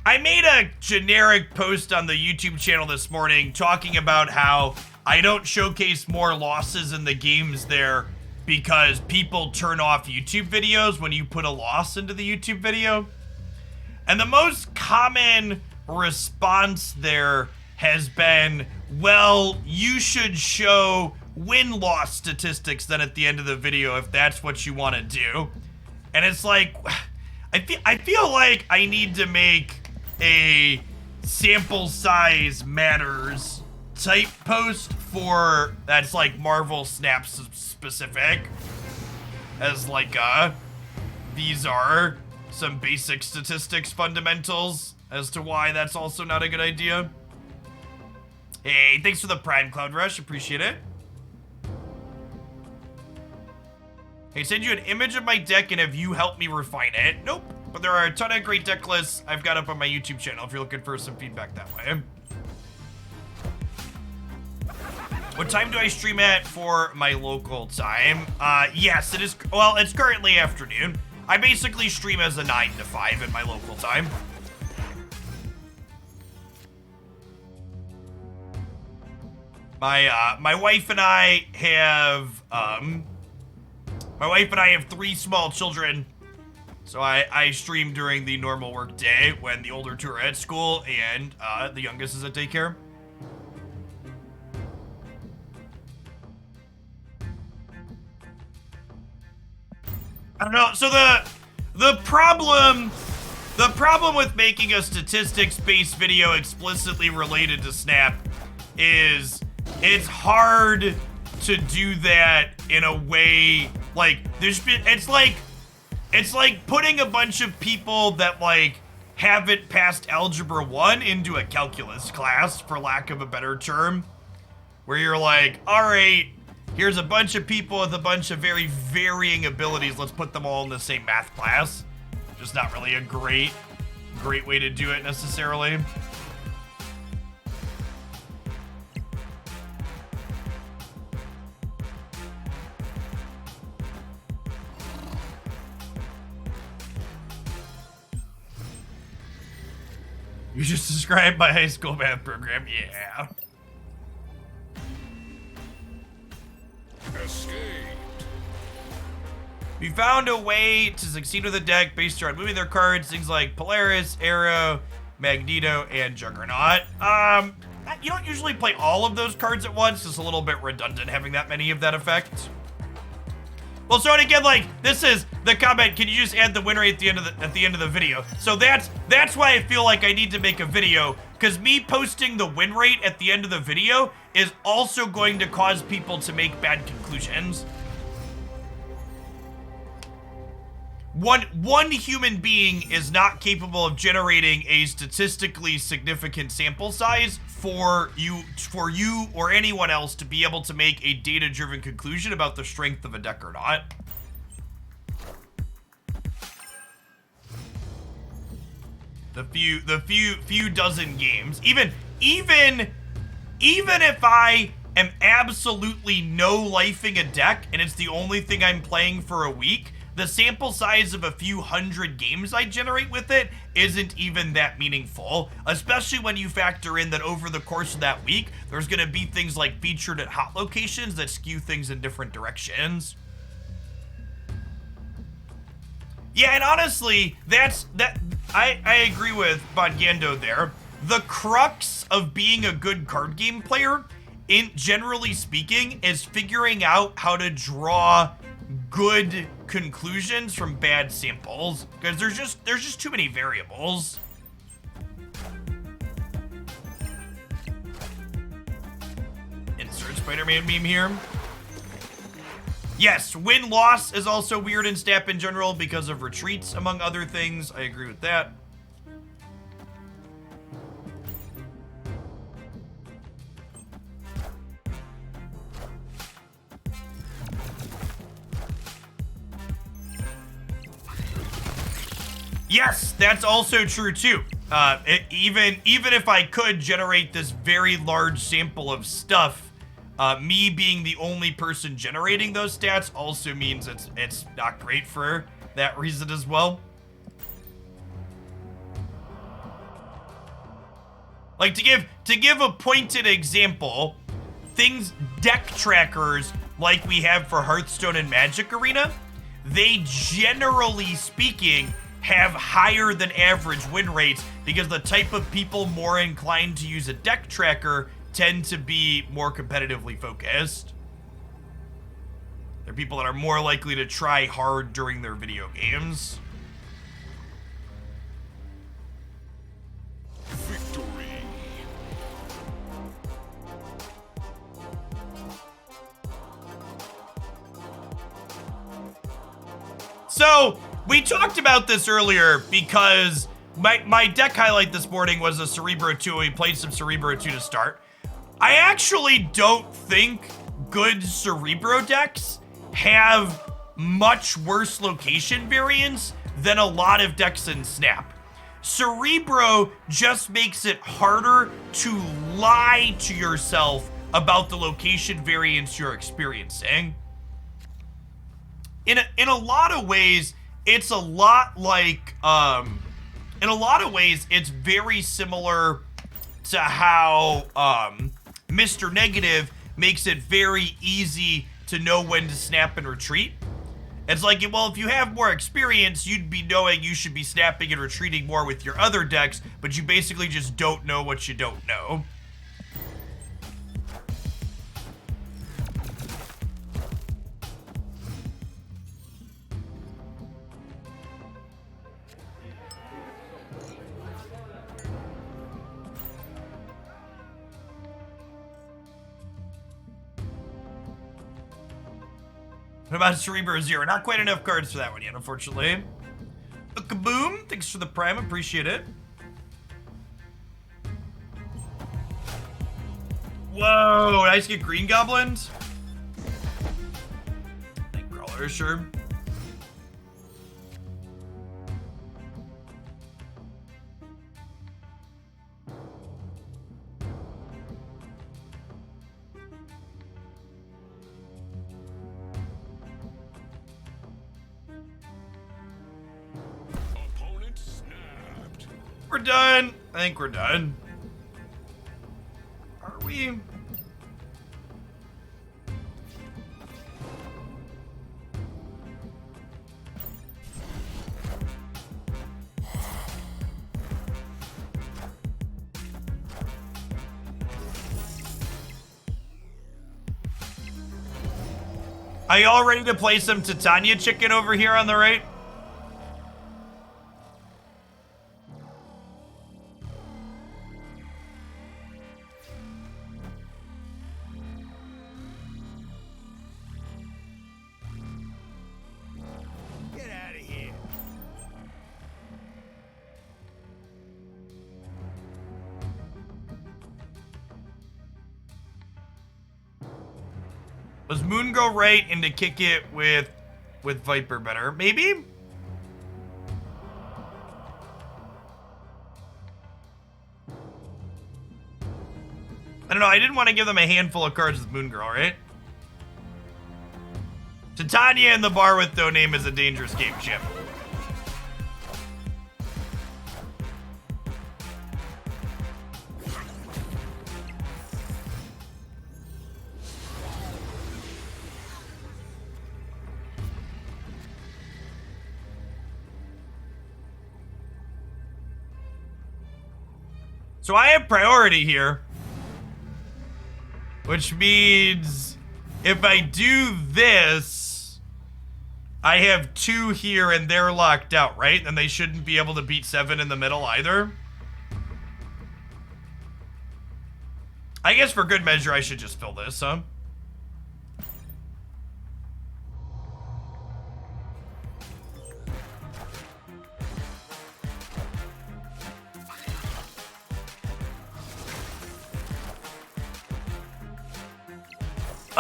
I made a generic post on the YouTube channel this morning talking about how I don't showcase more losses in the games there because people turn off YouTube videos when you put a loss into the YouTube video. And the most common response there has been, well, you should show win-loss statistics then at the end of the video if that's what you want to do. And it's like, I feel like I need to make a sample size matters type post for that's like Marvel Snap specific, as like these are some basic statistics fundamentals as to why that's also not a good idea. Hey, thanks for the Prime, Cloud Rush, appreciate it. Hey, send you an image of my deck and have you help me refine it? Nope. But there are a ton of great deck lists I've got up on my YouTube channel if you're looking for some feedback that way. What time do I stream at for my local time? Yes, it is, well, it's currently afternoon. I basically stream as a 9 to 5 in my local time. My wife and I have, my wife and I have 3 small children. So I stream during the normal work day when the older two are at school and the youngest is at daycare. I don't know. So the problem with making a statistics-based video explicitly related to Snap is it's hard to do that in a way like it's like putting a bunch of people that like haven't passed Algebra 1 into a calculus class, for lack of a better term, where you're like, all right, here's a bunch of people with a bunch of very varying abilities. Let's put them all in the same math class. Just not really a great way to do it necessarily. You just described my high school math program, yeah. Escaped. We found a way to succeed with a deck based around moving their cards, things like Polaris, Arrow, Magneto, and Juggernaut. You don't usually play all of those cards at once. It's a little bit redundant having that many of that effect. Well, so and again, like, this is the comment, can you just add the win rate at the end of the video? So that's why I feel like I need to make a video, because me posting the win rate at the end of the video is also going to cause people to make bad conclusions. One human being is not capable of generating a statistically significant sample size for you or anyone else to be able to make a data-driven conclusion about the strength of a deck or not. The few dozen games, even if I am absolutely no-lifing a deck and it's the only thing I'm playing for a week, the sample size of a few hundred games I generate with it isn't even that meaningful, especially when you factor in that over the course of that week, there's gonna be things like featured at hot locations that skew things in different directions. Yeah, and honestly, I agree with Bongando there. The crux of being a good card game player, generally speaking, is figuring out how to draw good conclusions from bad samples, because there's just too many variables. Insert Spider-Man meme here. Yes, win-loss is also weird in Snap in general because of retreats, among other things. I agree with that. Yes, that's also true too. Even if I could generate this very large sample of stuff, me being the only person generating those stats also means it's not great for that reason as well. Like, to give a pointed example, deck trackers like we have for Hearthstone and Magic Arena, they generally speaking have higher than average win rates because the type of people more inclined to use a deck tracker tend to be more competitively focused. They're people that are more likely to try hard during their video games. Victory. So, we talked about this earlier because my deck highlight this morning was a Cerebro 2. We played some Cerebro 2 to start. I actually don't think good Cerebro decks have much worse location variance than a lot of decks in Snap. Cerebro just makes it harder to lie to yourself about the location variance you're experiencing. In a lot of ways, it's a lot like, in a lot of ways, it's very similar to how Mr. Negative makes it very easy to know when to snap and retreat. It's like, well, if you have more experience, you'd be knowing you should be snapping and retreating more with your other decks, but you basically just don't know what you don't know. What about Cerebro 0? Not quite enough cards for that one yet, unfortunately. A Kaboom, thanks for the prime, appreciate it. Whoa, nice to get Green Goblins. Nightcrawler, sure. We're done. I think we're done. Are we? Are you all ready to play some Titania chicken over here on the right? Get out of here. Was Moon go right and to kick it with Viper better? Maybe? I don't know, I didn't want to give them a handful of cards with Moon Girl, right? Titania in the bar with no name is a dangerous game, Chip. So I have priority here, which means if I do this, I have 2 here and they're locked out, right? And they shouldn't be able to beat 7 in the middle either. I guess for good measure, I should just fill this, huh?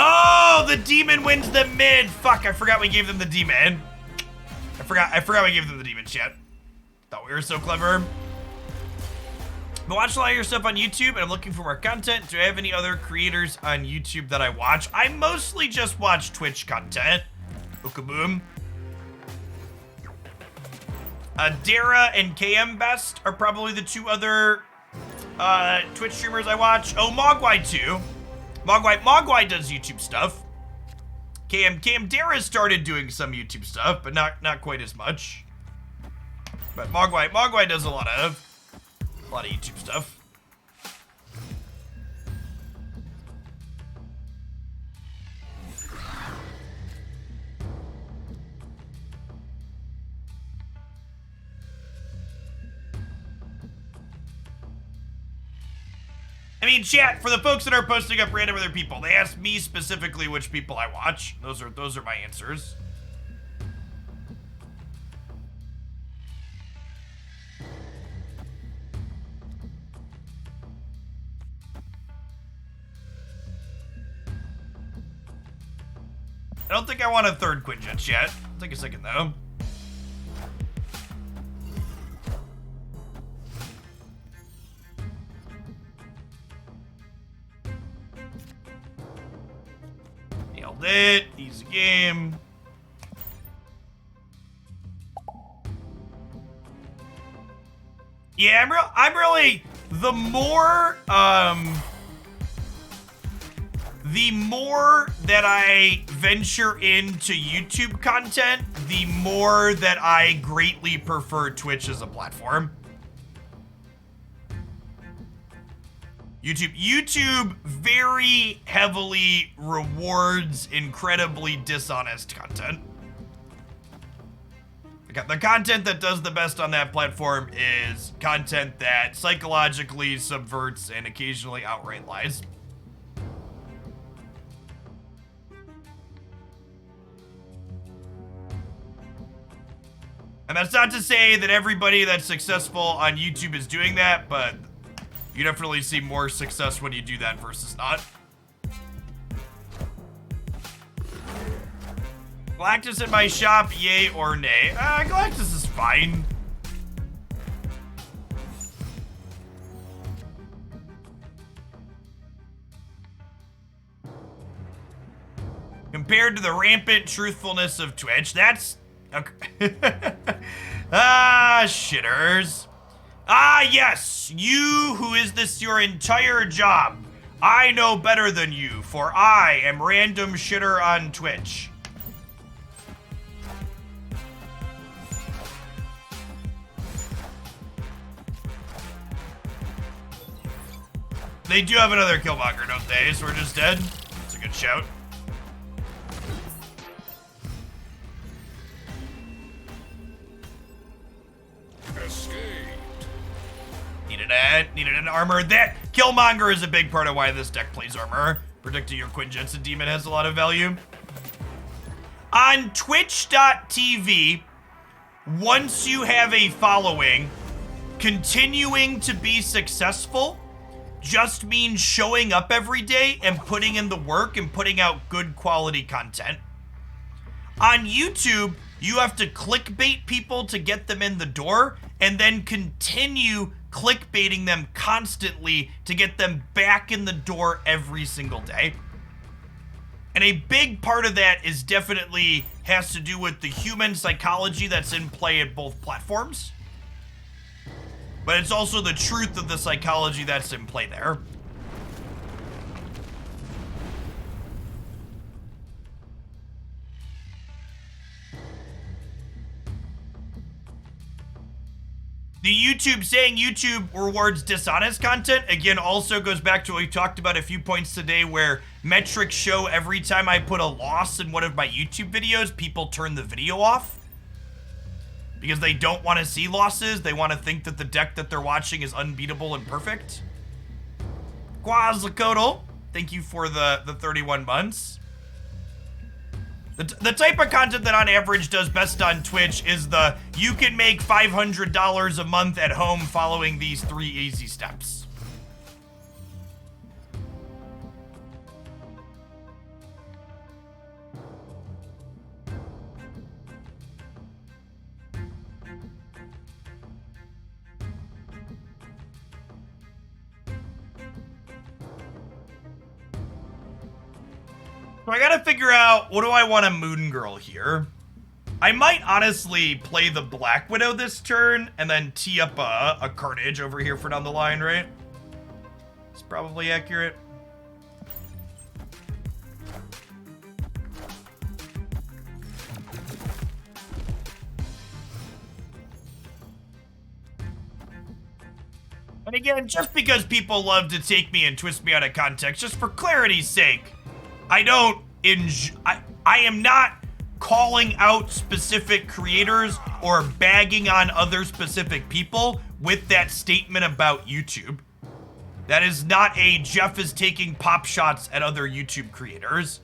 Oh, the demon wins the mid. Fuck, I forgot we gave them the demon. I forgot we gave them the demon shit. Thought we were so clever. I watch a lot of your stuff on YouTube and I'm looking for more content. Do I have any other creators on YouTube that I watch? I mostly just watch Twitch content. Ookaboom. Dara and KM Best are probably the 2 other Twitch streamers I watch. Oh, Mogwai too. Mogwai does YouTube stuff. KM Dara started doing some YouTube stuff, but not quite as much. But Mogwai does a lot of YouTube stuff. I mean, chat, for the folks that are posting up random other people, they asked me specifically which people I watch. Those are my answers. I don't think I want a 3rd Quinjet yet. Take a second though. Nailed it. Easy game. Yeah, I'm really the more that I venture into YouTube content, the more that I greatly prefer Twitch as a platform. YouTube very heavily rewards incredibly dishonest content. The content that does the best on that platform is content that psychologically subverts and occasionally outright lies. And that's not to say that everybody that's successful on YouTube is doing that, but you definitely see more success when you do that versus not. Galactus in my shop, yay or nay? Galactus is fine. Compared to the rampant truthfulness of Twitch, that's... Okay. Shitters. Yes, you who is this your entire job. I know better than you, for I am random shitter on Twitch. They do have another Killmonger, don't they? So we're just dead. That's a good shout. content, needed an armor. That Killmonger is a big part of why this deck plays armor. Protecting your Quinn Jensen demon has a lot of value. On Twitch.tv, once you have a following, continuing to be successful just means showing up every day and putting in the work and putting out good quality content. On YouTube, you have to clickbait people to get them in the door and then continue clickbaiting them constantly to get them back in the door every single day. And a big part of that is definitely has to do with the human psychology that's in play at both platforms. But it's also the truth of the psychology that's in play there. The YouTube saying YouTube rewards dishonest content, again, also goes back to what we talked about a few points today where metrics show every time I put a loss in one of my YouTube videos, people turn the video off. Because they don't want to see losses. They want to think that the deck that they're watching is unbeatable and perfect. Quazzacodal, thank you for the 31 months. The type of content that on average does best on Twitch is the you can make $500 a month at home following these 3 easy steps. So I gotta figure out, what do I want a Moon Girl here? I might honestly play the Black Widow this turn and then tee up a Carnage over here for down the line, right? It's probably accurate. And again, just because people love to take me and twist me out of context, just for clarity's sake, I am not calling out specific creators or bagging on other specific people with that statement about YouTube. That is not a Jeff is taking pop shots at other YouTube creators.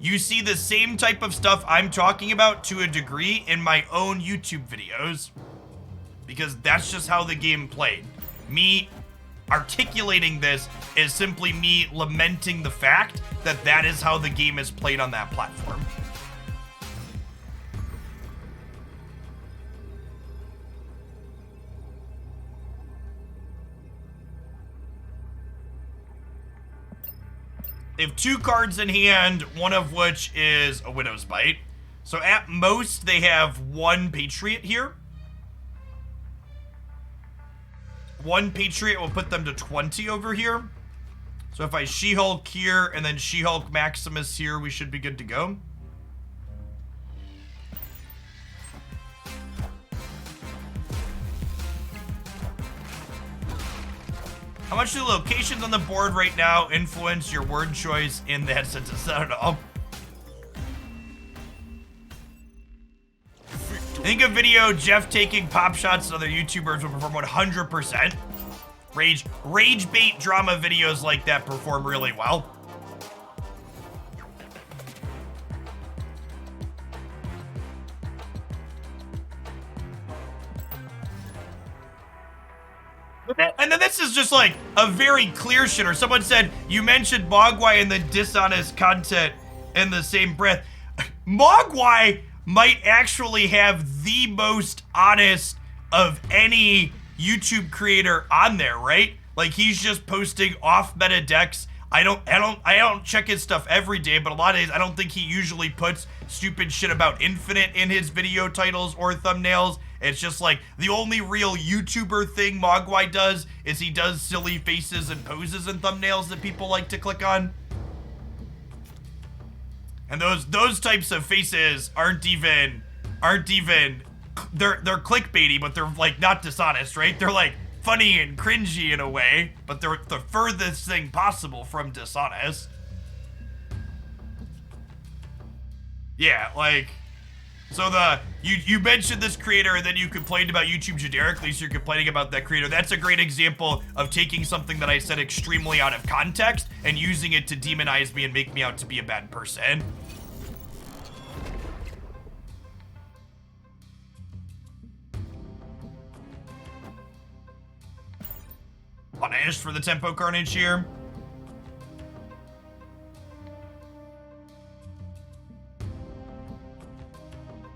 You see the same type of stuff I'm talking about to a degree in my own YouTube videos, because that's just how the game played. Me articulating this is simply me lamenting the fact that that is how the game is played on that platform. They have 2 cards in hand, one of which is a Widow's Bite. So at most, they have 1 Patriot here. 1 Patriot will put them to 20 over here. So if I She-Hulk here and then She-Hulk Maximus here, we should be good to go. How much do the locations on the board right now influence your word choice in that sentence? I don't know. I think a video Jeff taking pop shots at other YouTubers will perform 100%. Rage bait drama videos like that perform really well. And then this is just like a very clear shitter. Someone said, you mentioned Mogwai and the dishonest content in the same breath. Mogwai might actually have the most honest of any YouTube creator on there, right? Like, he's just posting off meta decks. I don't check his stuff every day, but a lot of days I don't think he usually puts stupid shit about Infinite in his video titles or thumbnails. It's just like the only real YouTuber thing Mogwai does is he does silly faces and poses and thumbnails that people like to click on. And those types of faces aren't even they're clickbaity, but they're like not dishonest, right? They're like funny and cringy in a way, but they're the furthest thing possible from dishonest. Yeah, like So you mentioned this creator and then you complained about YouTube generically, so you're complaining about that creator. That's a great example of taking something that I said extremely out of context and using it to demonize me and make me out to be a bad person. Punished for the tempo carnage here.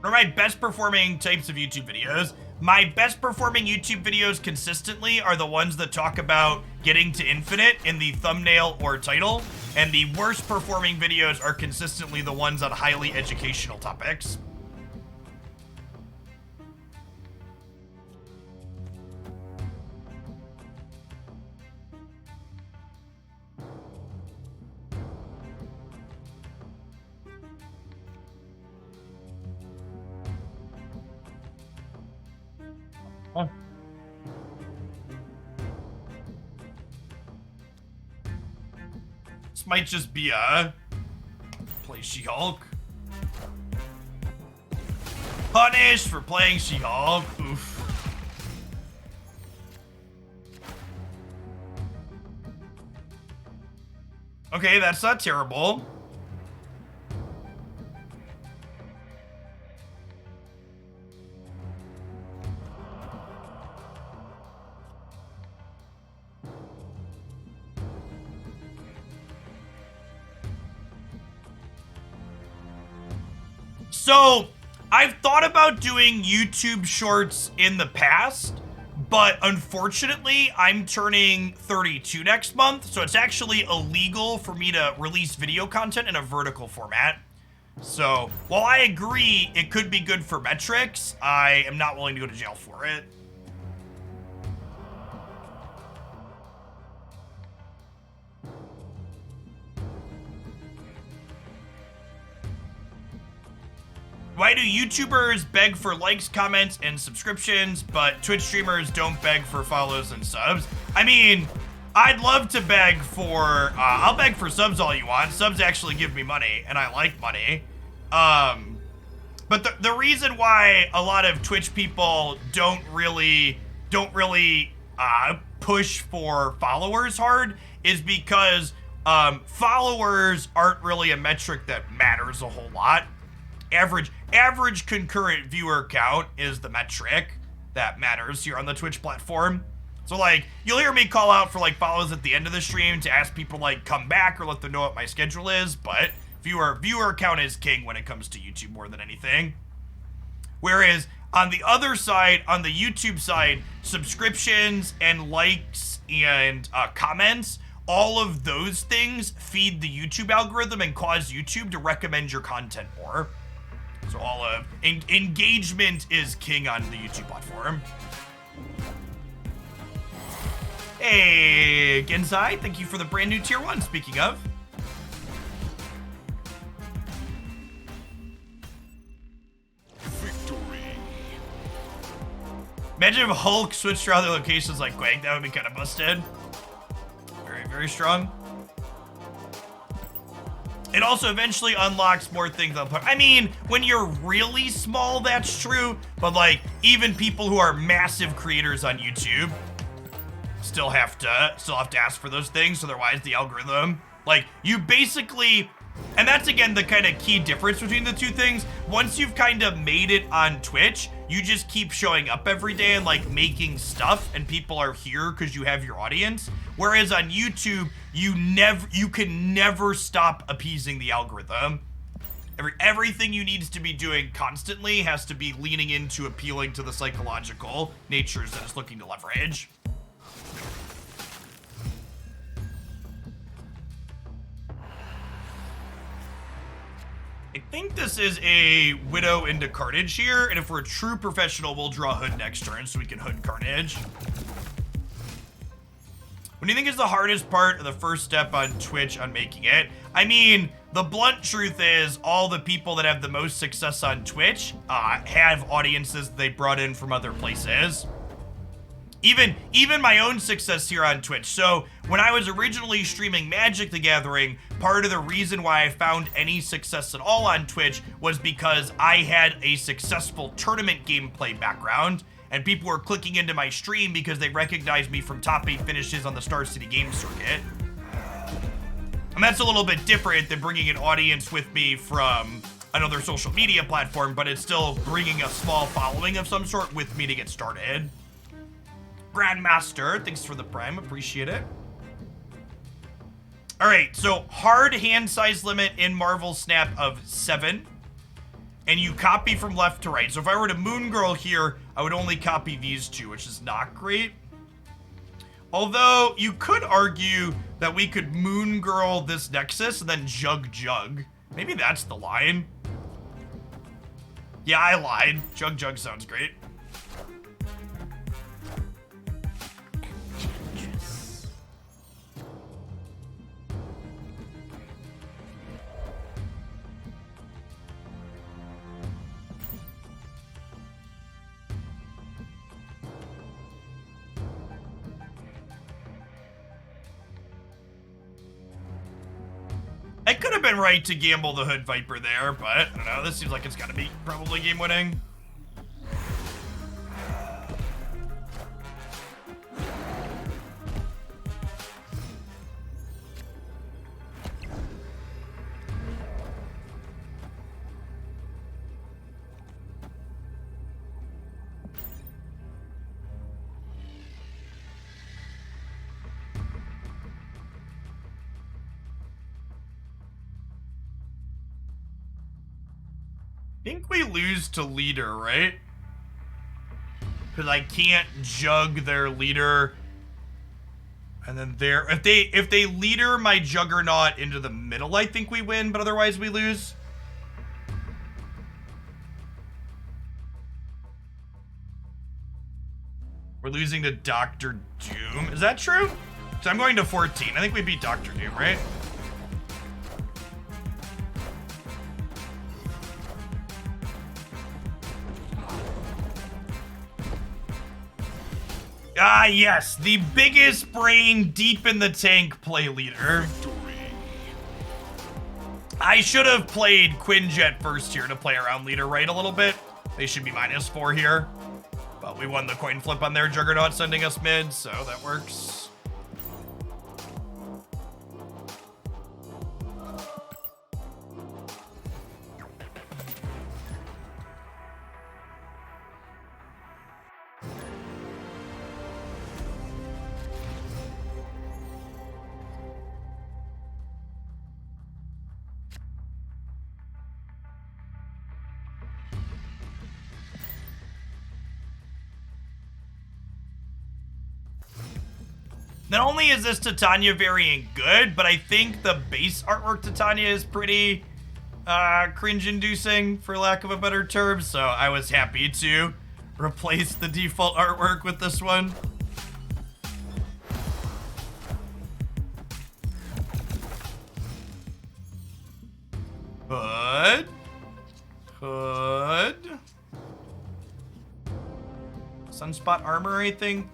What are my best performing types of YouTube videos? My best performing YouTube videos consistently are the ones that talk about getting to infinite in the thumbnail or title, and the worst performing videos are consistently the ones on highly educational topics. This might just be a play She-Hulk. Punished for playing She-Hulk. Oof. Okay, that's not terrible. So, I've thought about doing YouTube shorts in the past, but unfortunately, I'm turning 32 next month, so it's actually illegal for me to release video content in a vertical format. So, while I agree it could be good for metrics, I am not willing to go to jail for it. Why do YouTubers beg for likes, comments, and subscriptions, but Twitch streamers don't beg for follows and subs? I mean, I'd love to beg for, I'll beg for subs all you want. Subs actually give me money, and I like money. But the reason why a lot of Twitch people don't really push for followers hard is because followers aren't really a metric that matters a whole lot. Average concurrent viewer count is the metric that matters here on the Twitch platform. So like, you'll hear me call out for like follows at the end of the stream to ask people like come back or let them know what my schedule is, but viewer count is king when it comes to YouTube more than anything. Whereas on the other side, on the YouTube side, subscriptions and likes and comments, all of those things feed the YouTube algorithm and cause YouTube to recommend your content more. So all of engagement is king on the YouTube platform. Hey, Gensai, thank you for the brand new tier 1, speaking of. Victory. Imagine if Hulk switched to other locations like Quake, that would be kind of busted. Very, very strong. It also eventually unlocks more things on I mean, when you're really small, that's true, but like, even people who are massive creators on YouTube still have to ask for those things, otherwise the algorithm, like, you basically, and that's again the kind of key difference between the two things. Once you've kind of made it on Twitch, you just keep showing up every day and like making stuff, and people are here because you have your audience. Whereas on YouTube, you can never stop appeasing the algorithm. Everything you need to be doing constantly has to be leaning into appealing to the psychological natures that it's looking to leverage. I think this is a Widow into Carnage here, and if we're a true professional, we'll draw Hood next turn so we can Hood Carnage. What do you think is the hardest part of the first step on Twitch on making it? I mean, the blunt truth is all the people that have the most success on Twitch have audiences they brought in from other places. Even my own success here on Twitch. So when I was originally streaming Magic the Gathering, part of the reason why I found any success at all on Twitch was because I had a successful tournament gameplay background, and people were clicking into my stream because they recognized me from top 8 finishes on the Star City Games circuit. And that's a little bit different than bringing an audience with me from another social media platform, but it's still bringing a small following of some sort with me to get started. Grandmaster, thanks for the prime, appreciate it. All right, so hard hand size limit in Marvel Snap of 7, and you copy from left to right. So if I were to Moon Girl here, I would only copy these two, which is not great. Although you could argue that we could Moon Girl this Nexus and then Jug Jug. Maybe that's the line. Yeah, I lied. Jug Jug sounds great. I could have been right to gamble the Hood Viper there, but I don't know. This seems like it's got to be probably game winning. I think we lose to leader, right? Because I can't jug their leader. And then if they leader my Juggernaut into the middle, I think we win, but otherwise we lose. We're losing to Dr. Doom. Is that true? So I'm going to 14. I think we beat Dr. Doom, right? Ah, yes, the biggest brain deep in the tank play leader. I should have played Quinjet first here to play around leader right a little bit. They should be -4 here. But we won the coin flip on their Juggernaut sending us mid, so that works. Not only is this Titania variant good, but I think the base artwork Titania is pretty cringe-inducing, for lack of a better term, so I was happy to replace the default artwork with this one. Hood. Hood. Sunspot armor, I think.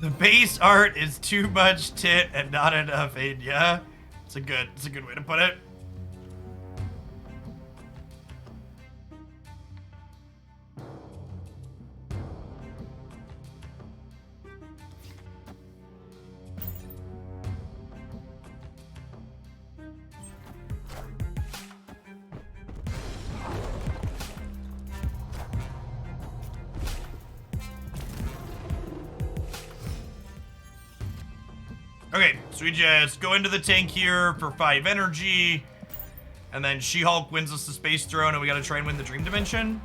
The base art is too much tit and not enough aid, yeah? It's a good way to put it. Okay, so we just go into the tank here for 5 energy, and then She-Hulk wins us the Space Throne, and we gotta try and win the Dream Dimension.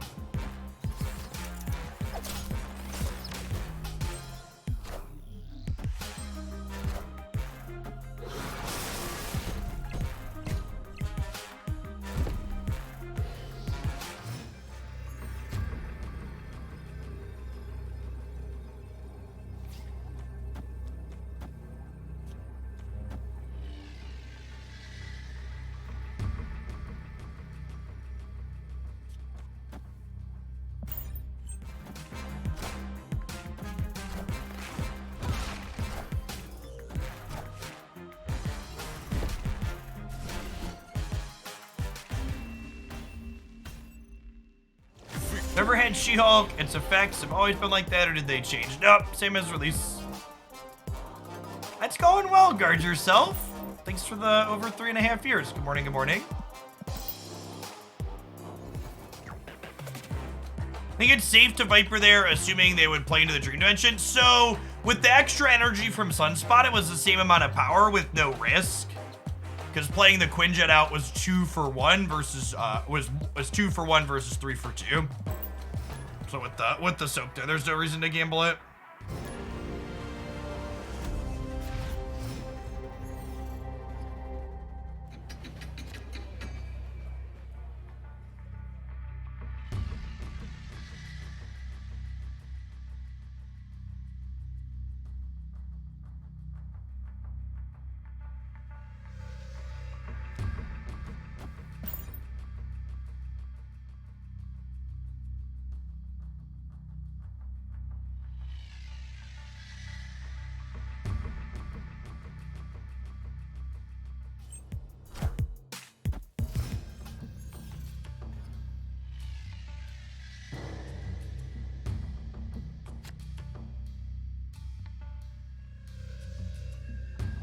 Never had She-Hulk. Its effects have always been like that, or did they change? Nope, same as release. It's going well. Guard yourself. Thanks for the over 3.5 years. Good morning, good morning. I think it's safe to Viper there, assuming they would play into the Dream Dimension. So, with the extra energy from Sunspot, it was the same amount of power with no risk. Because playing the Quinjet out was 2 for 1 versus was 2 for 1 versus 3 for 2. So with the soak there, there's no reason to gamble it.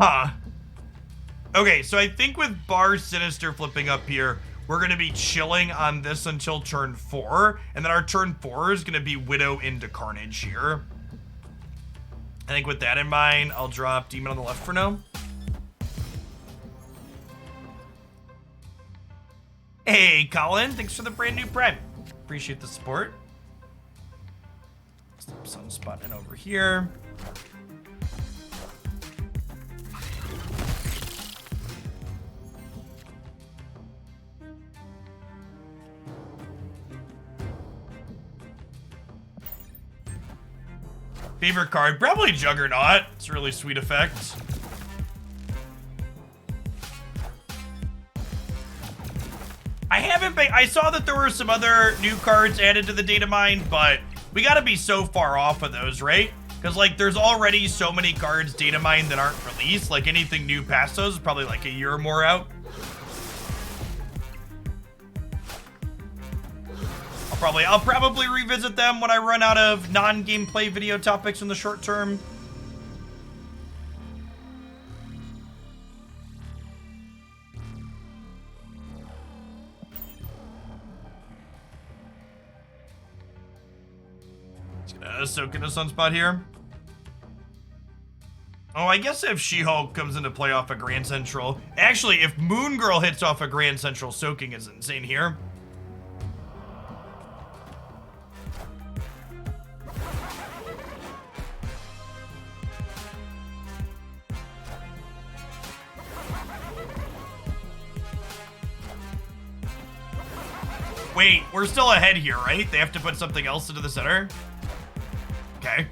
Huh. Okay, so I think with Bar Sinister flipping up here, we're going to be chilling on this until turn 4, and then our turn 4 is going to be Widow into Carnage here. I think with that in mind, I'll drop Demon on the left for now. Hey, Colin, thanks for the brand new Prime. Appreciate the support. Step Sunspot in over here. Favorite card? Probably Juggernaut. It's a really sweet effect. I saw that there were some other new cards added to the data mine, but we gotta be so far off of those, right? Because, like, there's already so many cards data mined that aren't released. Like, anything new past those is probably like a year or more out. I'll probably revisit them when I run out of non-gameplay video topics in the short term. Just gonna soak in a Sunspot here. Oh, I guess if She-Hulk comes into play off a Grand Central. Actually, if Moon Girl hits off a Grand Central, soaking is insane here. Wait, we're still ahead here, right? They have to put something else into the center? Okay.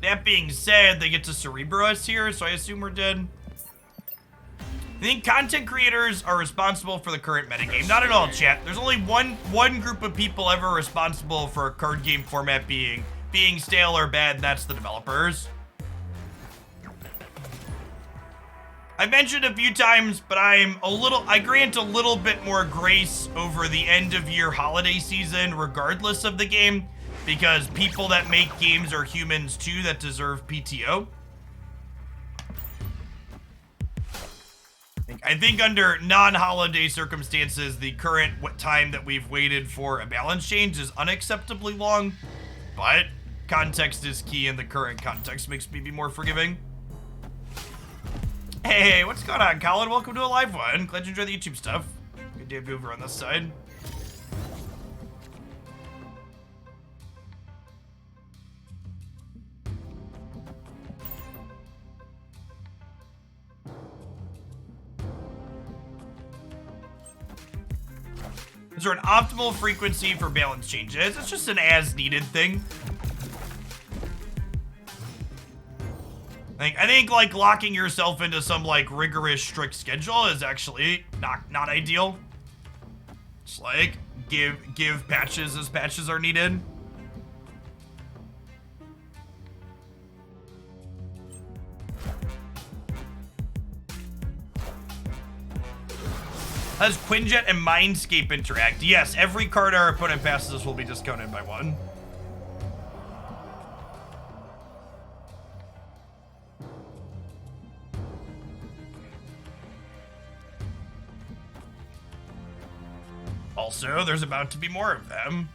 That being said, they get to Cerebro us here, so I assume we're dead. I think content creators are responsible for the current metagame. Not at all, chat. There's only one group of people ever responsible for a card game format being stale or bad, and that's the developers. I've mentioned a few times, but I grant a little bit more grace over the end of year holiday season, regardless of the game, because people that make games are humans too that deserve PTO. I think under non-holiday circumstances, the current time that we've waited for a balance change is unacceptably long, but context is key, and the current context makes me be more forgiving. Hey, what's going on, Colin? Welcome to a live one. Glad you enjoy the YouTube stuff. Good to have you over on this side. Is there an optimal frequency for balance changes? It's just an as-needed thing. I think like locking yourself into some like rigorous strict schedule is actually not ideal. Just like give patches as patches are needed. How does Quinjet and Mindscape interact? Yes, every card our opponent passes us will be discounted by 1. Also, there's about to be more of them.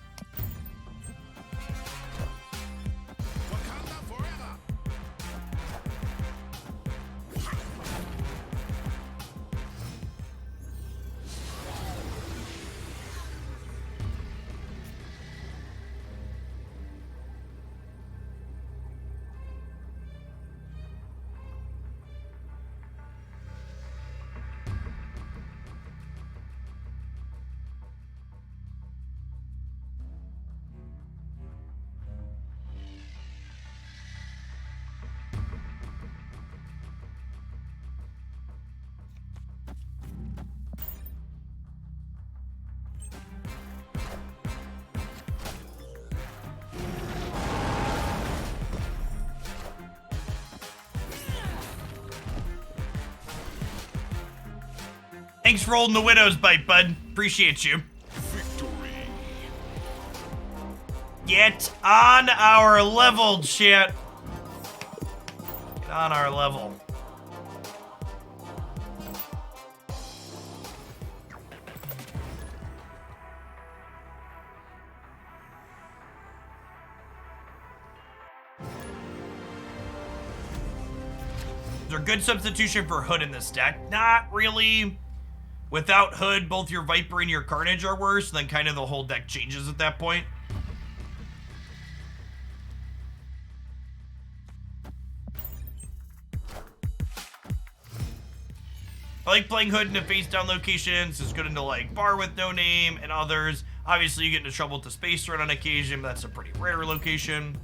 Wakanda forever. Thanks for holding the Widow's Bite, bud. Appreciate you. Victory. Get on our level, chat. Get on our level. Is there a good substitution for Hood in this deck? Not really. Without Hood, both your Viper and your Carnage are worse, then kind of the whole deck changes at that point. I like playing Hood into face-down locations. It's good into like Bar with No Name and others. Obviously, you get into trouble with the Space Run on occasion, but that's a pretty rare location.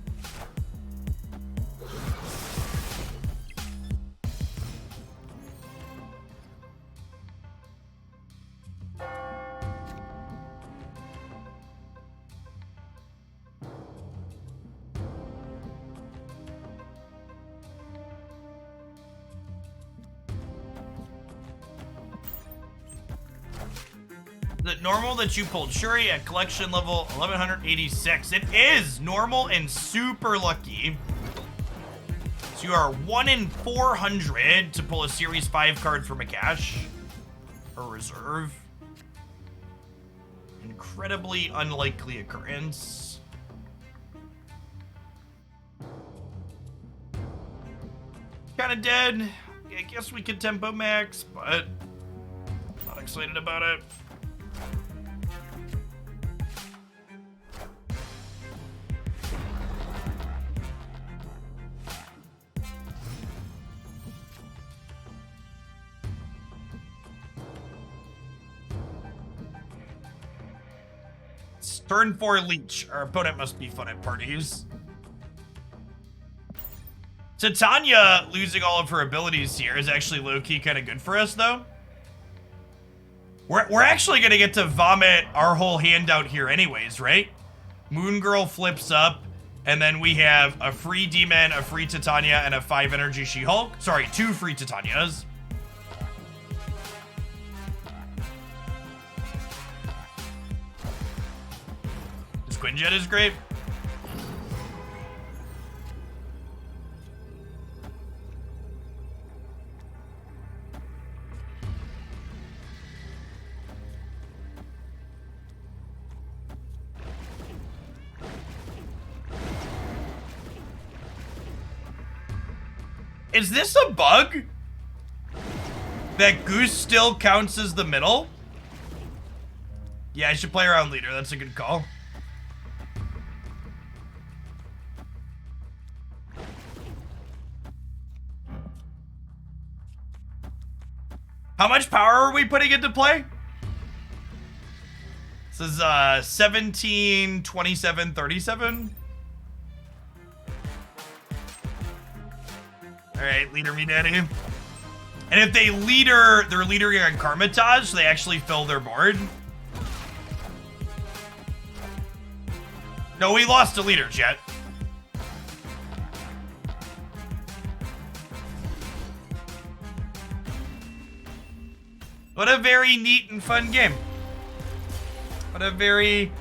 Is it normal that you pulled Shuri at collection level 1186? It is normal and super lucky. So you are 1 in 400 to pull a Series 5 card from a cache or reserve. Incredibly unlikely occurrence. Kind of dead. I guess we could tempo max, but not excited about it. Turn 4 Leach. Our opponent must be fun at parties. Titania losing all of her abilities here is actually low-key kind of good for us, though. We're actually going to get to vomit our whole handout here anyways, right? Moon Girl flips up, and then we have a free Demon, a free Titania, and a 5 energy She-Hulk. Sorry, 2 free Titanias. Quinjet is great. Is this a bug? That Goose still counts as the middle? Yeah, I should play around leader. That's a good call. How much power are we putting into play? This is 17, 27, 37. All right, leader me daddy. And if they they're leadering on Karmatage, they actually fill their board. No, we lost a leader, chat. What a very neat and fun game. What a very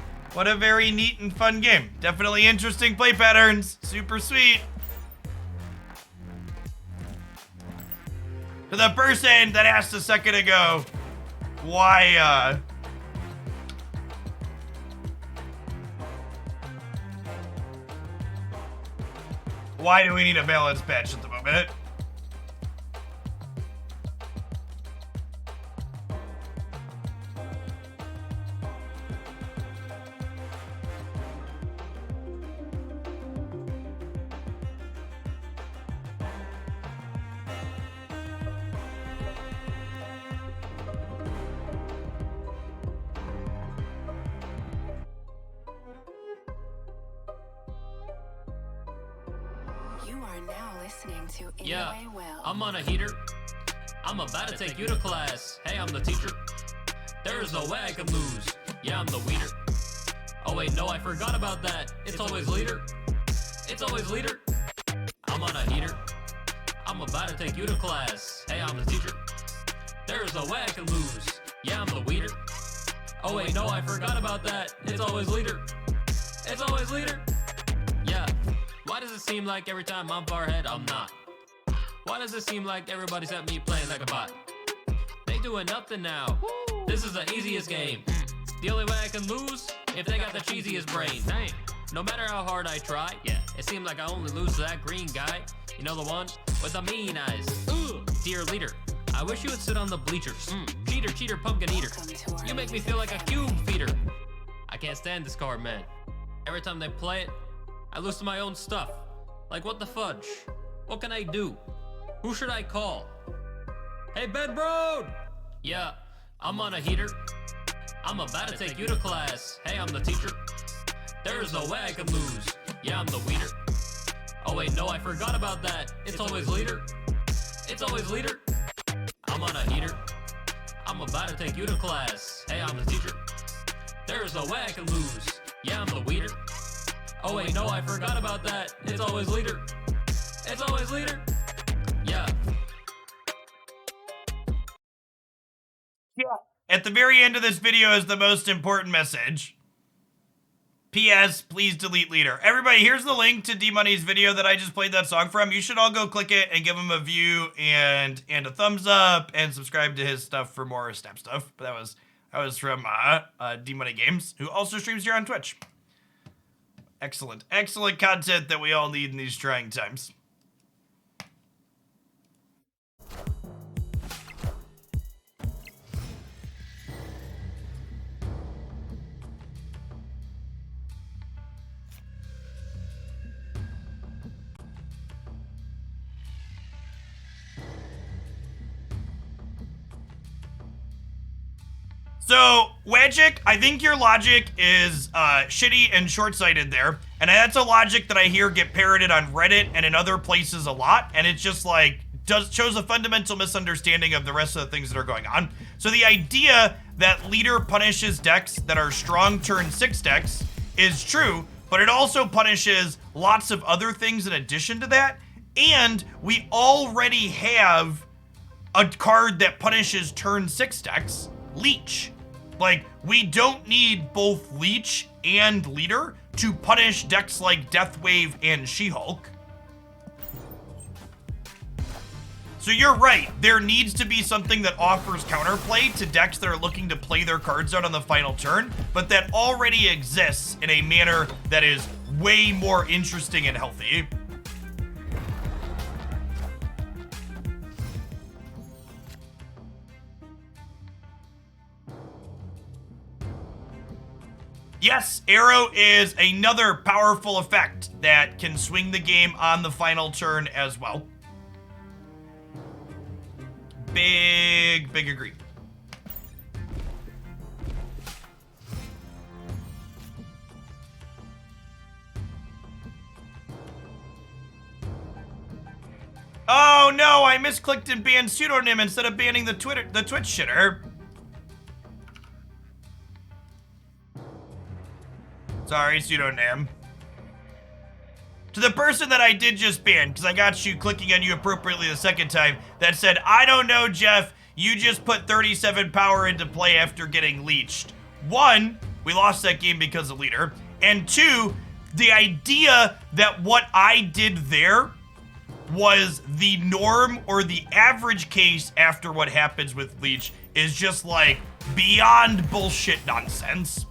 neat and fun game. Definitely interesting play patterns. Super sweet. To the person that asked a second ago, why do we need a balance patch at the moment? You are now listening to Yeah, Anyway Will. I'm on a heater. I'm about to take you to class. Hey, I'm the teacher. There is no way I can lose. Yeah, I'm the leader. Oh wait, no, I forgot about that. It's always leader. It's always leader. I'm on a heater. I'm about to take you to class. Hey, I'm the teacher. There is no way I can lose. Yeah, I'm the leader. Oh wait, no, I forgot about that. It's always leader. It's always leader. Yeah. Why does it seem like every time I'm far ahead, I'm not? Why does it seem like everybody's at me playing like a bot? They doing nothing now. This is the easiest game. The only way I can lose, if they got the cheesiest brain. Dang. No matter how hard I try, yeah, it seemed like I only lose to that green guy. You know, the one with the mean eyes. Ugh. Dear leader, I wish you would sit on the bleachers. Cheater, cheater, pumpkin eater. You make me feel like a cube feeder. I can't stand this card, man. Every time they play it, I lose to my own stuff. Like, what the fudge? What can I do? Who should I call? Hey, Ben Broad! Yeah, I'm on a heater. I'm about to take you to class. Hey, I'm the teacher. There is no way I can lose. Yeah, I'm the leader. Oh wait, no, I forgot about that. It's always leader. It's always leader. I'm on a heater. I'm about to take you to class. Hey, I'm the teacher. There is no way I can lose. Yeah, I'm the leader. Oh wait, no, I forgot about that. It's always leader. It's always leader. Yeah. At the very end of this video is the most important message. P.S. Please delete leader. Everybody, here's the link to D-Money's video that I just played that song from. You should all go click it and give him a view and a thumbs up and subscribe to his stuff for more Snap stuff. But that was from D-Money Games, who also streams here on Twitch. Excellent, excellent content that we all need in these trying times. So, Wedgick, I think your logic is shitty and short-sighted there. And that's a logic that I hear get parroted on Reddit and in other places a lot. And it's just like, shows a fundamental misunderstanding of the rest of the things that are going on. So the idea that leader punishes decks that are strong turn 6 decks is true, but it also punishes lots of other things in addition to that. And we already have a card that punishes turn 6 decks, Leach. Like, we don't need both Leach and Leader to punish decks like Deathwave and She-Hulk. So you're right, there needs to be something that offers counterplay to decks that are looking to play their cards out on the final turn, but that already exists in a manner that is way more interesting and healthy. Yes, Arrow is another powerful effect that can swing the game on the final turn as well. Big agree. Oh no, I misclicked and banned pseudonym instead of banning the Twitch shitter. Sorry, pseudonym. To the person that I did just ban, because I got you clicking on you appropriately the second time, that said, I don't know, Jeff, you just put 37 power into play after getting leached. One, we lost that game because of leader. And two, the idea that what I did there was the norm or the average case after what happens with Leach is just like beyond bullshit nonsense.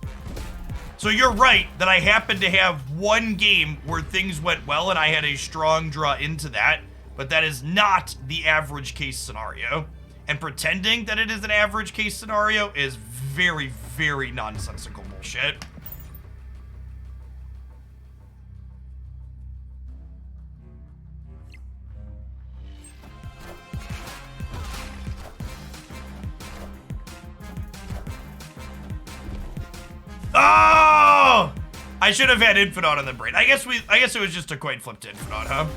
So you're right that I happened to have one game where things went well and I had a strong draw into that, but that is not the average case scenario. And pretending that it is an average case scenario is very, very nonsensical bullshit. Oh! I should have had Infinite on the brain. I guess it was just a coin flip to Infinite, huh?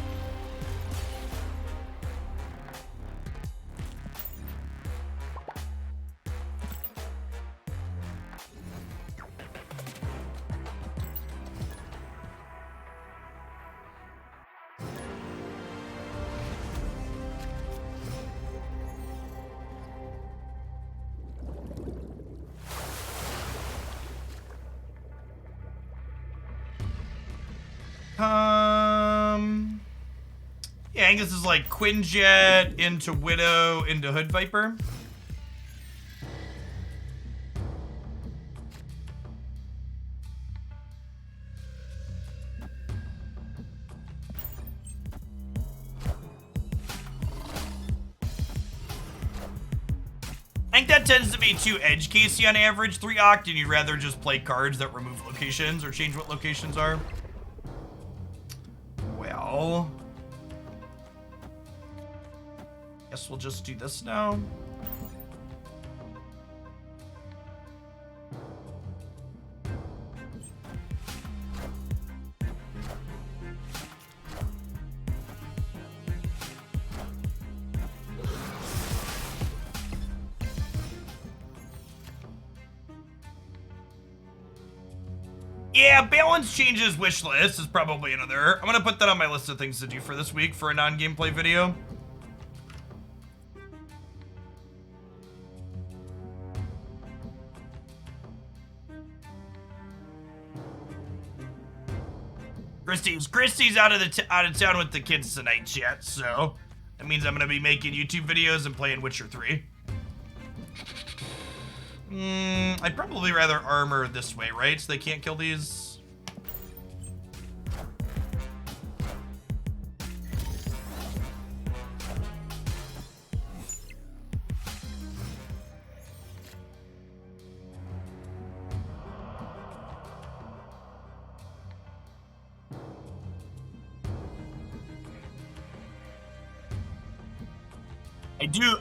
Yeah, I think this is like Quinjet into Widow into Hood Viper. I think that tends to be too edge casey on average, 3 oct, and you'd rather just play cards that remove locations or change what locations are. Well, guess we'll just do this now. Yeah, balance changes wish list is probably another. I'm gonna put that on my list of things to do for this week for a non-gameplay video. Christy's out of town with the kids tonight, chat. So that means I'm gonna be making YouTube videos and playing Witcher 3. I'd probably rather armor this way, right? So they can't kill these.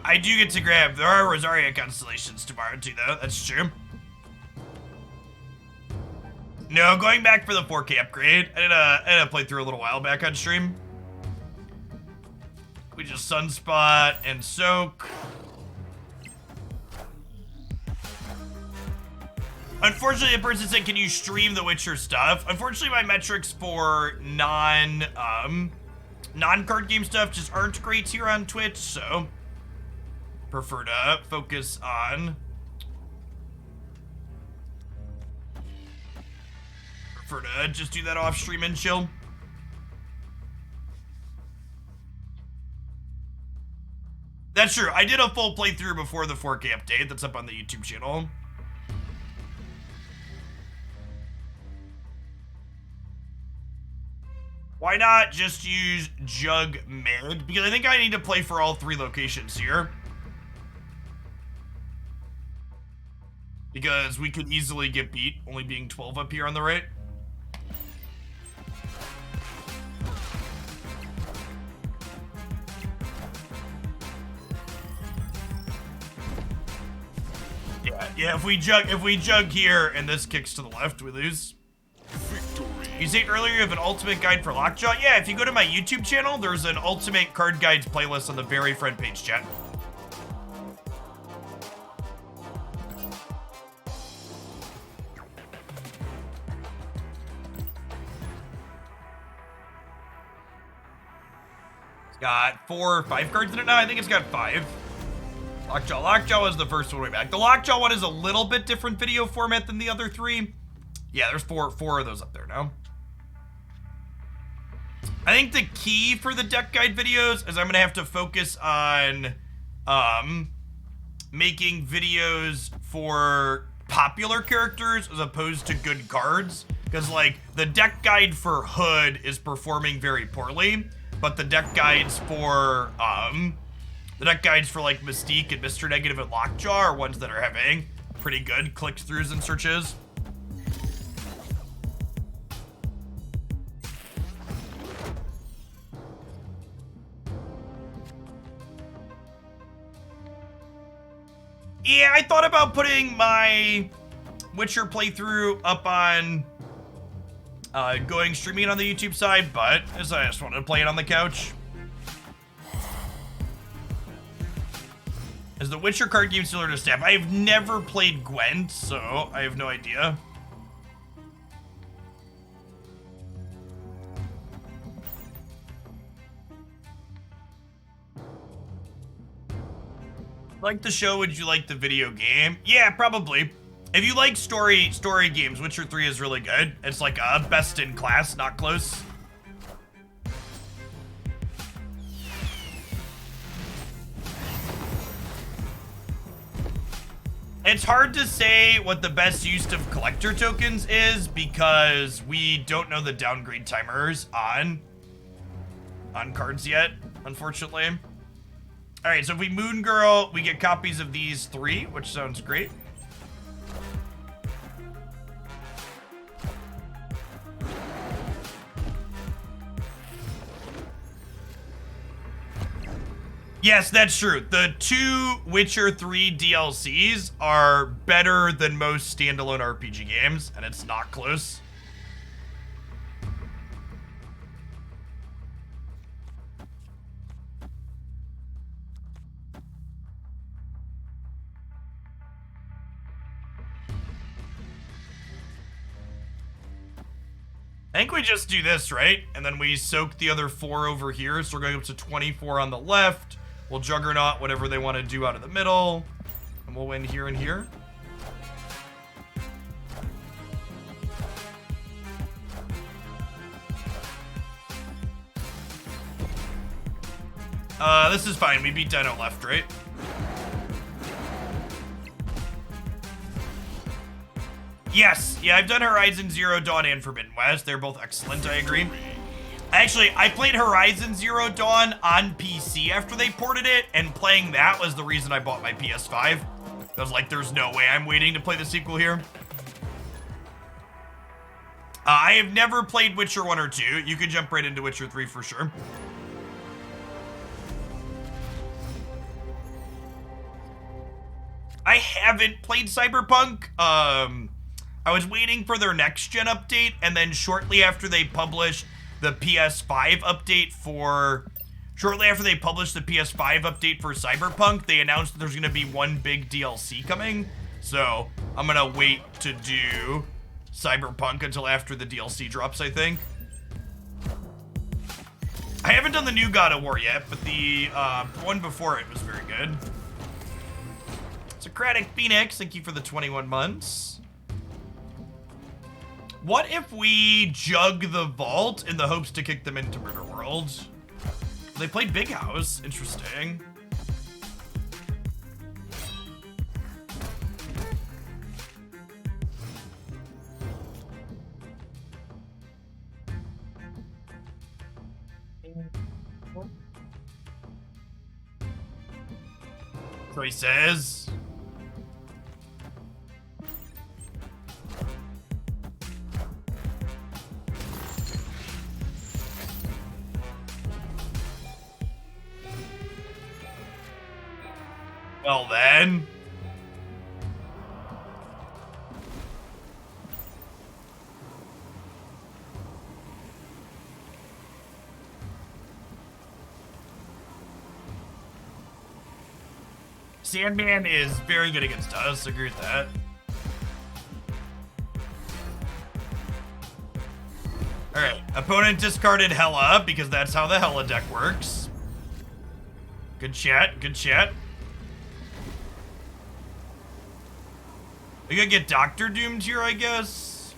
I do get to grab. There are Rosaria constellations tomorrow too, though. That's true. No, going back for the 4K upgrade. I did a playthrough a little while back on stream. We just sunspot and soak. Unfortunately, the person said, "Can you stream the Witcher stuff?" Unfortunately, my metrics for non-card game stuff just aren't great here on Twitch, so prefer to focus on just do that off stream and chill. That's true. I did a full playthrough before the 4K update. That's up on the YouTube channel. Why not just use Jug mid? Because I think I need to play for all 3 locations here. Because we could easily get beat, only being 12 up here on the right. Yeah, if we jug here and this kicks to the left, we lose. Victory. You said earlier you have an ultimate guide for Lockjaw? Yeah, if you go to my YouTube channel, there's an ultimate card guides playlist on the very front page, chat. It's got 4 or 5 cards in it now. I think it's got 5. Lockjaw was the first one way back. The Lockjaw one is a little bit different video format than the other three. Yeah, there's four of those up there now. I think the key for the deck guide videos is I'm gonna have to focus on making videos for popular characters as opposed to good cards. Because like the deck guide for Hood is performing very poorly, but the deck guides for like Mystique and Mr. Negative and Lockjaw are ones that are having pretty good click-throughs and searches. Yeah, I thought about putting my Witcher playthrough up on going streaming it on the YouTube side, but I just wanted to play it on the couch. Is the Witcher card game similar to Staff? I have never played Gwent, so I have no idea. Like the show, would you like the video game? Yeah, probably. If you like story games, Witcher 3 is really good. It's like a best in class, not close. It's hard to say what the best use of collector tokens is because we don't know the downgrade timers on cards yet, unfortunately. All right, so if we Moon Girl, we get copies of these 3, which sounds great. Yes, that's true. The 2 Witcher 3 DLCs are better than most standalone RPG games, and it's not close. I think we just do this, right? And then we soak the other 4 over here. So we're going up to 24 on the left. We'll Juggernaut whatever they want to do out of the middle. And we'll win here and here. This is fine. We beat Dino left, right? Yes, yeah, I've done Horizon Zero Dawn and Forbidden West. They're both excellent, I agree. Actually, I played Horizon Zero Dawn on PC after they ported it, and playing that was the reason I bought my PS5. I was like, there's no way I'm waiting to play the sequel here. I have never played Witcher 1 or 2. You could jump right into Witcher 3 for sure. I haven't played Cyberpunk. I was waiting for their next gen update, and then shortly after they published the PS5 update for Cyberpunk, they announced that there's gonna be one big DLC coming. So I'm gonna wait to do Cyberpunk until after the DLC drops, I think. I haven't done the new God of War yet, but the one before it was very good. Socratic Phoenix, thank you for the 21 months. What if we jug the vault in the hopes to kick them into Murder World? They played Big House. Interesting. So he says... Well then. Sandman is very good against us, agree with that. Alright, opponent discarded Hela because that's how the Hela deck works. Good chat, good chat. We could get Doctor Doomed here, I guess.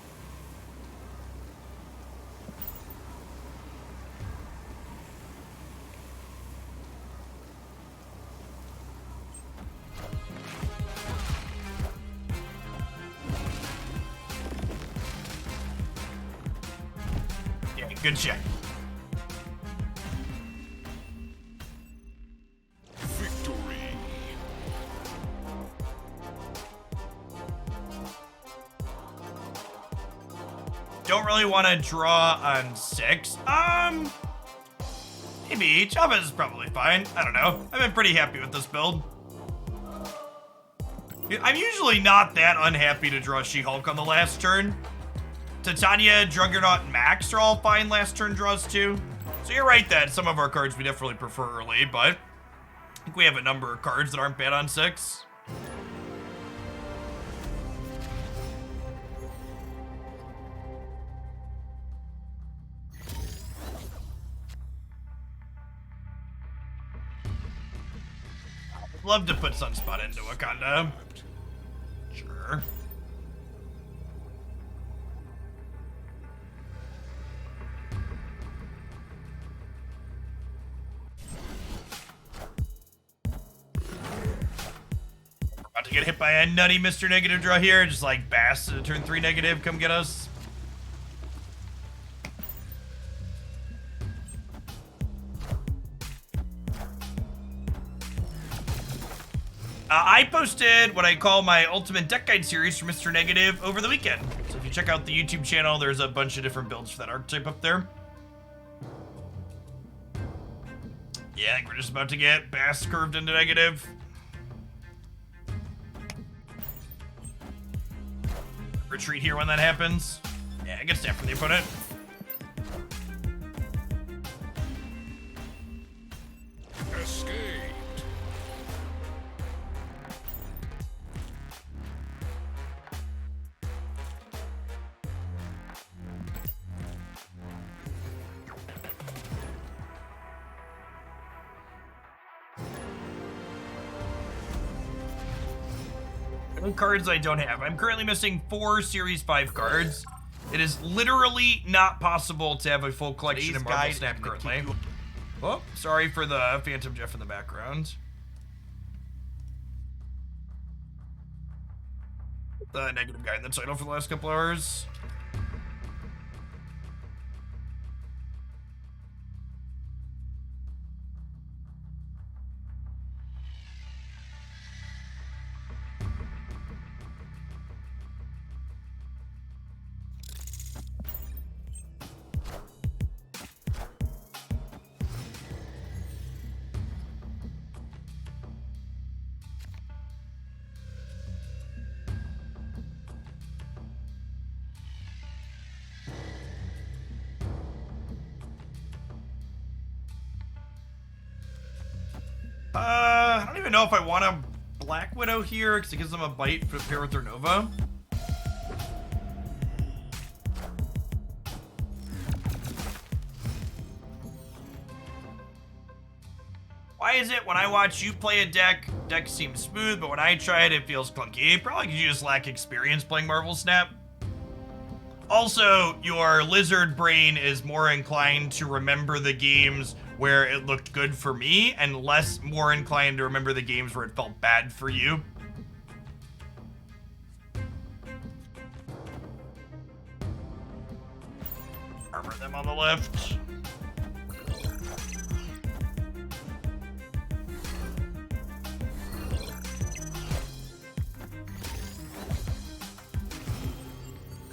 Yeah, good check. Victory. Don't really want to draw on 6. Maybe. Chavez is probably fine. I don't know. I've been pretty happy with this build. I'm usually not that unhappy to draw She-Hulk on the last turn. Titania, Juggernaut, and Max are all fine last turn draws too. So you're right that some of our cards we definitely prefer early, but I think we have a number of cards that aren't bad on 6. I'd love to put Sunspot into Wakanda. Sure. About to get hit by a nutty Mr. Negative draw here, just like Bass turn 3 negative, come get us. I posted what I call my ultimate deck guide series for Mr. Negative over the weekend. So if you check out the YouTube channel, there's a bunch of different builds for that archetype up there. Yeah, I think we're just about to get Bass curved into negative. Retreat here when that happens. Yeah, good step from the opponent. Escaped. Cards I don't have. I'm currently missing 4 Series 5 cards. It is literally not possible to have a full collection of Marvel Snap currently. Oh, sorry for the Phantom Jeff in the background. The negative guy in the title for the last couple hours. I don't even know if I want a Black Widow here because it gives them a bite to pair with their Nova. Why is it when I watch you play a deck seems smooth, but when I try it, it feels clunky? Probably because you just lack experience playing Marvel Snap. Also, your lizard brain is more inclined to remember the games where it looked good for me and more inclined to remember the games where it felt bad for you. Armor them on the left.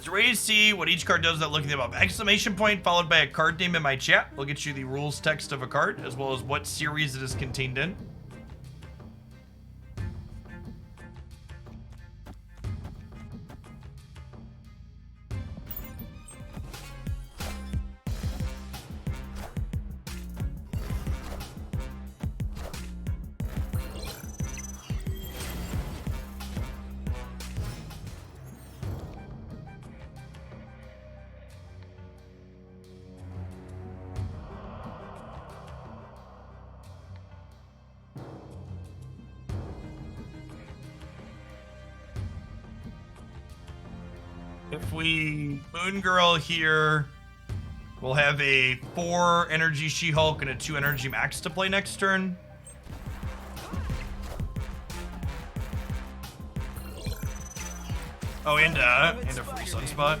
So ready to see what each card does without looking them up. Exclamation point followed by a card name in my chat will get you the rules text of a card as well as what series it is contained in. If we Moon Girl here, we'll have a 4 energy She-Hulk and a 2 energy Max to play next turn. Oh, and a free Sunspot.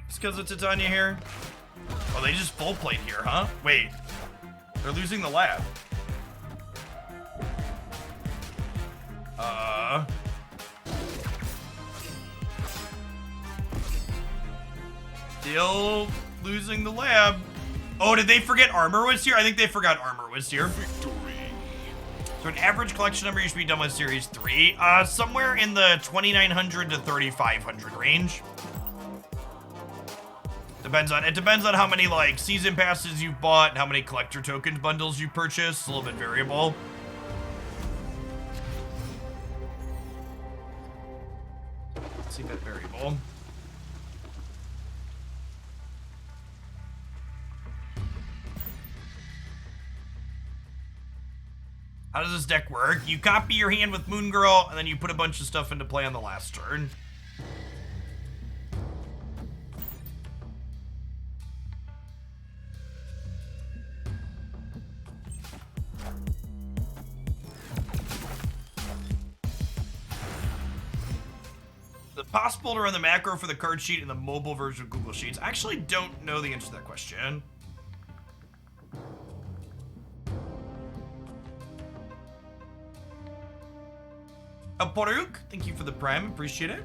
It's because it's Titania here. Oh, they just full played here, huh? Wait, they're losing the lab. Still losing the lab. Oh, did they forget armor was here? I think they forgot armor was here. Victory. So an average collection number you should be done with Series 3. Somewhere in the 2,900 to 3,500 range. It depends on how many like season passes you've bought and how many collector tokens bundles you purchased. It's a little bit variable. Let's see that variable. How does this deck work? You copy your hand with Moon Girl, and then you put a bunch of stuff into play on the last turn. Is it possible to run the macro for the card sheet in the mobile version of Google Sheets? I actually don't know the answer to that question. Poruk, thank you for the prime, appreciate it.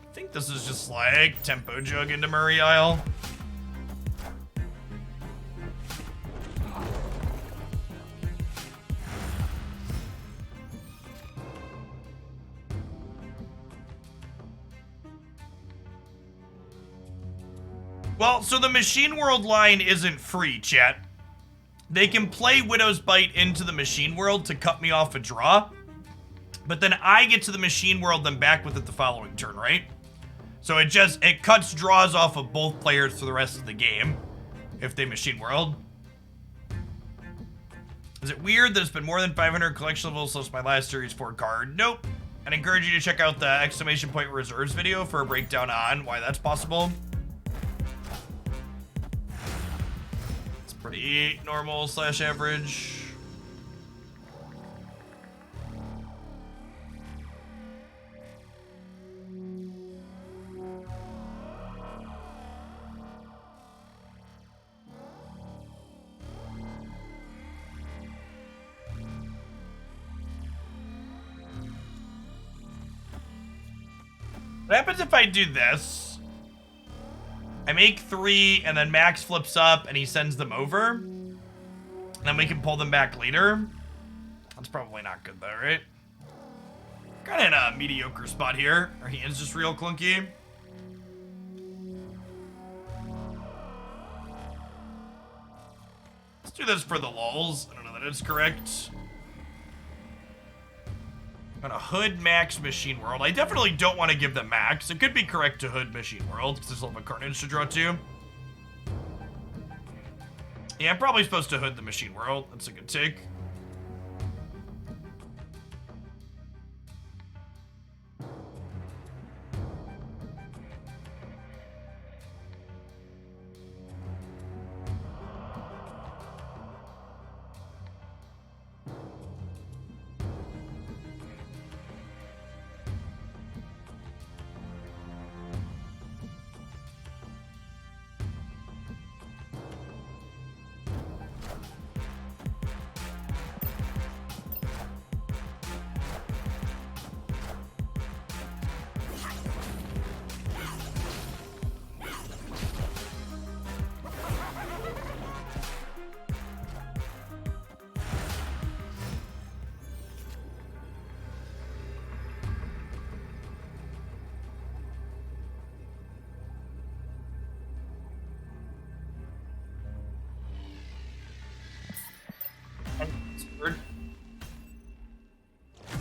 I think this is just like Tempo Jug into Murray Isle. Well, so the Machine World line isn't free, chat. They can play Widow's Bite into the Machine World to cut me off a draw. But then I get to the Machine World, then back with it the following turn, right? So it cuts draws off of both players for the rest of the game if they Machine World. Is it weird that it's been more than 500 collection levels since my last Series 4 card? Nope. I'd encourage you to check out the exclamation point reserves video for a breakdown on why that's possible. It's pretty normal / average. What happens if I do this? I make 3, and then Max flips up, and he sends them over. And then we can pull them back later. That's probably not good, though, right? Kind of in a mediocre spot here. Our hand's just real clunky. Let's do this for the lulz. I don't know that it's correct. I'm gonna Hood Max Machine World. I definitely don't want to give them Max. It could be correct to Hood Machine World because there's a little bit of Carnage to draw to. Yeah, I'm probably supposed to Hood the Machine World. That's a good take.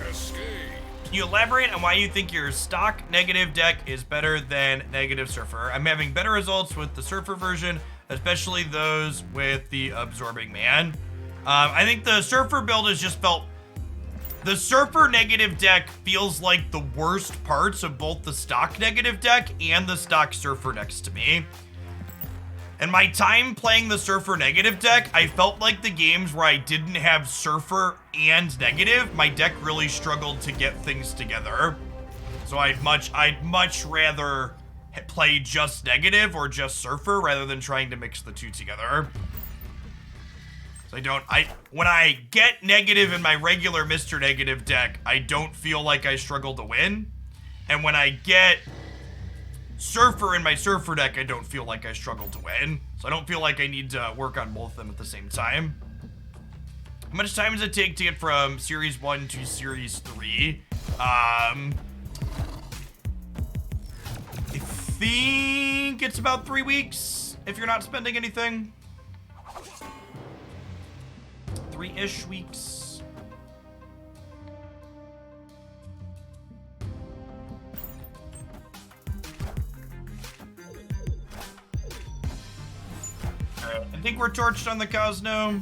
Escape. Can you elaborate on why you think your stock negative deck is better than negative Surfer? I'm having better results with the Surfer version, especially those with the Absorbing Man. I think the Surfer build has just felt... The Surfer negative deck feels like the worst parts of both the stock negative deck and the stock Surfer decks to me. And my time playing the Surfer negative deck, I felt like the games where I didn't have Surfer and negative, my deck really struggled to get things together. So I'd much rather play just negative or just Surfer rather than trying to mix the two together. So when I get negative in my regular Mr. Negative deck, I don't feel like I struggle to win. And when I get Surfer in my Surfer deck, I don't feel like I struggle to win. So I don't feel like I need to work on both of them at the same time. How much time does it take to get from Series 1 to Series 3? I think it's about 3 weeks if you're not spending anything. 3-ish weeks. Alright, I think we're torched on the Cosno.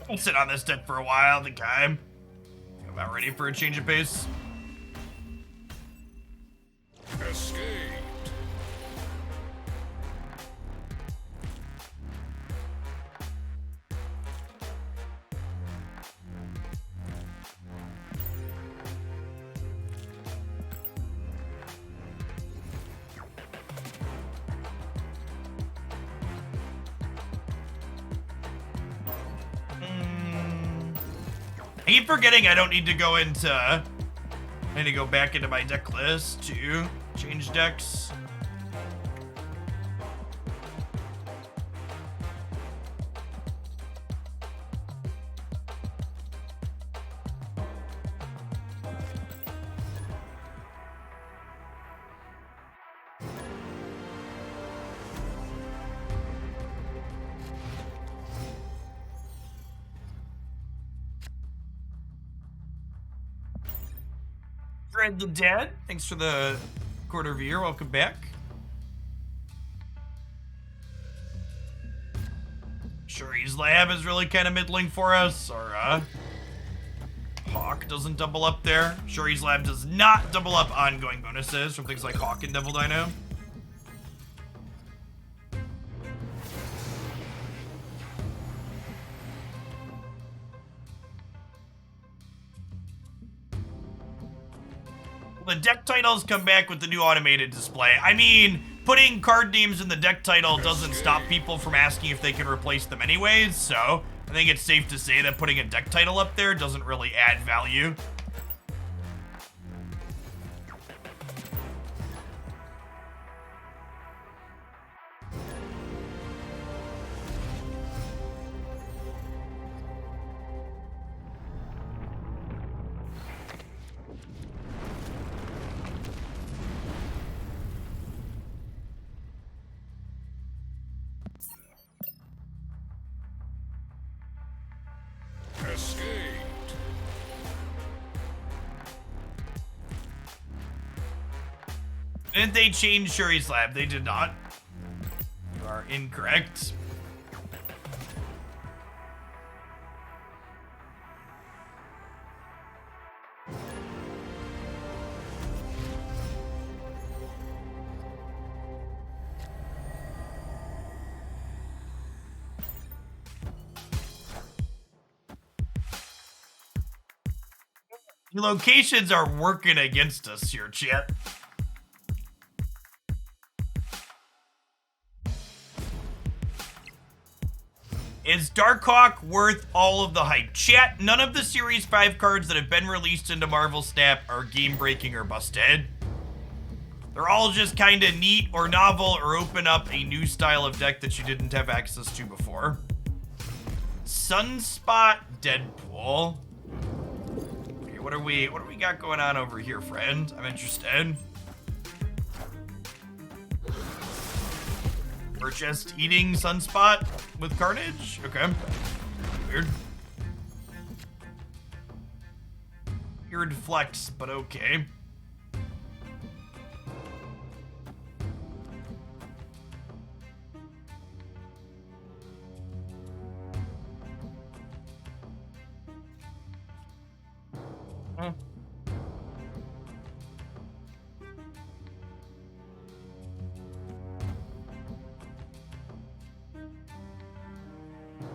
I'll sit on this deck for a while. I think I'm about ready for a change of pace. Escaped. I keep forgetting I don't need to go into... I need to go back into my deck list to change decks. Fred the Dead, thanks for the quarter of a year. Welcome back. Shuri's Lab is really kind of middling for us. Or, Hawk doesn't double up there. Shuri's Lab does not double up ongoing bonuses from things like Hawk and Devil Dino. The deck titles come back with the new automated display. I mean, putting card names in the deck title doesn't stop people from asking if they can replace them anyways, so I think it's safe to say that putting a deck title up there doesn't really add value. Escaped. Didn't they change Shuri's Lab? They did not. You are incorrect. The locations are working against us here, chat. Is Darkhawk worth all of the hype? Chat, none of the Series 5 cards that have been released into Marvel Snap are game-breaking or busted. They're all just kind of neat or novel or open up a new style of deck that you didn't have access to before. Sunspot Deadpool. Okay, what do we got going on over here, friend? I'm interested. We're just eating Sunspot with Carnage? Okay. Weird. Weird flex, but okay.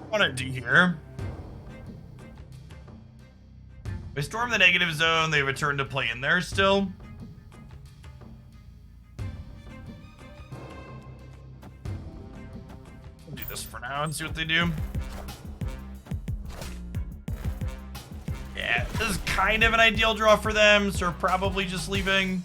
What I do here? They storm the negative zone. They return to play in there still. We'll do this for now and see what they do. Yeah, this is kind of an ideal draw for them, so we're probably just leaving.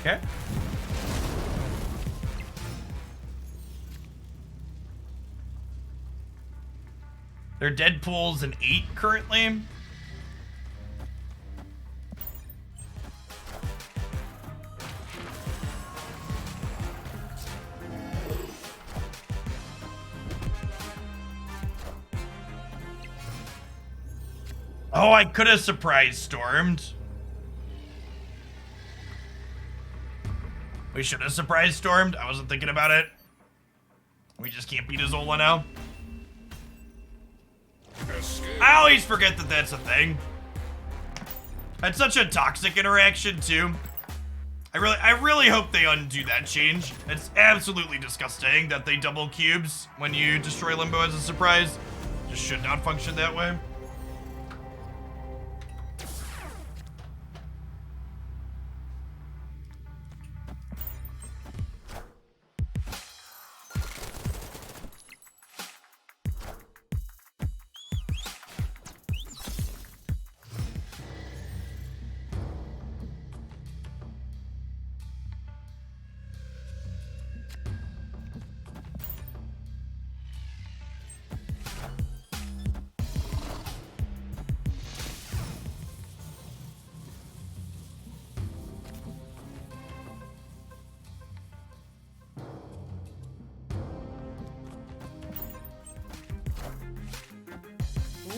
Okay. Their Deadpool's an 8 currently. Oh, I could have surprise stormed. We should have surprise stormed. I wasn't thinking about it. We just can't beat Azola now. I always forget that that's a thing. That's such a toxic interaction too. I really hope they undo that change. It's absolutely disgusting that they double cubes when you destroy Limbo as a surprise. Just should not function that way.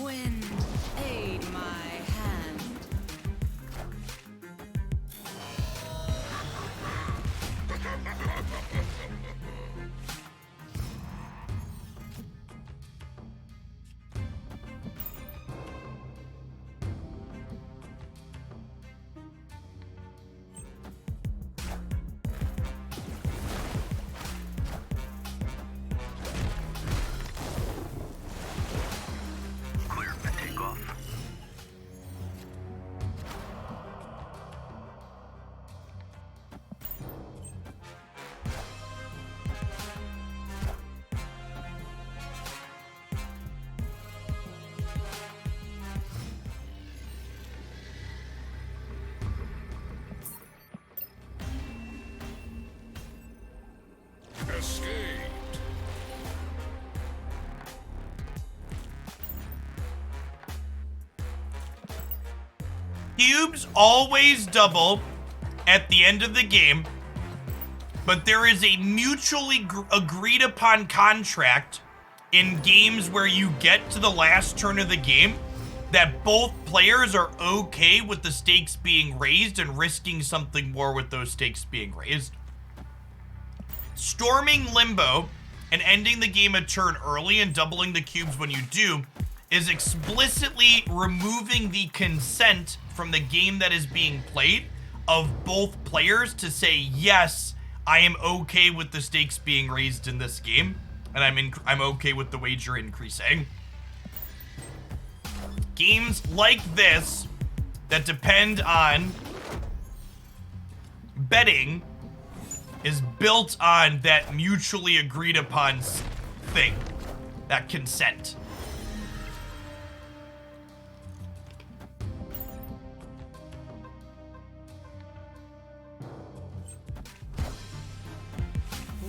Wind, aid my hand. Escaped. Cubes always double at the end of the game, but there is a mutually agreed upon contract in games where you get to the last turn of the game that both players are okay with the stakes being raised and risking something more with those stakes being raised. Storming Limbo and ending the game a turn early and doubling the cubes when you do is explicitly removing the consent from the game that is being played of both players to say, yes, I am okay with the stakes being raised in this game, and I'm okay with the wager increasing. games like this that depend on betting is built on that mutually agreed upon thing, that consent.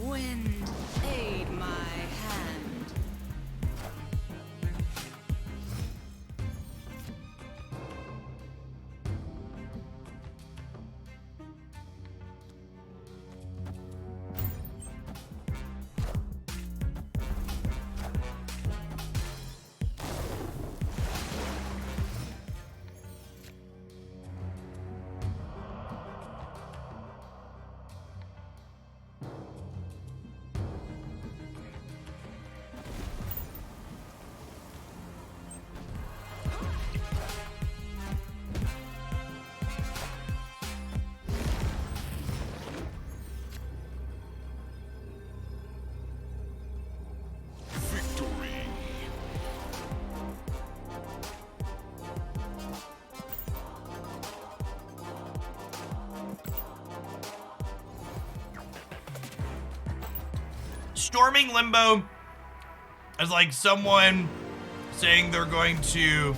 Wind, aid my hand. Victory. Storming Limbo is like someone saying they're going to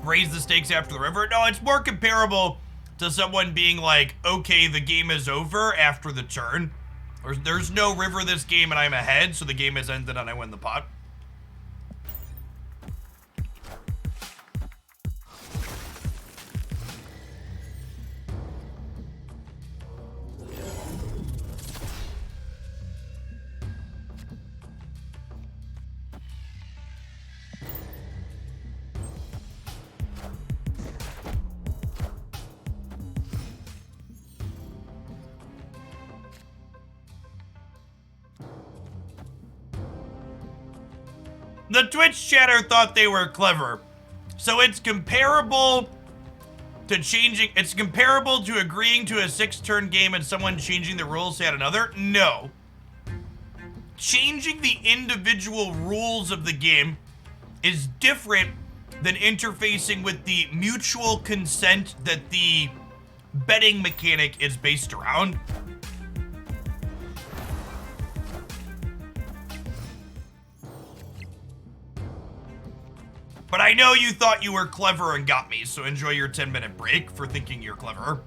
raise the stakes after the river. No, it's more comparable to someone being like, okay, the game is over after the turn. Or there's no river this game and I'm ahead, so the game has ended and I win the pot. The Twitch chatter thought they were clever. So it's comparable to it's comparable to agreeing to a 6-turn game and someone changing the rules to add another? No. Changing the individual rules of the game is different than interfacing with the mutual consent that the betting mechanic is based around. But I know you thought you were clever and got me, so enjoy your 10-minute break for thinking you're clever.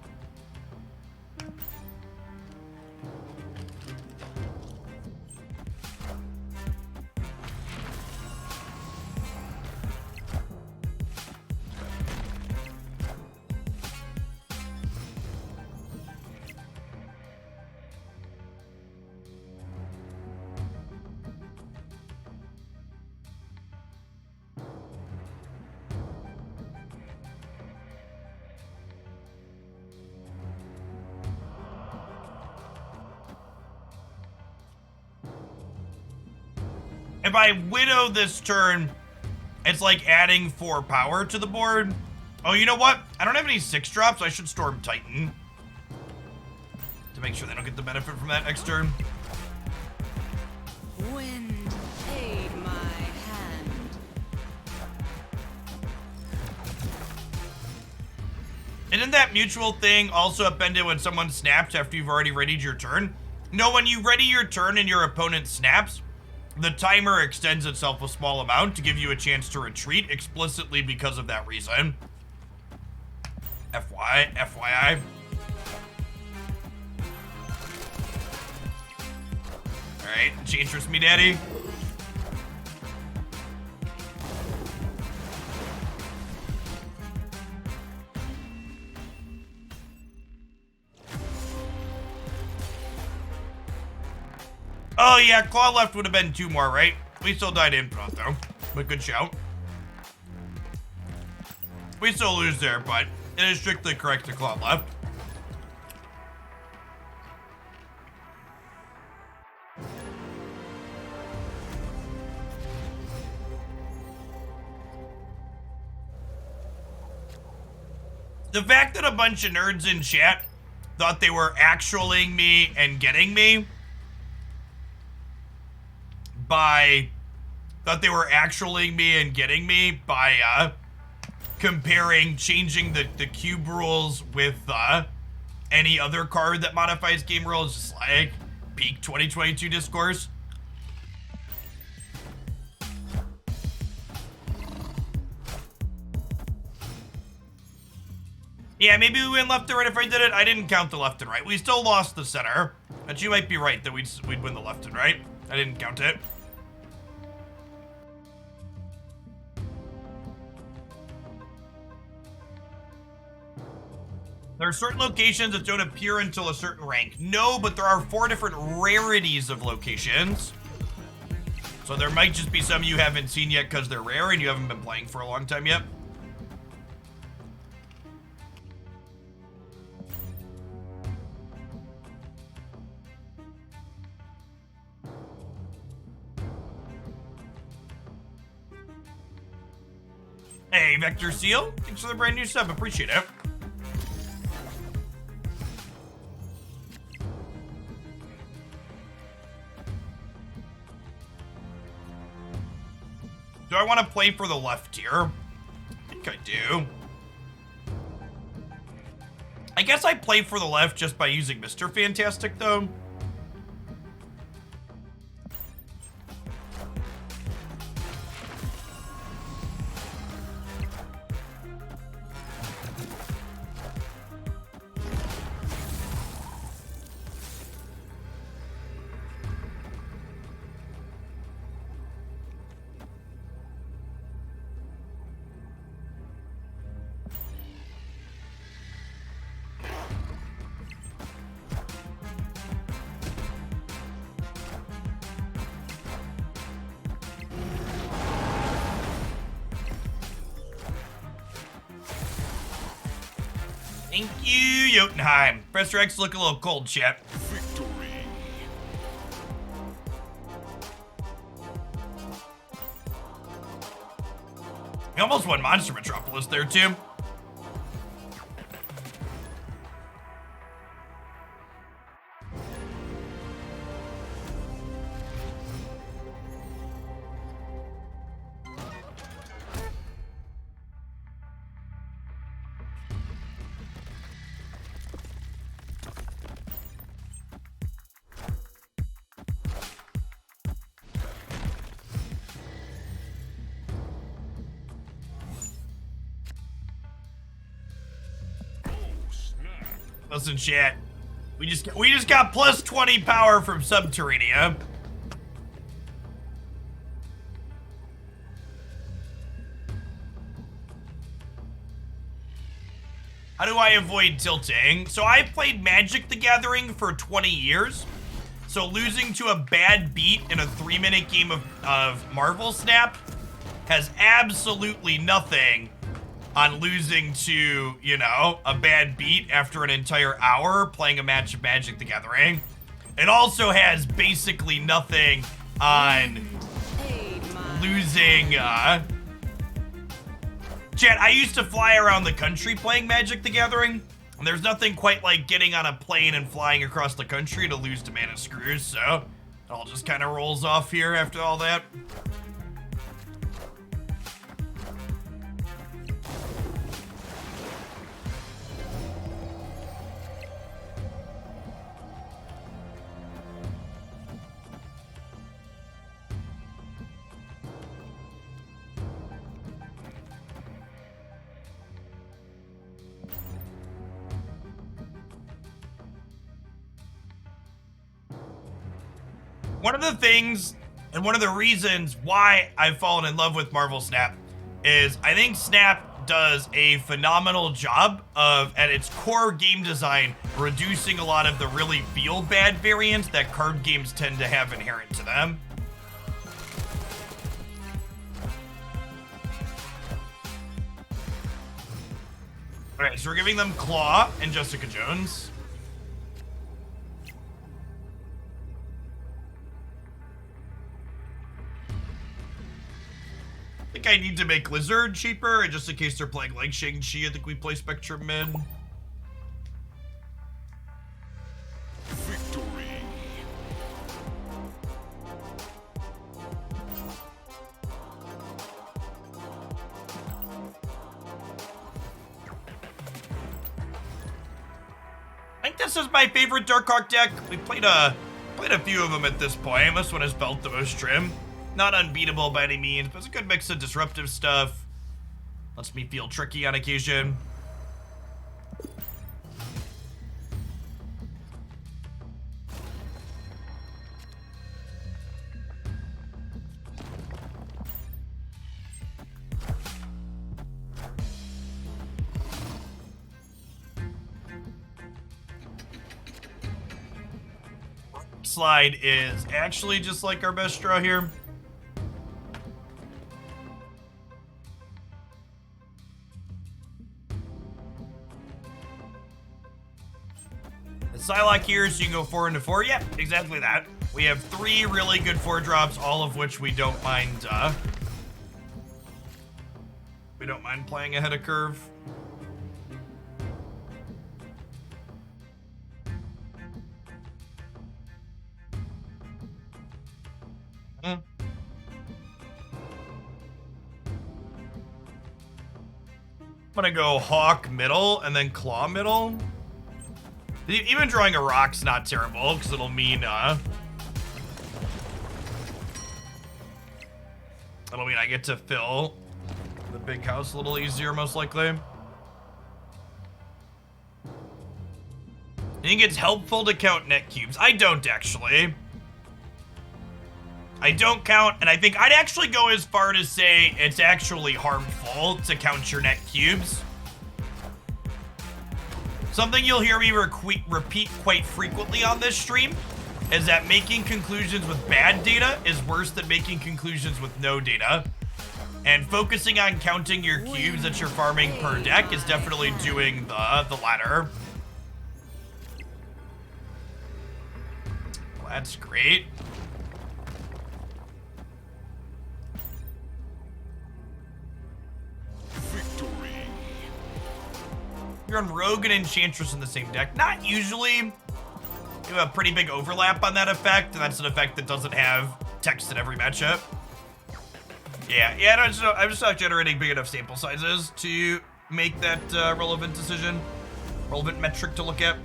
If I widow this turn, it's like adding 4 power to the board. Oh, you know what? I don't have any 6-drops. I should Storm Titan to make sure they don't get the benefit from that next turn. Wind, aid my hand. Isn't that mutual thing also appended when someone snaps after you've already readied your turn? No, when you ready your turn and your opponent snaps, the timer extends itself a small amount to give you a chance to retreat explicitly because of that reason. FYI. Alright, change for me, daddy. Oh yeah, claw left would have been 2 more, right? We still died in front though, but good shout. We still lose there, but it is strictly correct to claw left. The fact that a bunch of nerds in chat thought they were actualing me and getting me by Thought they were actually me and getting me by changing the cube rules with any other card that modifies game rules, just like peak 2022 discourse. Yeah, maybe we went left and right if I did it. I didn't count the left and right. We still lost the center. But you might be right that we'd win the left and right. I didn't count it. There are certain locations that don't appear until a certain rank. No, but there are 4 different rarities of locations. So there might just be some you haven't seen yet because they're rare and you haven't been playing for a long time yet. Hey, Vector Seal, thanks for the brand new sub, appreciate it. Do I want to play for the left here? I think I do. I guess I play for the left just by using Mr. Fantastic, though. Thank you, Jotunheim. Professor X look a little cold, chat. Victory. We almost won Monster Metropolis there, too. Listen, chat. We just got plus 20 power from Subterranea. How do I avoid tilting? So I played Magic the Gathering for 20 years. So losing to a bad beat in a 3-minute game of Marvel Snap has absolutely nothing on losing to, you know, a bad beat after an entire hour playing a match of Magic the Gathering. It also has basically nothing on losing, Chat, I used to fly around the country playing Magic the Gathering, and there's nothing quite like getting on a plane and flying across the country to lose to Mana Screws, so it all just kind of rolls off here after all that. One of the things and one of the reasons why I've fallen in love with Marvel Snap is I think Snap does a phenomenal job of, at its core game design, reducing a lot of the really feel bad variants that card games tend to have inherent to them. Alright, so we're giving them Claw and Jessica Jones. I think I need to make Lizard cheaper, and just in case they're playing like Shang-Chi, I think we play Spectrum mid. Victory. think this is my favorite Darkhawk deck. We played a few of them at this point. This one has felt the most trim. Not unbeatable by any means, but it's a good mix of disruptive stuff. Lets me feel tricky on occasion. Slide is actually just like our best draw here. The Psylocke here, so you can go 4 into 4. Yep, exactly that. We have 3 really good 4-drops, all of which we don't mind playing ahead of curve. I'm gonna go Hawk middle and then Claw middle. Even drawing a rock's not terrible, because it'll mean I get to fill the big house a little easier, most likely. I think it's helpful to count net cubes. I don't, actually. I don't count, and I think I'd actually go as far to say it's actually harmful to count your net cubes. Something you'll hear me repeat quite frequently on this stream is that making conclusions with bad data is worse than making conclusions with no data. And focusing on counting your cubes that you're farming per deck is definitely doing the latter. Well, that's great. You're on Rogue and Enchantress in the same deck. Not usually. You have a pretty big overlap on that effect, and that's an effect that doesn't have text in every matchup. Yeah, no, I'm just not generating big enough sample sizes to make that relevant decision, relevant metric to look at.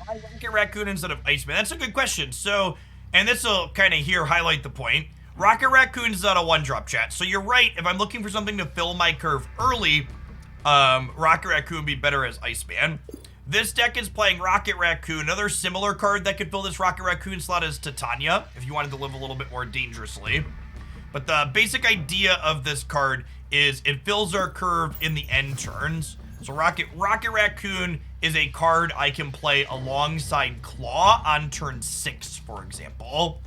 Why Rocket Raccoon instead of Iceman? That's a good question. So, and this will kind of here highlight the point. Rocket Raccoon's not a 1-drop, chat. So you're right. If I'm looking for something to fill my curve early, Rocket Raccoon would be better as Iceman. This deck is playing Rocket Raccoon. Another similar card that could fill this Rocket Raccoon slot is Titania, if you wanted to live a little bit more dangerously. But the basic idea of this card is it fills our curve in the end turns. So Rocket Raccoon is a card I can play alongside Claw on turn 6, for example.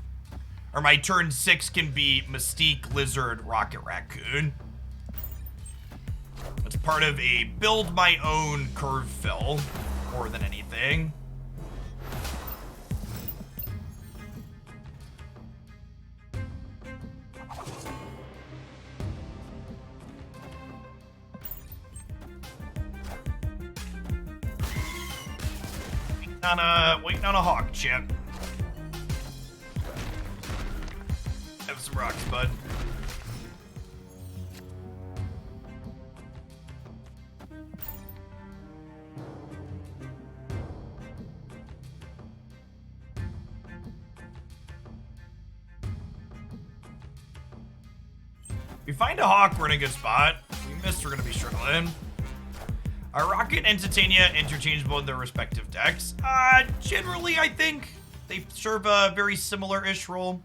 Or my turn 6 can be Mystique, Lizard, Rocket Raccoon. It's part of a build my own curve fill more than anything. Waiting on a Hawk, chip. Have some rocks, bud. If we find a Hawk, we're in a good spot. If we miss, we're gonna be struggling. Are Rocket and Titania interchangeable in their respective decks? Generally, I think they serve a very similar-ish role.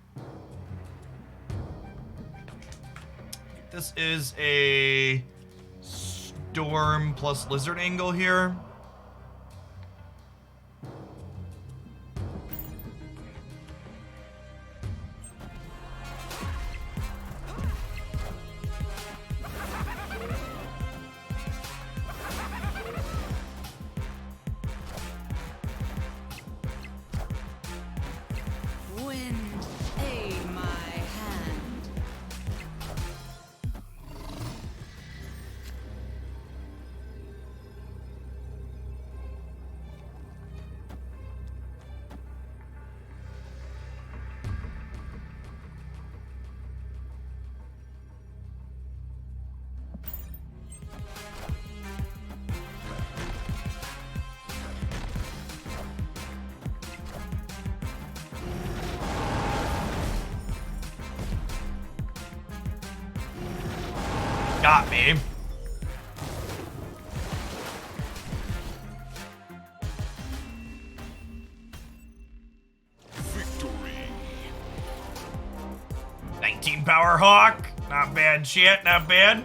This is a Storm plus Lizard angle here. Wind, aid my hand. Got me. Victory. 19 power hawk. Not bad shit, not bad.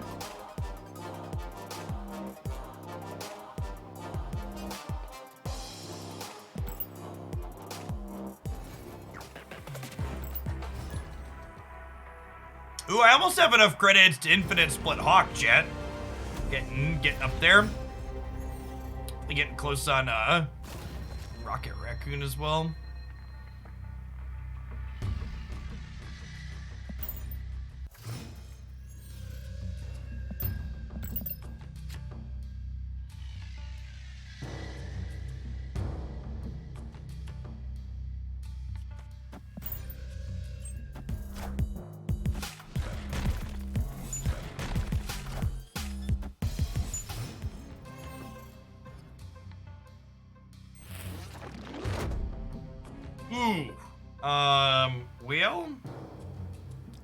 Ooh, I almost have enough credits to infinite split hawk, chat. Getting up there. Getting close on Rocket Raccoon as well. Ooh. Well,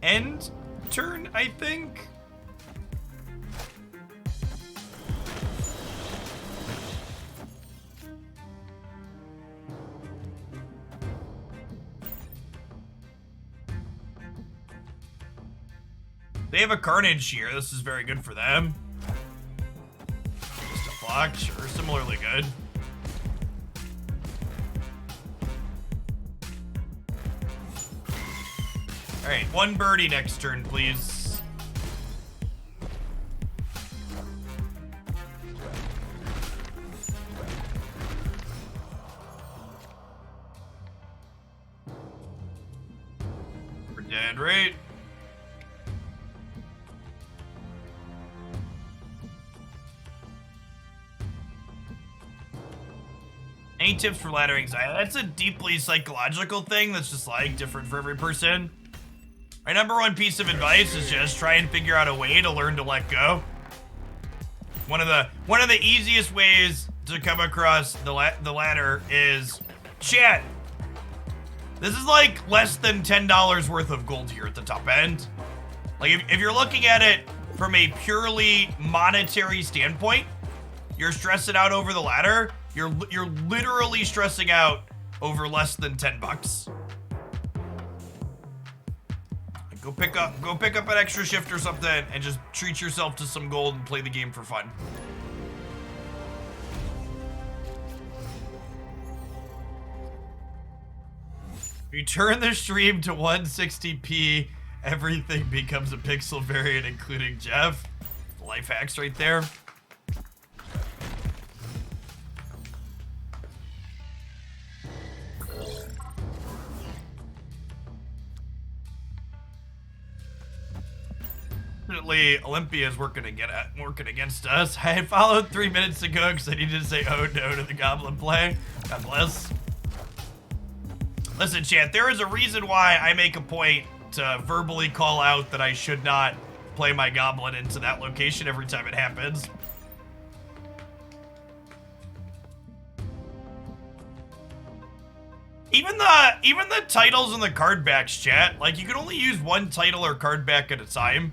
end turn, I think. They have a Carnage here. This is very good for them. Just a flock, sure, similarly good. All right, one birdie next turn, please. We're dead, right? Any tips for ladder anxiety? That's a deeply psychological thing that's just like different for every person. My number one piece of advice is just try and figure out a way to learn to let go. One of the easiest ways to come across the ladder is chat. This is like less than $10 worth of gold here at the top end. Like if you're looking at it from a purely monetary standpoint, you're stressing out over the ladder. You're literally stressing out over less than 10 bucks. Go pick up an extra shift or something and just treat yourself to some gold and play the game for fun. If you turn the stream to 160p, everything becomes a pixel variant, including Jeff. Life hacks right there. Fortunately, Olympia's working against us. I followed 3 minutes ago because I needed to say oh no to the goblin play. God bless. Listen, chat, there is a reason why I make a point to verbally call out that I should not play my goblin into that location every time it happens. Even the titles and the card backs, chat, like you can only use one title or card back at a time.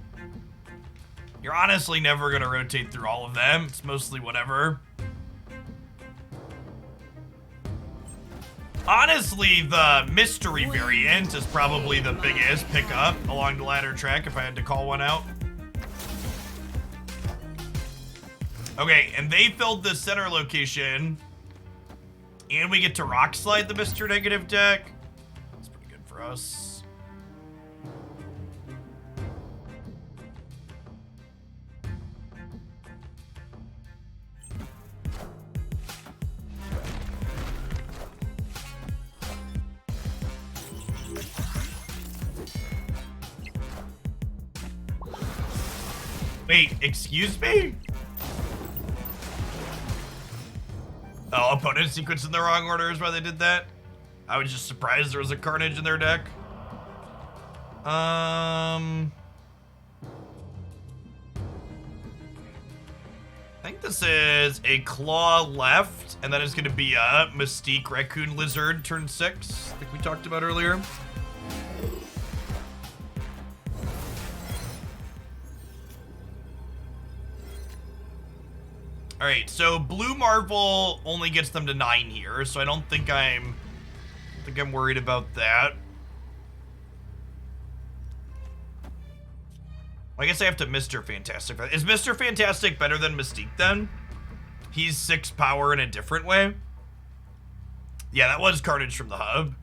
You're honestly never gonna rotate through all of them. It's mostly whatever. Honestly, the mystery variant is probably the biggest pickup along the ladder track if I had to call one out. Okay, and they filled the center location. And we get to rock slide the Mr. Negative deck. That's pretty good for us. Wait, excuse me? Oh, opponent sequence in the wrong order is why they did that? I was just surprised there was a Carnage in their deck. I think this is a Claw left, and that is going to be a Mystique Raccoon Lizard turn 6, like we talked about earlier. All right, so Blue Marvel only gets them to 9 here, so I don't think I'm worried about that. I guess I have to Mr. Fantastic. Is Mr. Fantastic better than Mystique then? He's 6 power in a different way. Yeah, that was Carnage from the hub.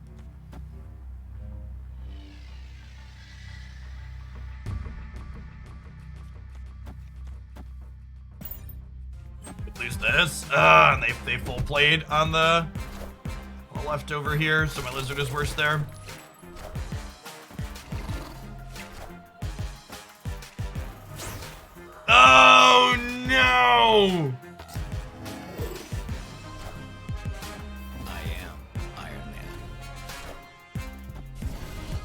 Lose this. And they full played on the left over here, so my lizard is worse there. Oh no! I am Iron Man.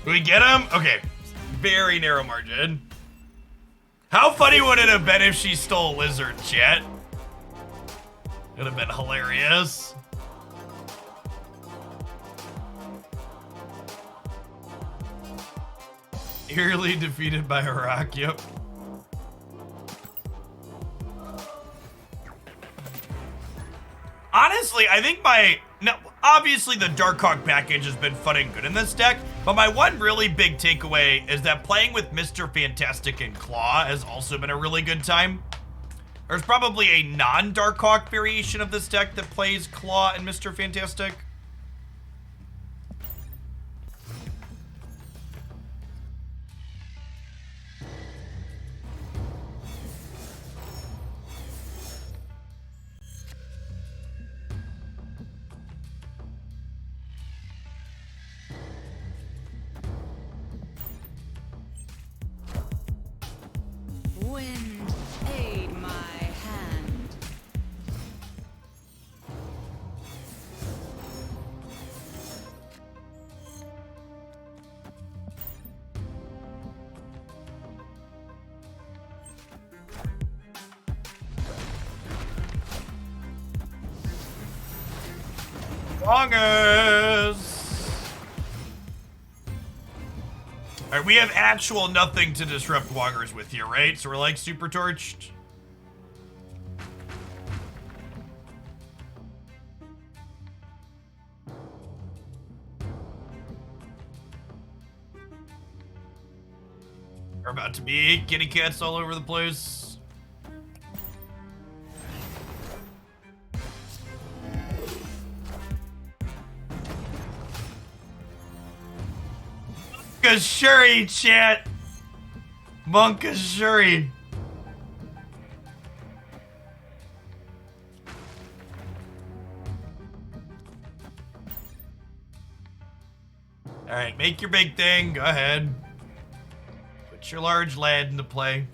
Do we get him? Okay. Very narrow margin. How funny would it have been if she stole Lizard, chat? It would have been hilarious. Eerily defeated by a rock, yep. Honestly, I think obviously the Darkhawk package has been fun and good in this deck, but my one really big takeaway is that playing with Mr. Fantastic and Claw has also been a really good time. There's probably a non-Darkhawk variation of this deck that plays Claw and Mr. Fantastic. Wind, aid my hand. Wongers! Alright, we have actual nothing to disrupt Wongers with here, right? So we're like super torched. We're about to be kitty cats all over the place. Shuri, chat. Monka Shuri. All right, make your big thing. Go ahead. Put your large lad into play.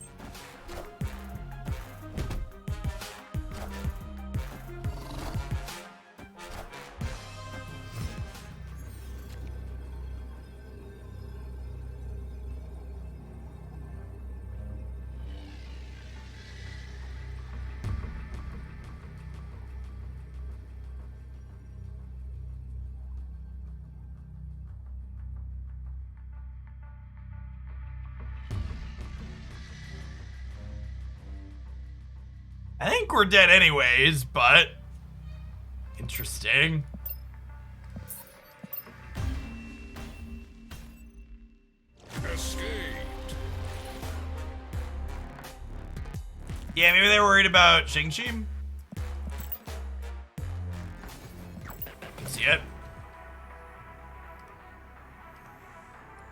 I think we're dead anyways, but interesting. Escaped. Yeah, maybe they were worried about Shang-Chi. Can see it.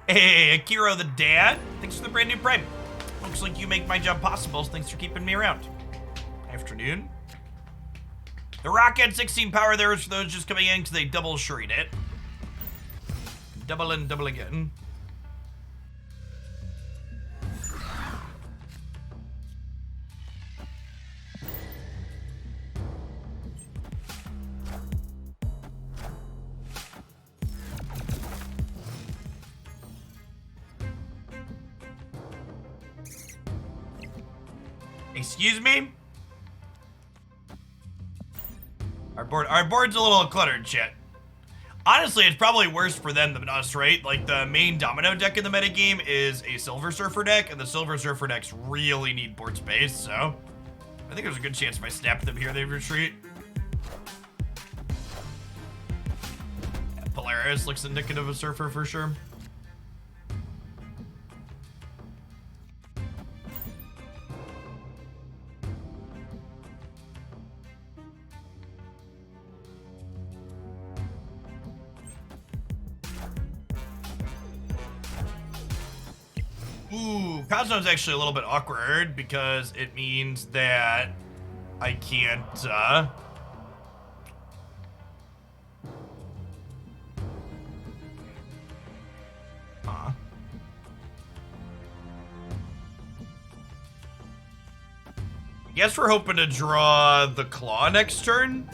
Hey, Akira the dad. Thanks for the brand new prime. Looks like you make my job possible, so thanks for keeping me around. Afternoon. The rock had 16 power there for those just coming in because they double shuried it. Double and double again. Excuse me? Our board's a little cluttered, shit. Honestly, it's probably worse for them than us, right? Like, the main domino deck in the metagame is a Silver Surfer deck, and the Silver Surfer decks really need board space, so I think there's a good chance if I snap them here, they retreat. Yeah, Polaris looks indicative of Surfer for sure. Ooh, Cosmo's actually a little bit awkward because it means that I can't, huh? Guess we're hoping to draw the Claw next turn.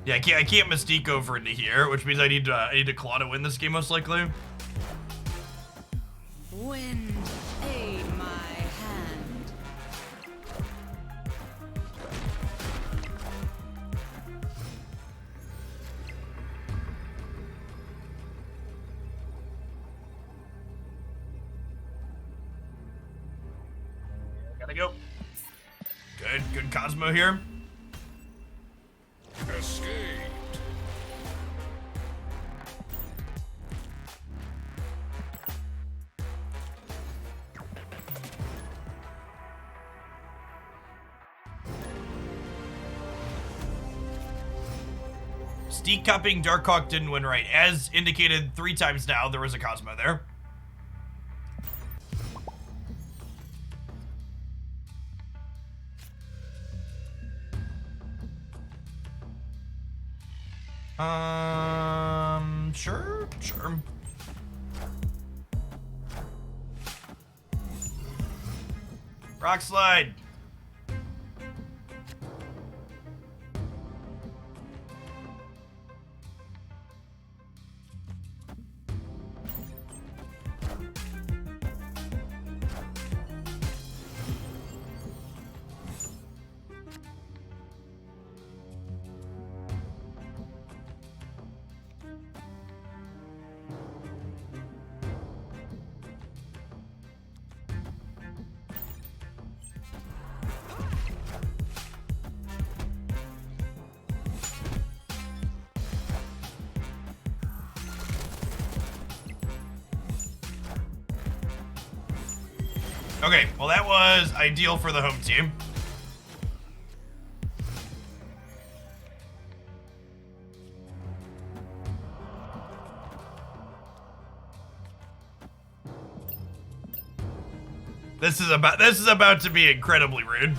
Yeah, I can't Mystique over into here, which means I need to Claw to win this game most likely. Wind, aid my hand. Gotta go. Good Cosmo here. Escaped. Steak cupping Darkhawk didn't win right. As indicated 3 times now, there was a Cosmo there. Sure. Rock slide. Okay, well that was ideal for the home team. This is about to be incredibly rude.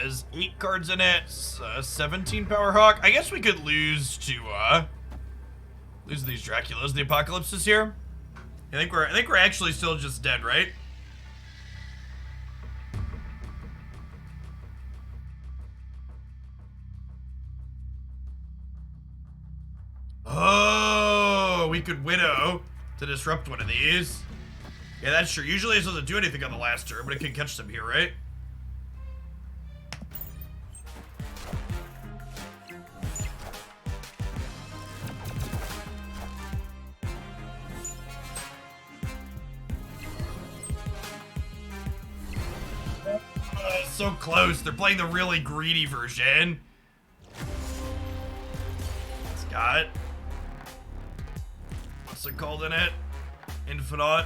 Has 8 cards in it, 17 Power Hawk. I guess we could lose to lose these Draculas. The Apocalypse is here. I think we're actually still just dead, right? Oh, we could Widow to disrupt one of these. Yeah, that's true. Usually it doesn't do anything on the last turn, but it can catch them here, right? So close. They're playing the really greedy version. Scott. What's it called in it? Infinite.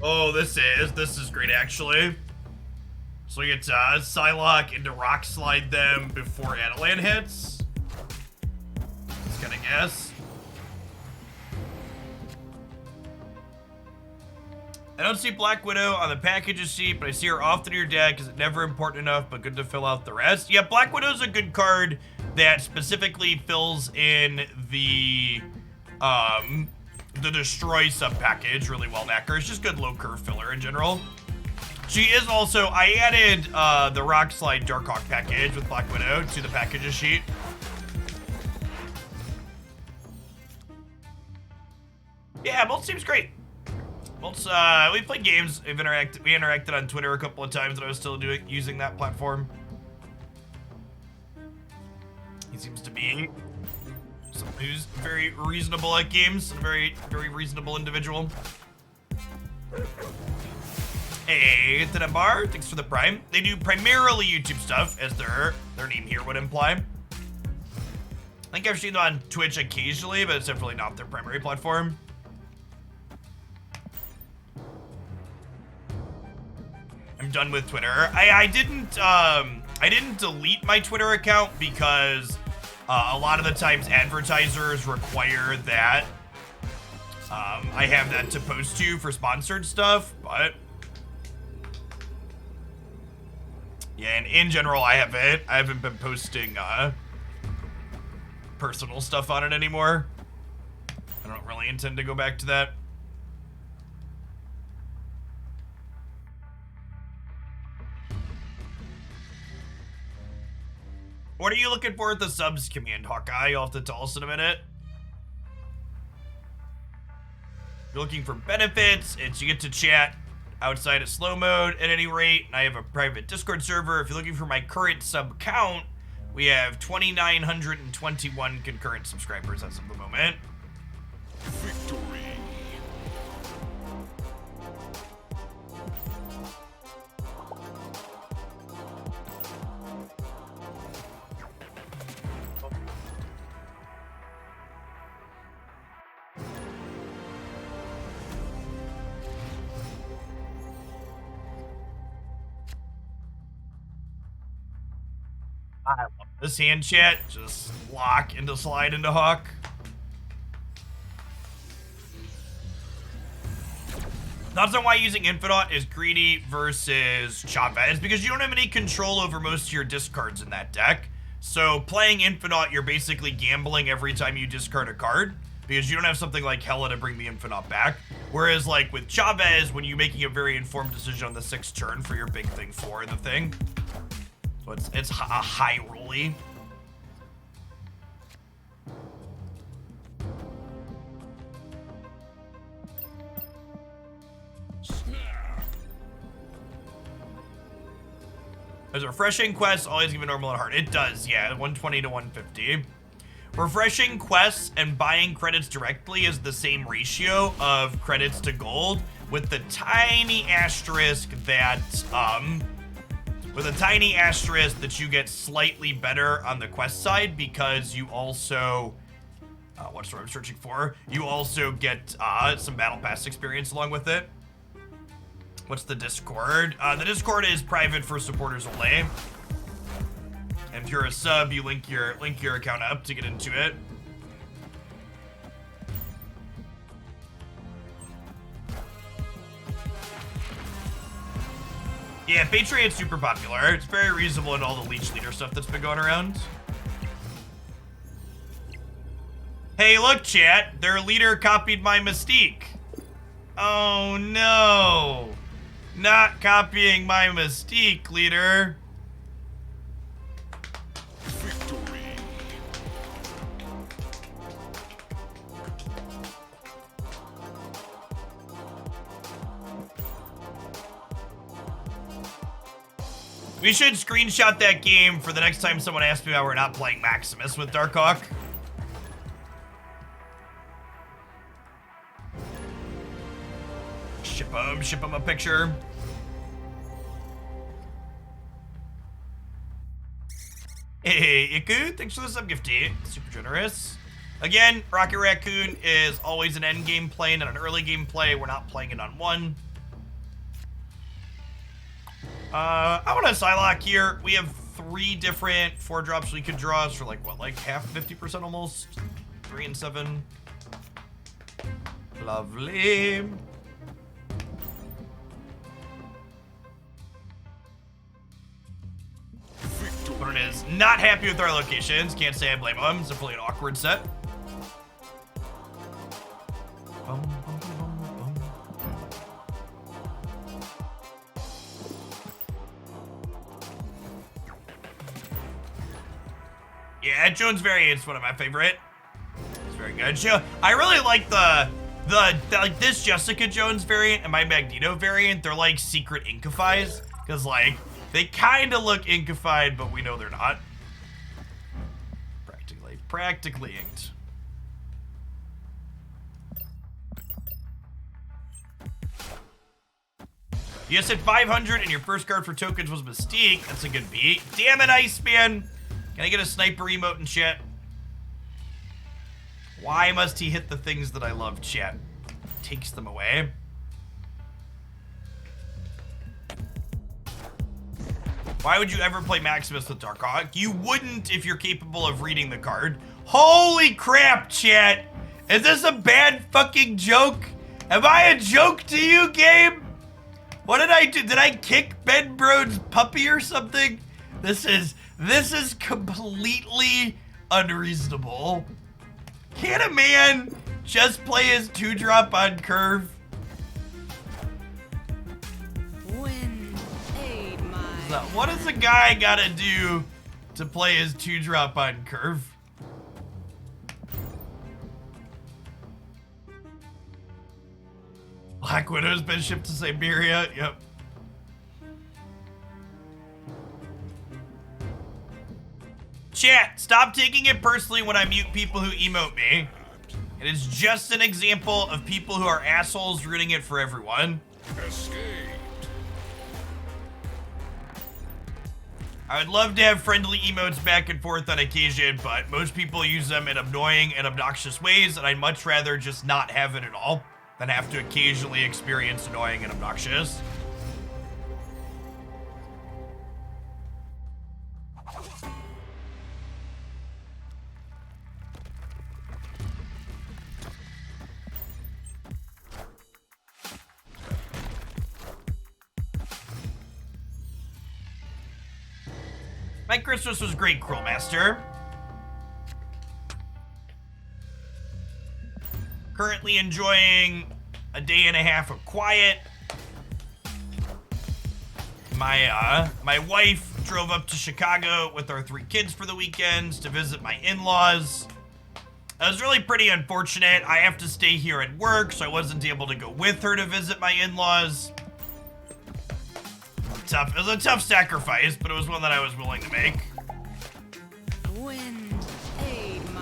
Oh, this is great actually. So we get Psylocke into Rock Slide them before Adelan hits. Just gonna guess. I don't see Black Widow on the packages sheet, but I see her often in your deck. Is it never important enough, but good to fill out the rest? Yeah, Black Widow's a good card that specifically fills in the Destroy sub-package really well, Knacker. It's just good low curve filler in general. She is also, I added the Rock Slide Darkhawk package with Black Widow to the packages sheet. Yeah, both seems great. Both, we played games, we interacted on Twitter a couple of times when I was still using that platform. He seems to be someone who's very reasonable at games, and a very, very reasonable individual. Hey, Bar, thanks for the Prime. They do primarily YouTube stuff, as their name here would imply. I think I've seen them on Twitch occasionally, but it's definitely not their primary platform. I'm done with Twitter. I didn't delete my Twitter account because a lot of the times advertisers require that I have that to post to for sponsored stuff, but yeah, and in general, I haven't been posting personal stuff on it anymore. I don't really intend to go back to that. What are you looking for at the subs command, Hawkeye? You'll have to tell us in a minute. You're looking for benefits. It's you get to chat outside of slow mode at any rate. And I have a private Discord server. If you're looking for my current sub count, we have 2,921 concurrent subscribers as of the moment. Victory. I love this hand chat. Just lock into slide into Hawk. That's on why using Infinite is greedy versus Chavez, because you don't have any control over most of your discards in that deck. So playing Infinite, you're basically gambling every time you discard a card, because you don't have something like Hela to bring the Infinite back. Whereas like with Chavez, when you're making a very informed decision on the 6th turn for your big thing 4 in the thing, so it's a high rolly. There's a refreshing quest, always give a normal and hard. It does, yeah, 120 to 150. Refreshing quests and buying credits directly is the same ratio of credits to gold, with the tiny asterisk that, you get slightly better on the quest side because you also, what's what I'm searching for? You also get some battle pass experience along with it. What's the Discord? The Discord is private for supporters only. And if you're a sub, you link your account up to get into it. Yeah, Patriot's super popular. It's very reasonable in all the Leech leader stuff that's been going around. Hey, look, chat. Their leader copied my Mystique. Oh, no. Not copying my Mystique, leader. Victory. We should screenshot that game for the next time someone asks me why we're not playing Maximus with Darkhawk. Ship him a picture. Hey, Iku, thanks for the sub gifty. Super generous. Again, Rocket Raccoon is always an end game play and an early game play. We're not playing it on 1. I want a Psylocke here. We have 3 different 4-drops we could draw for like, what, like half, 50% almost? 3 and 7. Lovely. What it is, not happy with our locations. Can't say I blame them. It's definitely an awkward set. Bum, bum, bum, bum. Yeah, Jones variant's one of my favorite. It's very good. I really like the like this Jessica Jones variant and my Magneto variant. They're like secret Inkifies, because like they kind of look inkified, but we know they're not. Practically inked. You just hit 500 and your first card for tokens was Mystique. That's a good beat. Damn it, Iceman. Can I get a sniper emote in chat? Why must he hit the things that I love, chat? Takes them away. Why would you ever play Maximus with Darkhawk? You wouldn't if you're capable of reading the card. Holy crap, chat! Is this a bad fucking joke? Am I a joke to you, game? What did I do? Did I kick Ben Brode's puppy or something? This is completely unreasonable. Can a man just play his 2-drop on curve? What does a guy gotta do to play his 2-drop on curve? Black Widow's been shipped to Siberia. Yep. Chat, stop taking it personally when I mute people who emote me. It is just an example of people who are assholes ruining it for everyone. Escape. I would love to have friendly emotes back and forth on occasion, but most people use them in annoying and obnoxious ways, and I'd much rather just not have it at all than have to occasionally experience annoying and obnoxious. My Christmas was great, Cruel Master. Currently enjoying a day and a half of quiet. My wife drove up to Chicago with our 3 kids for the weekends to visit my in-laws. It was really pretty unfortunate. I have to stay here at work, so I wasn't able to go with her to visit my in-laws. It was a tough sacrifice, but it was one that I was willing to make. Wind, aid my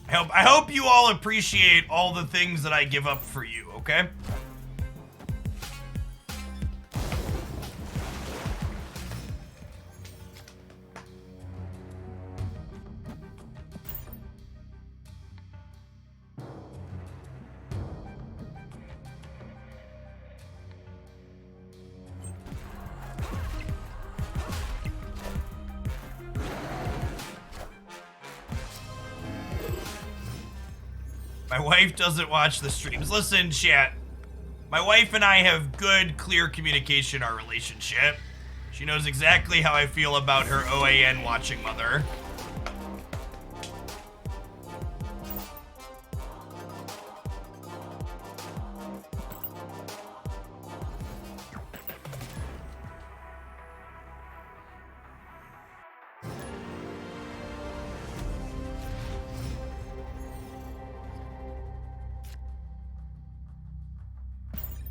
hand. I hope you all appreciate all the things that I give up for you, okay? My wife doesn't watch the streams. Listen, chat. My wife and I have good, clear communication in our relationship. She knows exactly how I feel about her OAN watching mother.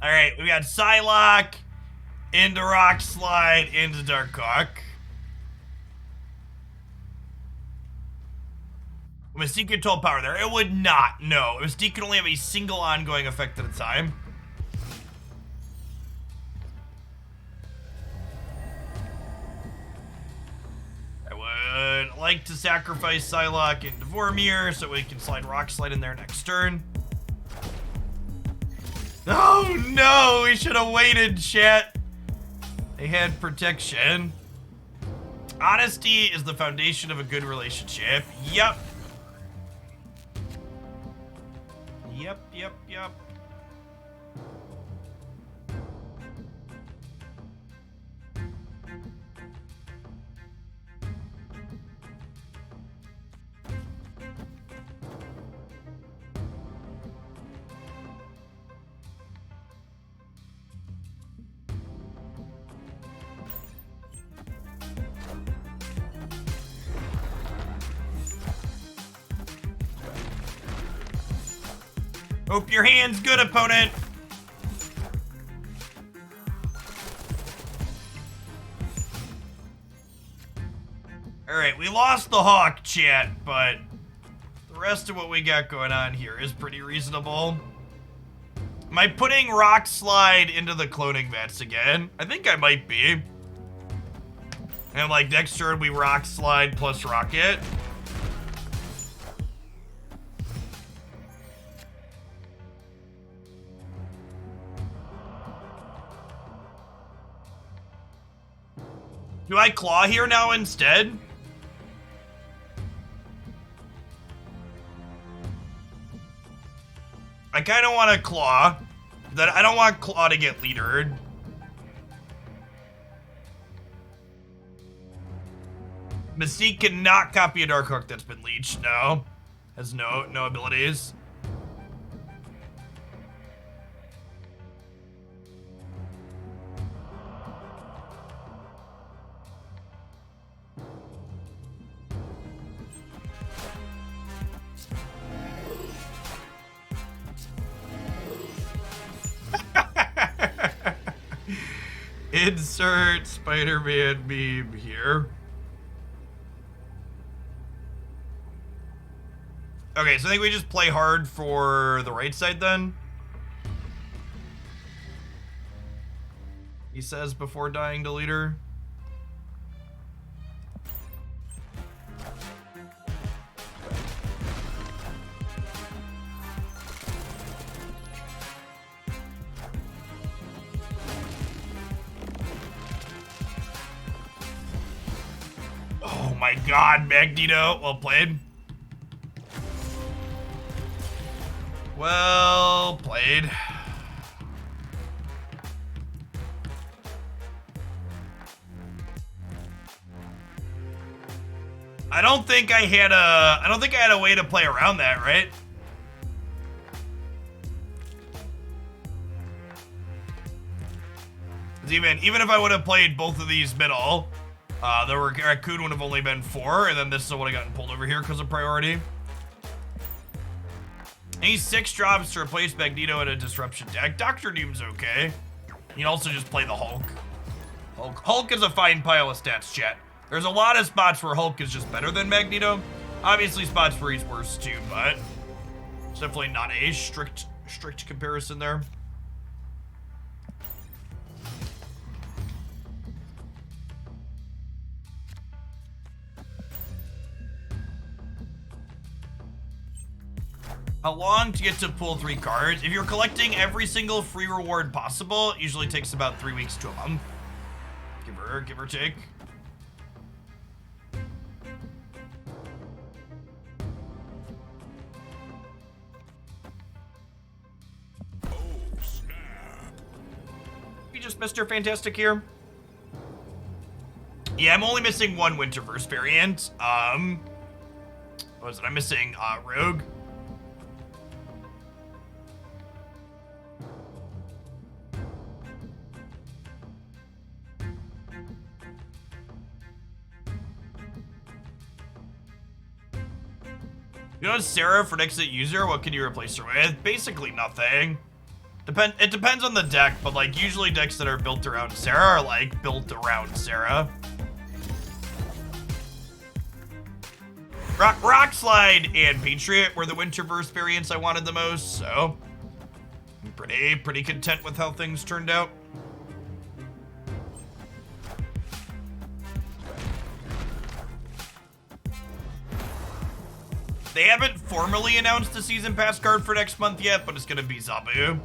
All right, we got Psylocke into Rock Slide into Darkhawk. Mystique control power there. It would not. No, Mystique can only have a single ongoing effect at a time. I would like to sacrifice Psylocke into Vormir so we can slide Rock Slide in there next turn. Oh no, we should have waited, chat. They had protection. Honesty is the foundation of a good relationship. Yep. Yep. Hope your hand's good, opponent. Alright, we lost the hawk, chat, but the rest of what we got going on here is pretty reasonable. Am I putting Rock Slide into the cloning vets again? I think I might be. And like next turn we Rock Slide plus Rocket. Do I claw here now instead? I kind of want to claw. I don't want claw to get leadered. Mystique cannot copy a Dark Hook that's been leached. No, has no abilities. Insert Spider-Man meme here. Okay, so I think we just play hard for the right side then. He says before dying to leader. Oh my god, Magneto. Well played. Well played. I don't think I had a way to play around that, right? Even if I would have played both of these middle, the raccoon would have only been 4, and then this would have gotten pulled over here because of priority. He's 6 drops to replace Magneto in a disruption deck. Dr. Doom's okay. You can also just play the Hulk. Hulk is a fine pile of stats, chat. There's a lot of spots where Hulk is just better than Magneto. Obviously spots where he's worse too, but it's definitely not a strict comparison there. How long to get to pull 3 cards? If you're collecting every single free reward possible, it usually takes about 3 weeks to a month. Give or take. Oh, snap. You just Mr. Fantastic here. Yeah, I'm only missing 1 Winterverse variant. What was it? I'm missing Rogue. You know, Sarah for next user, what can you replace her with? Basically nothing. It depends on the deck, but like usually decks that are built around Sarah are like built around Sarah. Rock Slide and Patriot were the Winterverse variants I wanted the most, so I'm pretty content with how things turned out. They haven't formally announced a season pass card for next month yet, but it's gonna be Zabu.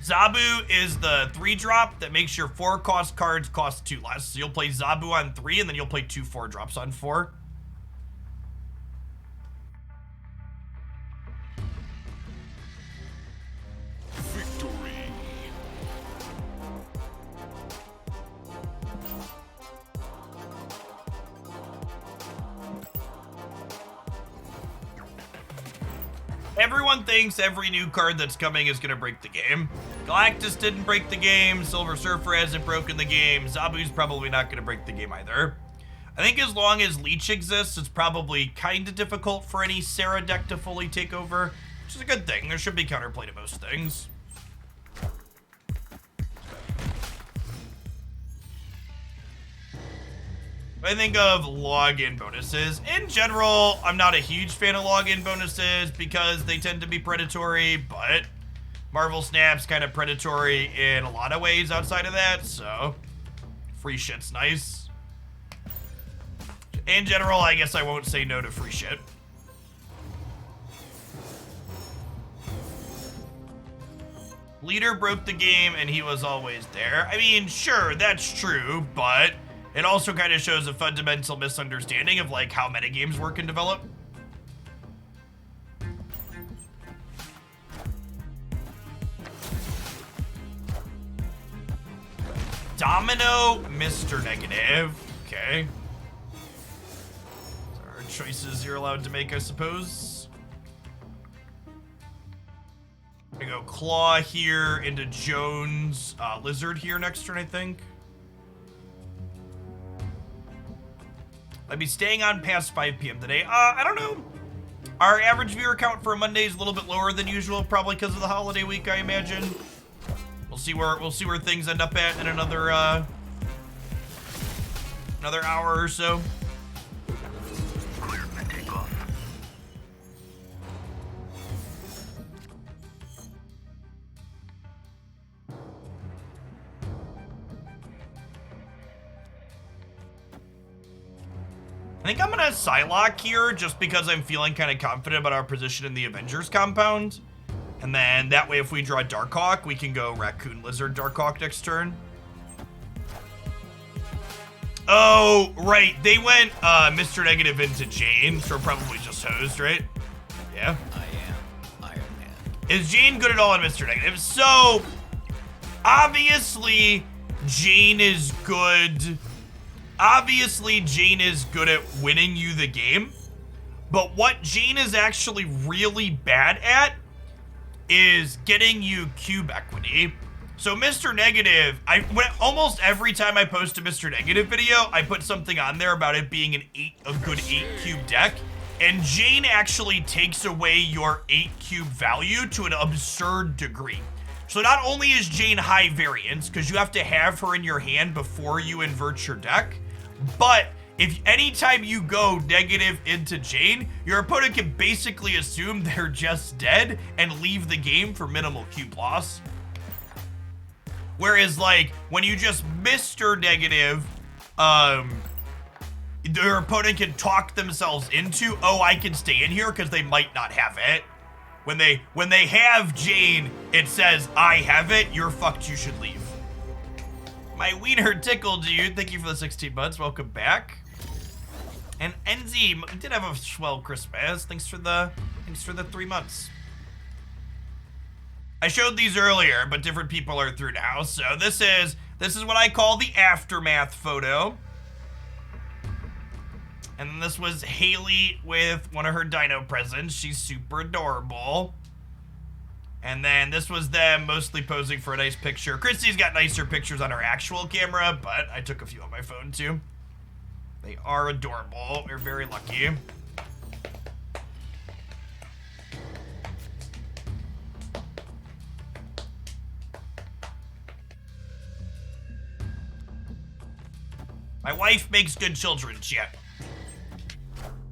Zabu is the 3-drop that makes your 4-cost cards cost 2 less. So you'll play Zabu on 3, and then you'll play 2 4-drops on 4. Victory. Everyone thinks every new card that's coming is going to break the game. Galactus didn't break the game. Silver Surfer hasn't broken the game. Zabu's probably not going to break the game either. I think as long as Leach exists, it's probably kind of difficult for any Sarah deck to fully take over, which is a good thing. There should be counterplay to most things. I think of login bonuses. In general, I'm not a huge fan of login bonuses because they tend to be predatory, but Marvel Snap's kind of predatory in a lot of ways outside of that, so free shit's nice. In general, I guess I won't say no to free shit. Leader broke the game and he was always there. I mean, sure, that's true, but it also kind of shows a fundamental misunderstanding of like how metagames work and develop. Domino, Mr. Negative. Okay. Those are choices you're allowed to make, I suppose. I go Claw here into Jones, Lizard here next turn, I think. I'd be staying on past 5 p.m. today. I don't know. Our average viewer count for a Monday is a little bit lower than usual, probably because of the holiday week, I imagine. We'll see where things end up at in another hour or so. Clear for takeoff. I think I'm gonna Psylocke here just because I'm feeling kind of confident about our position in the Avengers compound. And then that way if we draw Darkhawk, we can go Raccoon Lizard Darkhawk next turn. Oh, right. They went Mr. Negative into Jane, so we're probably just hosed, right? Yeah. I am Iron Man. Is Jane good at all on Mr. Negative? So, obviously, Jane is good. Obviously, Jane is good at winning you the game. But what Jane is actually really bad at is getting you cube equity. So Mr. Negative, almost every time I post a Mr. Negative video, I put something on there about it being a good 8 cube deck. And Jane actually takes away your 8 cube value to an absurd degree. So not only is Jane high variance, because you have to have her in your hand before you invert your deck, but if anytime you go negative into Jane, your opponent can basically assume they're just dead and leave the game for minimal cube loss. Whereas, like, when you just Mr. Negative, their opponent can talk themselves into, oh, I can stay in here because they might not have it. When they have Jane, it says, I have it, you're fucked, you should leave. My wiener tickled you. Thank you for the 16 months. Welcome back. And NZ did have a swell Christmas. Thanks for the 3 months. I showed these earlier, but different people are through now. So this is what I call the aftermath photo. And this was Haley with one of her dino presents. She's super adorable. And then this was them mostly posing for a nice picture. Christy's got nicer pictures on her actual camera, but I took a few on my phone too. They are adorable. We're very lucky. My wife makes good children, yet.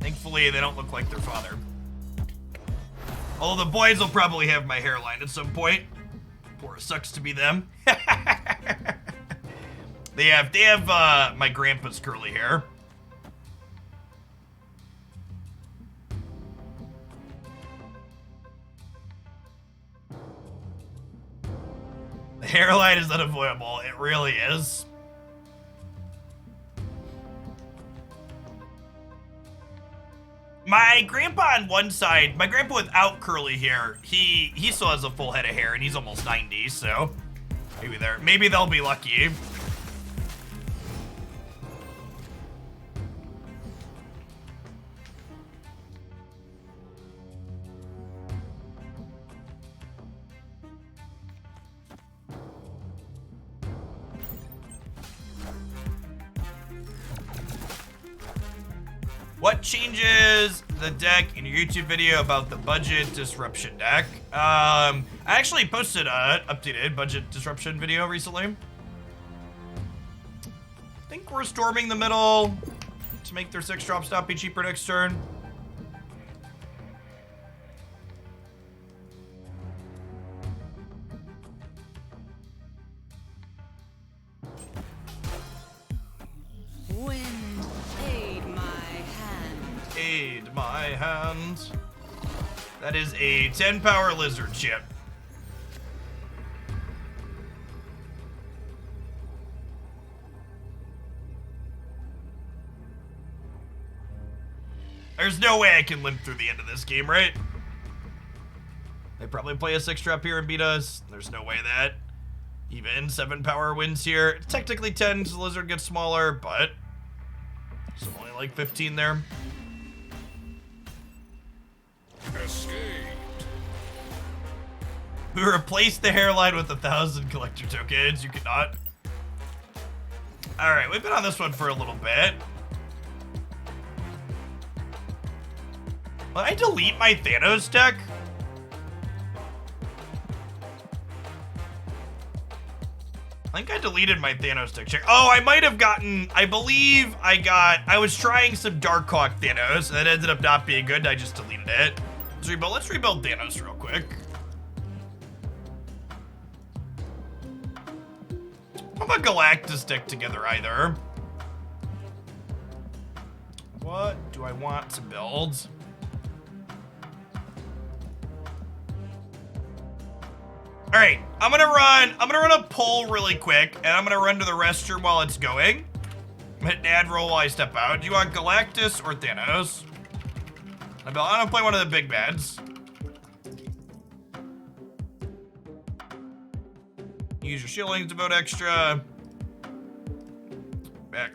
Thankfully, they don't look like their father. Although the boys will probably have my hairline at some point. Poor, sucks to be them. They have my grandpa's curly hair. The hairline is unavoidable. It really is. My grandpa on one side, my grandpa without curly hair, he still has a full head of hair and he's almost 90, so maybe they'll be lucky. What changes the deck in your YouTube video about the budget disruption deck? I actually posted an updated budget disruption video recently. I think we're storming the middle to make their 6 drops not be cheaper next turn. Wind, aid my hand. Aid my hand. That is a 10 power lizard chip. There's no way I can limp through the end of this game, right? They probably play a 6 drop here and beat us. There's no way that even 7 power wins here. Technically 10 because the lizard gets smaller, but it's only like 15 there. Escaped. We replaced the hairline with 1,000 collector tokens. You cannot. All right, we've been on this one for a little bit. Will I delete my Thanos deck? I think I deleted my Thanos deck. Check. Oh, I might have gotten, I believe I was trying some Darkhawk Thanos, and that ended up not being good. I just deleted it. Let's rebuild Thanos real quick. I'm a Galactus deck together either. What do I want to build? All right, I'm gonna run a poll really quick, and I'm gonna run to the restroom while it's going. Hit an ad roll while I step out. Do you want Galactus or Thanos? I'm gonna play one of the big bads. Use your shillings to vote extra.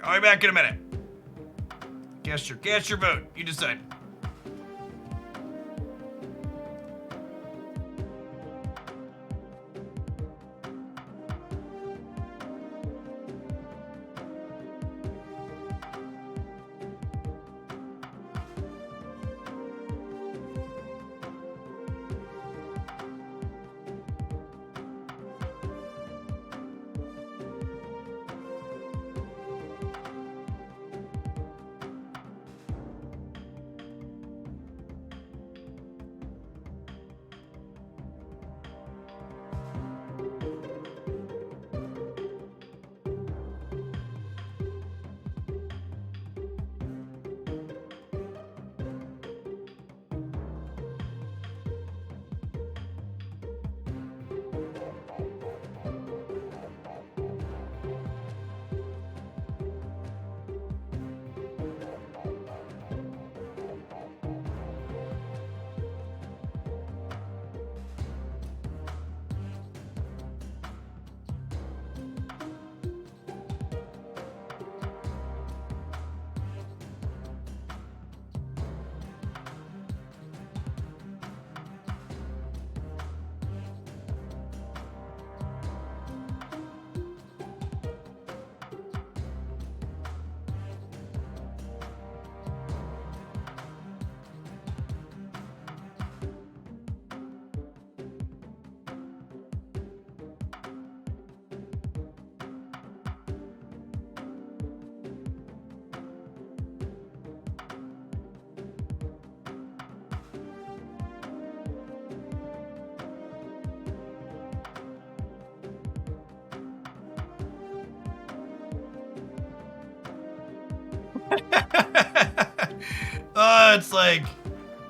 I'll be back in a minute. Cast your vote. You decide.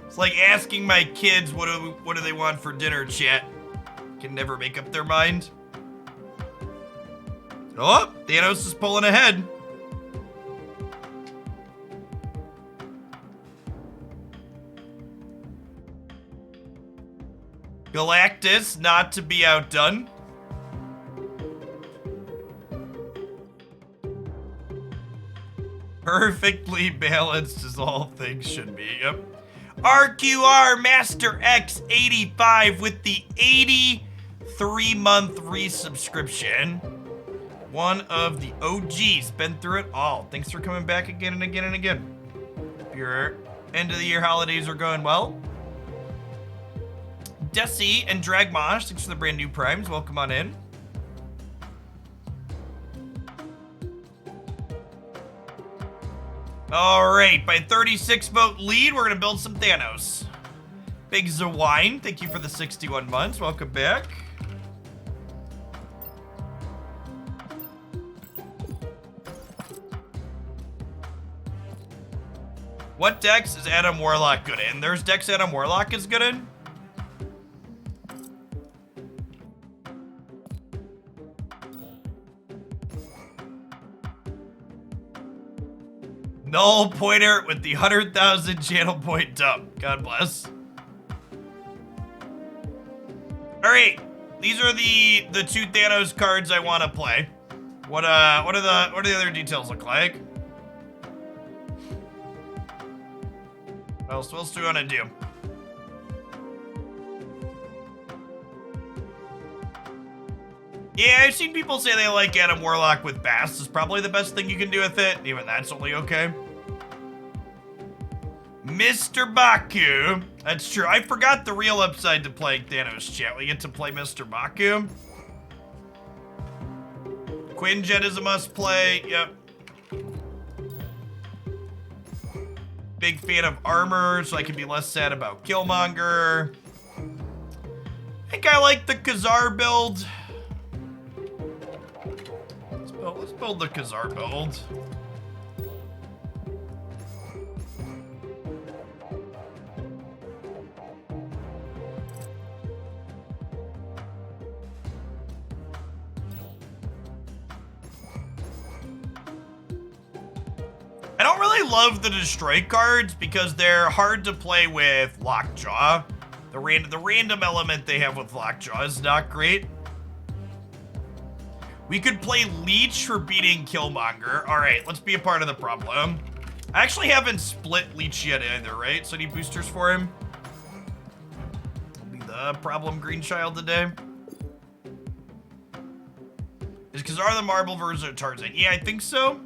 It's like asking my kids what do they want for dinner, chat. Can never make up their mind. Oh, Thanos is pulling ahead. Galactus, not to be outdone. Perfectly balanced as all things should be. Yep. RQR Master X85 with the 83-month resubscription. One of the OGs. Been through it all. Thanks for coming back again and again and again. Hope your end of the year holidays are going well. Desi and Dragmosh, thanks for the brand new primes. Welcome on in. All right, by 36 vote lead, we're gonna build some Thanos. Big Zawine, thank you for the 61 months. Welcome back. What decks is Adam Warlock good in? There's decks Adam Warlock is good in? Null Pointer with the 100,000 channel point dump. God bless. All right, these are the two Thanos cards I want to play. What do the other details look like? What else do we want to do? Yeah, I've seen people say they like Adam Warlock with Bass. Is probably the best thing you can do with it. Even that's only okay. Mr. Baku. That's true. I forgot the real upside to playing Thanos, chat. We get to play Mr. Baku. Quinjet is a must play. Yep. Big fan of armor, so I can be less sad about Killmonger. I think I like the Khazar build. Let's build the Khazar build. I don't really love the destroy cards because they're hard to play with Lockjaw. The random element they have with Lockjaw is not great. We could play Leach for beating Killmonger. All right, let's be a part of the problem. I actually haven't split Leach yet either, right? So I need boosters for him. I'll be the problem green child today. Is Khazar the Marble version of Tarzan? Yeah, I think so.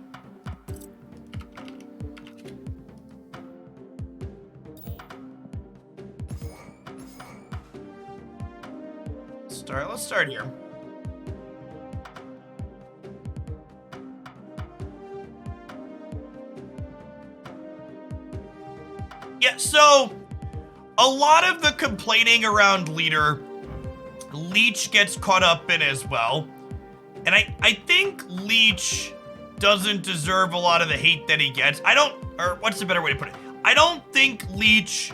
Let's start here. Yeah, so a lot of the complaining around Leader, Leach gets caught up in as well. And I think Leach doesn't deserve a lot of the hate that he gets. Or what's the better way to put it? I don't think Leach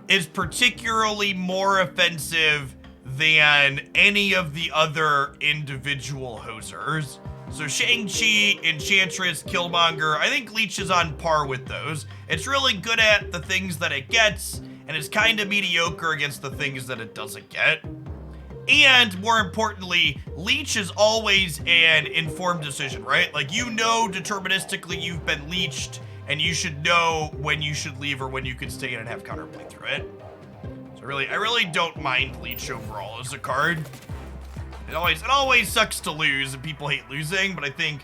is particularly more offensive than any of the other individual hosers. So Shang-Chi, Enchantress, Killmonger, I think Leach is on par with those. It's really good at the things that it gets, and it's kind of mediocre against the things that it doesn't get. And more importantly, Leach is always an informed decision, right? Like, you know deterministically you've been leached, and you should know when you should leave or when you can stay in and have counterplay through it. So I really don't mind Leach overall as a card. It always sucks to lose, and people hate losing, but I think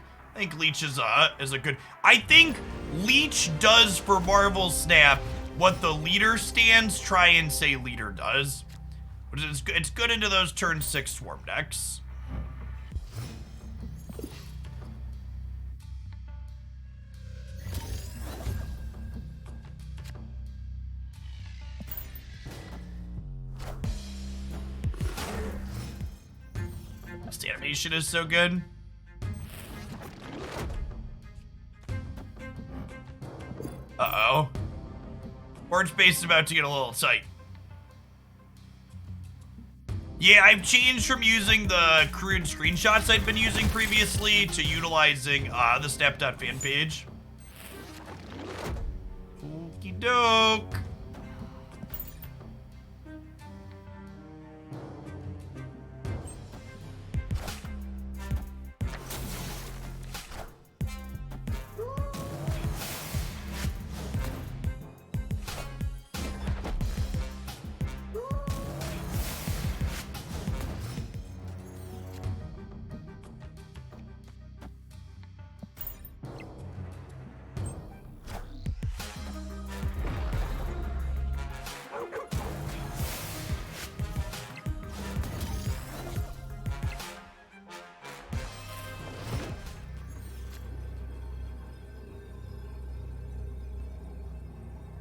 Leach is a good. I think Leach does for Marvel Snap what the Leader stands try and say Leader does. Which is it's good into those turn 6 swarm decks. This animation is so good. Uh-oh. Board space is about to get a little tight. Yeah, I've changed from using the crude screenshots I'd been using previously to utilizing the Snapchat fan page. Okie doke.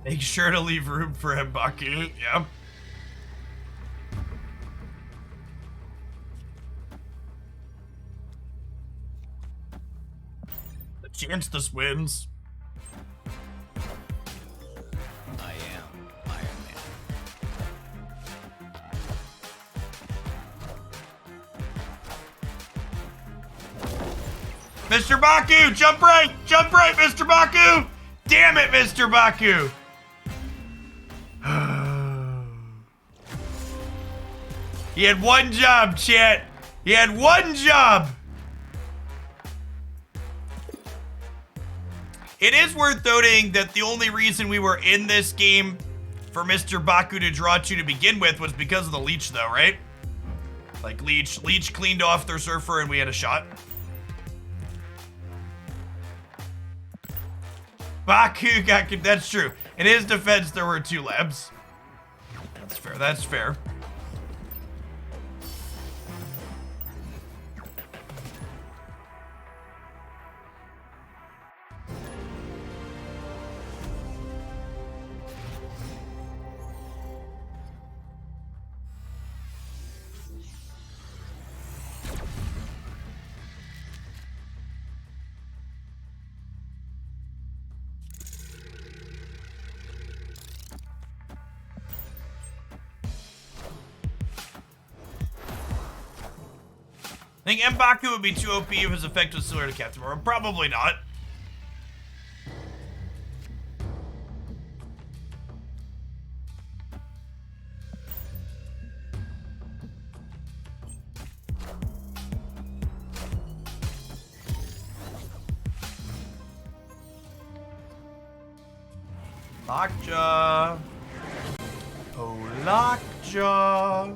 Make sure to leave room for him, Baku. Yep. The chance this wins. I am Iron Man. Mr. Baku, jump right, Mr. Baku. Damn it, Mr. Baku. He had one job, chat. He had one job. It is worth noting that the only reason we were in this game for Mr. Baku to draw to begin with was because of the Leach, though, right? Like, Leach cleaned off their Surfer and we had a shot. Baku got... That's true. In his defense, there were 2 labs. That's fair, that's fair. I think M'Baku would be too OP if his effect was similar to Captain Marvel. Probably not. Lockjaw. Oh, Lockjaw.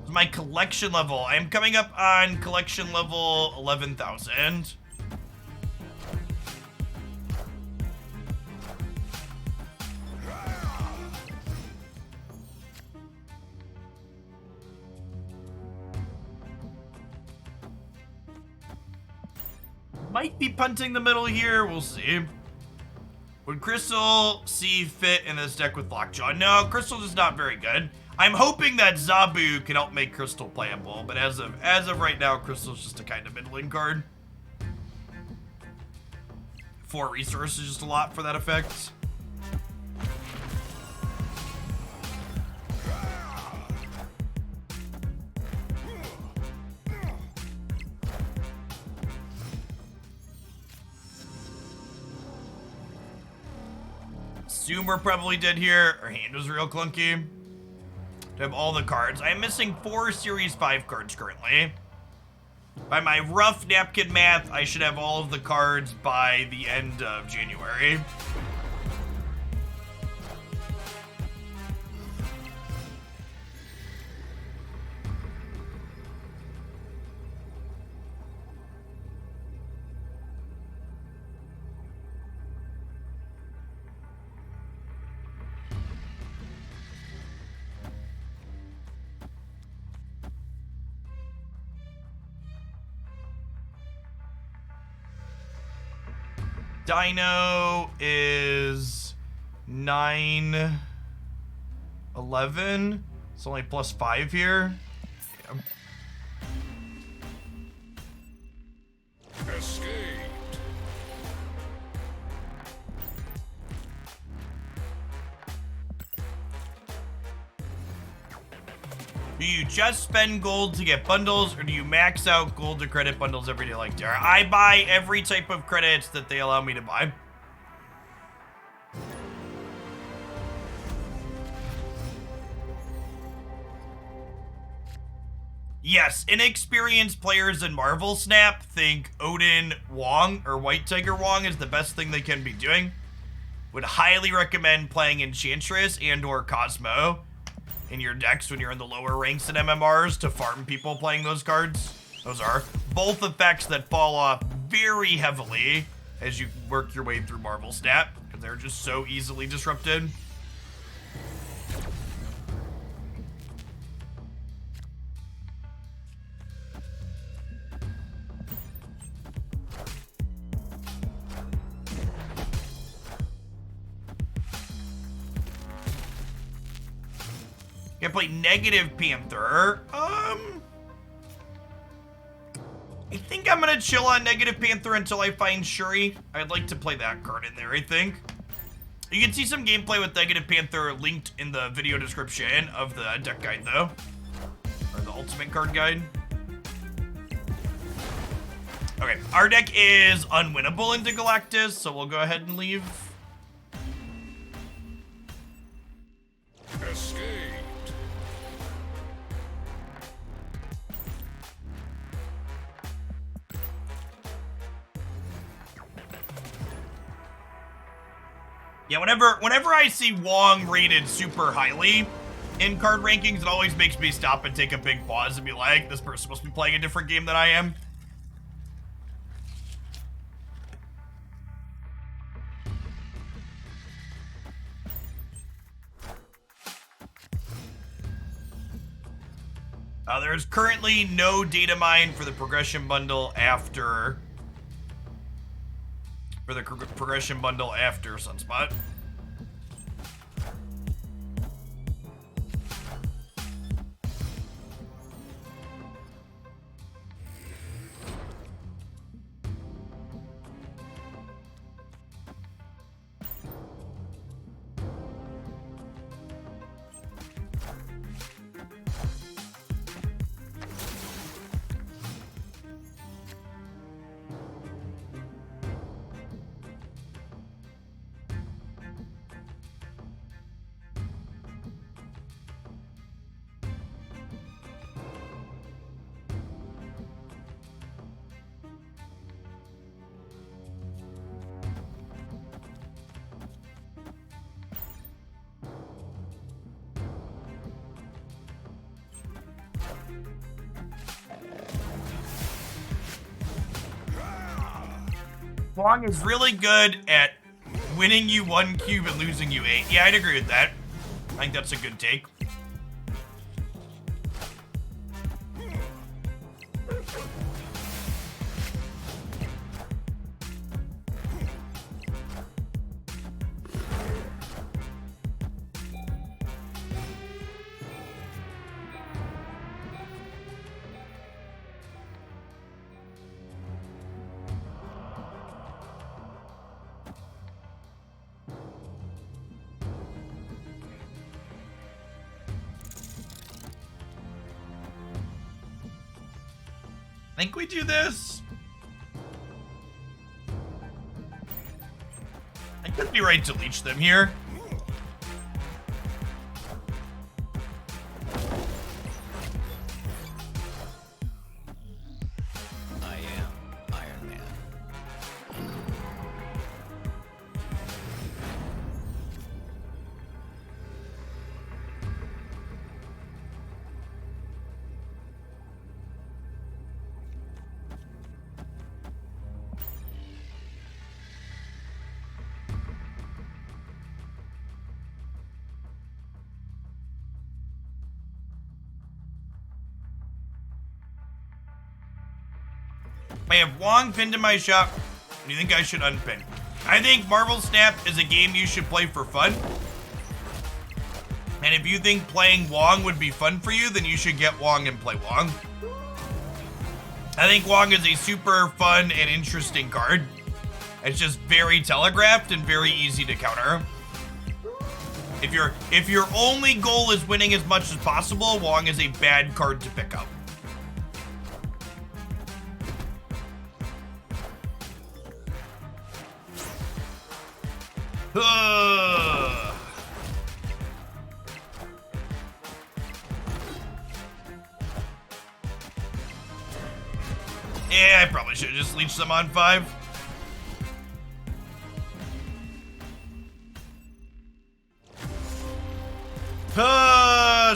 My collection level. I am coming up on collection level 11,000. Might be punting the middle here. We'll see. Would Crystal see fit in this deck with Lockjaw? No, Crystal is not very good. I'm hoping that Zabu can help make Crystal playable, but as of right now, Crystal's just a kind of middling card. 4 resources, just a lot for that effect. Assume we're probably dead here. Our hand was real clunky. To have all the cards. I'm missing 4 Series 5 cards currently. By my rough napkin math, I should have all of the cards by the end of January. Dino is 911. It's only +5 here. Yeah. Escaped. Do you just spend gold to get bundles, or do you max out gold to credit bundles every day like Tara? I buy every type of credits that they allow me to buy. Yes, inexperienced players in Marvel Snap think Odin Wong or White Tiger Wong is the best thing they can be doing. Would highly recommend playing Enchantress and or Cosmo in your decks when you're in the lower ranks in MMRs to farm people playing those cards. Those are both effects that fall off very heavily as you work your way through Marvel Snap because they're just so easily disrupted. Can play negative Panther. I think I'm gonna chill on negative Panther until I find Shuri. I'd like to play that card in there, I think. You can see some gameplay with negative Panther linked in the video description of the deck guide though. Or the ultimate card guide. Okay, our deck is unwinnable into Galactus, so we'll go ahead and leave. Escaped. Yeah, whenever I see Wong rated super highly in card rankings, it always makes me stop and take a big pause and be like, this person's supposed to be playing a different game than I am. There's currently no data mine for the progression bundle after Sunspot. Wong is really good at winning you 1 cube and losing you 8. Yeah, I'd agree with that. I think that's a good take. I think we do this. I could be right to leech them here. I am Iron Man. I have Wong pinned in my shop. Do you think I should unpin? I think Marvel Snap is a game you should play for fun. And if you think playing Wong would be fun for you, then you should get Wong and play Wong. I think Wong is a super fun and interesting card. It's just very telegraphed and very easy to counter. If your only goal is winning as much as possible, Wong is a bad card to pick up. Yeah, I probably should have just leached them on 5.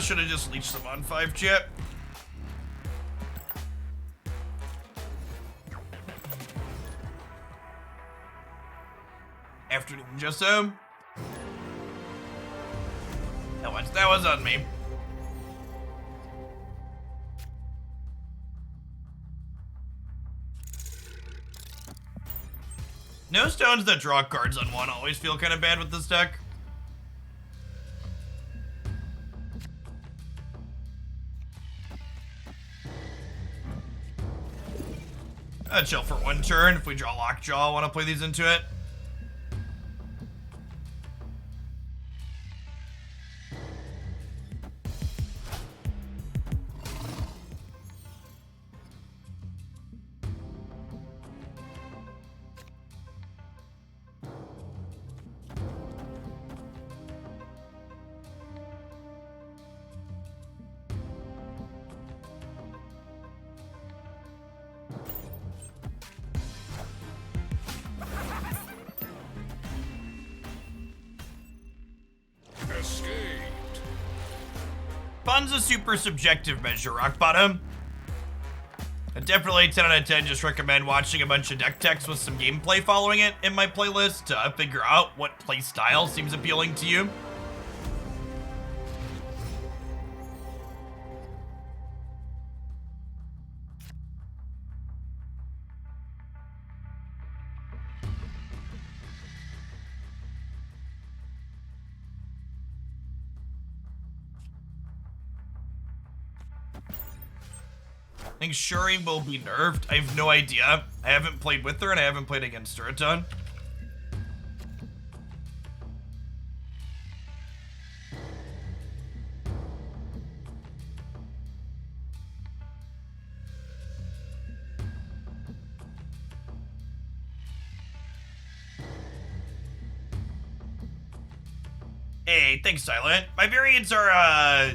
Should have just leached them on 5, chat. Afternoon, just home. That was on me. No stones that draw cards on 1 always feel kind of bad with this deck. Chill for 1 turn. If we draw Lockjaw, I want to play these into it. Escaped. Fun's a super subjective measure, Rock Bottom. I definitely 10 out of 10 just recommend watching a bunch of deck techs with some gameplay following it in my playlist to figure out what play style seems appealing to you. I think Shuri will be nerfed. I have no idea. I haven't played with her and I haven't played against her a ton. Hey, thanks, Silent. My variants are,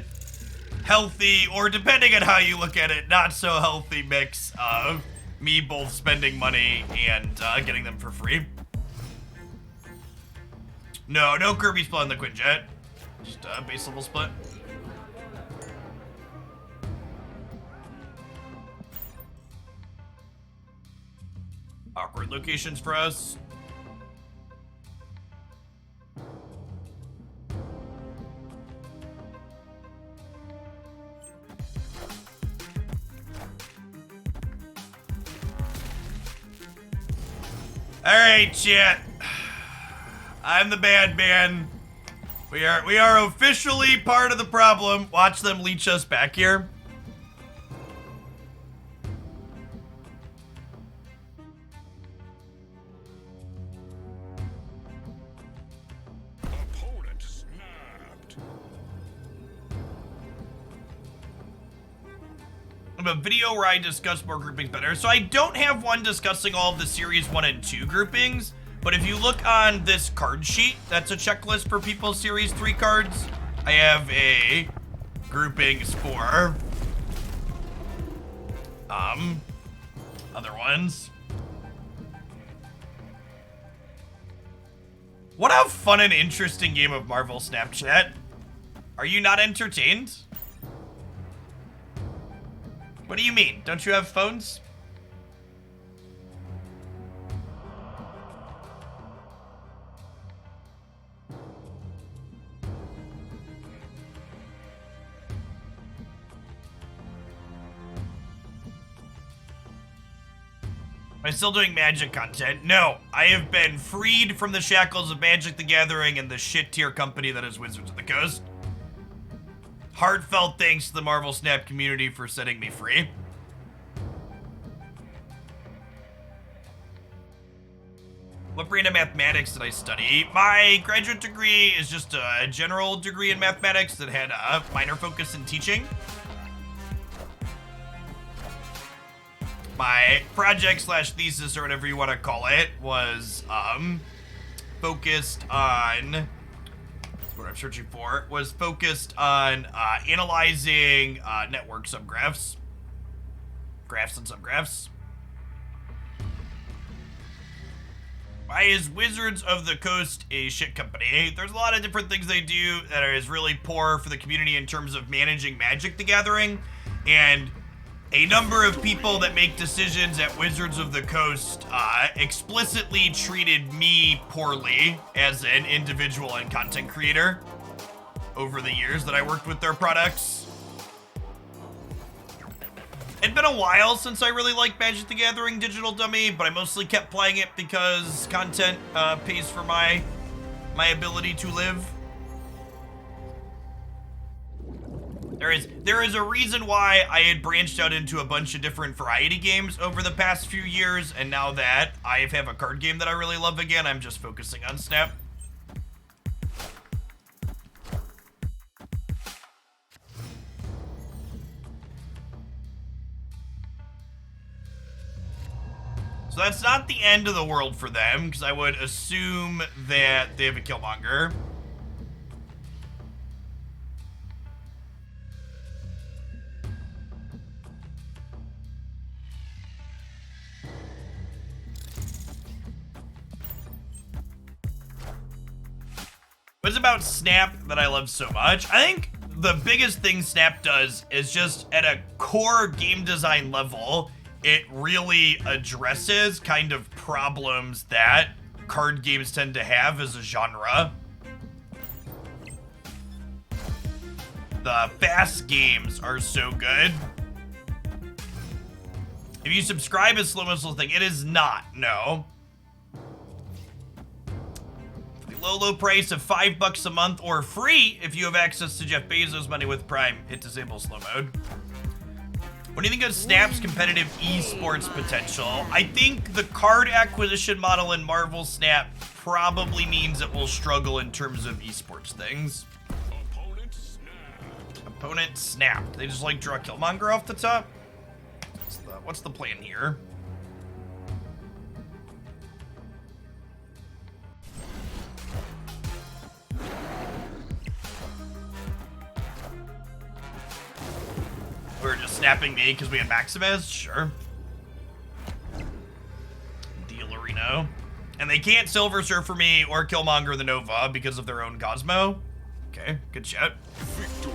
healthy, or depending on how you look at it, not so healthy mix of me both spending money and getting them for free. No Kirby split on the Quinjet. Just a base level split. Awkward locations for us. Alright, chat. I'm the bad man. We are officially part of the problem. Watch them leech us back here. Opponent snapped. I have a video where I discuss more groupings better. So I don't have one discussing all of the series 1 and 2 groupings, but if you look on this card sheet, that's a checklist for people's series 3 cards. I have a groupings for other ones. What a fun and interesting game of Marvel Snapchat. Are you not entertained? What do you mean? Don't you have phones? Am I still doing Magic content? No, I have been freed from the shackles of Magic the Gathering and the shit tier company that is Wizards of the Coast. Heartfelt thanks to the Marvel Snap community for setting me free. What brand of mathematics did I study? My graduate degree is just a general degree in mathematics that had a minor focus in teaching. My project slash thesis, or whatever you want to call it, was focused on, what I'm searching for, was focused on analyzing network subgraphs. Graphs and subgraphs. Why is Wizards of the Coast a shit company? There's a lot of different things they do that is really poor for the community in terms of managing Magic the Gathering, and a number of people that make decisions at Wizards of the Coast explicitly treated me poorly as an individual and content creator over the years that I worked with their products. It'd been a while since I really liked Magic the Gathering Digital Dummy, but I mostly kept playing it because content pays for my ability to live. There is a reason why I had branched out into a bunch of different variety games over the past few years, and now that I have a card game that I really love again, I'm just focusing on Snap. So that's not the end of the world for them, because I would assume that they have a Killmonger. What's about Snap that I love so much? I think the biggest thing Snap does is just at a core game design level, it really addresses kind of problems that card games tend to have as a genre. The fast games are so good. If you subscribe as Slow Missile thing, it is not, no. For the low price of $5 a month or free if you have access to Jeff Bezos' money with Prime, it disables slow mode. What do you think of Snap's competitive esports potential? I think the card acquisition model in Marvel Snap probably means it will struggle in terms of esports things. Opponent Snap. They just like draw Killmonger off the top? What's the plan here? We were just snapping me because we had Maximus? Sure. Dealerino. And they can't Silver Surfer me or Killmonger the Nova because of their own Cosmo. Okay, good shot. Victory.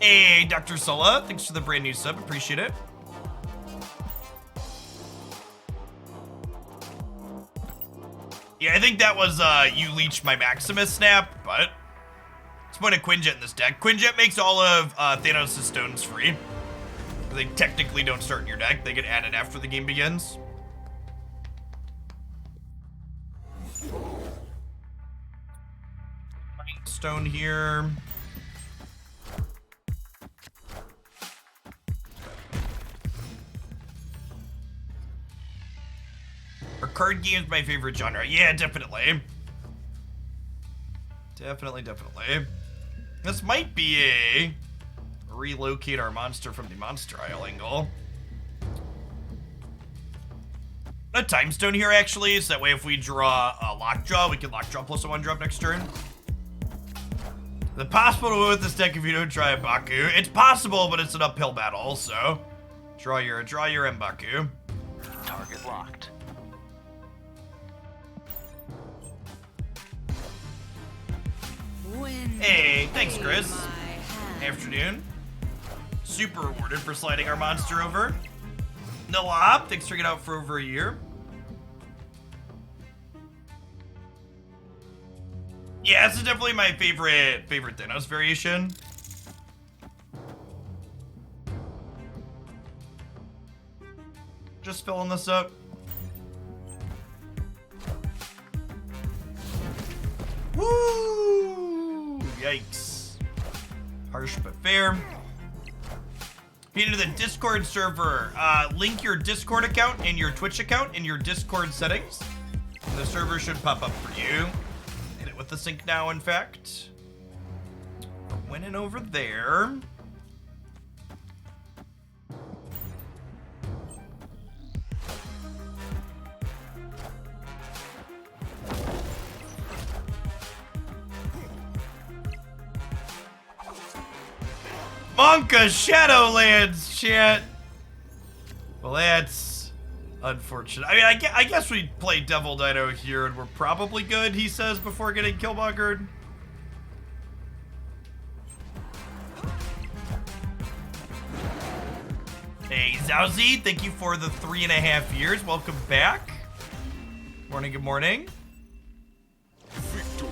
Hey, Dr. Sola, thanks for the brand new sub, appreciate it. Yeah, I think that was you leached my Maximus snap, but let's put a Quinjet in this deck. Quinjet makes all of Thanos' stones free. They technically don't start in your deck, they get added after the game begins. Stone here. Are card games my favorite genre? Yeah, definitely. Definitely. This might be a relocate our monster from the monster aisle angle. A time stone here actually, so that way if we draw a lockjaw, we can lockjaw plus a 1-drop next turn. Is it possible to win with this deck if you don't try a Baku? It's possible, but it's an uphill battle, so draw your M'Baku. Target locked. Hey, thanks, Chris. Afternoon. Super rewarded for sliding our monster over. No op, thanks for getting out for over a year. Yeah, this is definitely my favorite Thanos variation. Just filling this up. Woo! Yikes. Harsh but fair. Get into the Discord server. Link your Discord account and your Twitch account in your Discord settings. The server should pop up for you. Hit it with the sync now, in fact. We're winning over there. Monka Shadowlands, chat. Well, that's unfortunate. I mean, I guess we play Devil Dino here and we're probably good, he says, before getting killmongered. Hey, Zowzy, thank you for the 3.5 years. Welcome back. Morning, good morning. Victory.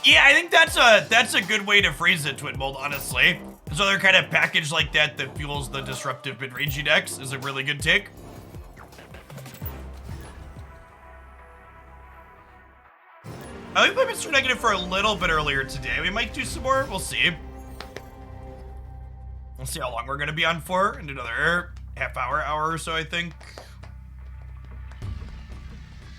Yeah, I think that's a good way to phrase it, Twinmold, honestly. This other kind of package like that that fuels the disruptive mid-rangey decks is a really good take. We played Mr. Negative for a little bit earlier today. We might do some more. We'll see. We'll see how long we're going to be on for. In another hour or so, I think.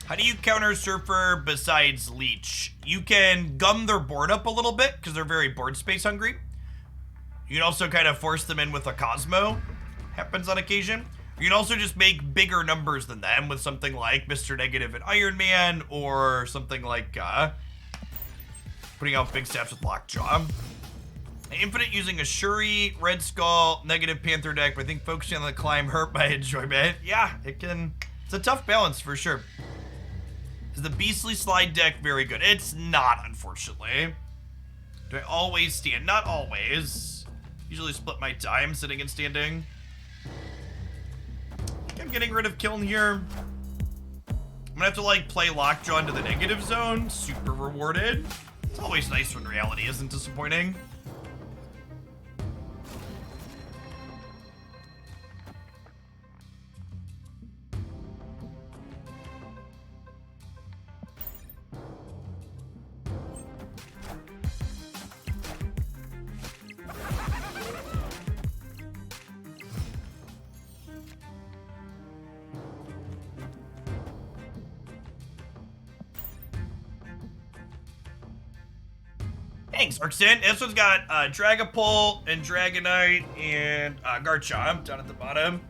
How do you counter Surfer besides Leach? You can gum their board up a little bit because they're very board space hungry. You can also kind of force them in with a Cosmo. Happens on occasion. You can also just make bigger numbers than them with something like Mr. Negative and Iron Man, or something like putting out big stats with Lockjaw. Infinite using a Shuri, Red Skull, Negative Panther deck, but I think focusing on the climb hurt my enjoyment. Yeah, it's a tough balance for sure. Is the Beastly Slide deck very good? It's not, unfortunately. Do I always stand? Not always. Usually split my time sitting and standing. I think I'm getting rid of Kiln here. I'm gonna have to like play Lockjaw into the negative zone. Super rewarded. It's always nice when reality isn't disappointing. Thanks, Arxin. This one's got Dragapult and Dragonite and Garchomp down at the bottom.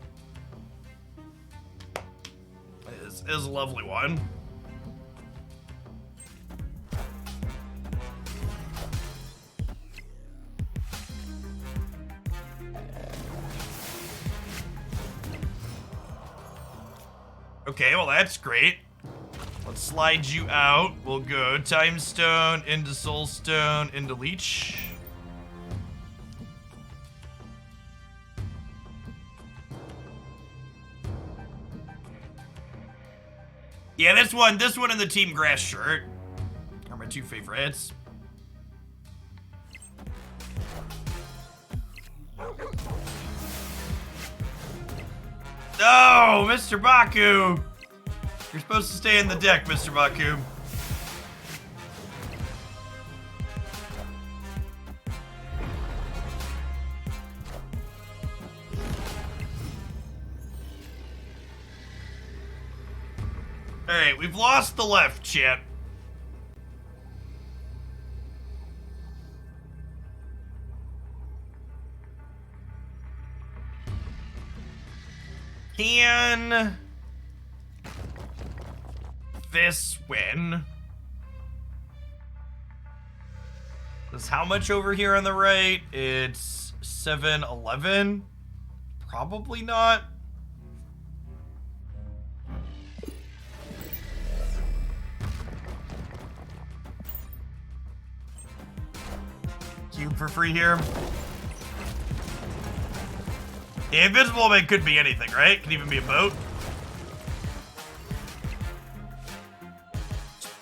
This is a lovely one. Okay, well that's great. Let's slide you out. We'll go Time Stone into Soul Stone into Leech. Yeah, this one and the Team Grass shirt are my two favorites. No, Mr. Baku. You're supposed to stay in the deck, Mr. Baku. Alright, we've lost the left, chat. Can this win? That's how much over here on the right? It's 7-11. Probably not. Cube for free here. The Invisible Man could be anything, right? Could even be a boat.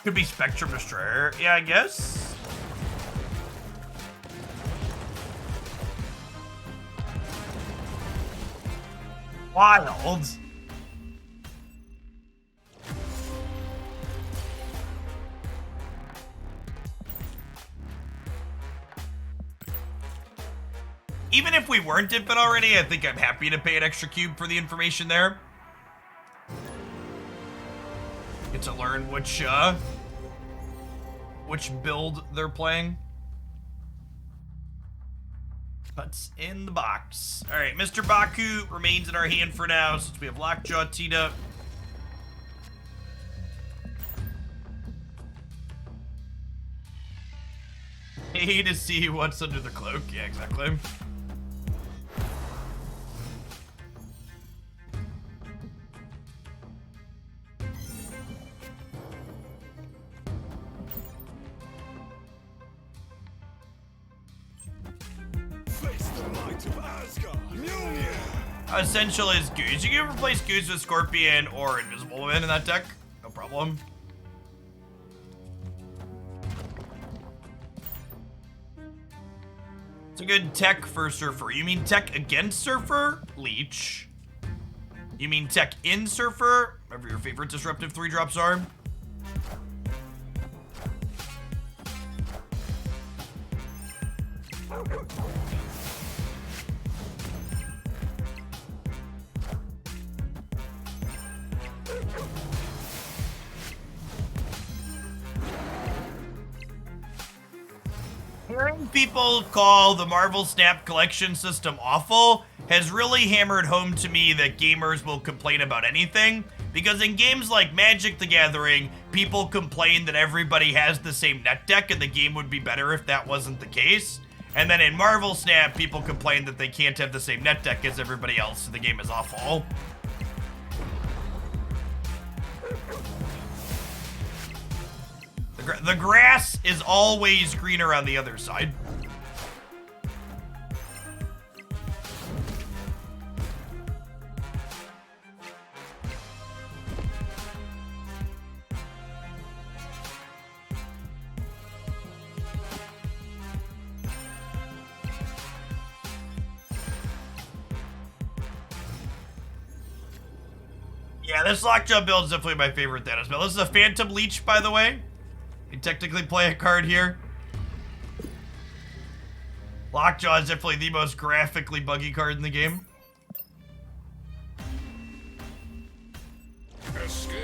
Could be Spectrum Destroyer. Yeah, I guess. Wild. Even if we weren't infant already, I think I'm happy to pay an extra cube for the information there. Get to learn which build they're playing. What's in the box? All right, Mr. Baku remains in our hand for now since we have Lockjaw teed up. Hey, to see what's under the cloak. Yeah, exactly. Face the might of Asgard. Mjolnir. Essential is Goose. You can replace Goose with Scorpion or Invisible Woman in that deck. No problem. It's a good tech for Surfer. You mean tech against Surfer? Leach. You mean tech in Surfer? Whatever your favorite disruptive 3-drops are. Hearing people call the Marvel Snap collection system awful has really hammered home to me that gamers will complain about anything, because in games like Magic the Gathering, people complain that everybody has the same net deck and the game would be better if that wasn't the case. And then in Marvel Snap, people complain that they can't have the same net deck as everybody else, so the game is awful. The grass is always greener on the other side. Yeah, this Lockjaw build is definitely my favorite Thanos build. This is a Phantom Leech, by the way. You technically play a card here. Lockjaw is definitely the most graphically buggy card in the game. Escaped.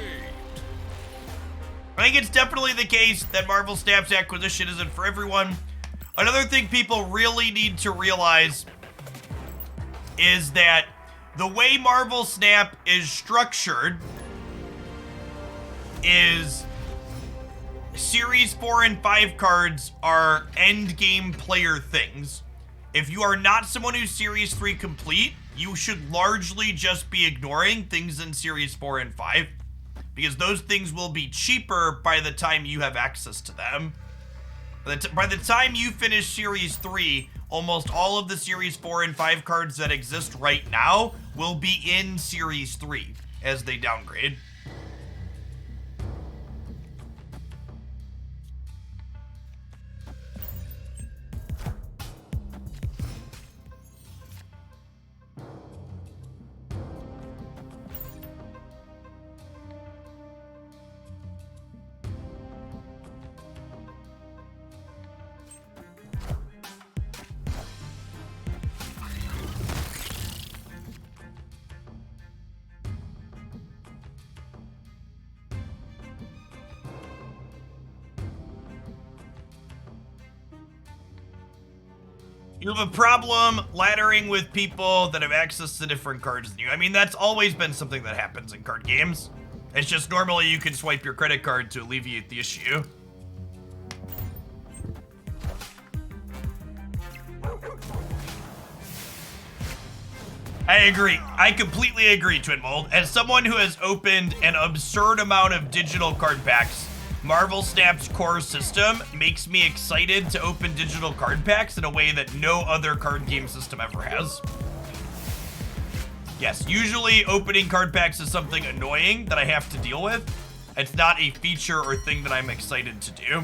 I think it's definitely the case that Marvel Snap's acquisition isn't for everyone. Another thing people really need to realize is that the way Marvel Snap is structured is Series 4 and 5 cards are end game player things. If you are not someone who's Series 3 complete, you should largely just be ignoring things in Series 4 and 5, because those things will be cheaper by the time you have access to them. By the time you finish Series 3, almost all of the Series 4 and 5 cards that exist right now will be in Series 3 as they downgrade. You have a problem laddering with people that have access to different cards than you. I mean, that's always been something that happens in card games. It's just normally you can swipe your credit card to alleviate the issue. I agree. I completely agree, Twin Mold. As someone who has opened an absurd amount of digital card packs, Marvel Snap's core system makes me excited to open digital card packs in a way that no other card game system ever has. Yes, usually opening card packs is something annoying that I have to deal with. It's not a feature or thing that I'm excited to do.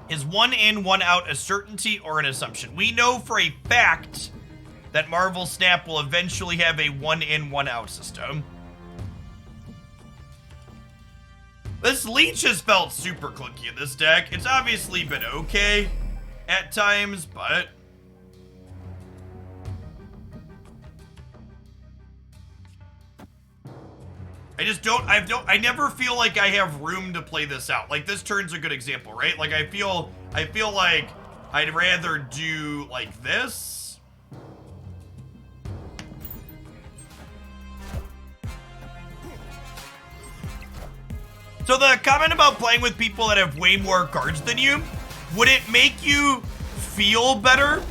Is one in, one out a certainty or an assumption? We know for a fact that Marvel Snap will eventually have a one in, one out system. This Leach has felt super clunky in this deck. It's obviously been okay at times, but... I never feel like I have room to play this out. Like, this turn's a good example, right? Like, I feel like I'd rather do, like, this. So the comment about playing with people that have way more cards than you, would it make you feel better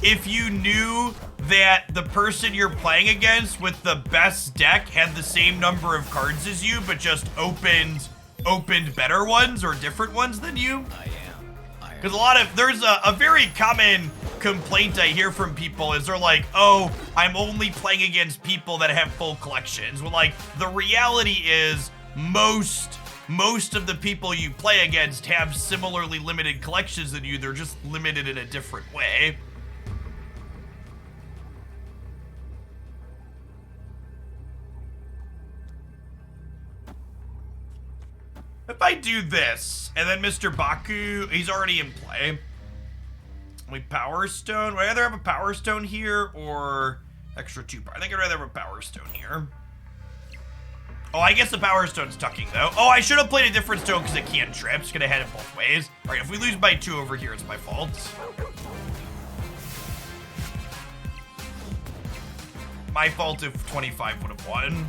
if you knew that the person you're playing against with the best deck had the same number of cards as you, but just opened better ones or different ones than you? Because there's a very common complaint I hear from people is they're like, oh, I'm only playing against people that have full collections. Well, like, the reality is most of the people you play against have similarly limited collections than you. They're just limited in a different way. If I do this, and then Mr. Baku, he's already in play. We Power Stone. Would I rather have a Power Stone here or extra 2 power? I think I'd rather have a Power Stone here. Oh, I guess the Power Stone's tucking, though. Oh, I should have played a different stone because it can't trip. It's gonna head it both ways. All right, if we lose by 2 over here, it's my fault. My fault if 25 would have won.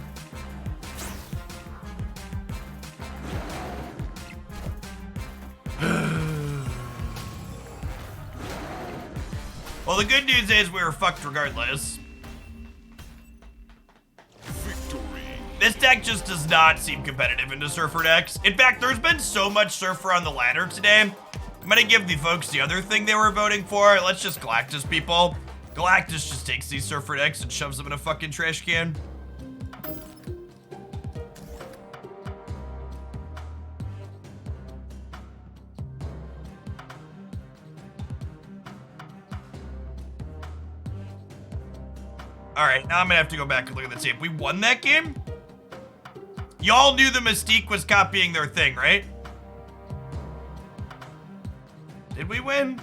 Well, the good news is we were fucked regardless. Victory. This deck just does not seem competitive into Surfer decks. In fact, there's been so much Surfer on the ladder today. I'm gonna give the folks the other thing they were voting for. Let's just Galactus people. Galactus just takes these Surfer decks and shoves them in a fucking trash can. All right, now I'm gonna have to go back and look at the tape. We won that game? Y'all knew the Mystique was copying their thing, right? Did we win?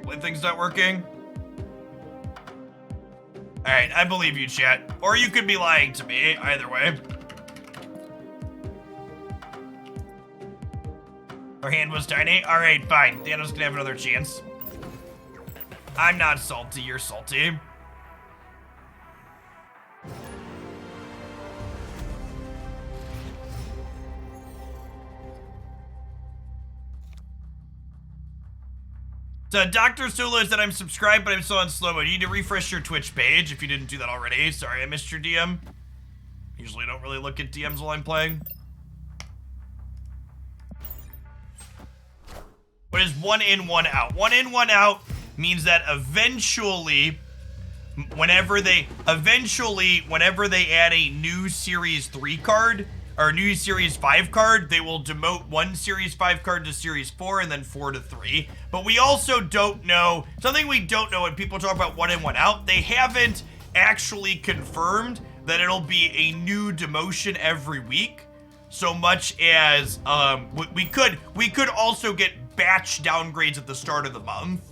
When things not working? Alright, I believe you, chat. Or you could be lying to me, either way. Her hand was tiny? Alright, fine. Thanos can have another chance. I'm not salty, you're salty. So Dr. Solo said I'm subscribed, but I'm still on slow mode. You need to refresh your Twitch page if you didn't do that already. Sorry, I missed your DM. Usually don't really look at DMs while I'm playing. What is 1 in, 1 out? 1 in, 1 out means that eventually, whenever they add a new Series 3 card, or new Series 5 card, they will demote one Series 5 card to Series 4 and then 4 to 3. But we also don't know, something we don't know when people talk about 1 in, 1 out, they haven't actually confirmed that it'll be a new demotion every week. So much as, we could also get batch downgrades at the start of the month.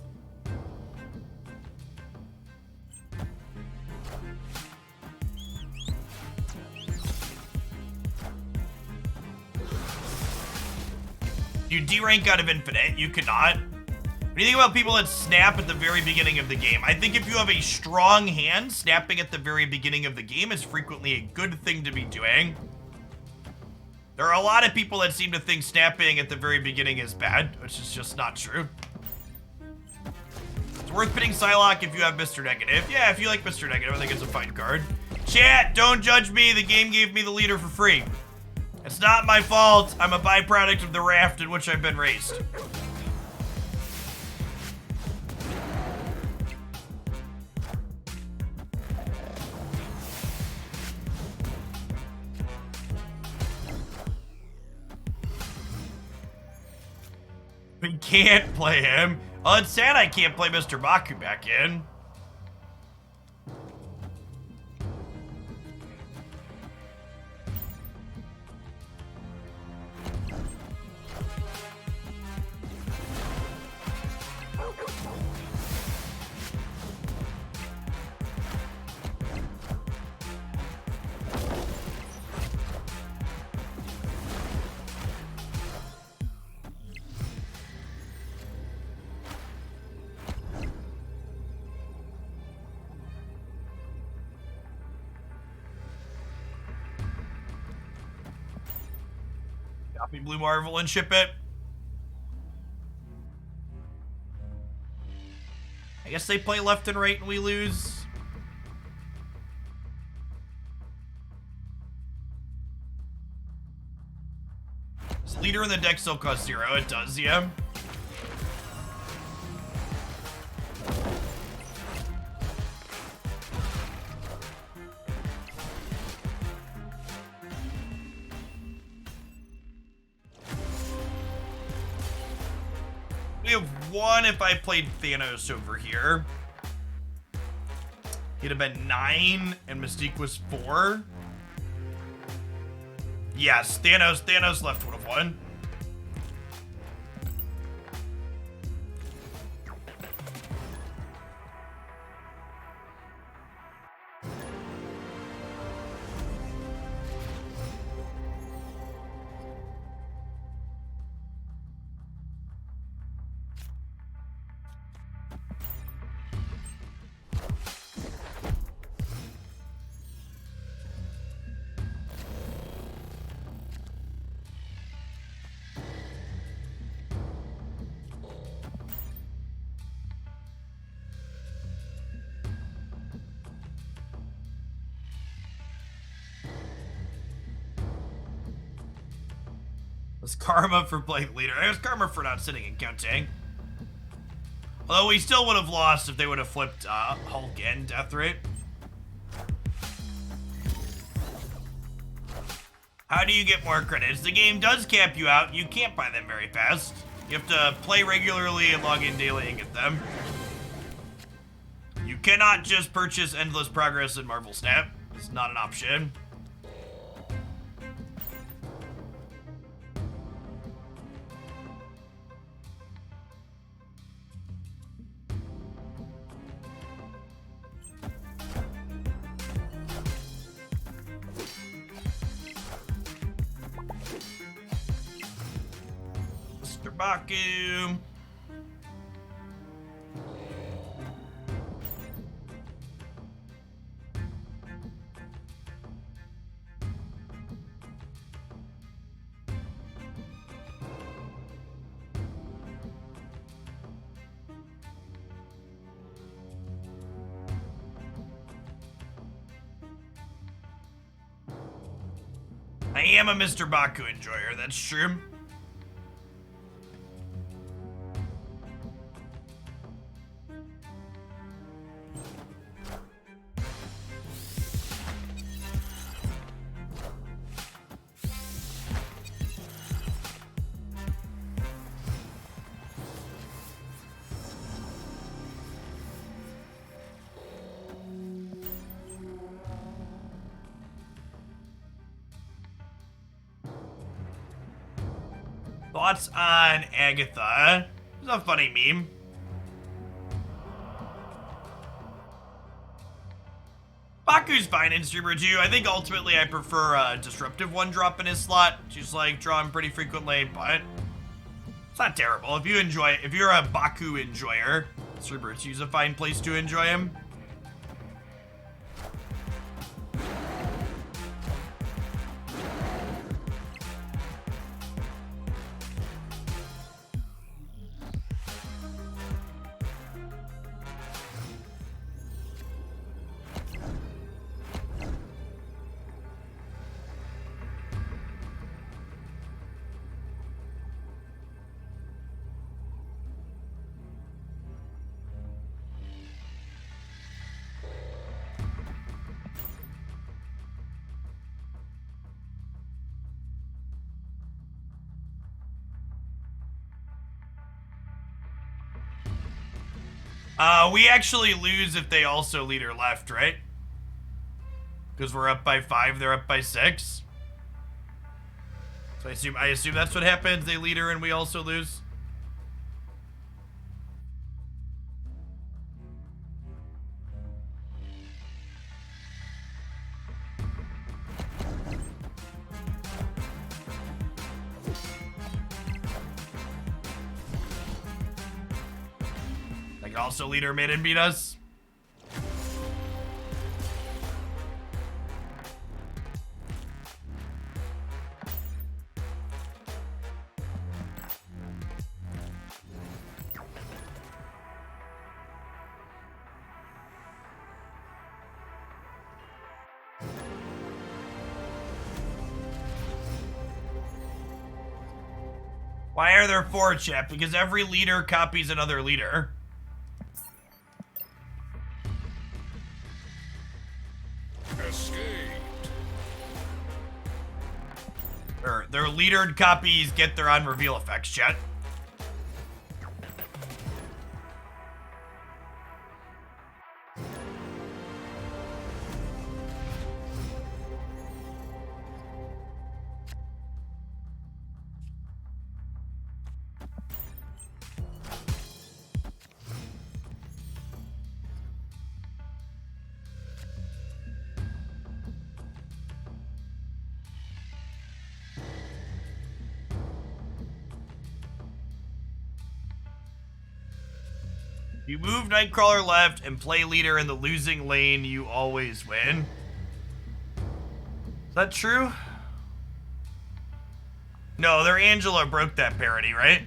You D-rank out of Infinite, you cannot. What do you think about people that snap at the very beginning of the game? I think if you have a strong hand, snapping at the very beginning of the game is frequently a good thing to be doing. There are a lot of people that seem to think snapping at the very beginning is bad, which is just not true. It's worth pitting Psylocke if you have Mr. Negative. Yeah, if you like Mr. Negative, I think it's a fine card. Chat, don't judge me. The game gave me the leader for free. It's not my fault. I'm a byproduct of the raft in which I've been raised. We can't play him. Oh, it's sad I can't play Mr. Baku back in. Copy Blue Marvel and ship it. I guess they play left and right and we lose. Does leader in the deck still cost 0? It does, yeah. We have 1 if I played Thanos over here. He'd have been 9 and Mystique was 4. Yes, Thanos left would have won. It was karma for playing leader. It was karma for not sitting and counting. Although we still would have lost if they would have flipped Hulk and Death Ray. How do you get more credits? The game does cap you out. You can't buy them very fast. You have to play regularly and log in daily and get them. You cannot just purchase Endless Progress in Marvel Snap. It's not an option. Mr. Baku. I am a Mr. Baku enjoyer, that's true. Thoughts on Agatha? It's a funny meme. Baku's fine in Streamer 2. I think ultimately I prefer a Disruptive one drop in his slot. She's like drawing pretty frequently, but it's not terrible. If you enjoy it, if you're a Baku enjoyer, Streamer 2 is a fine place to enjoy him. We actually lose if they also leader left, right? Because we're up by 5, they're up by 6. So I assume that's what happens. They leader and we also lose. They can also leader mid and beat us. Why are there 4, chat? Because every leader copies another leader. Escaped. Or their leadered copies get their on reveal effects, chat. You move Nightcrawler left and play leader in the losing lane, you always win. Is that true? No, their Angela broke that parity, right?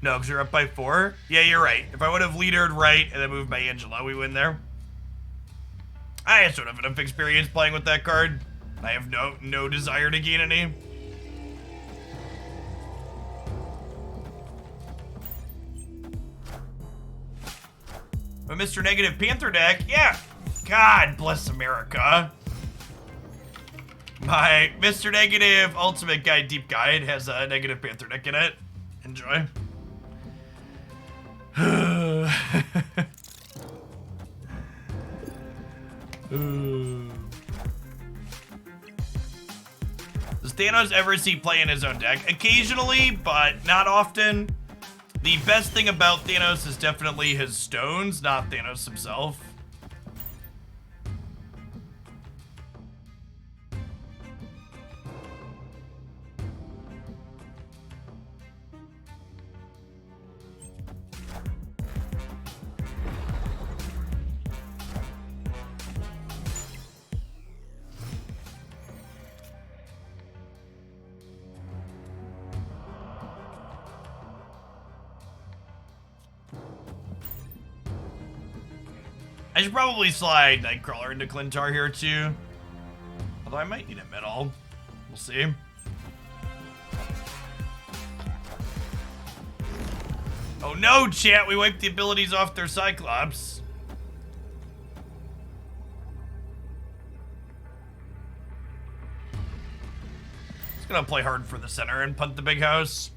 No, because you're up by 4? Yeah, you're right. If I would have leadered right and then moved my Angela, we win there. I just don't have enough experience playing with that card. I have no desire to gain any. A Mr. Negative Panther deck? Yeah. God bless America. My Mr. Negative Ultimate Guide Deep Guide has a Negative Panther deck in it. Enjoy. Does Thanos ever see play in his own deck? Occasionally, but not often. The best thing about Thanos is definitely his stones, not Thanos himself. I should probably slide Nightcrawler into Clintar here too. Although I might need a middle. We'll see. Oh no, chat, we wiped the abilities off their Cyclops. Just gonna play hard for the center and punt the big house.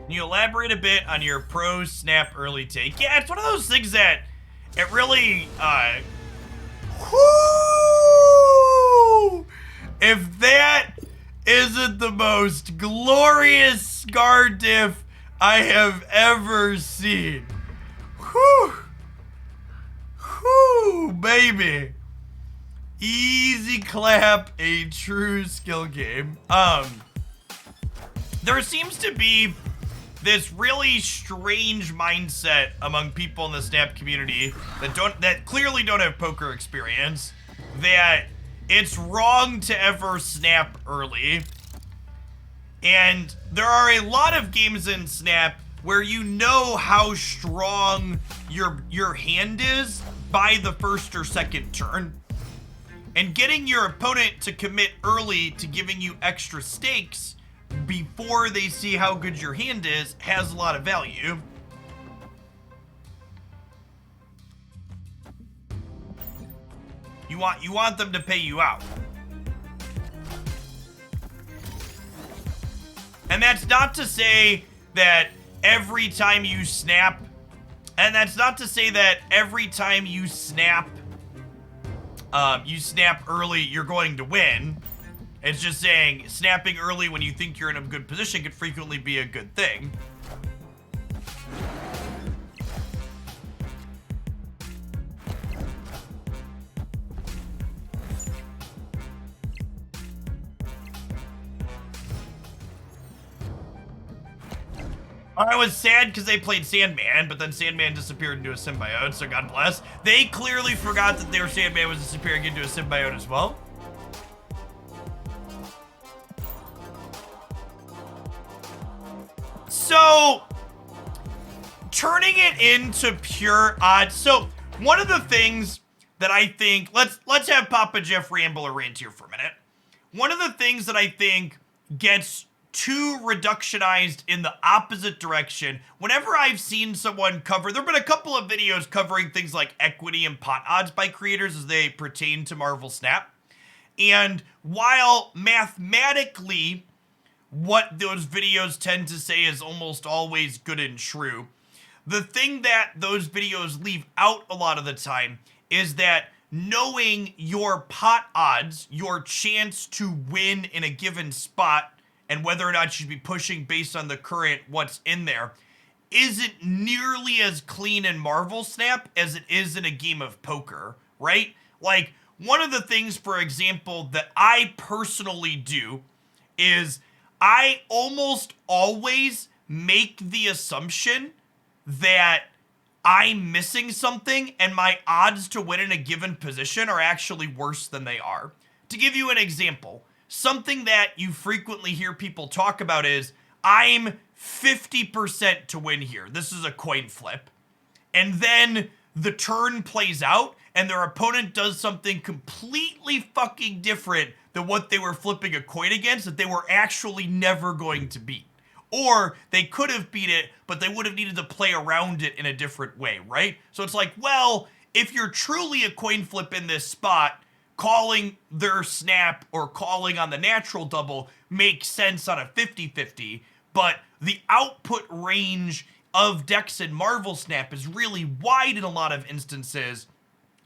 Can you elaborate a bit on your pro snap early take? Yeah, it's one of those things that it really, whoo! If that isn't the most glorious scar diff I have ever seen. Whew! Whew, baby. Easy clap, a true skill game. There seems to be this really strange mindset among people in the snap community that clearly don't have poker experience, that it's wrong to ever snap early. And there are a lot of games in Snap where you know how strong your hand is by the first or second turn. And getting your opponent to commit early to giving you extra stakes before they see how good your hand is has a lot of value. You want them to pay you out. And that's not to say that every time you snap, you snap early, you're going to win. It's just saying snapping early when you think you're in a good position could frequently be a good thing. I was sad because they played Sandman, but then Sandman disappeared into a symbiote, so God bless. They clearly forgot that their Sandman was disappearing into a symbiote as well. So, turning it into pure odds. So, one of the things that I think, let's have Papa Jeff ramble or rant here for a minute. One of the things that I think gets too reductionized in the opposite direction. Whenever I've seen someone cover, there have been a couple of videos covering things like equity and pot odds by creators as they pertain to Marvel Snap. And while mathematically what those videos tend to say is almost always good and true, the thing that those videos leave out a lot of the time is that knowing your pot odds, your chance to win in a given spot, and whether or not you should be pushing based on the current what's in there, isn't nearly as clean in Marvel Snap as it is in a game of poker, right? Like, one of the things, for example, that I personally do is I almost always make the assumption that I'm missing something and my odds to win in a given position are actually worse than they are. To give you an example, something that you frequently hear people talk about is, I'm 50% to win here. This is a coin flip. And then the turn plays out and their opponent does something completely fucking different than what they were flipping a coin against that they were actually never going to beat. Or they could have beat it, but they would have needed to play around it in a different way, right? So it's like, well, if you're truly a coin flip in this spot, calling their snap or calling on the natural double makes sense on a 50-50, but the output range of decks in Marvel Snap is really wide in a lot of instances,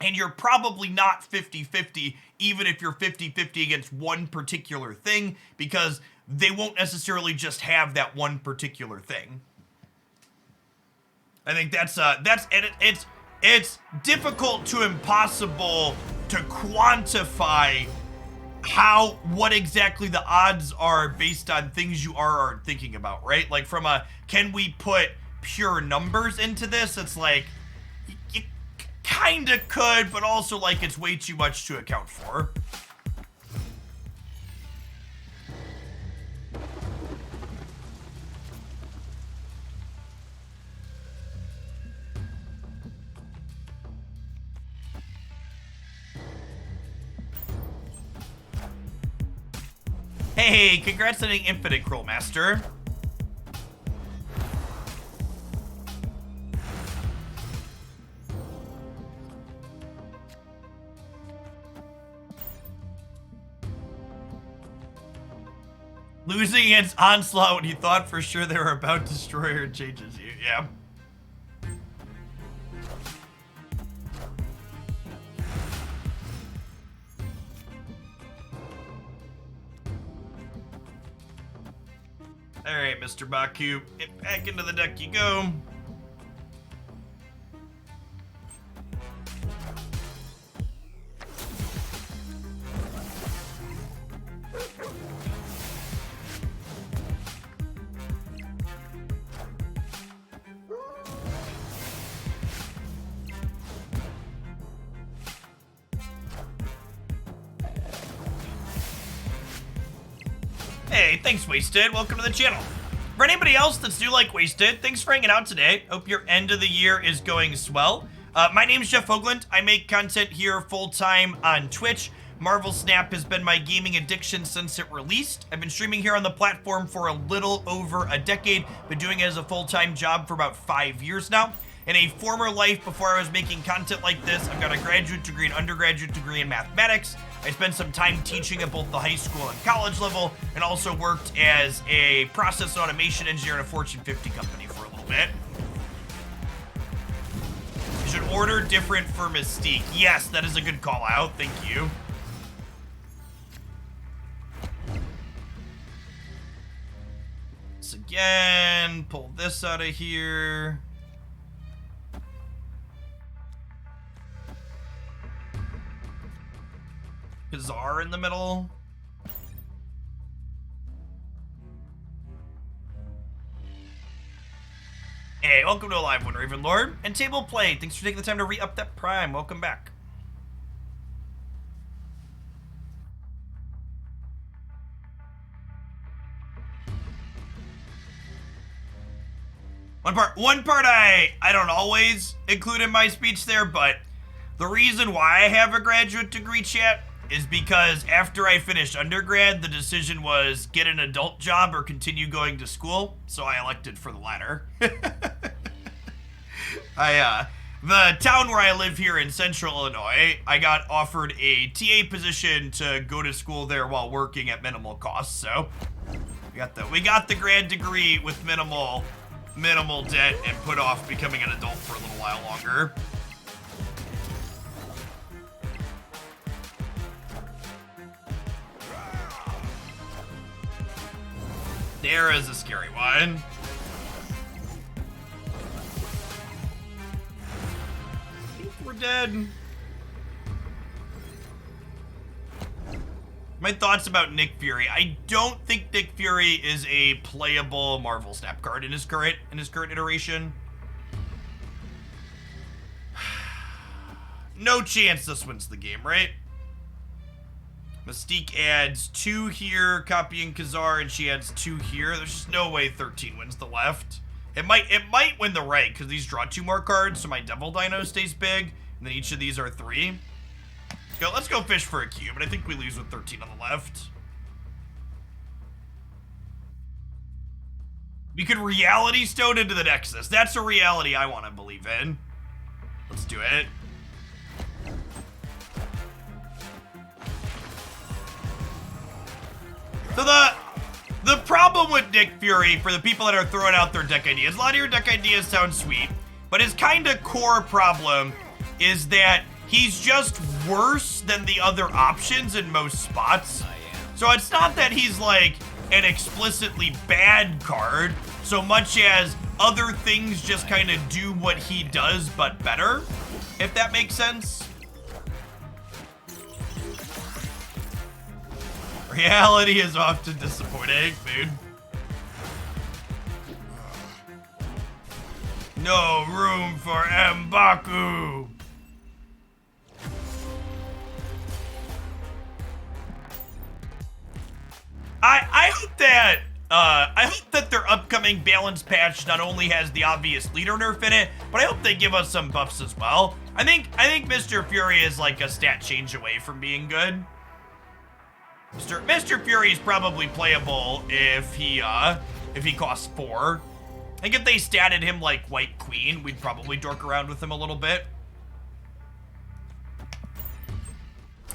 and you're probably not 50-50 even if you're 50-50 against one particular thing, because they won't necessarily just have that one particular thing. I think it's difficult to impossible to quantify what exactly the odds are based on things you are or aren't thinking about, right? Like, from a, can we put pure numbers into this? It's like, you kinda could, but also, like, it's way too much to account for. Hey, congrats on an Infinite Cruel Master. Losing against Onslaught when you thought for sure they were about to destroy her changes you. Yeah. Alright, Mr. Baku, get back into the deck you go. Hey, thanks, Wasted. Welcome to the channel. For anybody else that's new like Wasted, thanks for hanging out today. Hope your end of the year is going swell. My name's Jeff Hoagland. I make content here full-time on Twitch. Marvel Snap has been my gaming addiction since it released. I've been streaming here on the platform for a little over a decade. Been doing it as a full-time job for about 5 years now. In a former life before I was making content like this, I've got a graduate degree and undergraduate degree in mathematics. I spent some time teaching at both the high school and college level, and also worked as a process automation engineer in a Fortune 50 company for a little bit. You should order different for Mystique. Yes, that is a good call out. Thank you. Let's again pull this out of here. Bizarre in the middle. Hey, welcome to a live one, Raven Lord. And Table Play, thanks for taking the time to re-up that Prime. Welcome back. One part I don't always include in my speech there, but the reason why I have a graduate degree, chat, is because after I finished undergrad, the decision was get an adult job or continue going to school, so I elected for the latter. The town where I live here in central Illinois, I got offered a TA position to go to school there while working at minimal cost, so we got the grad degree with minimal debt and put off becoming an adult for a little while longer. There is a scary one. I think we're dead. My thoughts about Nick Fury. I don't think Nick Fury is a playable Marvel Snap card in his current iteration. No chance this wins the game, right? Mystique adds 2 here, copying Kazar, and she adds 2 here. There's just no way 13 wins the left. It might win the right, because these draw 2 more cards, so my Devil Dino stays big, and then each of these are 3. Let's go fish for a cube, and I think we lose with 13 on the left. We could reality stone into the Nexus. That's a reality I want to believe in. Let's do it. So the problem with Nick Fury, for the people that are throwing out their deck ideas, a lot of your deck ideas sound sweet, but his kind of core problem is that he's just worse than the other options in most spots. So it's not that he's like an explicitly bad card, so much as other things just kind of do what he does, but better, if that makes sense. Reality is often disappointing, dude. No room for M'Baku. I hope that their upcoming balance patch not only has the obvious leader nerf in it, but I hope they give us some buffs as well. I think Mr. Fury is like a stat change away from being good. Mr. Fury is probably playable if he costs 4. I think if they statted him like White Queen, we'd probably dork around with him a little bit.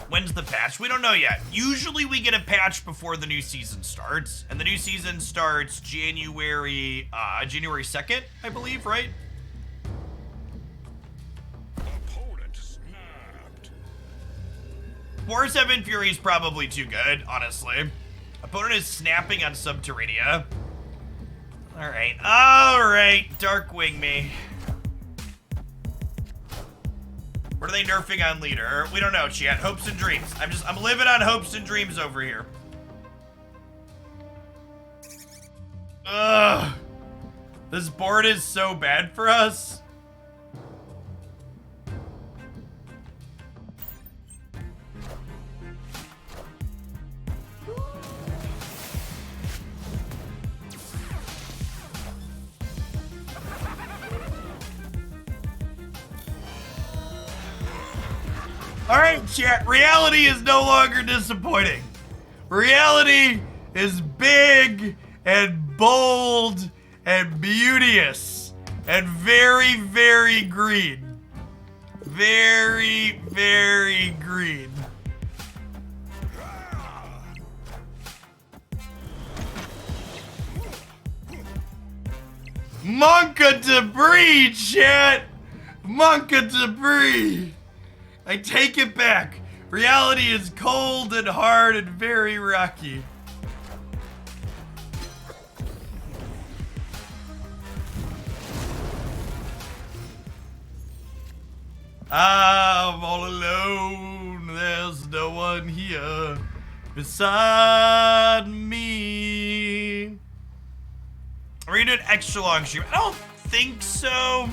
When's the patch? We don't know yet. Usually we get a patch before the new season starts, and the new season starts January 2nd, I believe, right? Opponent snapped. 4-7 Fury is probably too good, honestly. Opponent is snapping on Subterranea. Alright, Darkwing me. What are they nerfing on leader? We don't know, chat. Hopes and dreams. I'm living on hopes and dreams over here. Ugh. This board is so bad for us. Alright, chat. Reality is no longer disappointing. Reality is big and bold and beauteous and very, very green. Very, very green. Monka debris, chat! Monka debris! I take it back. Reality is cold and hard and very rocky. I'm all alone. There's no one here beside me. Are we gonna do an extra long stream? I don't think so.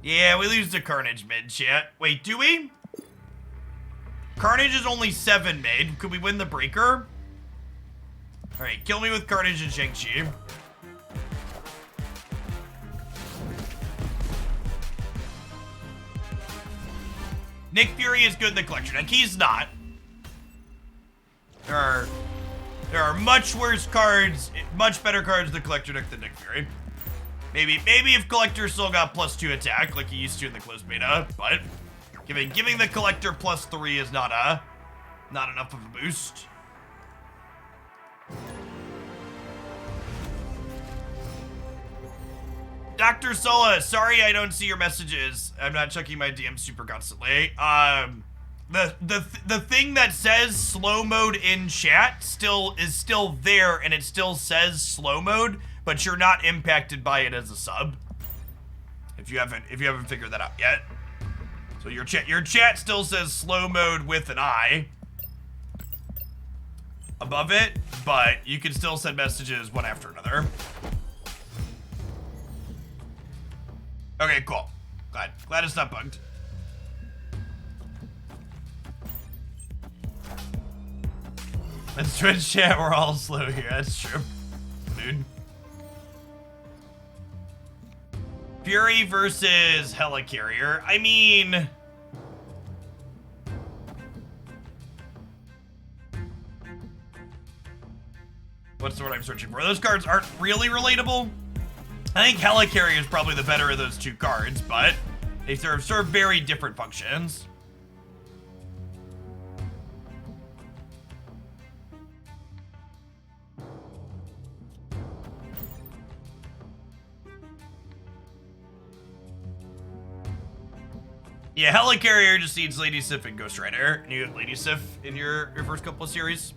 Yeah, we lose to Carnage mid, chat. Wait, do we? Carnage is only 7 mid. Could we win the Breaker? Alright, kill me with Carnage and Shang-Chi. Nick Fury is good in the collection. Like, he's not. There are much worse cards, much better cards in the collector deck than Nick Fury. Maybe if collector still got +2 attack like he used to in the closed beta, but giving the collector +3 is not enough of a boost. Dr. Sola, sorry I don't see your messages. I'm not checking my DMs super constantly. The thing that says slow mode in chat is still there, and it still says slow mode, but you're not impacted by it as a sub. If you haven't figured that out yet. So your chat still says slow mode with an I above it, but you can still send messages one after another. Okay, cool. Glad it's not bugged. That's Twitch chat, we're all slow here, that's true. Dude. Fury versus Helicarrier. I mean... what's the word I'm searching for? Those cards aren't really relatable. I think Helicarrier is probably the better of those two cards, but they serve very different functions. Yeah, Helicarrier just needs Lady Sif and Ghost Rider, and you have Lady Sif in your first couple of series.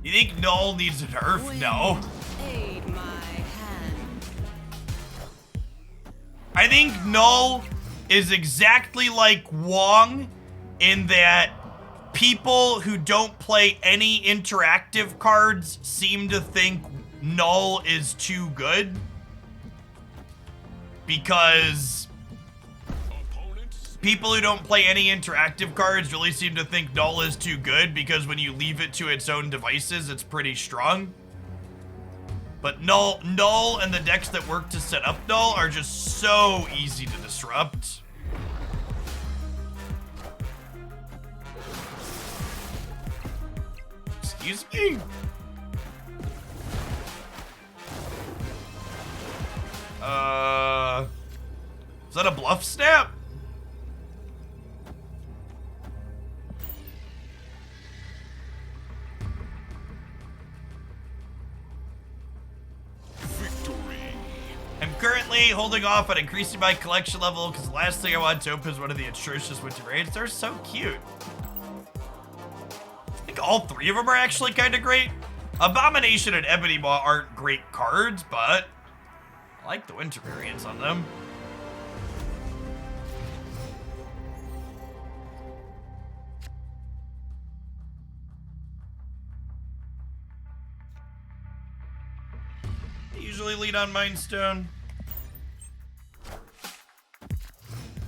You think Null needs a nerf? No. Aid my hand. I think Null is exactly like Wong in that people who don't play any interactive cards seem to think Null is too good. Because people who don't play any interactive cards really seem to think Null is too good because when you leave it to its own devices, it's pretty strong. But Null and the decks that work to set up Null are just so easy to disrupt. Excuse me? Is that a bluff snap? I'm currently holding off on increasing my collection level because the last thing I want to open is one of the atrocious winter raids. They're so cute. I think all 3 of them are actually kind of great. Abomination and Ebony Maw aren't great cards, but I like the winter variants on them. usually lead on Mind Stone?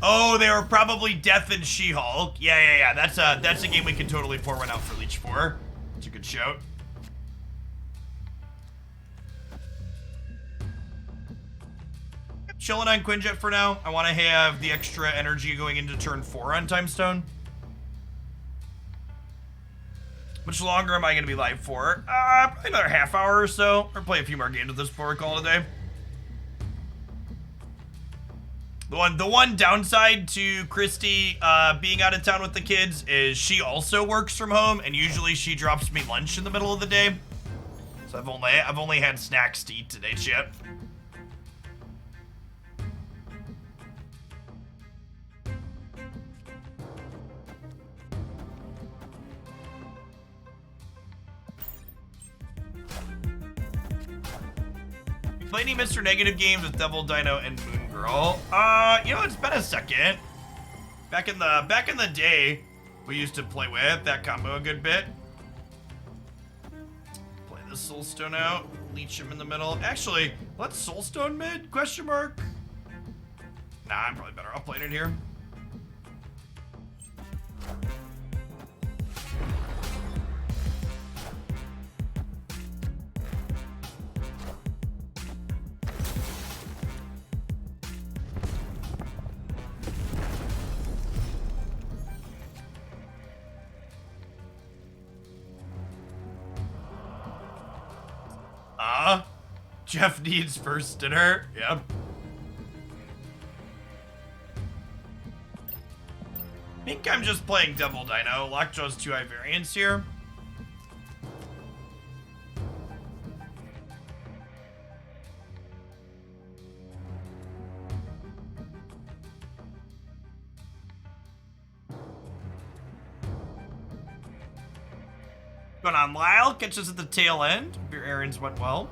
Oh, they were probably Death and She-Hulk. Yeah. That's a game we can totally pour one out for Leach for. It's a good shout. Chilling on Quinjet for now. I want to have the extra energy going into turn 4 on Time Stone. Much longer am I going to be live for? Probably another half hour or so. Or play a few more games with this before we call it a day. The one downside to Christy being out of town with the kids is she also works from home, and usually she drops me lunch in the middle of the day. So I've only had snacks to eat today, shit. Play any Mr. Negative games with Devil Dino and Moon Girl? You know, it's been a second. Back in the day, we used to play with that combo a good bit. Play this Soulstone out, leech him in the middle. Actually, let's Soulstone mid? Question mark. Nah, I'm probably better off playing it here. Jeff needs first dinner. Yep. I think I'm just playing Double Dino. Lockjaw's too high variance here. Going on, Lyle. Catch us at the tail end. Your errands went well.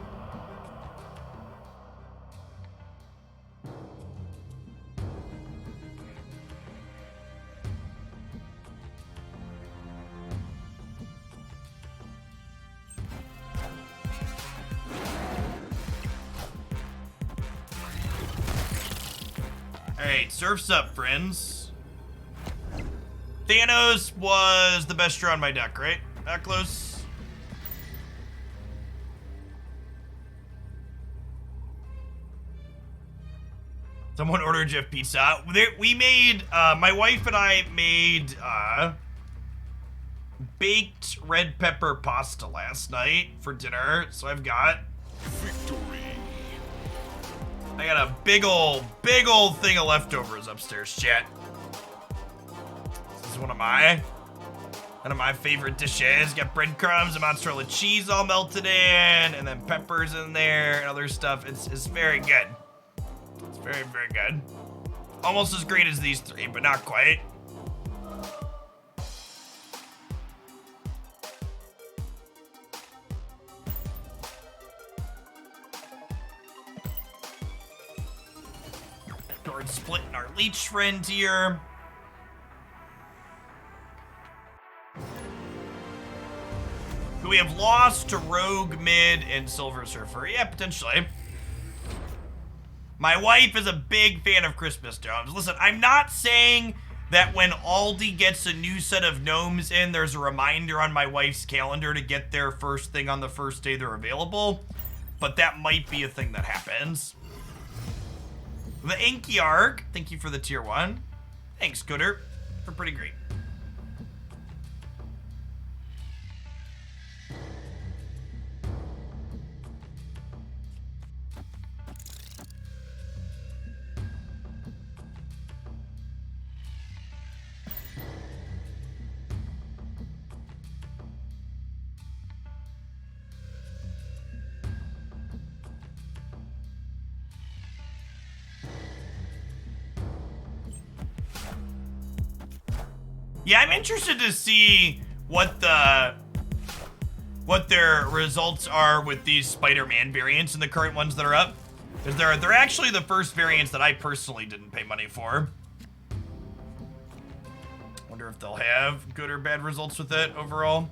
Alright, surf's up, friends. Thanos was the best draw on my deck, right? That close. Someone ordered Jeff pizza. We made, my wife and I made, baked red pepper pasta last night for dinner. So I've got Victory. I got a big old thing of leftovers upstairs, chat. This is one of my favorite dishes. Got breadcrumbs and mozzarella cheese all melted in, and then peppers in there and other stuff. It's very good. It's very, very good. Almost as great as these three, but not quite. Towards splitting our Leech friend here. Who we have lost to Rogue, Mid, and Silver Surfer. Yeah, potentially. My wife is a big fan of Christmas gnomes. Listen, I'm not saying that when Aldi gets a new set of gnomes in, there's a reminder on my wife's calendar to get their first thing on the first day they're available. But that might be a thing that happens. The Inky Arc, thank you for the tier 1. Thanks, Gooder. We're pretty great. Yeah, I'm interested to see what their results are with these Spider-Man variants and the current ones that are up. Because they're actually the first variants that I personally didn't pay money for. Wonder if they'll have good or bad results with it overall.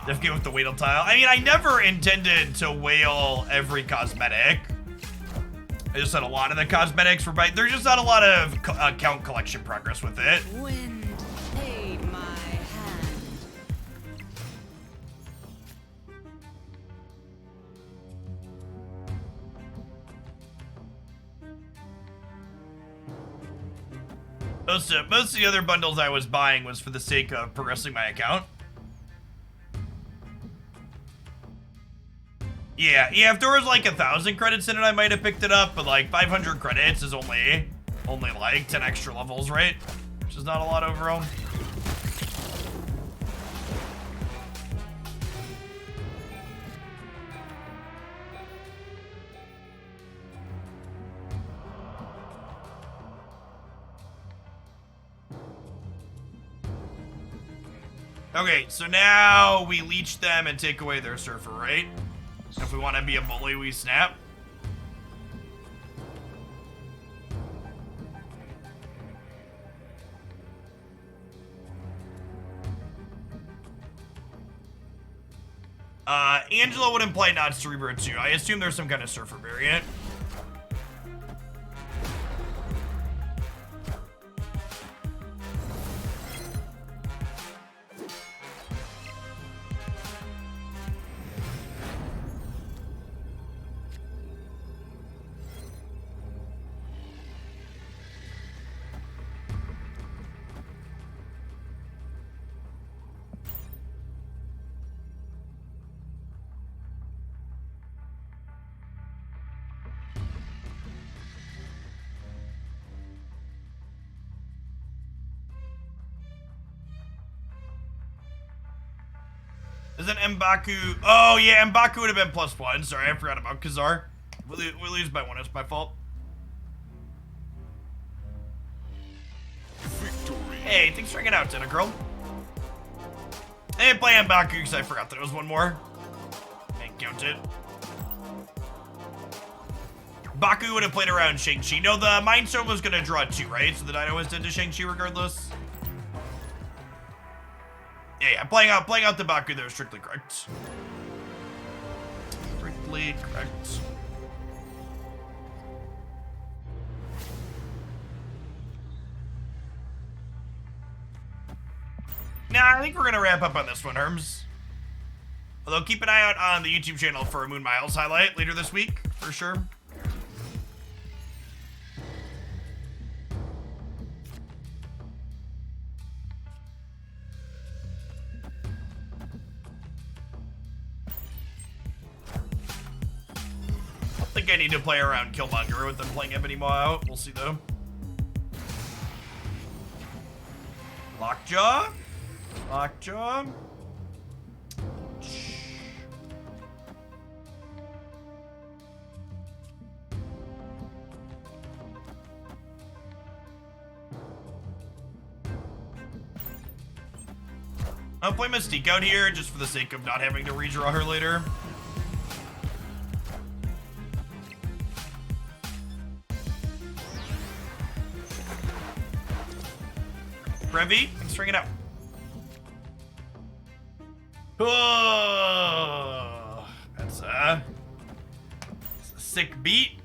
Definitely with the whale tile. I mean, I never intended to whale every cosmetic. I just said a lot of the cosmetics were by. There's just not a lot of account collection progress with it. Wind paid my hand. Most of the other bundles I was buying was for the sake of progressing my account. Yeah, if there was like 1,000 credits in it, I might have picked it up, but like 500 credits is only like 10 extra levels, right? Which is not a lot overall. Okay, so now we leech them and take away their surfer, right? If we want to be a bully, we snap. Angela would imply not Cerebro too. I assume there's some kind of surfer variant. Isn't M'Baku? Oh yeah, M'Baku would have been +1. Sorry, I forgot about Kazar. We lose by 1. It's my fault. Victory. Hey, thanks for hanging out, Dinner Girl. I didn't play M'Baku because I forgot that it was 1 more. Didn't count it. Baku would have played around Shang-Chi. No, the Mind Stone was gonna draw 2, right? So the Dino was dead to Shang-Chi regardless. Yeah, playing out the Baku there is strictly correct. Strictly correct. Nah, I think we're gonna wrap up on this one, Herms. Although keep an eye out on the YouTube channel for a Moon Miles highlight later this week, for sure. I think I need to play around Killmonger with them playing Ebony Maw out. We'll see though. Lockjaw? Lockjaw? I'll play Mystique out here just for the sake of not having to redraw her later. Brevi, thanks for hanging out. Oh, that's a sick beat.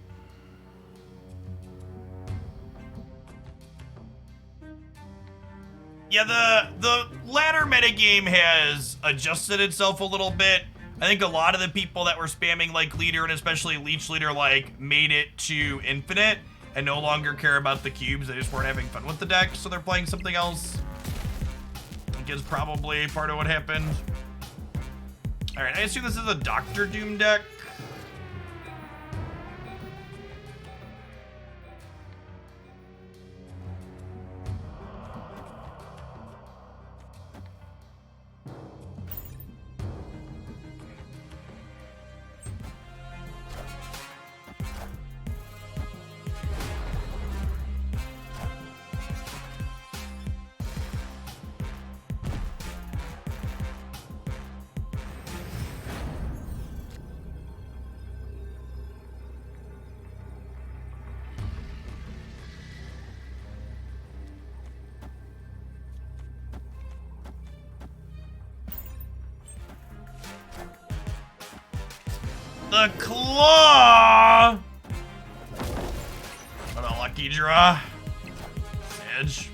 Yeah, the ladder metagame has adjusted itself a little bit. I think a lot of the people that were spamming like leader and especially Leech leader like made it to infinite and no longer care about the cubes. They just weren't having fun with the deck, so they're playing something else. I think is probably part of what happened. All right, I assume this is a Dr. Doom deck. The claw! What a lucky draw. Edge.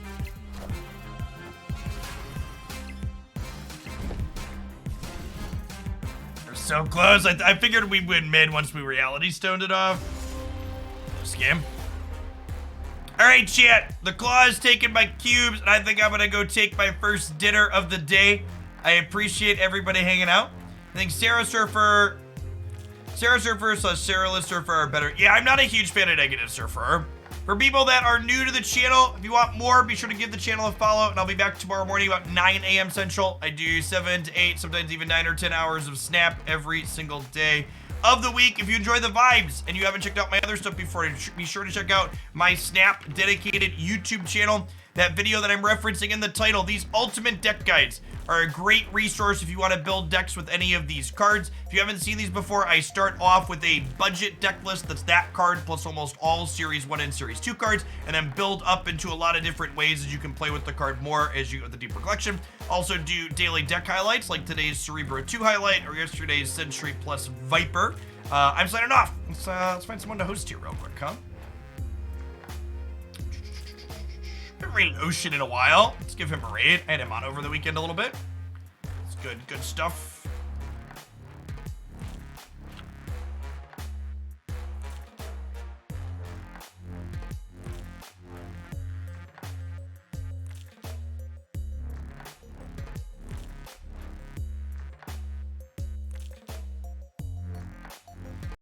We're so close. I figured we'd win mid once we reality stoned it off. Scam. Alright, chat. The claw is taking my cubes, and I think I'm gonna go take my first dinner of the day. I appreciate everybody hanging out. I think Sarah Surfer slash Sarah Surfer are better. Yeah, I'm not a huge fan of Negative Surfer. For people that are new to the channel, if you want more, be sure to give the channel a follow, and I'll be back tomorrow morning about 9 a.m. Central. I do 7 to 8, sometimes even 9 or 10 hours of Snap every single day of the week. If you enjoy the vibes and you haven't checked out my other stuff before, be sure to check out my Snap dedicated YouTube channel. That video that I'm referencing in the title, these ultimate deck guides are a great resource if you want to build decks with any of these cards. If you haven't seen these before, I start off with a budget deck list that's that card plus almost all Series 1 and Series 2 cards, and then build up into a lot of different ways that you can play with the card more as you go the deeper collection. Also do daily deck highlights like today's Cerebro 2 highlight or yesterday's Sentry plus Viper. I'm signing off. Let's find someone to host here real quick, huh? Haven't raided Ocean in a while. Let's give him a raid. I had him on over the weekend a little bit. It's good stuff.